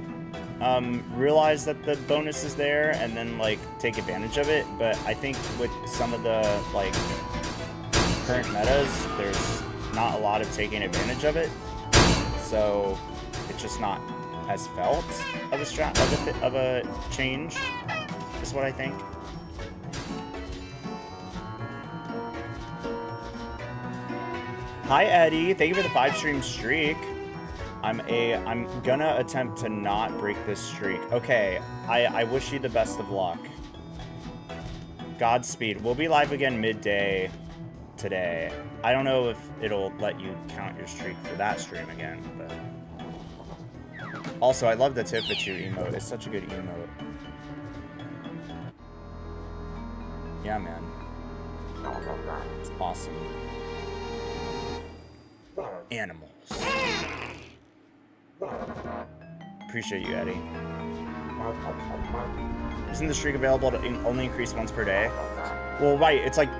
realize that the bonus is there and then, like, take advantage of it. But I think with some of the, like, current metas, there's not a lot of taking advantage of it. So it's just not as felt of a change, is what I think. Hi Eddie, thank you for the 5-stream streak. I'm gonna attempt to not break this streak. Okay, I wish you the best of luck. Godspeed. We'll be live again midday today. I don't know if it'll let you count your streak for that stream again, but also I love the tip at you emote. It's such a good emote. Yeah, man. It's awesome. Animals. Appreciate you, Eddie. Isn't the streak available to only increase once per day? Well, right, it's like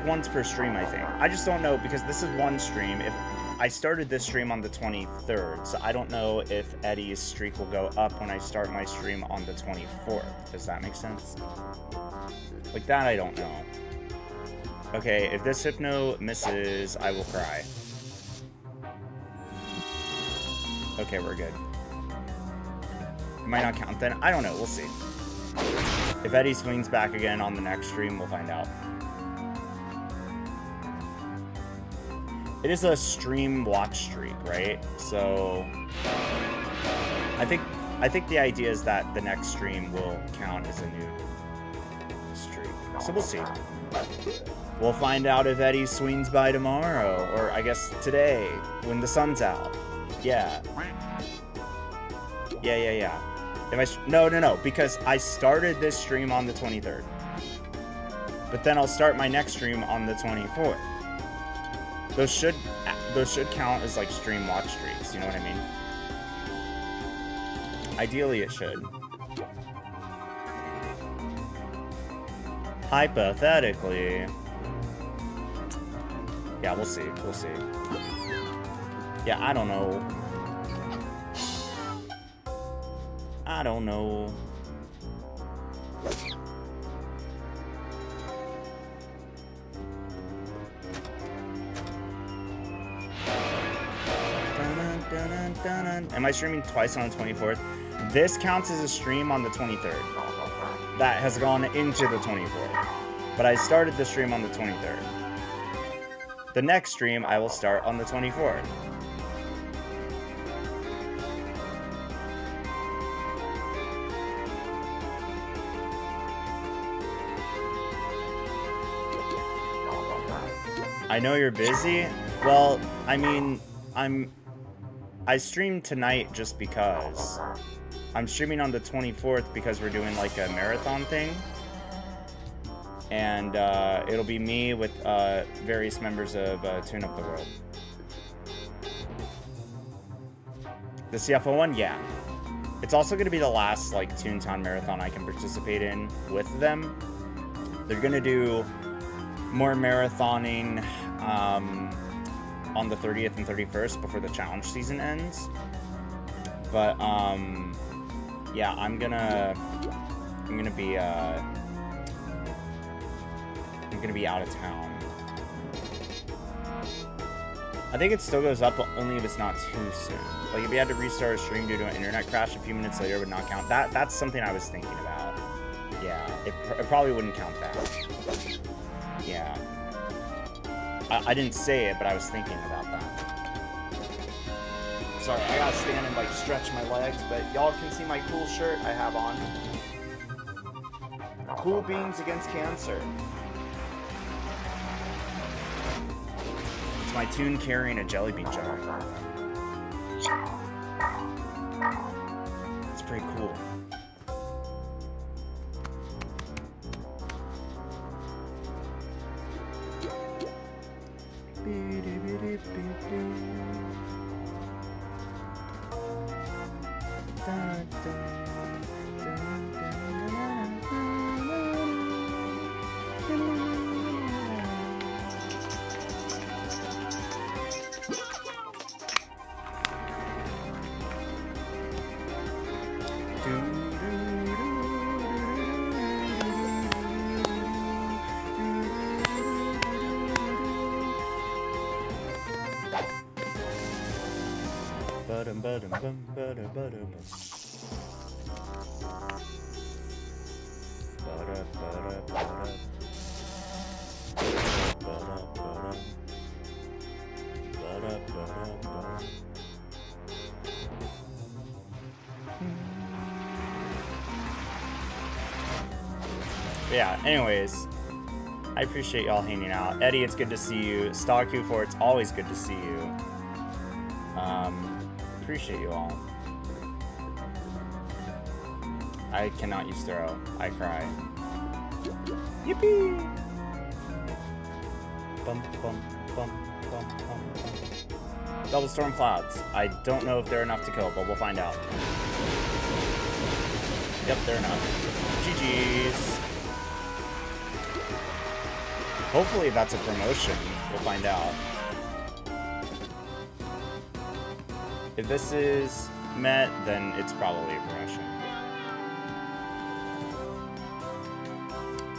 once per stream, I think. I just don't know, because this is one stream. If I started this stream on the 23rd, so I don't know if Eddie's streak will go up when I start my stream on the 24th. Does that make sense? Like that, I don't know. Okay, if this hypno misses, I will cry. Okay, we're good. It might not count then. I don't know. We'll see. If Eddie swings back again on the next stream, we'll find out. It is a stream watch streak, right? So I think the idea is that the next stream will count as a new streak. So we'll see. We'll find out if Eddie swings by tomorrow, or I guess today when the sun's out. Yeah. If no, because I started this stream on the 23rd. But then I'll start my next stream on the 24th. Those should count as like stream watch streaks, you know what I mean? Ideally it should. Hypothetically. Yeah, we'll see. We'll see. Yeah, I don't know. I don't know. Am I streaming twice on the 24th? This counts as a stream on the 23rd. That has gone into the 24th. But I started the stream on the 23rd. The next stream I will start on the 24th. I know you're busy. Well, I mean, I streamed tonight just because. I'm streaming on the 24th because we're doing like a marathon thing. And it'll be me with various members of Toon-Up the World. The CFO one, yeah. It's also going to be the last like Toontown marathon I can participate in with them. They're going to do more marathoning on the 30th and 31st before the challenge season ends. But Yeah, I'm gonna be out of town. I think it still goes up, but only if it's not too soon. Like, if you had to restart a stream due to an internet crash a few minutes later, it would not count. That's something I was thinking about. Yeah, it probably wouldn't count that. Yeah. I didn't say it, but I was thinking about that. Sorry, I gotta stand and, like, stretch my legs, but y'all can see my cool shirt I have on. Cool beans against cancer. It's my Toon carrying a jelly bean jar. It's pretty cool. Yeah, anyways, I appreciate y'all hanging out. Eddie, it's good to see you. Starq4, it's always good to see you. Appreciate you all. I cannot use throw. I cry. Yippee! Bum, bum, bum, bum, bum. Double storm clouds. I don't know if they're enough to kill, but we'll find out. Yep, they're enough. GG's. Hopefully that's a promotion. We'll find out. If this is met, then it's probably a promotion.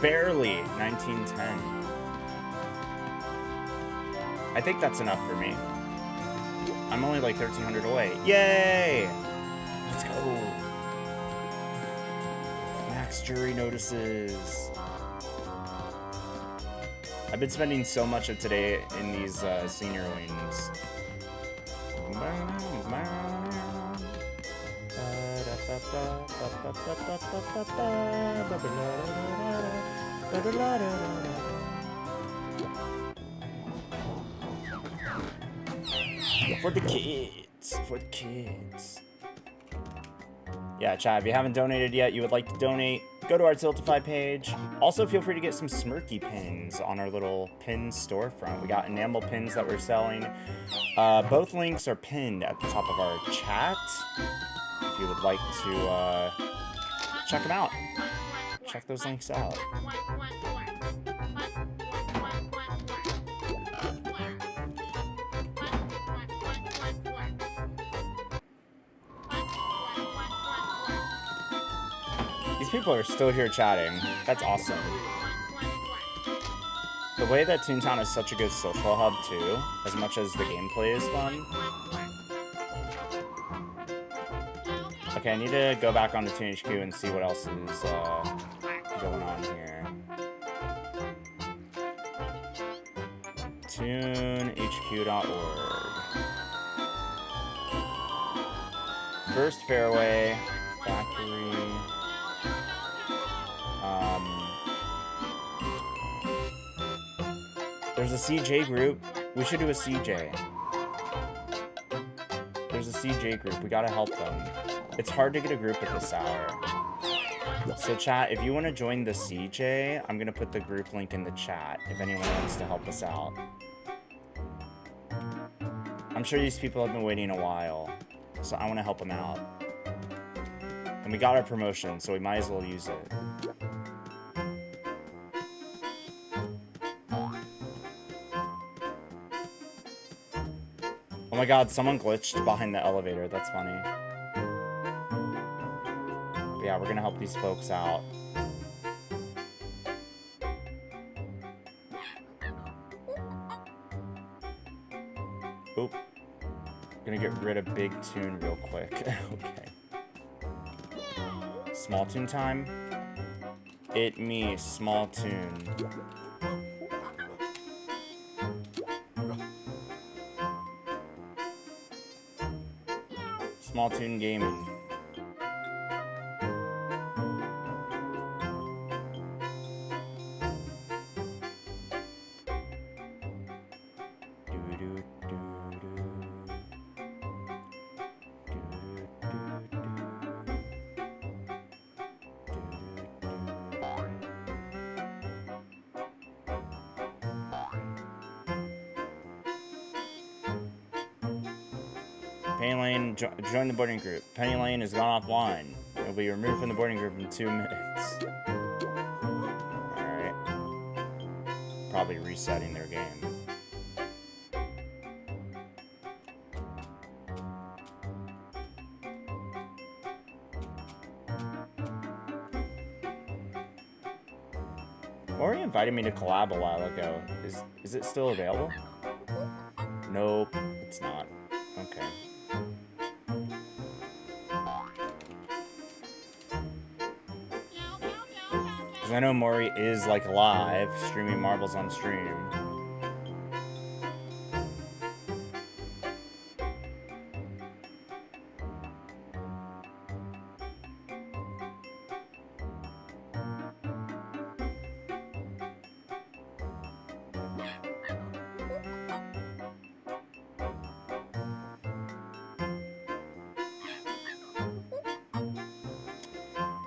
Barely 1910. I think that's enough for me. I'm only like 1,300 away. Yay! Let's go. Max jury notices. I've been spending so much of today in these senior wings. For the kids, for the kids. Yeah, chat, if you haven't donated yet, you would like to donate, go to our Tiltify page. Also, feel free to get some Smirky pins on our little pin storefront. We got enamel pins that we're selling. Both links are pinned at the top of our chat. If you would like to check them out. Check those links out. These people are still here chatting. That's awesome. The way that Toontown is such a good social hub too, as much as the gameplay is fun. Okay, I need to go back on the Toon HQ and see what else is going on here. ToonHQ.org. First Fairway, Factory. There's a CJ group. We should do a CJ. There's a CJ group. We gotta help them. It's hard to get a group at this hour. So chat, if you want to join the CJ, I'm gonna put the group link in the chat if anyone wants to help us out. I'm sure these people have been waiting a while, so I want to help them out. And we got our promotion, so we might as well use it. Oh my god, someone glitched behind the elevator. That's funny. yeah, we're gonna help these folks out. Oop. Gonna get rid of Big Toon real quick. Okay. Small Toon time. It me, Small Toon. Small Toon Gaming. Penny Lane, join the boarding group. Penny Lane has gone offline. It will be removed from the boarding group in 2 minutes. Alright. Probably resetting their game. Ori invited me to collab a while ago. Is it still available? Nope, it's not. Okay. Because I know Maury is like live, streaming marbles on stream.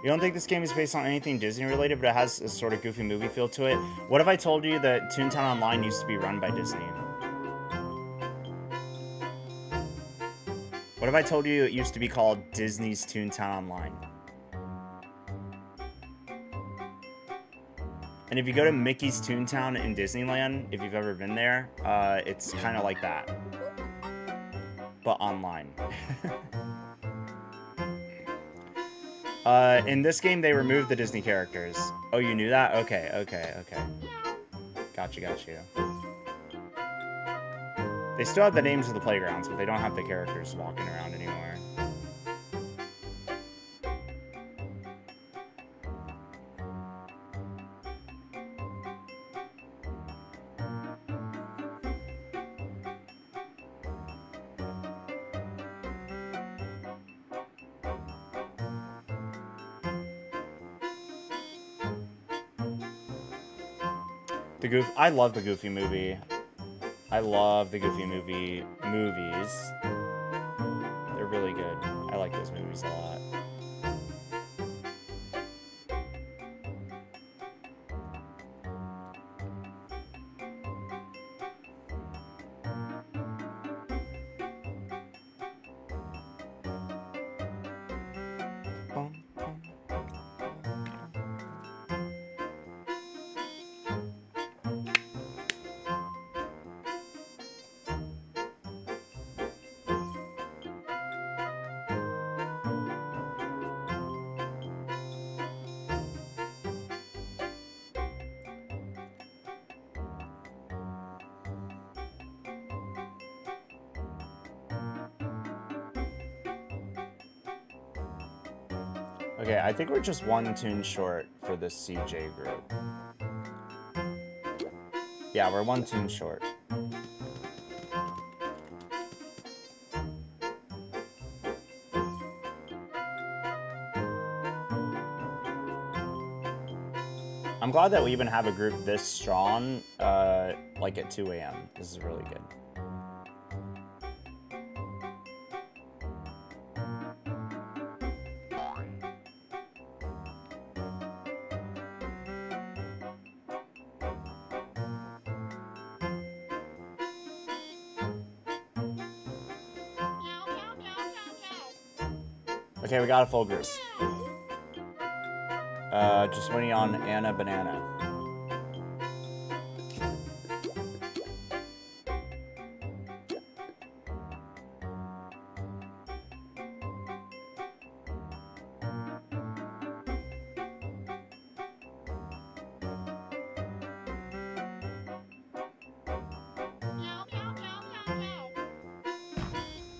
You don't think this game is based on anything Disney related, but it has a sort of goofy movie feel to it? What if I told you that Toontown Online used to be run by Disney? What if I told you it used to be called Disney's Toontown Online? And if you go to Mickey's Toontown in Disneyland, if you've ever been there, it's kind of like that. But online. In this game, they removed the Disney characters. Oh, you knew that? Okay, okay, okay. Got you. They still have the names of the playgrounds, but they don't have the characters walking around anymore. I love the Goofy movie. I love the Goofy movie movies. They're really good. I like those movies a lot. Okay, I think we're just one tune short for this CJ group. Yeah, we're one tune short. I'm glad that we even have a group this strong, like at 2 a.m. This is really good. Okay, we got a full group. Just waiting on Anna Banana.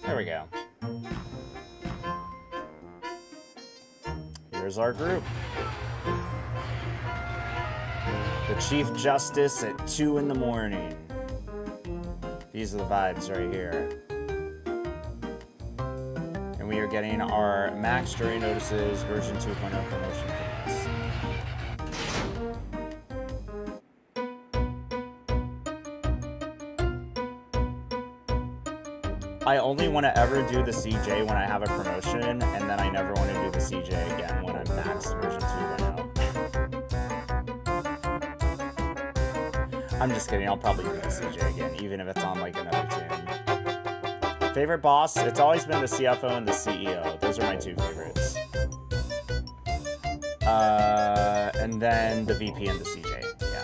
There we go. Here's our group. The Chief Justice at 2 in the morning. These are the vibes right here. And we are getting our max jury notices version 2.0 promotion for this. I only want to ever do the CJ when I have a promotion, and then I never want to do the CJ again when I'm max version 2.0. I'm just kidding, I'll probably do the CJ again, even if it's on like another tune. Favorite boss? It's always been the CFO and the CEO. Those are my two favorites. And then the VP and the CJ, yeah.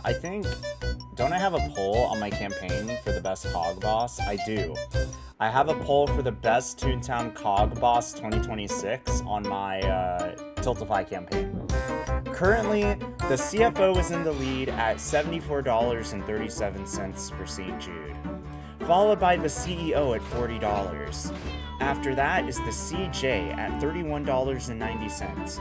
I think... Don't I have a poll on my campaign for the best COG boss? I do. I have a poll for the best Toontown COG boss 2026 on my Tiltify campaign. Currently, the CFO is in the lead at $74.37 for St. Jude, followed by the CEO at $40. After that is the CJ at $31.90.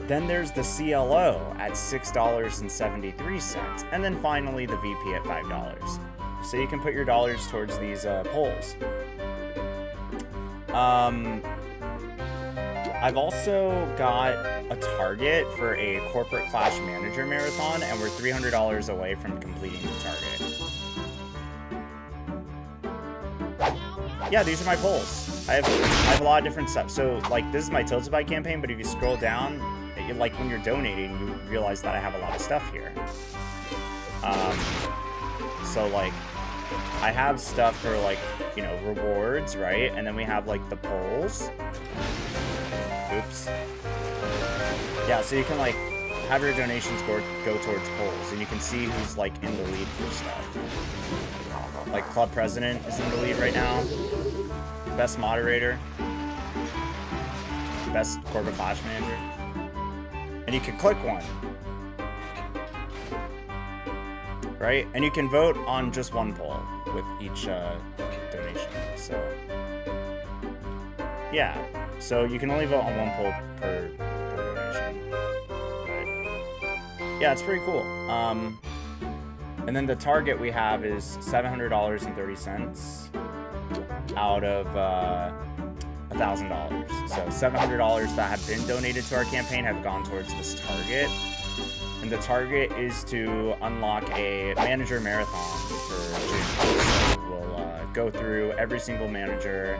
Then there's the CLO at $6.73, and then finally the VP at $5. So you can put your dollars towards these polls. I've also got a target for a corporate Clash manager marathon, and we're $300 away from completing the target. Yeah, these are my polls. I have a lot of different stuff. So like this is my Tiltify campaign, but if you scroll down, like when you're donating, you realize that I have a lot of stuff here. So like I have stuff for like, you know, rewards, right? And then we have like the polls. Oops. Yeah, so you can like have your donations go towards polls, and you can see who's like in the lead for stuff. Like Club President is in the lead right now. Best moderator. Best corporate Clash manager. And you can click one, right? And you can vote on just one poll with each donation. So, yeah. So you can only vote on one poll per donation. But, yeah, it's pretty cool. And then the target we have is $700.30 out of $1,000. So $700 that have been donated to our campaign have gone towards this target. And the target is to unlock a manager marathon for June. So we'll go through every single manager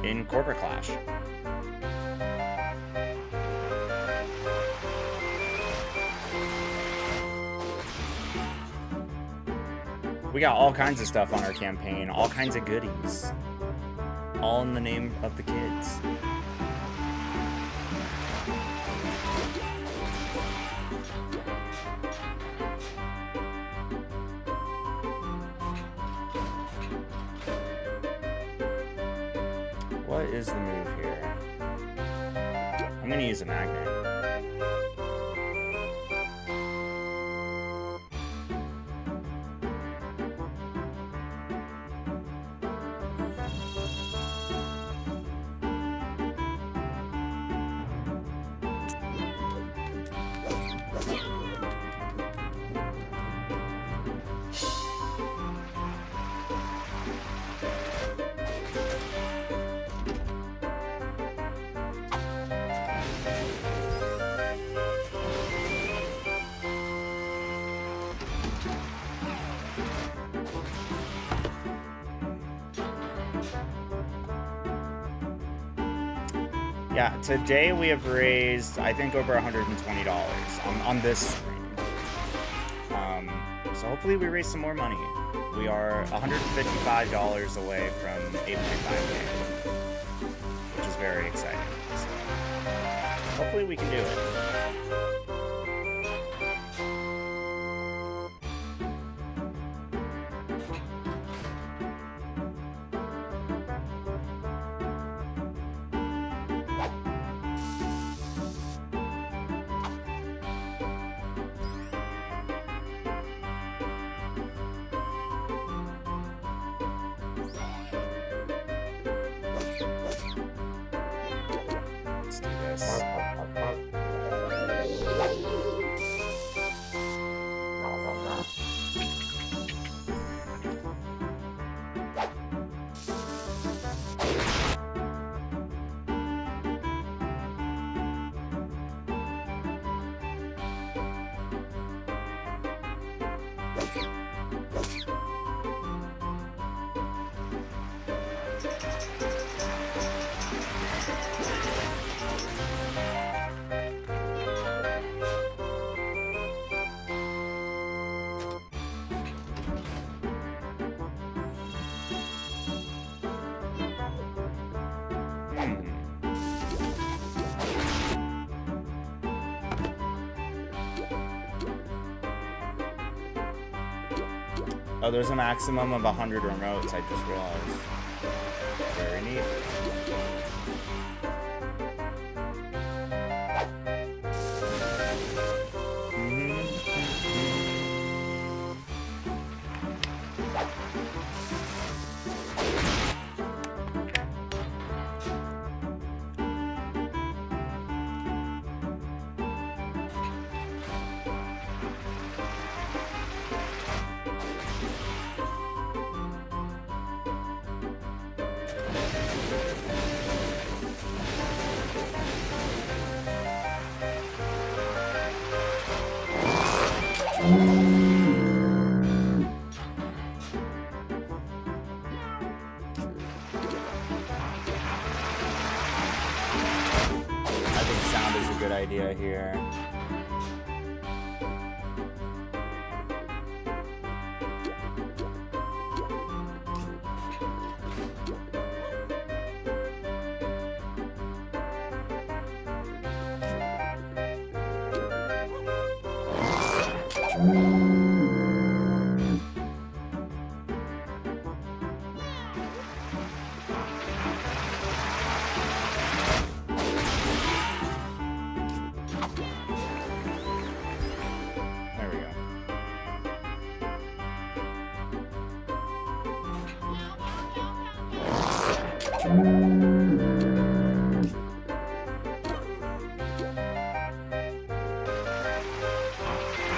in Corporate Clash. We got all kinds of stuff on our campaign, all kinds of goodies. All in the name of the kids. What is the move here? I'm gonna use a magnet. Yeah, today we have raised, I think, over $120 on this stream. So hopefully we raise some more money. We are $155 away from 8.5K, which is very exciting. So hopefully we can do it. this. Oh, there's a maximum of 100 remotes, I just realized. Very neat. Idea here.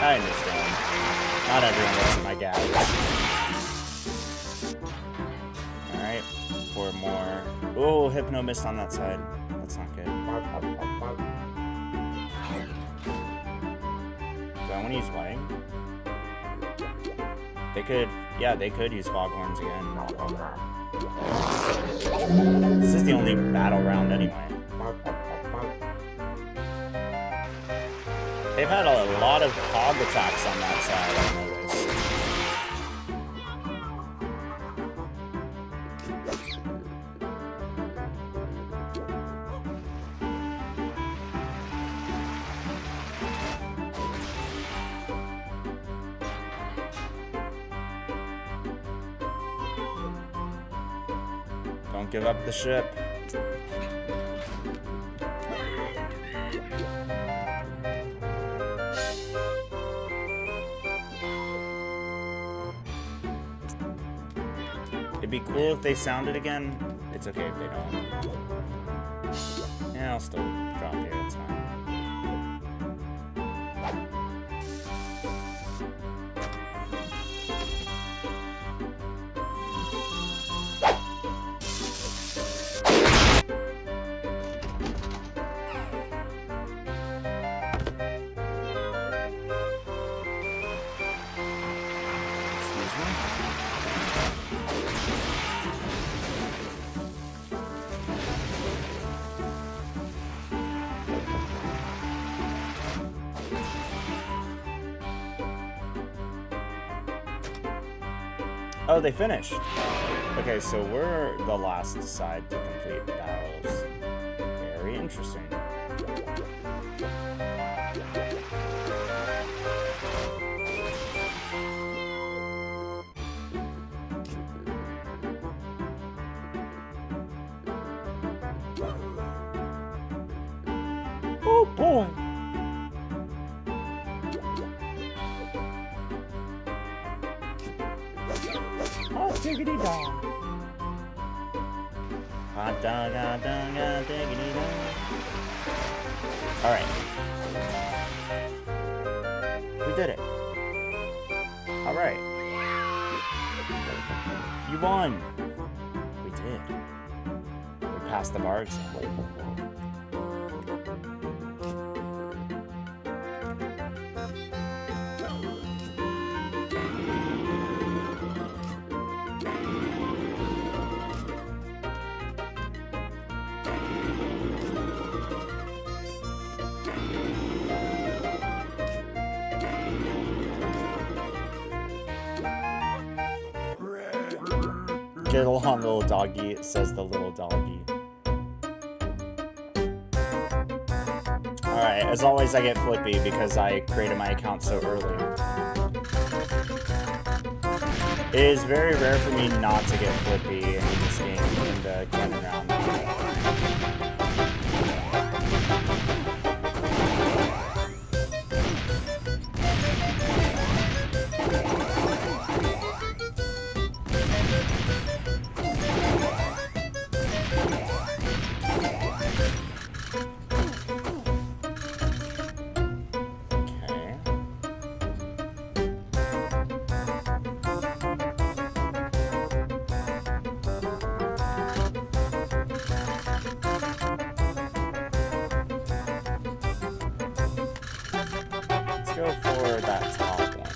I understand. Not everyone looks at my gags. Alright, 4 more. Oh, Hypno missed on that side. That's not good. Do I want to use Whiting? They could, yeah, they could use Foghorns again. This is the only battle round anyway. They've had a lot of hog attacks on that side, I've noticed. Don't give up the ship. It'd be cool if they sounded again. It's okay if they don't. Yeah, I'll still drop here, it's fine. Oh, they finished. Okay, so we're the last side to complete the battles. Very interesting. Oh boy! Hot diggity dog. Hot dog, diggity dog. All right. We did it. All right. You won. We did. We passed the bar exam. Get along, little doggy, says the little doggy. Alright, as always I get flippy because I created my account so early. It is very rare for me not to get flippy in this game, in the canon round. Go for that top one.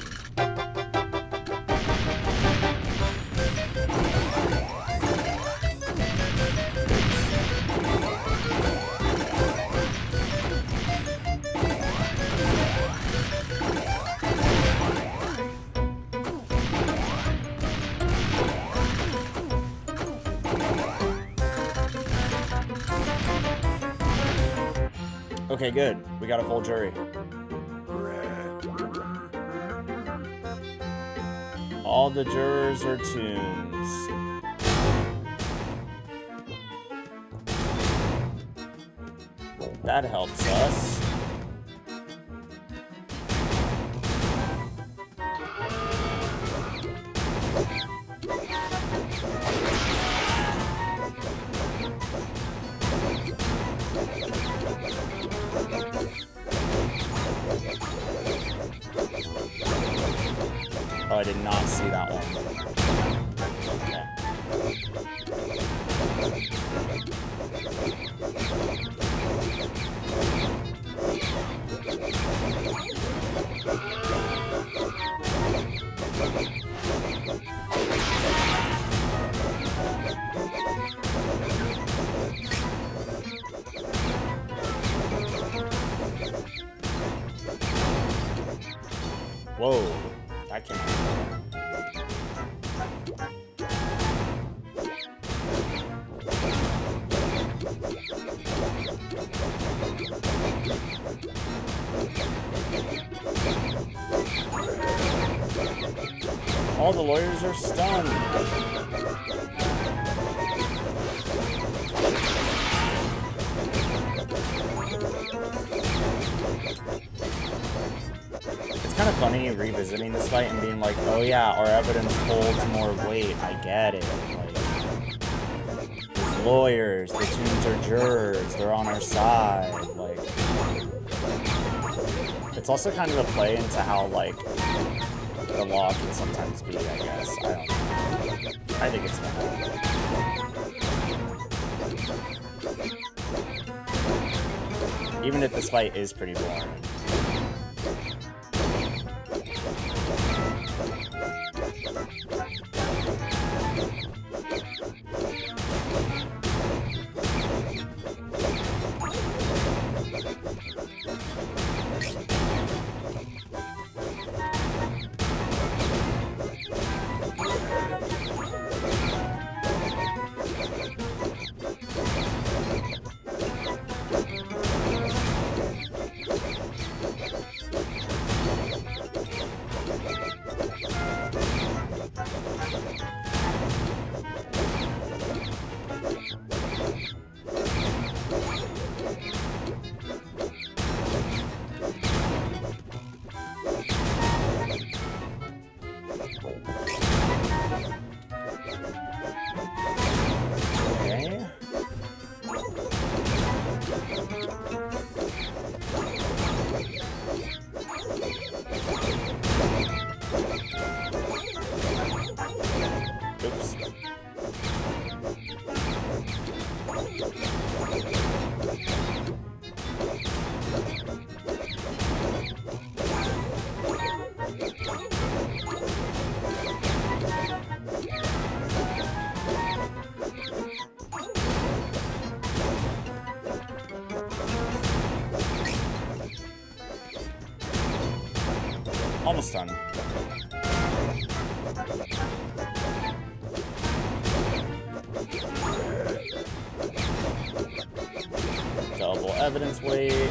Okay, good. We got a full jury. All the jurors are Toons. That helps us. Oh, I did not see that one. Whoa, that came out. All the lawyers are stunned. It's kind of funny revisiting this fight and being like, oh yeah, our evidence holds more weight. I get it. Like, there's lawyers, the Toons are jurors, they're on our side. Like, it's also kind of a play into how, like, the law can sometimes be, I guess. I don't know. I think it's fun. Even if this fight is pretty boring. Almost done. Double evidence weight.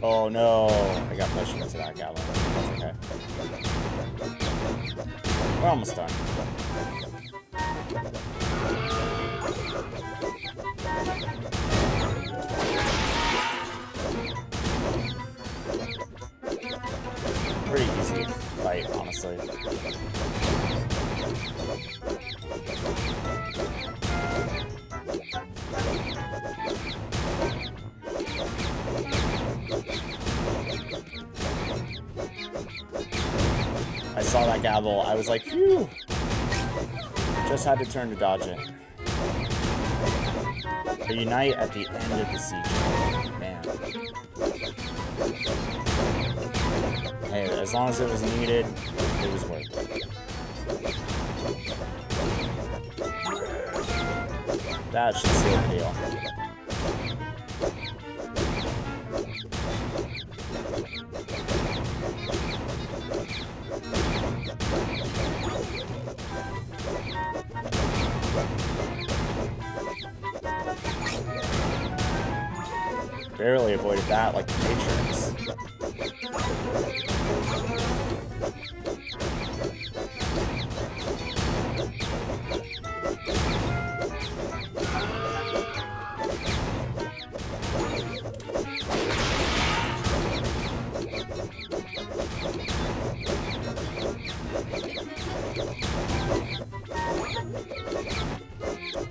Oh no, I got pushed into that gavel. That's okay. We're almost done. Pretty easy fight, honestly. I saw that gavel, I was like, phew! Just had to turn to dodge it. They unite at the end of the siege. Man. Hey, as long as it was needed, it was worth it. That should seal the deal. Barely avoided that like the Matrix.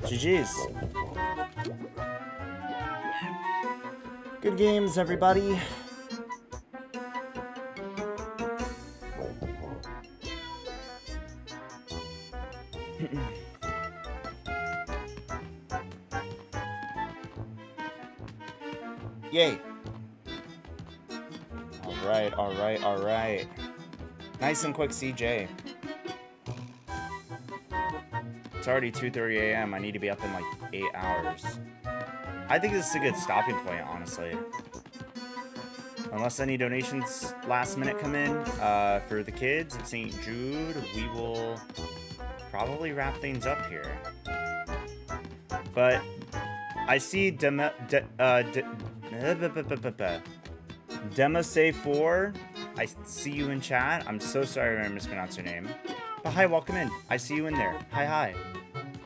GG's. Good games, everybody. Yay. Alright, alright, alright. Nice and quick, CJ. It's already 2:30 a.m. I need to be up in like 8 hours. I think this is a good stopping point, honestly. Unless any donations last minute come in for the kids at St. Jude, we will probably wrap things up here. But I see Demasay4. I see you in chat. I'm so sorry I mispronounced your name. But hi, welcome in. I see you in there. Hi, hi.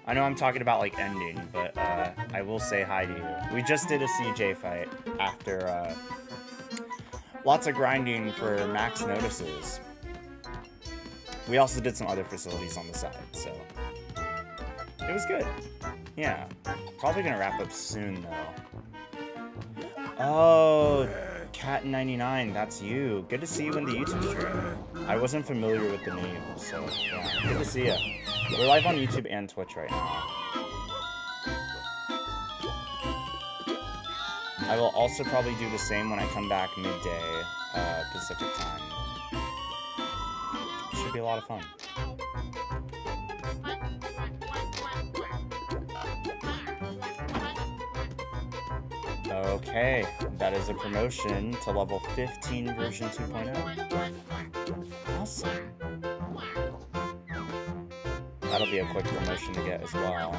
I know I'm talking about like ending, but I will say hi to you. We just did a CJ fight after lots of grinding for max notices. We also did some other facilities on the side, so it was good. Yeah, probably gonna wrap up soon though. Oh, Cat99, that's you. Good to see you in the YouTube stream. I wasn't familiar with the name, so yeah, good to see you. We're live on YouTube and Twitch right now. I will also probably do the same when I come back midday Pacific time. Should be a lot of fun. Okay, that is a promotion to level 15 version 2.0. Awesome. That'll be a quick promotion to get as well.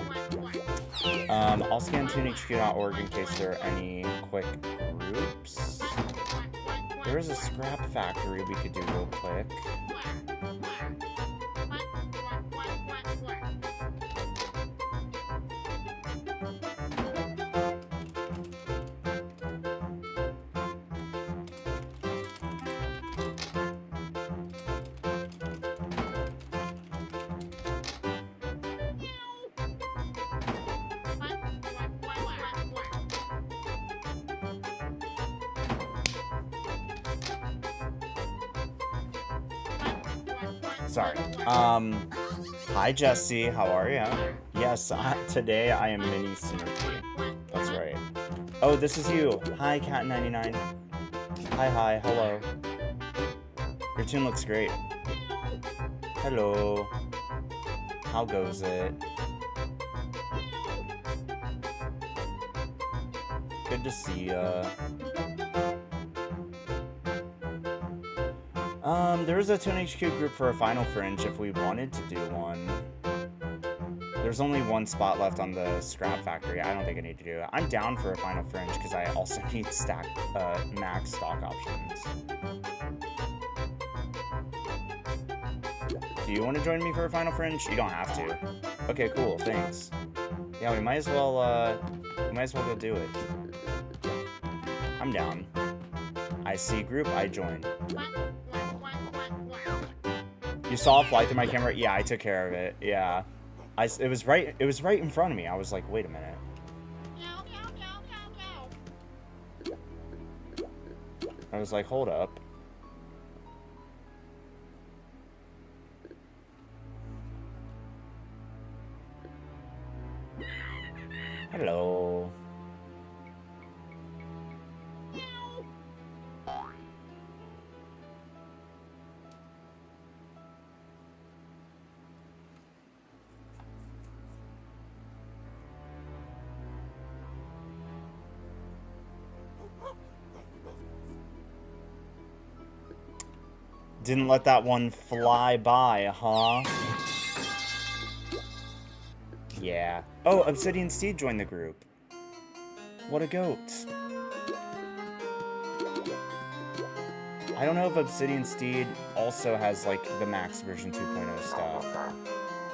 I'll scan toonhq.org in case there are any quick groups. There is a scrap factory we could do real quick. Sorry. Hi Jesse, how are you? Yes, today I am mini Smirky. That's right. Oh, this is you. Hi Cat99. Hi, hello. Your tune looks great. Hello. How goes it? Good to see ya. There is a Toon HQ group for a Final Fringe if we wanted to do one. There's only one spot left on the Scrap Factory. I don't think I need to do it. I'm down for a Final Fringe because I also need max stock options. Do you want to join me for a Final Fringe? You don't have to. Okay, cool. Thanks. Yeah, we might as well go do it. I'm down. I see group. I join. You saw it fly through my camera? Yeah, I took care of it. Yeah. It was right in front of me. I was like, wait a minute. I was like, hold up. Hello. Didn't let that one fly by, huh? Yeah. Oh, Obsidian Steed joined the group. What a goat. I don't know if Obsidian Steed also has, like, the max version 2.0 stuff.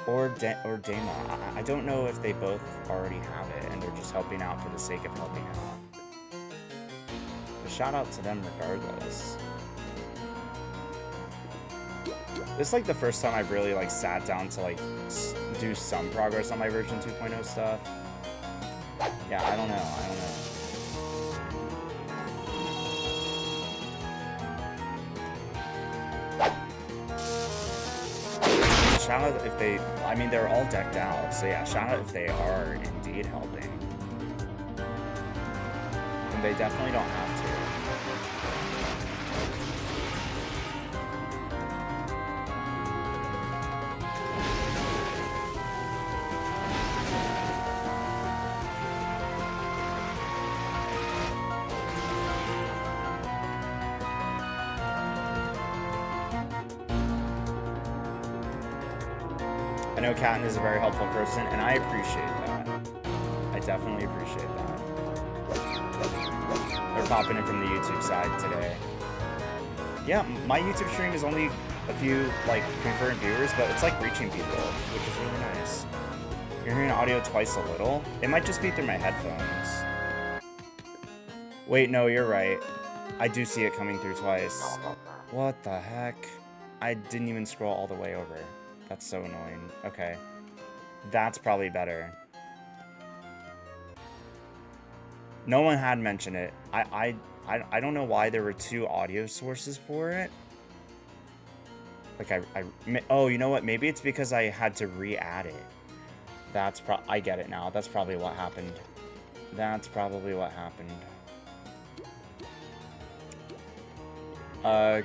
Or Dama. I don't know if they both already have it, and they're just helping out for the sake of helping out. But shout out to them regardless. This is like the first time I've really like sat down to like do some progress on my version 2.0 stuff. Yeah, I don't know. Shout out if they, I mean, they're all decked out, so yeah, shout out if they are indeed helping. And they definitely don't have to. I know Catton is a very helpful person, and I appreciate that. I definitely appreciate that. They're popping in from the YouTube side today. Yeah, my YouTube stream is only a few, like, concurrent viewers, but it's, like, reaching people, which is really nice. You're hearing audio twice a little? It might just be through my headphones. Wait, no, you're right. I do see it coming through twice. What the heck? I didn't even scroll all the way over. That's so annoying. Okay. That's probably better. No one had mentioned it. I don't know why there were two audio sources for it. Like oh, you know what? Maybe it's because I had to re-add it. I get it now. That's probably what happened. That's probably what happened.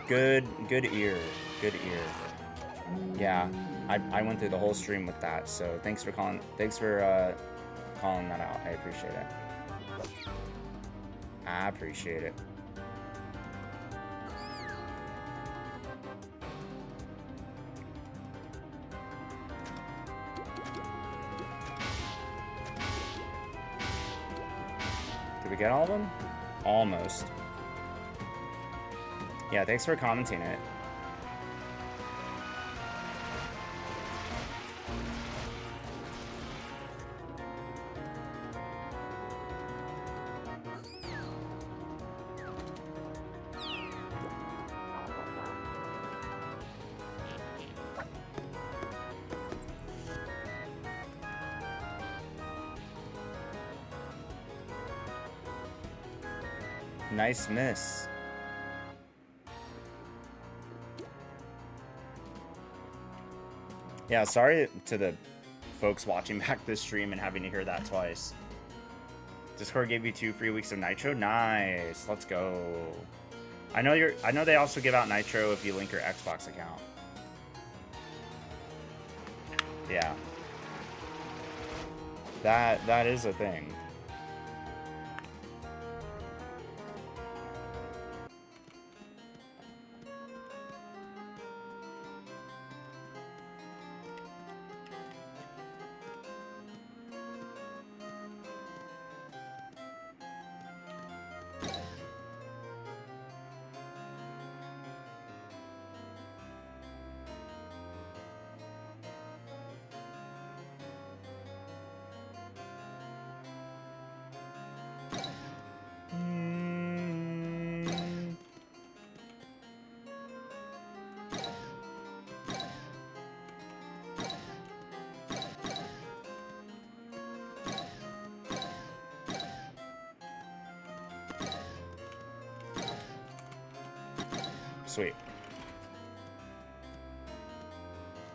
Good ear. Good ear. Yeah, I went through the whole stream with that, so thanks for calling that out. I appreciate it. I appreciate it. Did we get all of them? Almost. Yeah, thanks for commenting it. Nice miss. Yeah, sorry to the folks watching back this stream and having to hear that twice. Discord gave you 2 free weeks of Nitro. Nice. Let's go. I know they also give out Nitro if you link your Xbox account. Yeah. That is a thing. Sweet.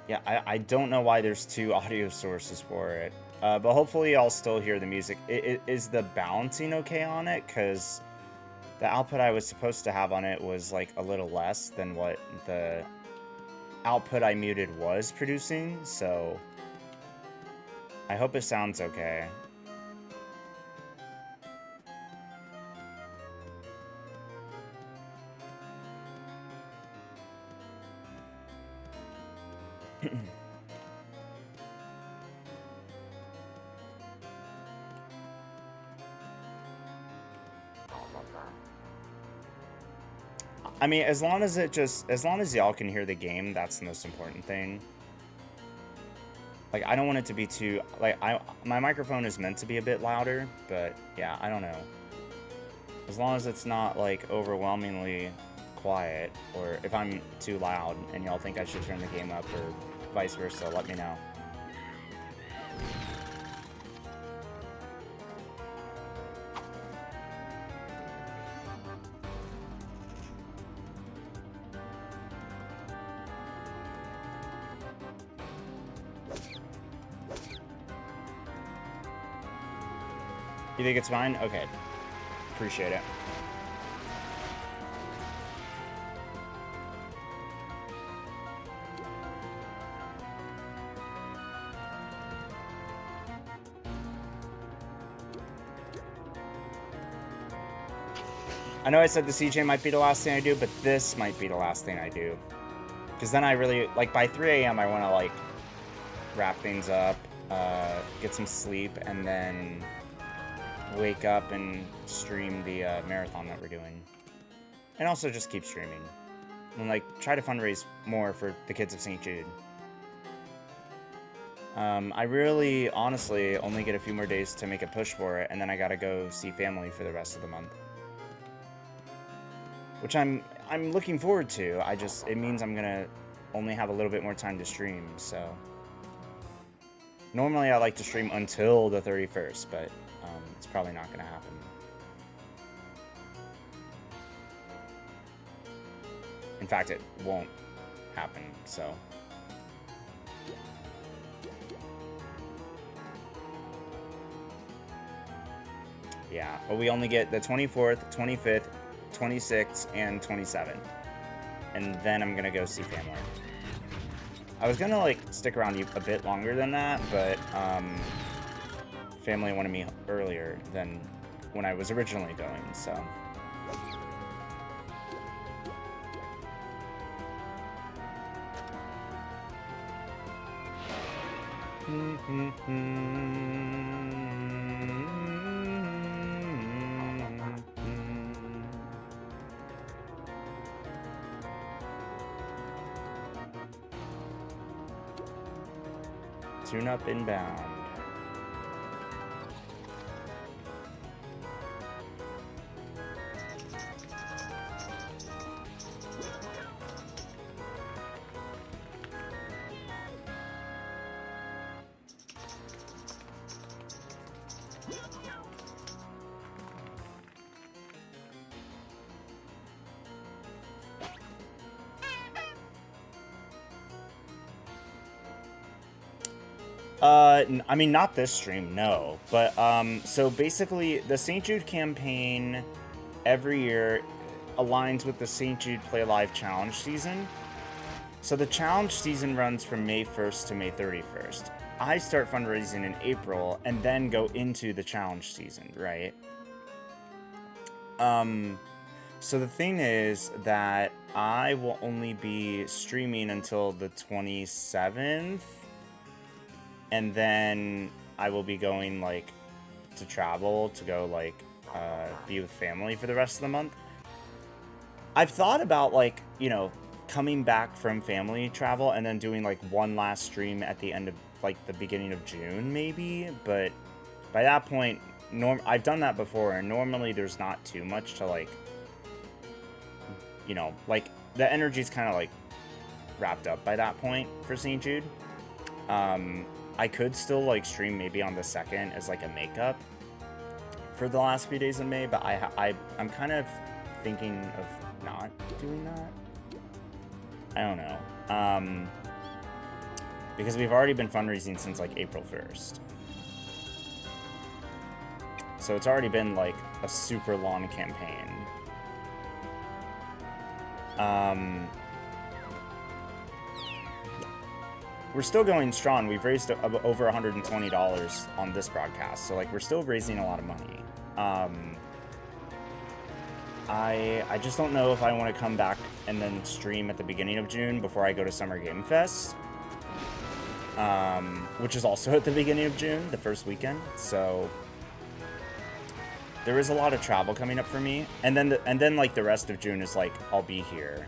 Yeah, I don't know why there's 2 audio sources for it. But hopefully I'll still hear the music. Is the balancing okay on it? Because the output I was supposed to have on it was like a little less than what the output I muted was producing. So I hope it sounds okay. I mean, as long as y'all can hear the game, that's the most important thing. Like, I don't want it to be too, like, my microphone is meant to be a bit louder, but yeah, I don't know. As long as it's not, like, overwhelmingly quiet, or if I'm too loud and y'all think I should turn the game up, or vice versa, let me know. You think it's fine? Okay. Appreciate it. I know I said the CJ might be the last thing I do, but this might be the last thing I do. Because then I really, like, by 3 a.m. I want to, like, wrap things up, get some sleep, and then wake up and stream the marathon that we're doing. And also just keep streaming. And, like, try to fundraise more for the kids of St. Jude. I really, honestly, only get a few more days to make a push for it, and then I gotta go see family for the rest of the month. Which I'm looking forward to. It means I'm gonna only have a little bit more time to stream, so. Normally I like to stream until the 31st, but it's probably not gonna happen. In fact, it won't happen, so. Yeah, but we only get the 24th, 25th, 26th, and 27th. And then I'm gonna go see family. I was gonna, like, stick around a bit longer than that, but family wanted me earlier than when I was originally going, so. Toon-Up inbound. I mean, not this stream, no. But, so basically, the St. Jude campaign every year aligns with the St. Jude Play Live Challenge season. So the challenge season runs from May 1st to May 31st. I start fundraising in April and then go into the challenge season, right? So the thing is that I will only be streaming until the 27th. And then I will be going, like, to travel to go, like, be with family for the rest of the month. I've thought about, like, you know, coming back from family travel and then doing, like, one last stream at the end of, like, the beginning of June, maybe. But by that point, I've done that before, and normally there's not too much to, like, you know, like, the energy's kind of, like, wrapped up by that point for St. Jude. I could still, like, stream maybe on the 2nd as, like, a makeup for the last few days of May, but I'm kind of thinking of not doing that. I don't know. Because we've already been fundraising since, like, April 1st. So it's already been, like, a super long campaign. We're still going strong. We've raised over $120 on this broadcast. So, like, we're still raising a lot of money. I just don't know if I want to come back and then stream at the beginning of June before I go to Summer Game Fest. Which is also at the beginning of June, the first weekend. So there is a lot of travel coming up for me. And then like the rest of June is like, I'll be here.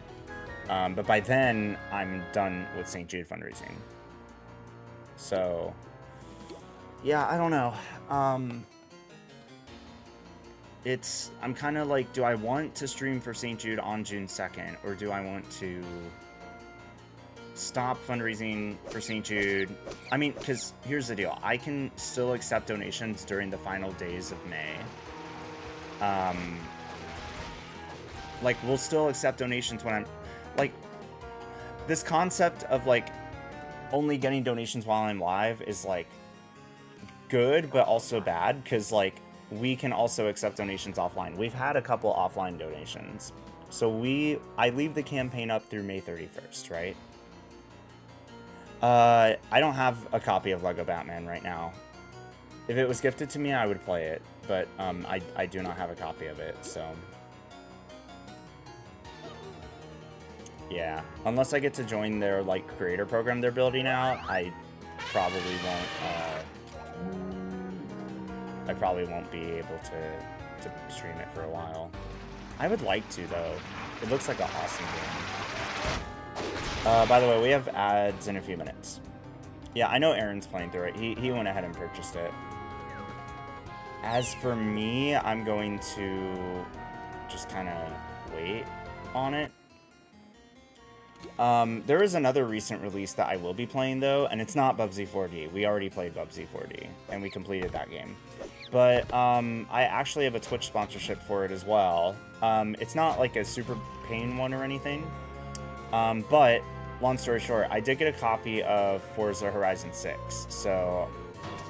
But by then, I'm done with St. Jude fundraising. So, yeah, I don't know. I'm kind of like, do I want to stream for St. Jude on June 2nd? Or do I want to stop fundraising for St. Jude? I mean, because here's the deal. I can still accept donations during the final days of May. Like, we'll still accept donations when I'm... Like, this concept of, like, only getting donations while I'm live is, like, good, but also bad, because, like, we can also accept donations offline. We've had a couple offline donations. So I leave the campaign up through May 31st, right? I don't have a copy of Lego Batman right now. If it was gifted to me, I would play it, but I do not have a copy of it, so... Yeah, unless I get to join their, like, creator program they're building out, I probably won't be able to stream it for a while. I would like to, though. It looks like an awesome game. By the way, we have ads in a few minutes. Yeah, I know Aaron's playing through it. He went ahead and purchased it. As for me, I'm going to just kind of wait on it. There is another recent release that I will be playing, though, and it's not Bubsy 4D. We already played Bubsy 4D, and we completed that game. But, I actually have a Twitch sponsorship for it as well. It's not, like, a super paying one or anything. But, long story short, I did get a copy of Forza Horizon 6, so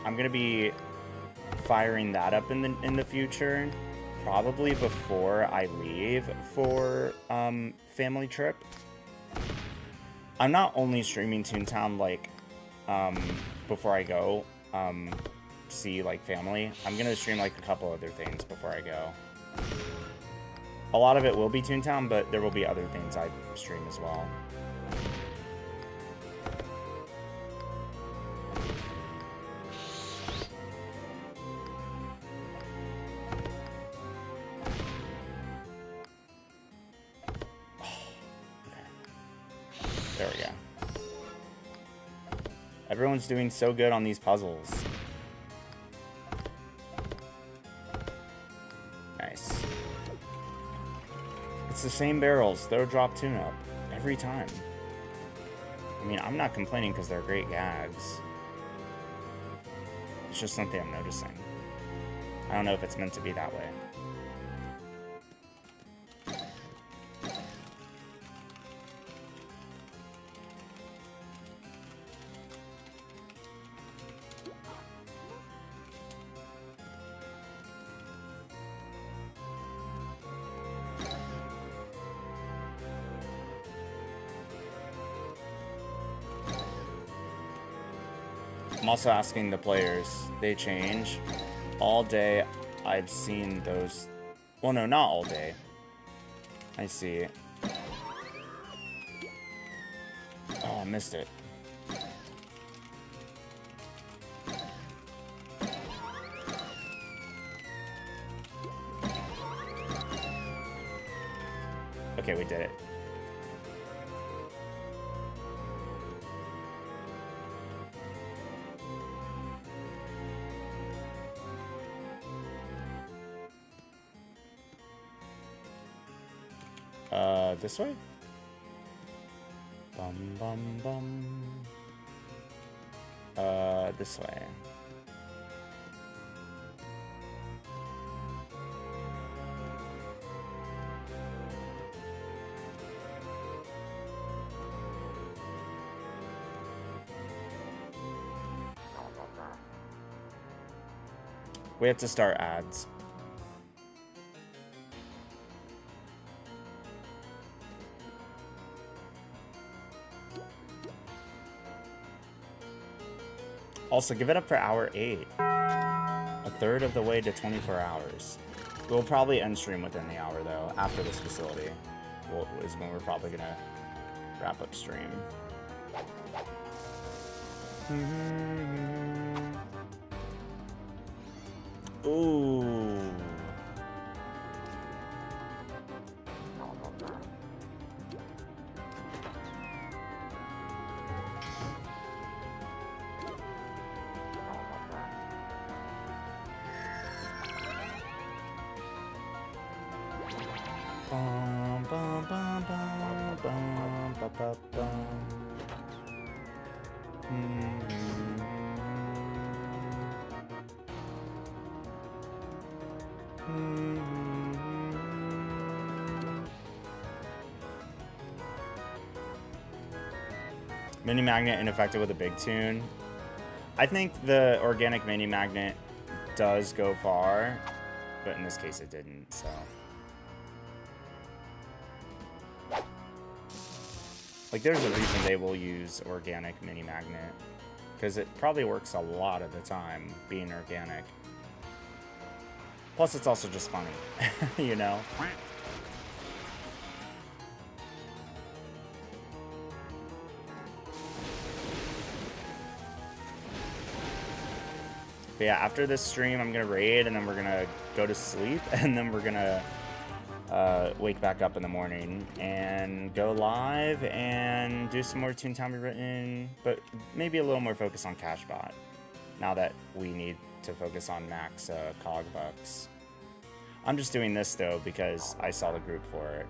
I'm gonna be firing that up in the future, probably before I leave for, family trip. I'm not only streaming Toontown, like, before I go, see, like, family. I'm gonna stream, like, a couple other things before I go. A lot of it will be Toontown, but there will be other things I stream as well. There we go. Everyone's doing so good on these puzzles. Nice. It's the same barrels. Throw, drop, Toon-Up. Every time. I mean, I'm not complaining because they're great gags. It's just something I'm noticing. I don't know if it's meant to be that way. I'm also asking the players. They change. All day, I've seen those. Well, no, not all day. I see. Oh, I missed it. Okay, we did it. This way? Bum bum bum. This way. We have to start ads. Also, give it up for hour 8. A third of the way to 24 hours. We'll probably end stream within the hour, though. After this facility is when we're probably gonna wrap up stream. Ooh. Bum, bum, bum, bum, bum, ba, ba, bum. Mini magnet ineffective with a big tune. I think the organic mini magnet does go far, but in this case it didn't, so. Like, there's a reason they will use organic mini magnet, because it probably works a lot of the time being organic. Plus, it's also just funny, you know? But yeah, after this stream, I'm gonna raid, and then we're gonna go to sleep, and then we're gonna wake back up in the morning and go live and do some more Toontown Rewritten, but maybe a little more focus on Cashbot now that we need to focus on max cog bucks. I'm just doing this though because I saw the group for it.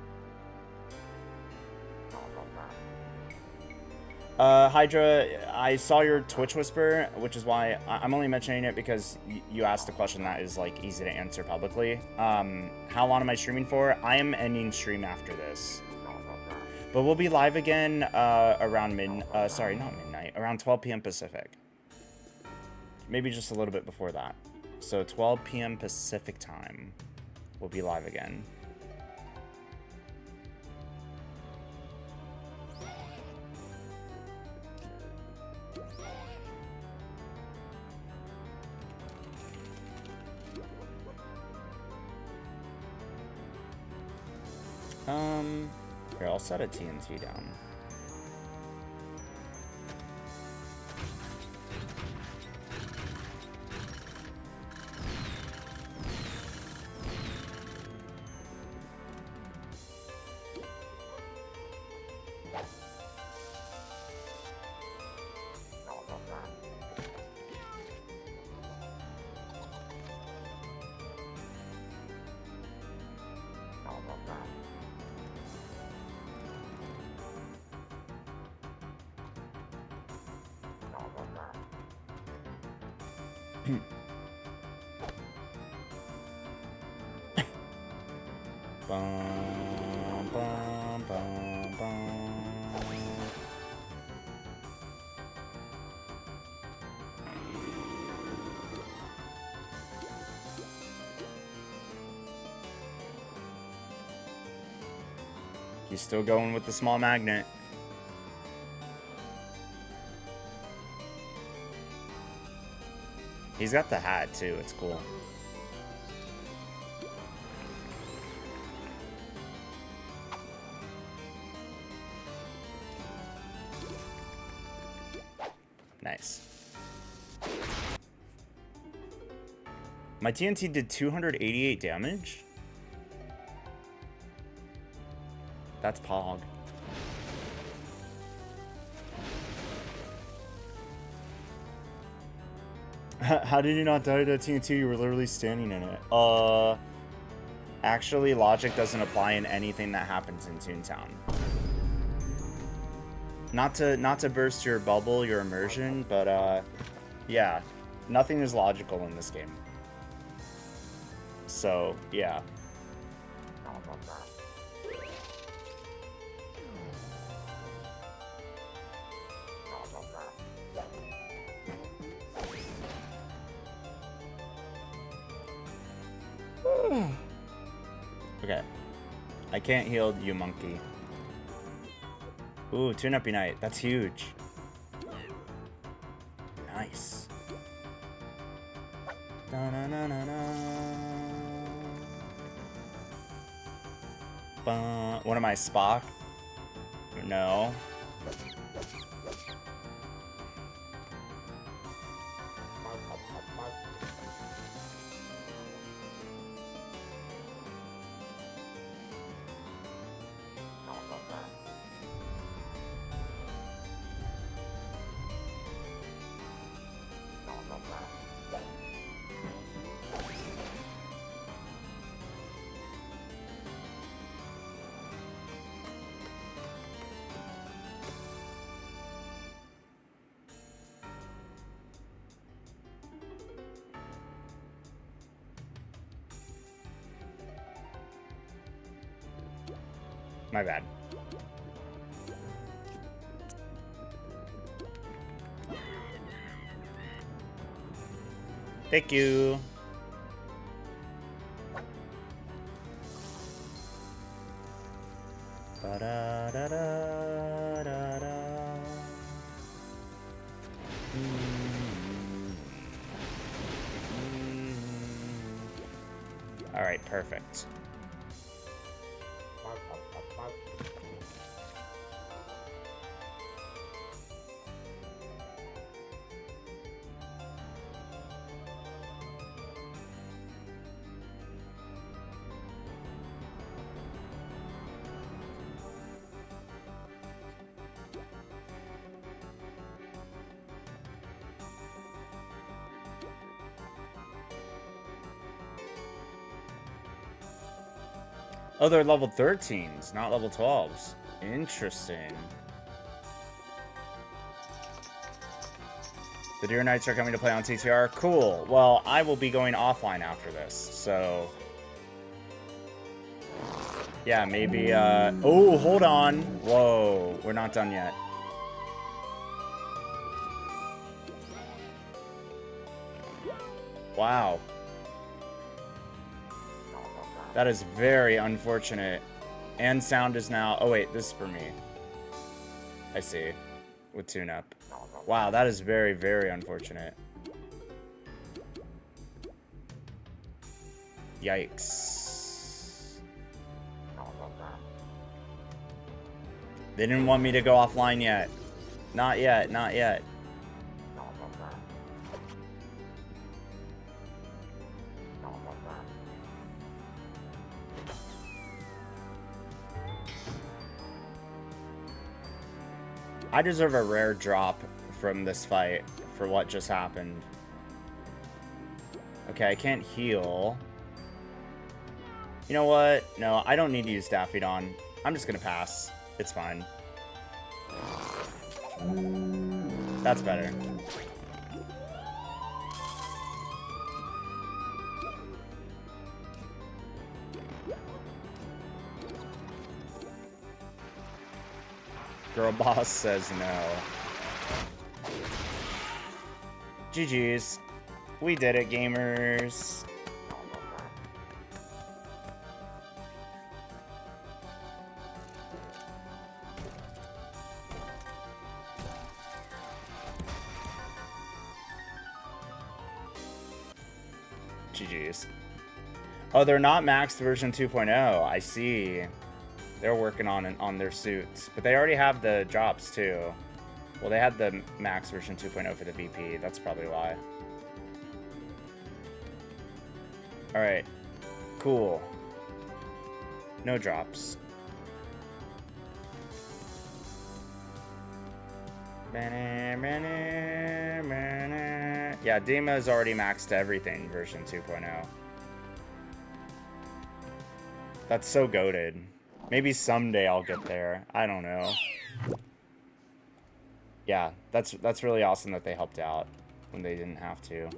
Hydra, I saw your Twitch whisper, which is why I'm only mentioning it because you asked a question that is like easy to answer publicly. How long am I streaming for? I am ending stream after this, but we'll be live again around around 12 p.m. Pacific. Maybe just a little bit before that. So 12 p.m. Pacific time, we'll be live again. Here, I'll set a TNT down. Bum, bum, bum, bum. He's still going with the small magnet. He's got the hat too. It's cool. Nice. My TNT did 288 damage? That's Pog. How did you not die to TNT? You were literally standing in it. Actually, logic doesn't apply in anything that happens in Toontown. Not to burst your bubble, your immersion, but yeah, nothing is logical in this game. So yeah. Okay. I can't heal you, monkey. Ooh, Toon-Up Unite. That's huge. Nice. What am I, Spock? No. My bad. Thank you. Ba-da-da-da-da-da. All right, perfect. Oh, they're level 13s, not level 12s. Interesting. The Deer Knights are coming to play on TTR. Cool. Well, I will be going offline after this, so... yeah, maybe, oh, hold on. Whoa, we're not done yet. Wow. That is very unfortunate. And sound is now... oh, wait, this is for me. I see. With Toon-Up. Wow, that is very, very unfortunate. Yikes. They didn't want me to go offline yet. Not yet, not yet. I deserve a rare drop from this fight for what just happened. Okay, I can't heal. You know what? No, I don't need to use Daffydon. I'm just gonna pass. It's fine. That's better. Girl boss says no. GG's. We did it, gamers. GG's. Oh, they're not maxed version 2.0. I see. They're working on their suits, but they already have the drops too. Well, they had the max version 2.0 for the VP. That's probably why. All right, cool. No drops. Yeah, Dima is already maxed to everything version 2.0. That's so goated. Maybe someday I'll get there. I don't know. Yeah, that's really awesome that they helped out when they didn't have to.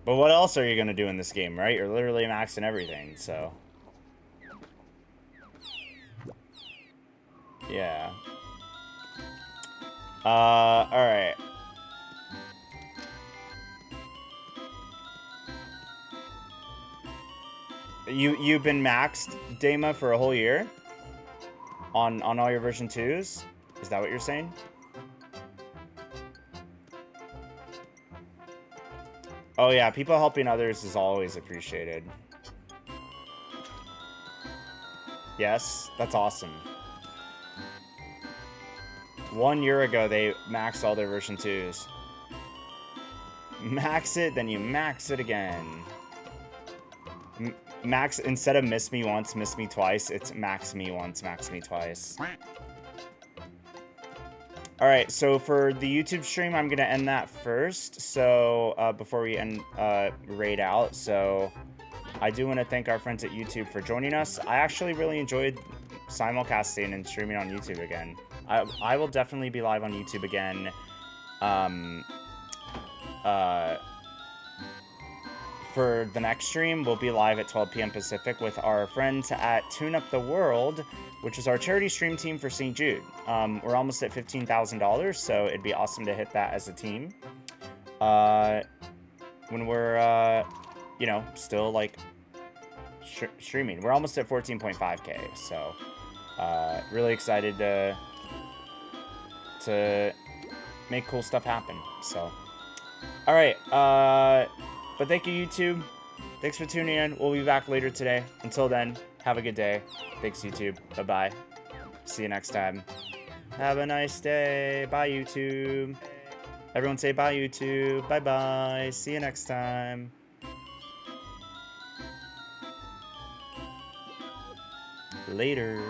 But what else are you gonna do in this game, right? You're literally maxing everything, so. Yeah. Alright. You've been maxed, Dama, for a whole year? On all your version 2s? Is that what you're saying? Oh yeah, people helping others is always appreciated. Yes, that's awesome. 1 year ago, they maxed all their version 2s. Max it, then you max it again. Max, instead of miss me once, miss me twice, it's max me once, max me twice. Alright, so for the YouTube stream, I'm going to end that first. So, before we end raid out. So, I do want to thank our friends at YouTube for joining us. I actually really enjoyed simulcasting and streaming on YouTube again. I will definitely be live on YouTube again. For the next stream, we'll be live at 12 p.m. Pacific with our friends at Toon-Up the World, which is our charity stream team for St. Jude. We're almost at $15,000, so it'd be awesome to hit that as a team. When we're, you know, still, like, streaming. We're almost at 14.5K, so really excited to make cool stuff happen, so. All right, but thank you, YouTube. Thanks for tuning in. We'll be back later today. Until then, have a good day. Thanks, YouTube. Bye-bye. See you next time. Have a nice day. Bye, YouTube. Everyone say bye, YouTube. Bye-bye. See you next time. Later.